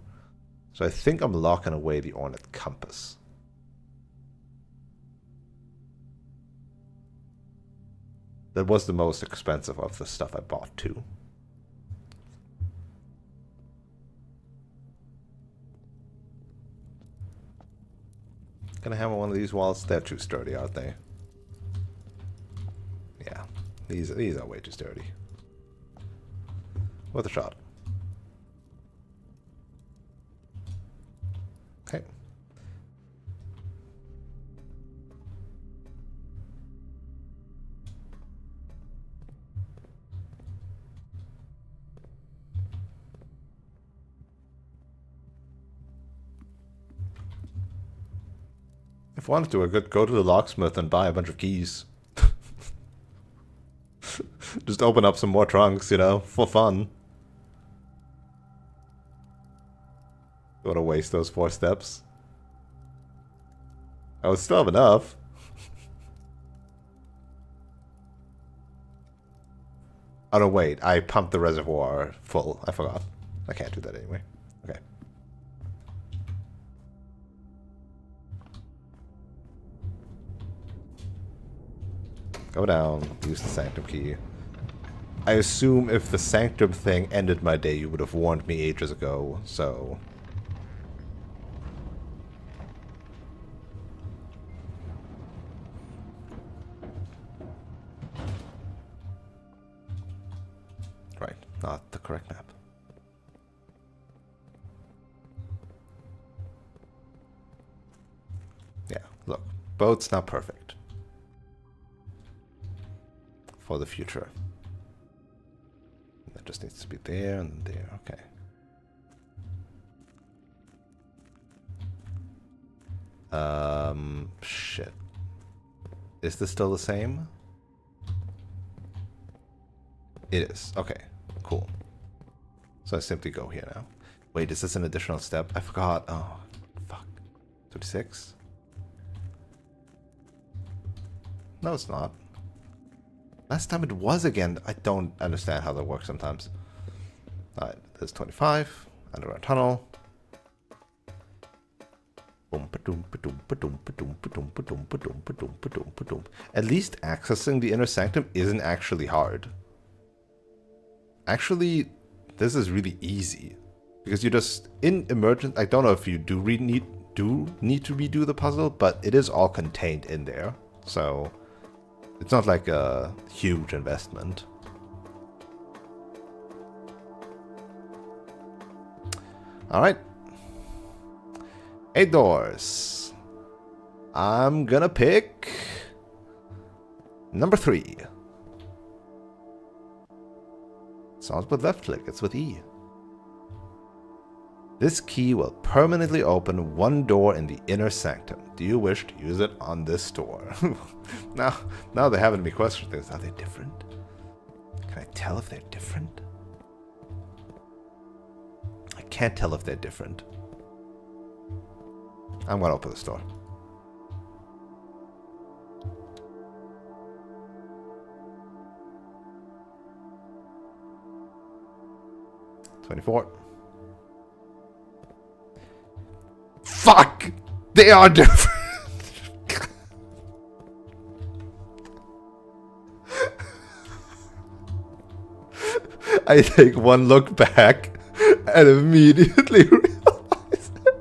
So I think I'm locking away the Ornate Compass. That was the most expensive of the stuff I bought, too. Gonna hammer one of these walls? They're too sturdy, aren't they? Yeah, these are way too sturdy. Worth a shot. Okay. If I wanted to, I could go to the locksmith and buy a bunch of keys. Just open up some more trunks, you know, for fun. Don't want to waste those 4 steps. I would still have enough. Oh no, wait. I pumped the reservoir full. I forgot. I can't do that anyway. Okay. Go down. Use the Sanctum key. I assume if the Sanctum thing ended my day, you would have warned me ages ago, so... Right, not the correct map. Yeah, look, boat's not perfect. For the future. That just needs to be there and there, okay. Shit. Is this still the same? It is. Okay, cool. So I simply go here now. Wait, is this an additional step? I forgot. Oh, fuck. 26? No, it's not. Last time it was again. I don't understand how that works sometimes. Alright, there's 25. Underground tunnel. At least accessing the inner sanctum isn't actually hard. Actually, this is really easy. Because you just, in emergent, I don't know if you do need to redo the puzzle, but it is all contained in there. So, it's not like a huge investment. Alright. 8 doors. I'm gonna pick number 3. It's not with left click, it's with E. This key will permanently open one door in the inner sanctum. Do you wish to use it on this door? Now they're having me question things. Are they different? Can I tell if they're different? I can't tell if they're different. I'm gonna open this door. $24. Fuck! They are different! I take one look back and immediately realize it.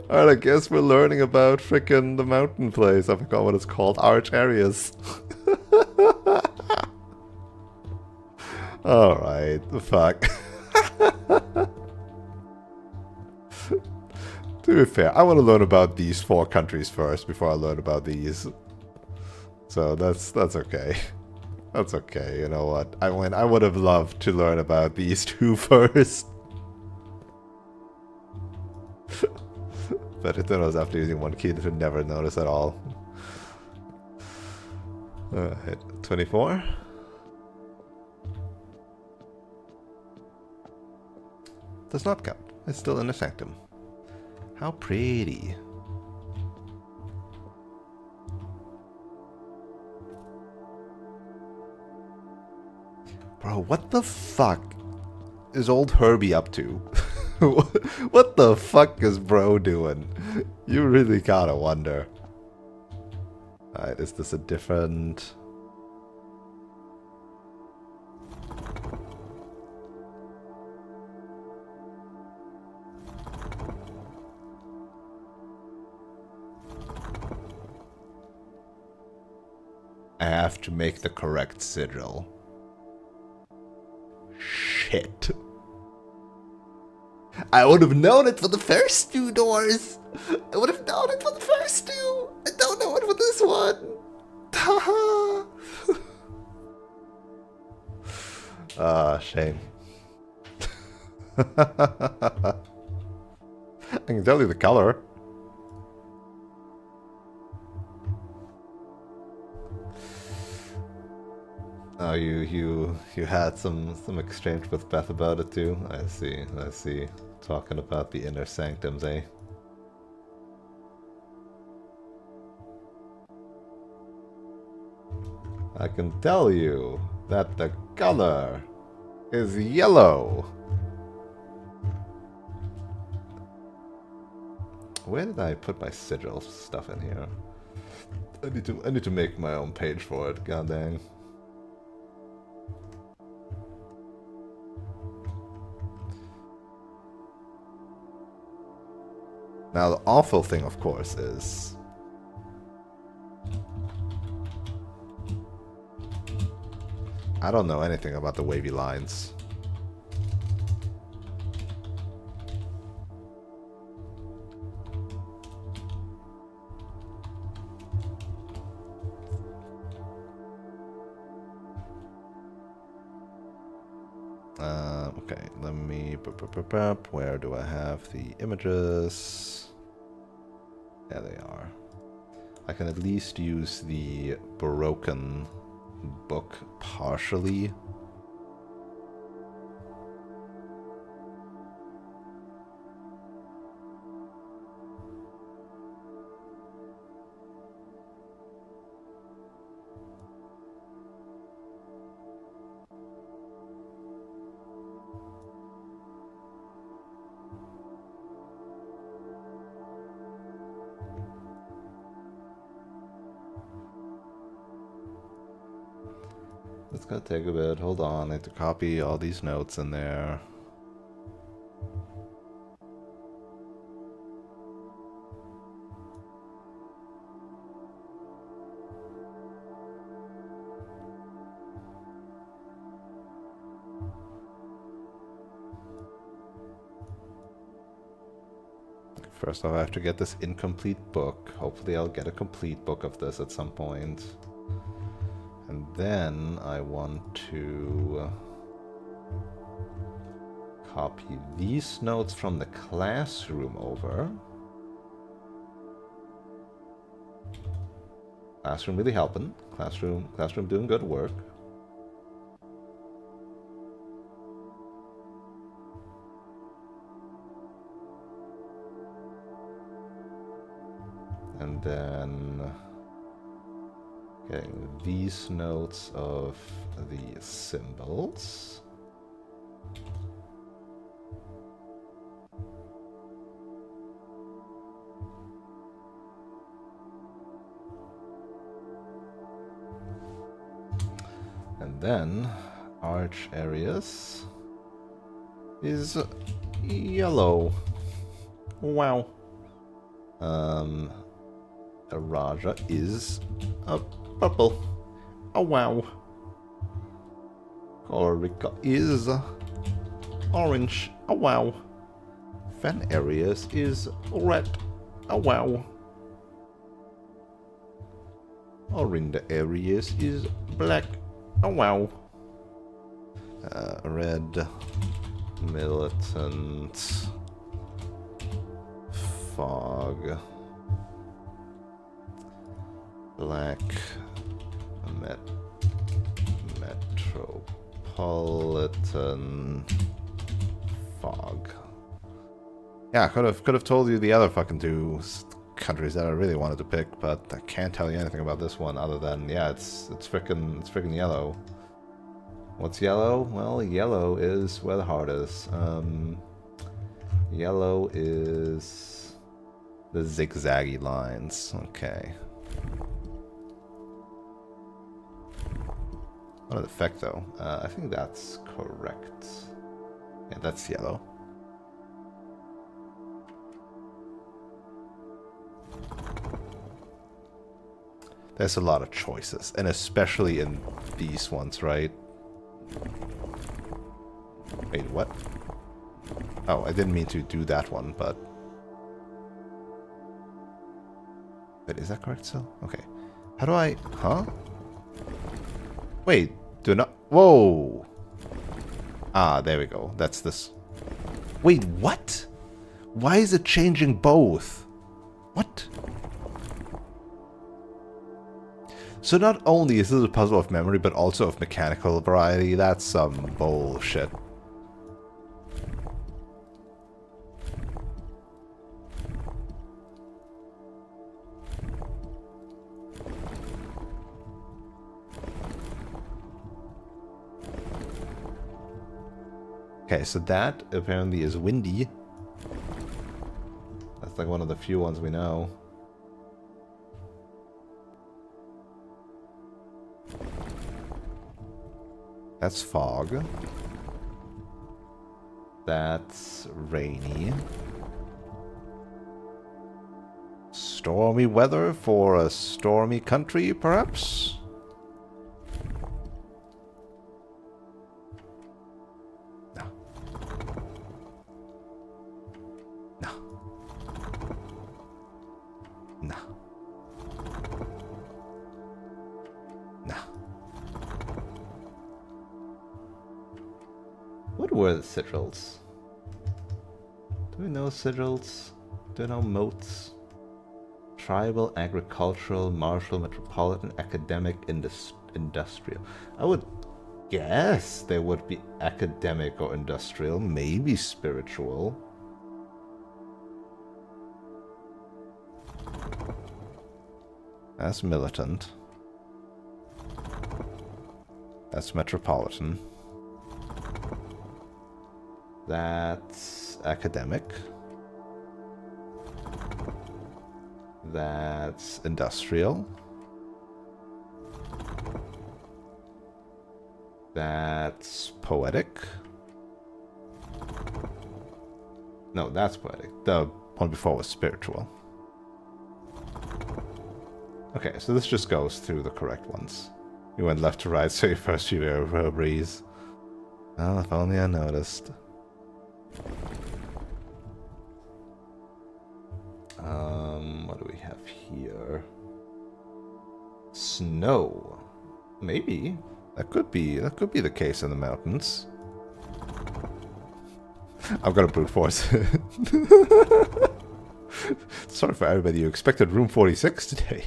Alright, I guess we're learning about frickin' the mountain place. I forgot what it's called. Arch areas. Alright, fuck. To be fair, I want to learn about these 4 countries first before I learn about these. So that's okay. That's okay, you know what? I would have loved to learn about these 2 first. But it was after using 1 key to never notice at all. Alright, 24. Does not count. It's still in the sanctum. How pretty. Bro, what the fuck is old Herbie up to? What the fuck is bro doing? You really gotta wonder. Alright, is this a different... I have to make the correct sigil. Shit. I would have known it for the first 2 doors. I would have known it for the first 2. I don't know it for this one. Ah, shame. I can tell you the color. Oh, you had some exchange with Beth about it too? I see. Talking about the inner sanctums, eh? I can tell you that the color is yellow. Where did I put my sigil stuff in here? I need to make my own page for it, god dang. Now, the awful thing, of course, is... I don't know anything about the wavy lines. Okay, let me... Where do I have the images? There they are. I can at least use the broken book partially. It's gonna take a bit. Hold on, I need to copy all these notes in there. First off, I have to get this incomplete book. Hopefully I'll get a complete book of this at some point. And then I want to copy these notes from the classroom over. Classroom really helping. Classroom doing good work. And then getting these notes of the symbols. And then arch areas is yellow. Wow. A Raja is a purple. Oh wow. Colorica is orange. Oh wow. Fen Areas is red. Oh wow. Orinda Areas is black. Oh wow. Red. Militant. Fog. Black. Metropolitan. Fog. Yeah, I could have told you the other fucking two countries that I really wanted to pick, but I can't tell you anything about this one other than yeah, it's freaking yellow. What's yellow? Well, yellow is where the heart is. Yellow is the zigzaggy lines. Okay. What an effect, though. I think that's correct. Yeah, that's yellow. There's a lot of choices, and especially in these ones, right? Wait, what? Oh, I didn't mean to do that one, but... Wait, is that correct still? Okay. How do I... Huh? Wait, do not... Whoa! Ah, there we go. That's this. Wait, what? Why is it changing both? What? So not only is this a puzzle of memory, but also of mechanical variety. That's some bullshit. Okay, so that apparently is windy. That's like one of the few ones we know. That's fog. That's rainy. Stormy weather for a stormy country, perhaps? No. No. No. No. What were the sigils? Do we know sigils? Do we know moats? Tribal, agricultural, martial, metropolitan, academic, industrial. I would guess there would be academic or industrial, maybe spiritual. That's militant. That's metropolitan. That's academic. That's industrial. That's poetic. No, that's poetic. The one before was spiritual. Okay, so this just goes through the correct ones. You went left to right, so your first few were a breeze. Well, if only I noticed. What do we have here? Snow. Maybe. That could be the case in the mountains. I'm gonna brute force it. Sorry for everybody, you expected room 46 today.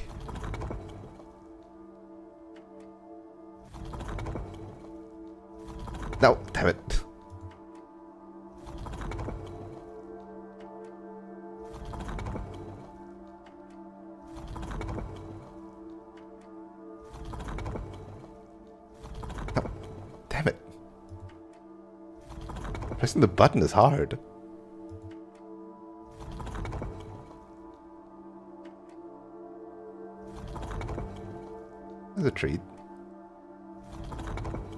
No, damn it. Damn it. Pressing the button is hard. There's a treat.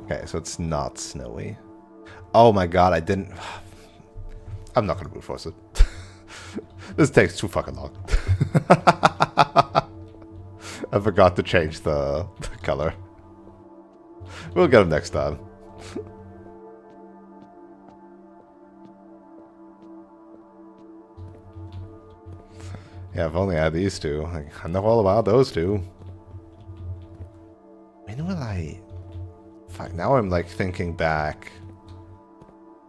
Okay, so it's not snowy. Oh my god, I didn't... I'm not gonna brute force it. This takes too fucking long. I forgot to change the color. We'll get them next time. Yeah, if only I had these two. I know all about those two. When will I... Fuck, now I'm like thinking back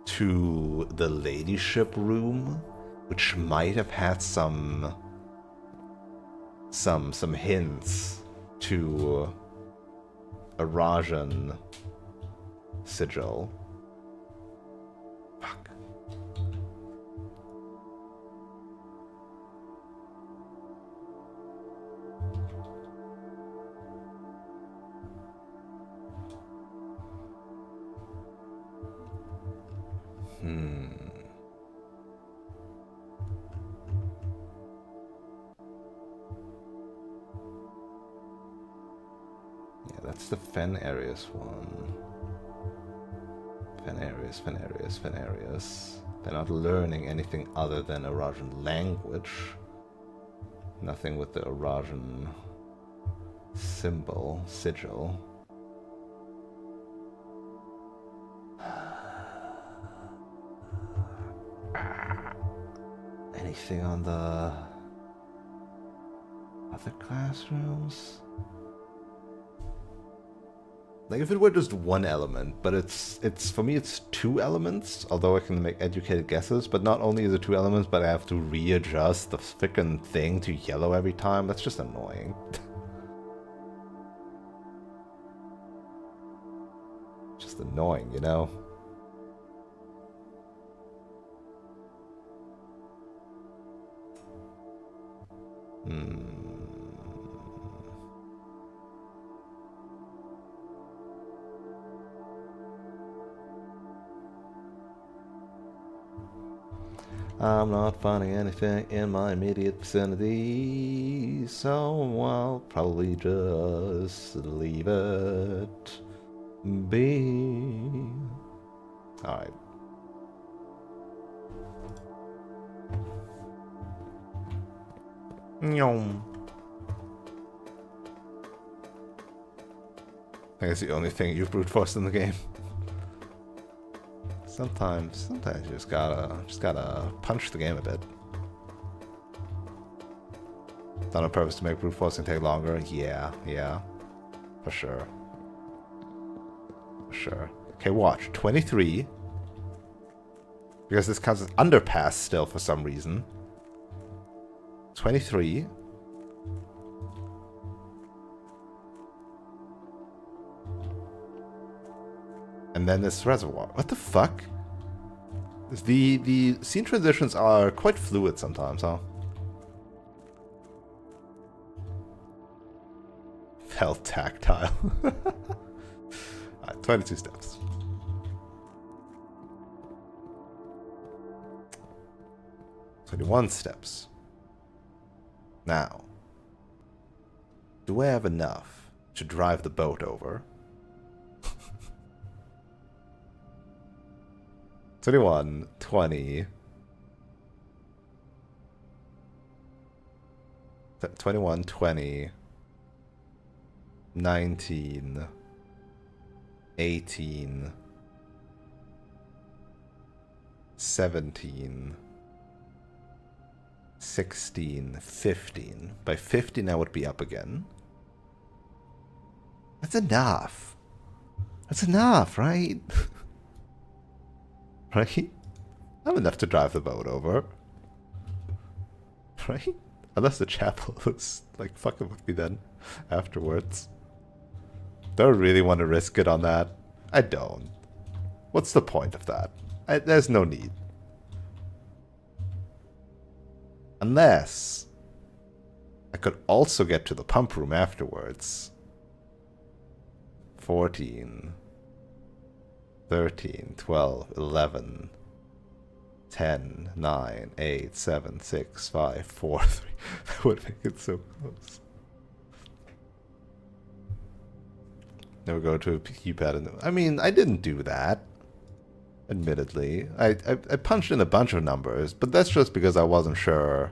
to the ladyship room, which might have had some hints to a Rajan sigil. Fuck. Yeah, that's the Fen Areas one. Fen Areas. They're not learning anything other than Arajan language. Nothing with the Arajan sigil. Anything on the other classrooms? Like if it were just one element, but it's for me it's two elements, although I can make educated guesses, but not only is it two elements, but I have to readjust the frickin' thing to yellow every time. That's just annoying. Just annoying, you know? I'm not finding anything in my immediate vicinity, so I'll probably just leave it be. Alright. Nyom. I think it's the only thing you've brute forced in the game. Sometimes you just gotta punch the game a bit. Done on purpose to make brute forcing take longer. Yeah, for sure. Okay, watch 23 because this counts as underpass still for some reason. 23. And then this reservoir. What the fuck? The scene transitions are quite fluid sometimes, huh? Felt tactile. Alright, 22 steps. "21 steps. Now, do I have enough to drive the boat over?" 21, 20, 21, 20, 19, 18, 17, 16, 15. By 15 I would be up again. That's enough. That's enough, right? Right? I have enough to drive the boat over. Right? Unless the chapel is like fucking with me then afterwards. Do I really want to risk it on that? I don't. What's the point of that? There's no need. Unless I could also get to the pump room afterwards. 14. 13, 12, 11, 10, 9, 8, 7, 6, 5, 4, 3. That would make it so close. Never go to a keypad. I mean, I didn't do that. Admittedly. I punched in a bunch of numbers, but that's just because I wasn't sure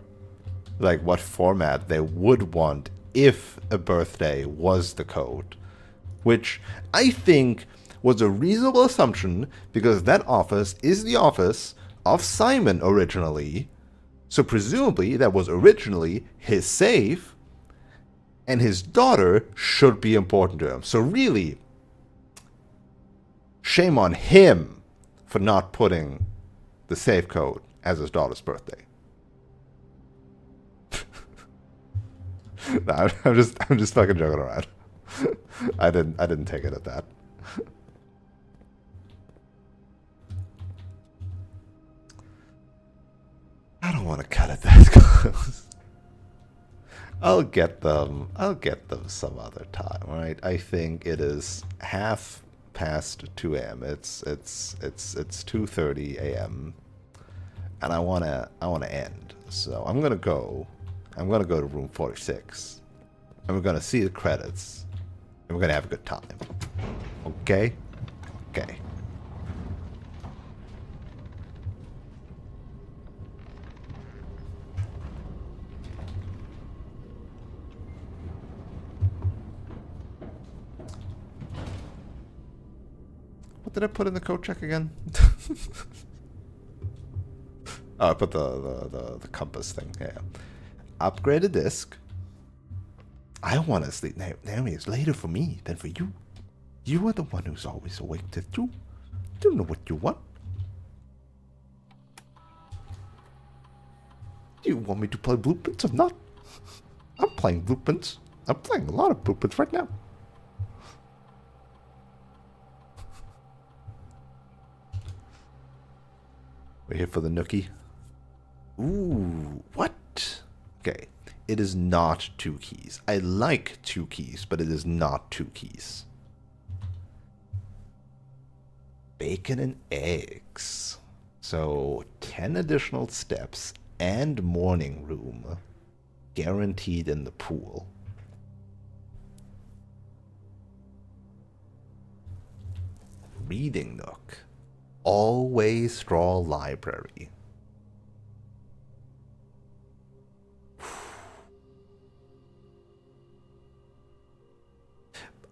like what format they would want if a birthday was the code, which I think was a reasonable assumption because that office is the office of Simon originally. So presumably that was originally his safe, and his daughter should be important to him. So really, shame on him for not putting the safe code as his daughter's birthday. No, I'm just fucking joking around. I didn't take it at that. I don't want to cut it that close. I'll get them some other time, right? I think it is 2:30 a.m. It's 2:30 a.m. and I wanna end. So I'm gonna go to room 46. And we're gonna see the credits. And we're gonna have a good time. Okay? Okay. What did I put in the code check again? Oh, I put the compass thing. Yeah. Upgraded disk. I want to sleep. Naomi, it's later for me than for you. You are the one who's always awake to do. Don't know what you want. Do you want me to play blueprints or not? I'm playing blueprints. I'm playing a lot of blueprints right now. We're here for the nookie. Ooh, what? Okay, it is not 2 keys. I like 2 keys, but it is not 2 keys. Bacon and eggs. So 10 additional steps and morning room guaranteed in the pool. Reading nook. Always straw library.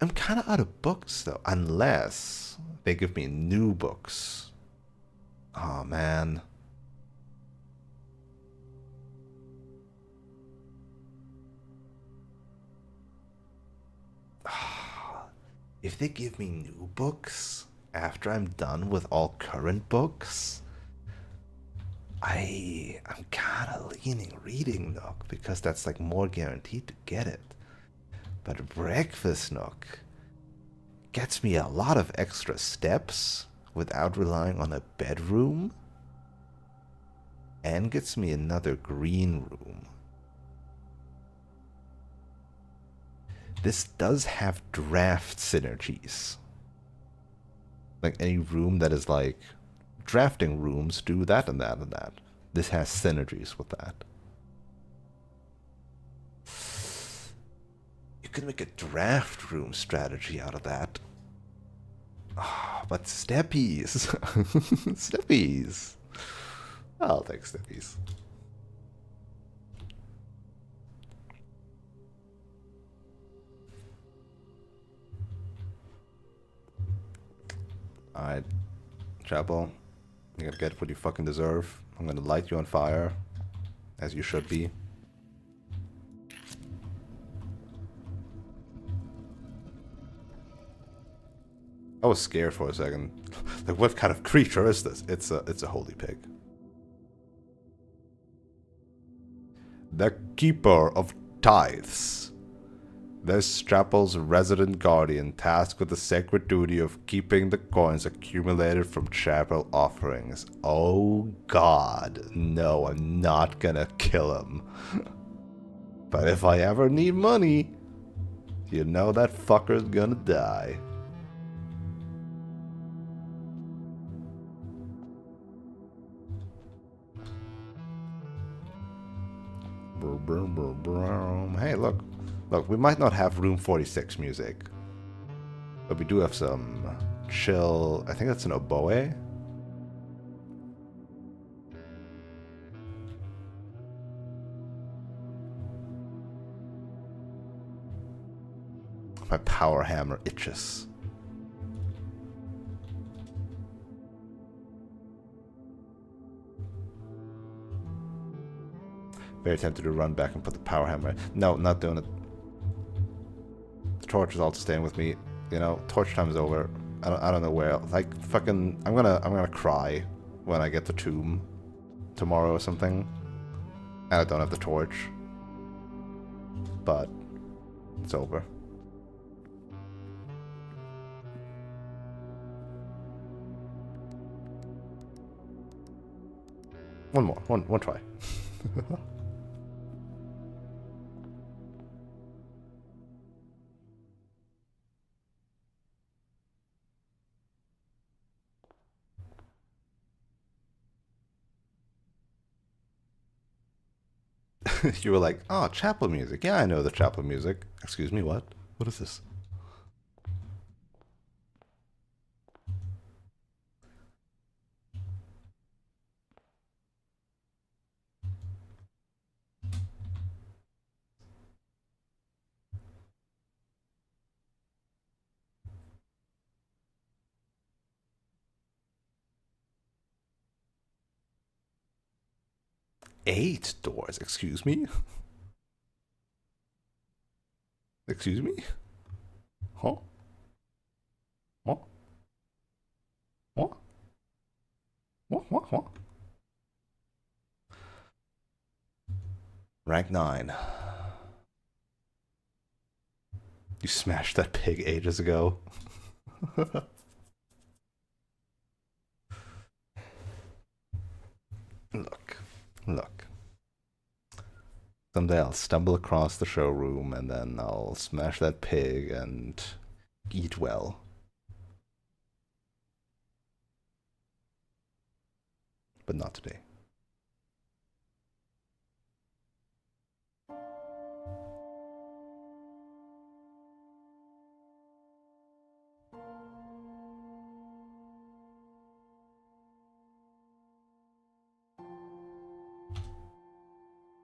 I'm kind of out of books though, unless they give me new books. Oh man. If they give me new books after I'm done with all current books, I'm kind of leaning reading nook because that's like more guaranteed to get it. But breakfast nook gets me a lot of extra steps without relying on a bedroom, and gets me another green room. This does have draft synergies. Like any room that is like drafting rooms do that and that and that. This has synergies with that. You could make a draft room strategy out of that. Oh, but Steppies. Steppies. I'll take Steppies. Alright, Chapel, you're gonna get what you fucking deserve. I'm gonna light you on fire, as you should be. I was scared for a second. Like, what kind of creature is this? It's a holy pig. The Keeper of Tithes. This chapel's resident guardian, tasked with the sacred duty of keeping the coins accumulated from chapel offerings. Oh god, no, I'm not gonna kill him. But if I ever need money, you know that fucker's gonna die. Hey, look. Look, we might not have room 46 music, but we do have some chill. I think that's an oboe. My power hammer itches. Very tempted to run back and put the power hammer. No, not doing it. The torch is also staying with me. You know, torch time is over. I don't know where. Like fucking, I'm gonna cry when I get to Tomb tomorrow or something. And I don't have the torch. But it's over. One more. One try. You were like, oh, chapel music. Yeah, I know the chapel music. Excuse me, what? What is this? Eight doors, excuse me? Excuse me? Huh? What? What? What? Rank 9. You smashed that pig ages ago. Look. Someday I'll stumble across the showroom and then I'll smash that pig and eat well. But not today.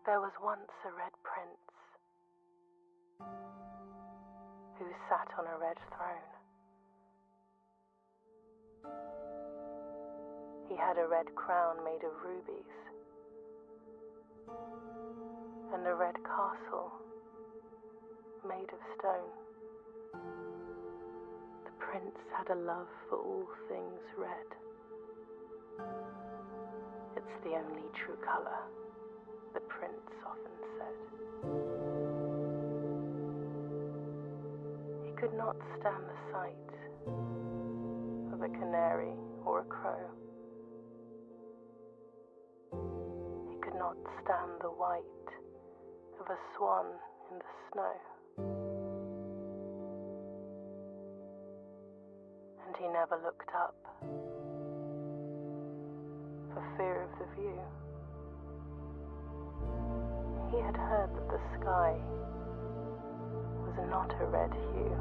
There was once a red prince who sat on a red throne. He had a red crown made of rubies and a red castle made of stone. The prince had a love for all things red. It's the only true color, the prince often said. He could not stand the sight of a canary or a crow. He could not stand the white of a swan in the snow. And he never looked up for fear of the view. He had heard that the sky was not a red hue.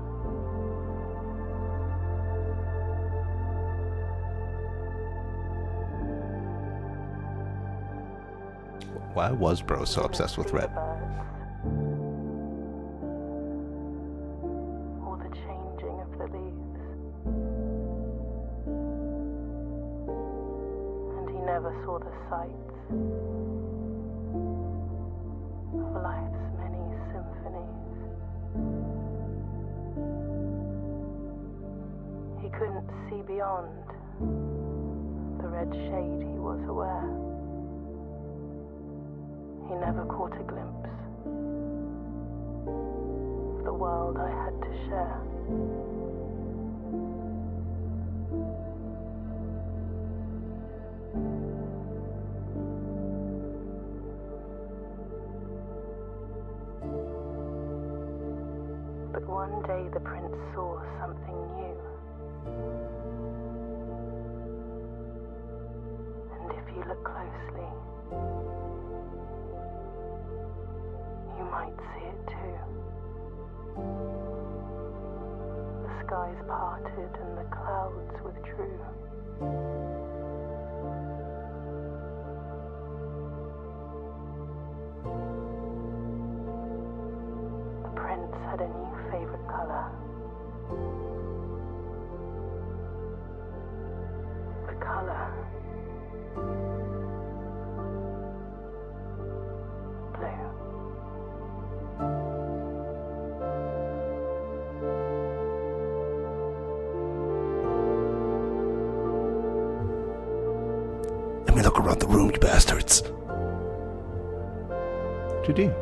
Why was bro so obsessed with red? Or the changing of the leaves. And he never saw the sights of life's many symphonies. He couldn't see beyond the red shade he was aware. He never caught a glimpse of the world I had to share. But one day the prince saw something new. And if you look closely, you might see it too. The skies parted and the clouds withdrew. The prince had a new favorite color. color. The color. Blue. Let me look around the room, you bastards. 2D.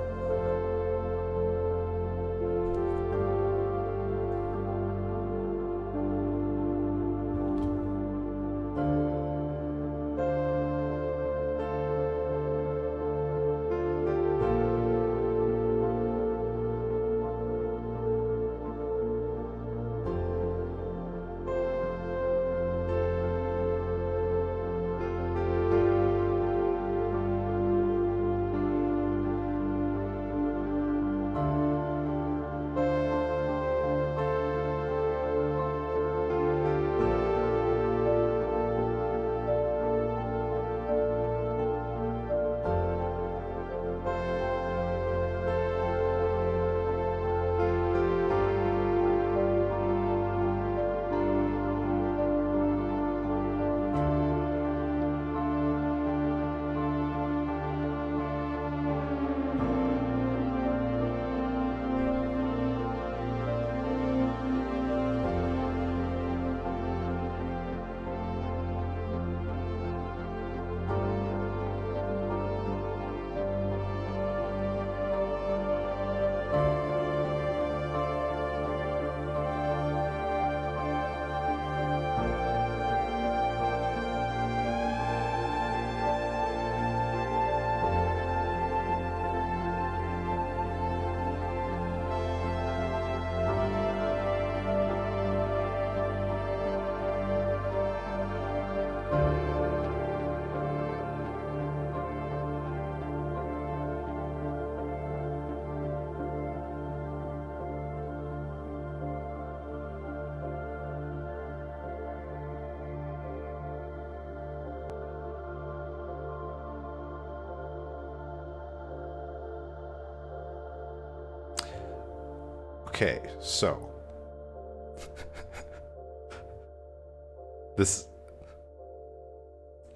Okay, so this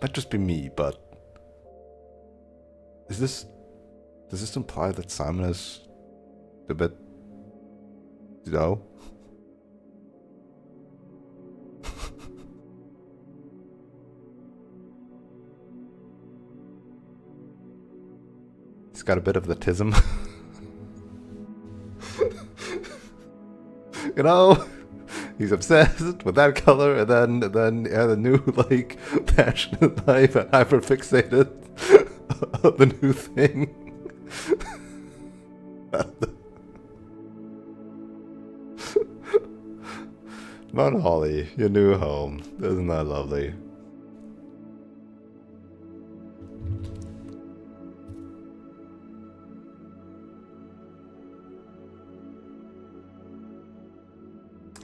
might just be me, but does this imply that Simon is a bit, you know? He's got a bit of the tism. You know, he's obsessed with that color, and then yeah, the new like passionate life and hyper fixated on the new thing. Mount Holly, your new home. Isn't that lovely?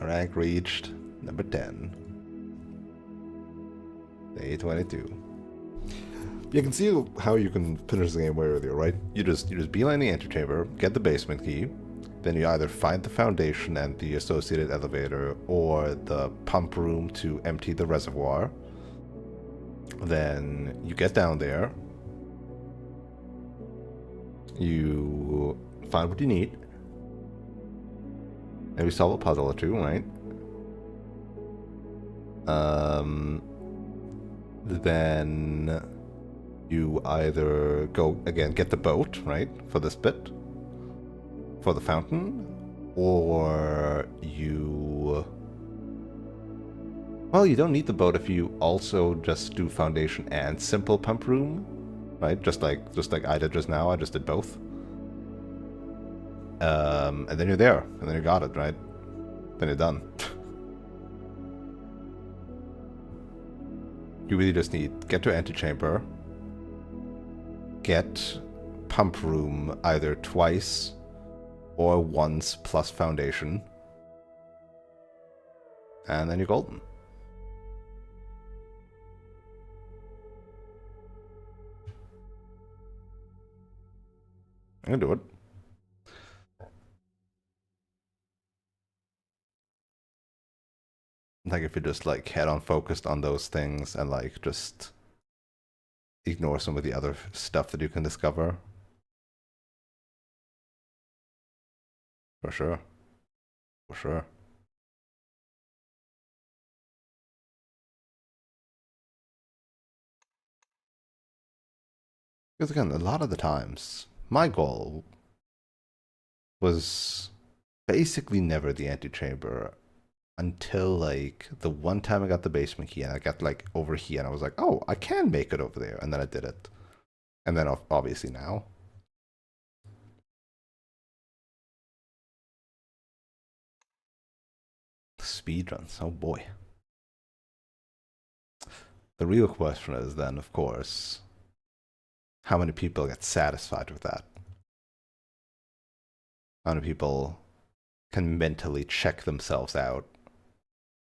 Rank reached number 10. Day 22. You can see how you can finish the game way earlier, right? You just beeline the antechamber, get the basement key, then you either find the foundation and the associated elevator or the pump room to empty the reservoir. Then you get down there. You find what you need. And we solve a puzzle or two, right? Then you either go, again, get the boat, right? For this bit. For the fountain. Or you... Well, you don't need the boat if you also just do foundation and simple pump room. Right? Just like I did just now, I just did both. And then you're there, and then you got it, right? Then you're done. You really just need get to antechamber, get pump room either twice or once plus foundation, and then you're golden. I can do it. Like if you're just like head on focused on those things and like just ignore some of the other stuff that you can discover. For sure. For sure. Because again, a lot of the times, my goal was basically never the antechamber until like the one time I got the basement key and I got like over here and I was like, oh, I can make it over there. And then I did it. And then obviously now. Speedruns, oh boy. The real question is then, of course, how many people get satisfied with that? How many people can mentally check themselves out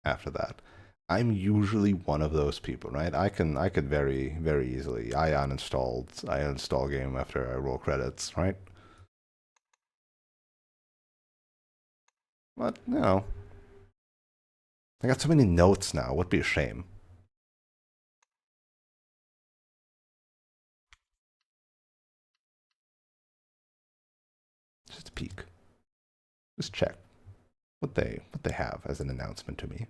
after that? I'm usually one of those people, right? I can very, very easily. I uninstall game after I roll credits, right? But, you know, I got so many notes now, would be a shame. Just a peek. Just check what they have as an announcement to me.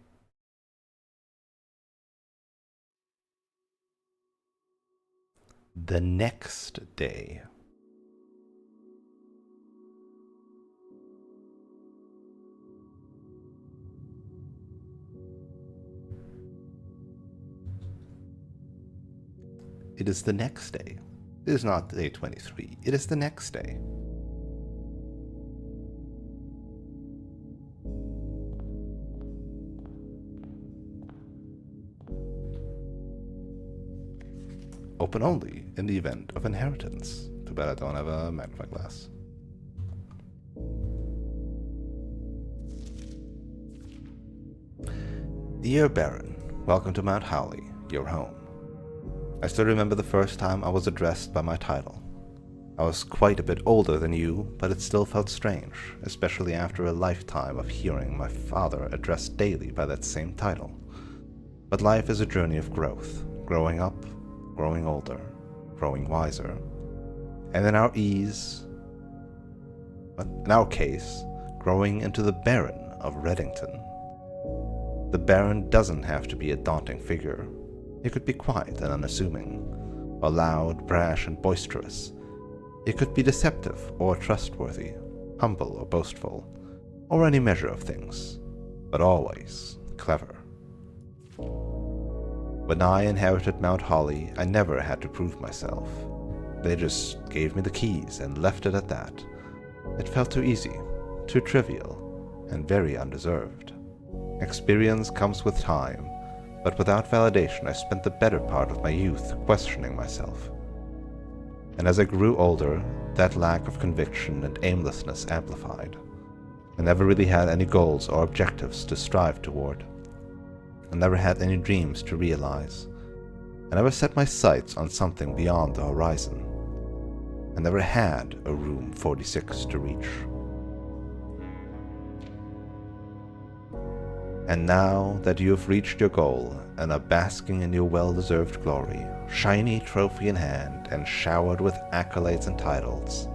The next day. It is the next day. It is not day 23. It is the next day. Open only in the event of inheritance. Too bad I don't have a magnifying glass. Dear Baron, welcome to Mount Howley, your home. I still remember the first time I was addressed by my title. I was quite a bit older than you, but it still felt strange, especially after a lifetime of hearing my father addressed daily by that same title. But life is a journey of growth, growing up, growing older, growing wiser. And in our case, growing into the Baron of Reddington. The Baron doesn't have to be a daunting figure. He could be quiet and unassuming, or loud, brash, and boisterous. He could be deceptive or trustworthy, humble or boastful, or any measure of things, but always clever. When I inherited Mount Hawley, I never had to prove myself. They just gave me the keys and left it at that. It felt too easy, too trivial, and very undeserved. Experience comes with time, but without validation I spent the better part of my youth questioning myself. And as I grew older, that lack of conviction and aimlessness amplified. I never really had any goals or objectives to strive toward. I never had any dreams to realize. I never set my sights on something beyond the horizon. I never had a room 46 to reach. And now that you have reached your goal and are basking in your well-deserved glory, shiny trophy in hand and showered with accolades and titles,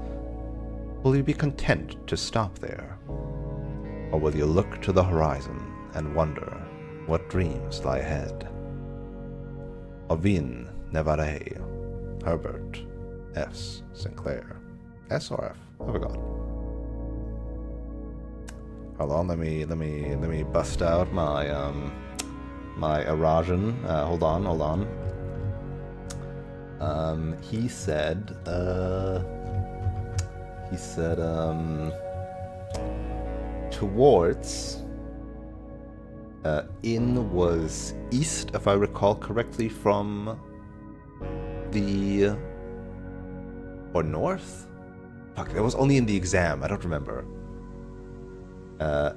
will you be content to stop there? Or will you look to the horizon and wonder what dreams lie ahead? Ovin Nevare, Herbert S. Sinclair. S or F? I forgot. Hold on, let me bust out my my Arajan. Hold on. He said towards in was east, if I recall correctly, from the or north? Fuck, that was only in the exam, I don't remember.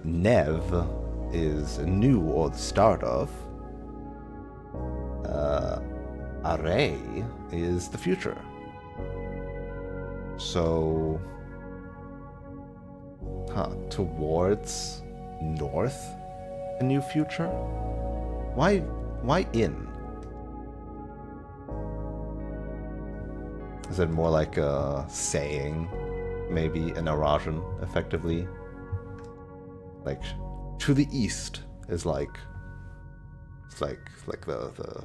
Nev is new or the start of. Array is the future. So, towards north A new future? Why in? Is it more like a saying? Maybe an Arajan, effectively? Like, to the east is like... It's like the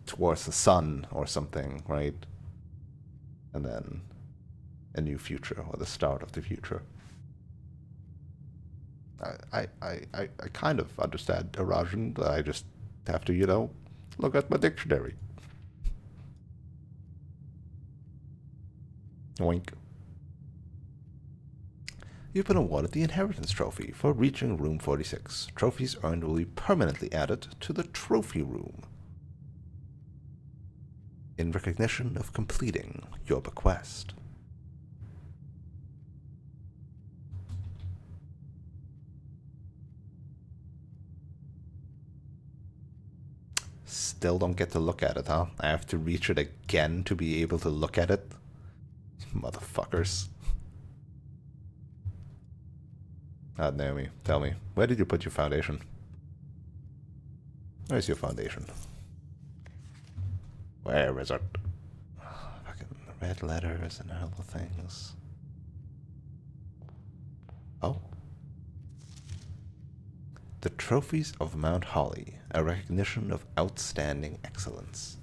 towards the sun or something, right? And then a new future, or the start of the future. I kind of understand Arajan, but I just have to, you know, look at my dictionary. Wink. You've been awarded the Inheritance Trophy for reaching Room 46. Trophies earned will be permanently added to the Trophy Room in recognition of completing your bequest. Still don't get to look at it, huh? I have to reach it again to be able to look at it? Motherfuckers. Naomi, tell me, where did you put your foundation? Where's your foundation? Where is it? Fucking red letters and other things. Oh. The Trophies of Mount Holly, a recognition of outstanding excellence.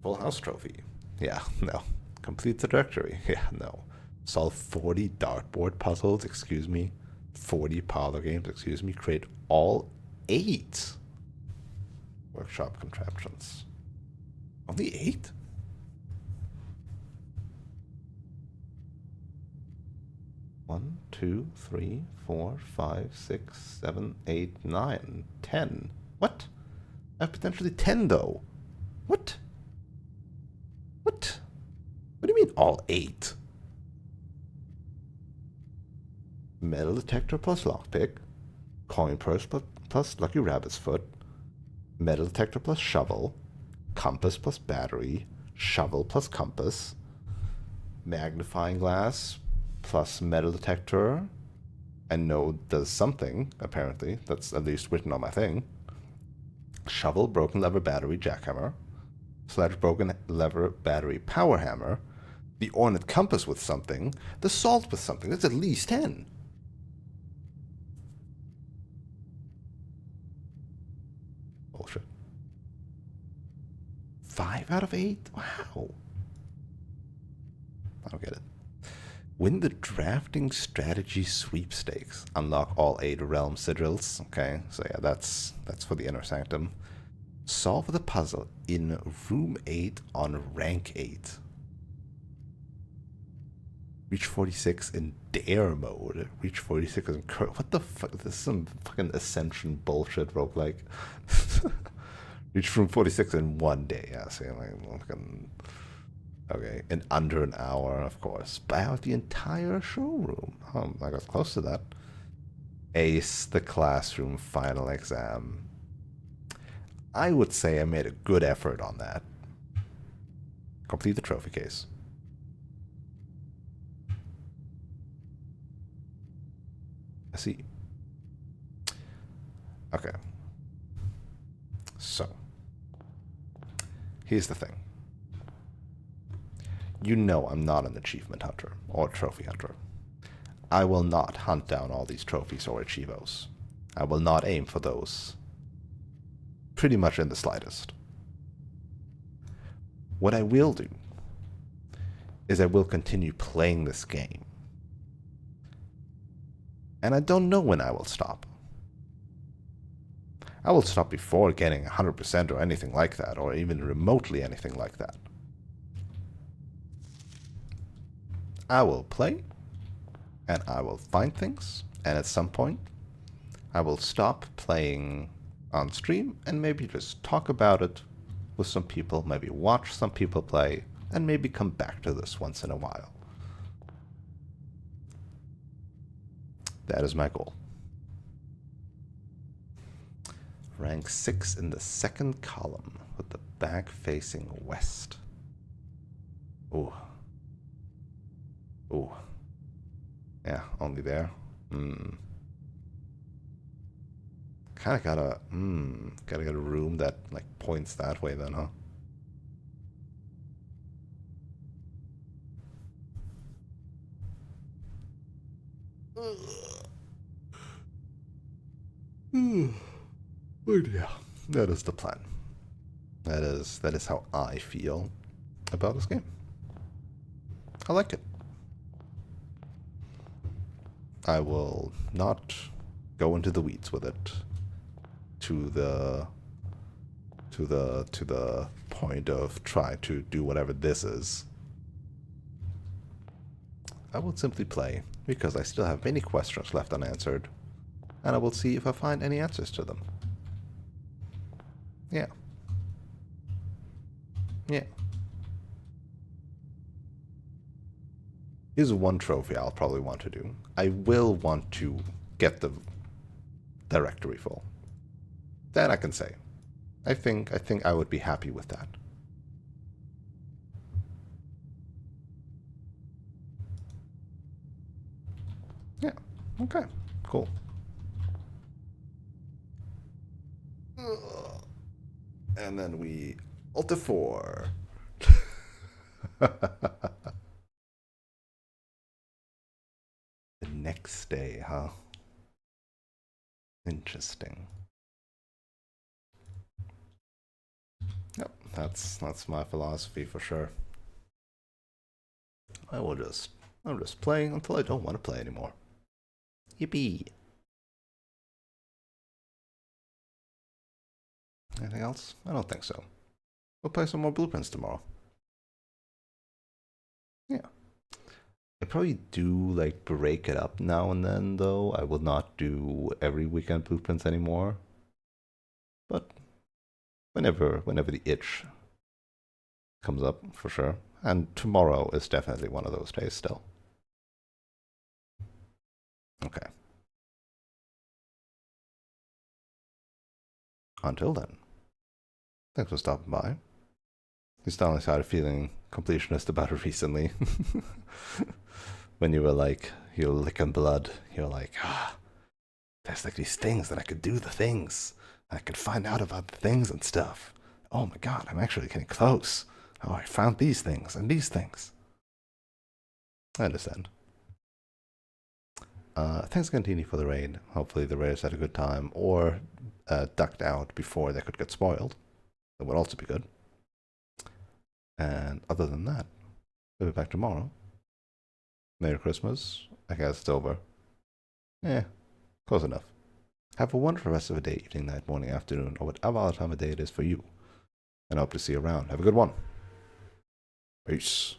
Full House Trophy. Yeah, no. Complete the directory. Yeah, no. Solve 40 dartboard puzzles, excuse me. 40 parlor games, excuse me. Create all 8 workshop contraptions. Only 8? One, two, three, 4, 5, 6, 7, 8, 9, 10. What? I have potentially 10 though. What? What? What do you mean all 8? Metal detector plus lockpick, coin purse plus lucky rabbit's foot, metal detector plus shovel, compass plus battery, shovel plus compass, magnifying glass plus metal detector, and node does something, apparently, that's at least written on my thing. Shovel, broken lever battery, jackhammer, sledge, broken lever battery, power hammer, the ornate compass with something, the salt with something. That's at least 10. Bullshit. 5 out of 8? Wow. I don't get it. Win the drafting strategy sweepstakes. Unlock all 8 realm sigils. Okay, so yeah, that's for the inner sanctum. Solve the puzzle in room 8 on rank 8. Reach 46 in dare mode. Reach 46 in what the fuck? This is some fucking Ascension bullshit roguelike. Reach room 46 in 1 day. Yeah, see, like fucking. Okay, in under an hour, of course. Buy out the entire showroom. Oh, I got close to that. Ace the classroom final exam. I would say I made a good effort on that. Complete the trophy case. I see. Okay. So, here's the thing. You know I'm not an achievement hunter or trophy hunter. I will not hunt down all these trophies or achievos. I will not aim for those pretty much in the slightest. What I will do is I will continue playing this game. And I don't know when I will stop. I will stop before getting 100% or anything like that, or even remotely anything like that. I will play, and I will find things, and at some point, I will stop playing on stream and maybe just talk about it with some people, maybe watch some people play, and maybe come back to this once in a while. That is my goal. Rank 6 in the second column with the back facing west. Ooh. Ooh. Yeah, only there. Kinda gotta get a room that like points that way then, huh? But yeah, that is the plan. That is how I feel about this game. I like it. I will not go into the weeds with it to the point of trying to do whatever this is. I will simply play because I still have many questions left unanswered, and I will see if I find any answers to them. Yeah. Yeah. Here's one trophy I'll probably want to do. I will want to get the directory full. That I can say. I think I would be happy with that. Yeah. Okay. Cool. And then we Alta 4. The next day, huh? Interesting. Yep, that's my philosophy for sure. I'll just play until I don't want to play anymore. Yippee! Anything else? I don't think so. We'll play some more blueprints tomorrow. Yeah. I probably do like break it up now and then though. I will not do every weekend blueprints anymore. But whenever the itch comes up, for sure. And tomorrow is definitely one of those days still. Okay. Until then, thanks for stopping by. You suddenly started feeling completionist about it recently. When you were like, you're licking blood, you're like, there's like these things that I could do the things. I could find out about the things and stuff. Oh my god, I'm actually getting close. Oh, I found these things and these things. I understand. Thanks again, Teeny, for the raid. Hopefully the raiders had a good time or ducked out before they could get spoiled. That would also be good. And other than that, we'll be back tomorrow. Merry Christmas. I guess it's over. Close enough. Have a wonderful rest of the day, evening, night, morning, afternoon, or whatever other time of day it is for you. And I hope to see you around. Have a good one. Peace.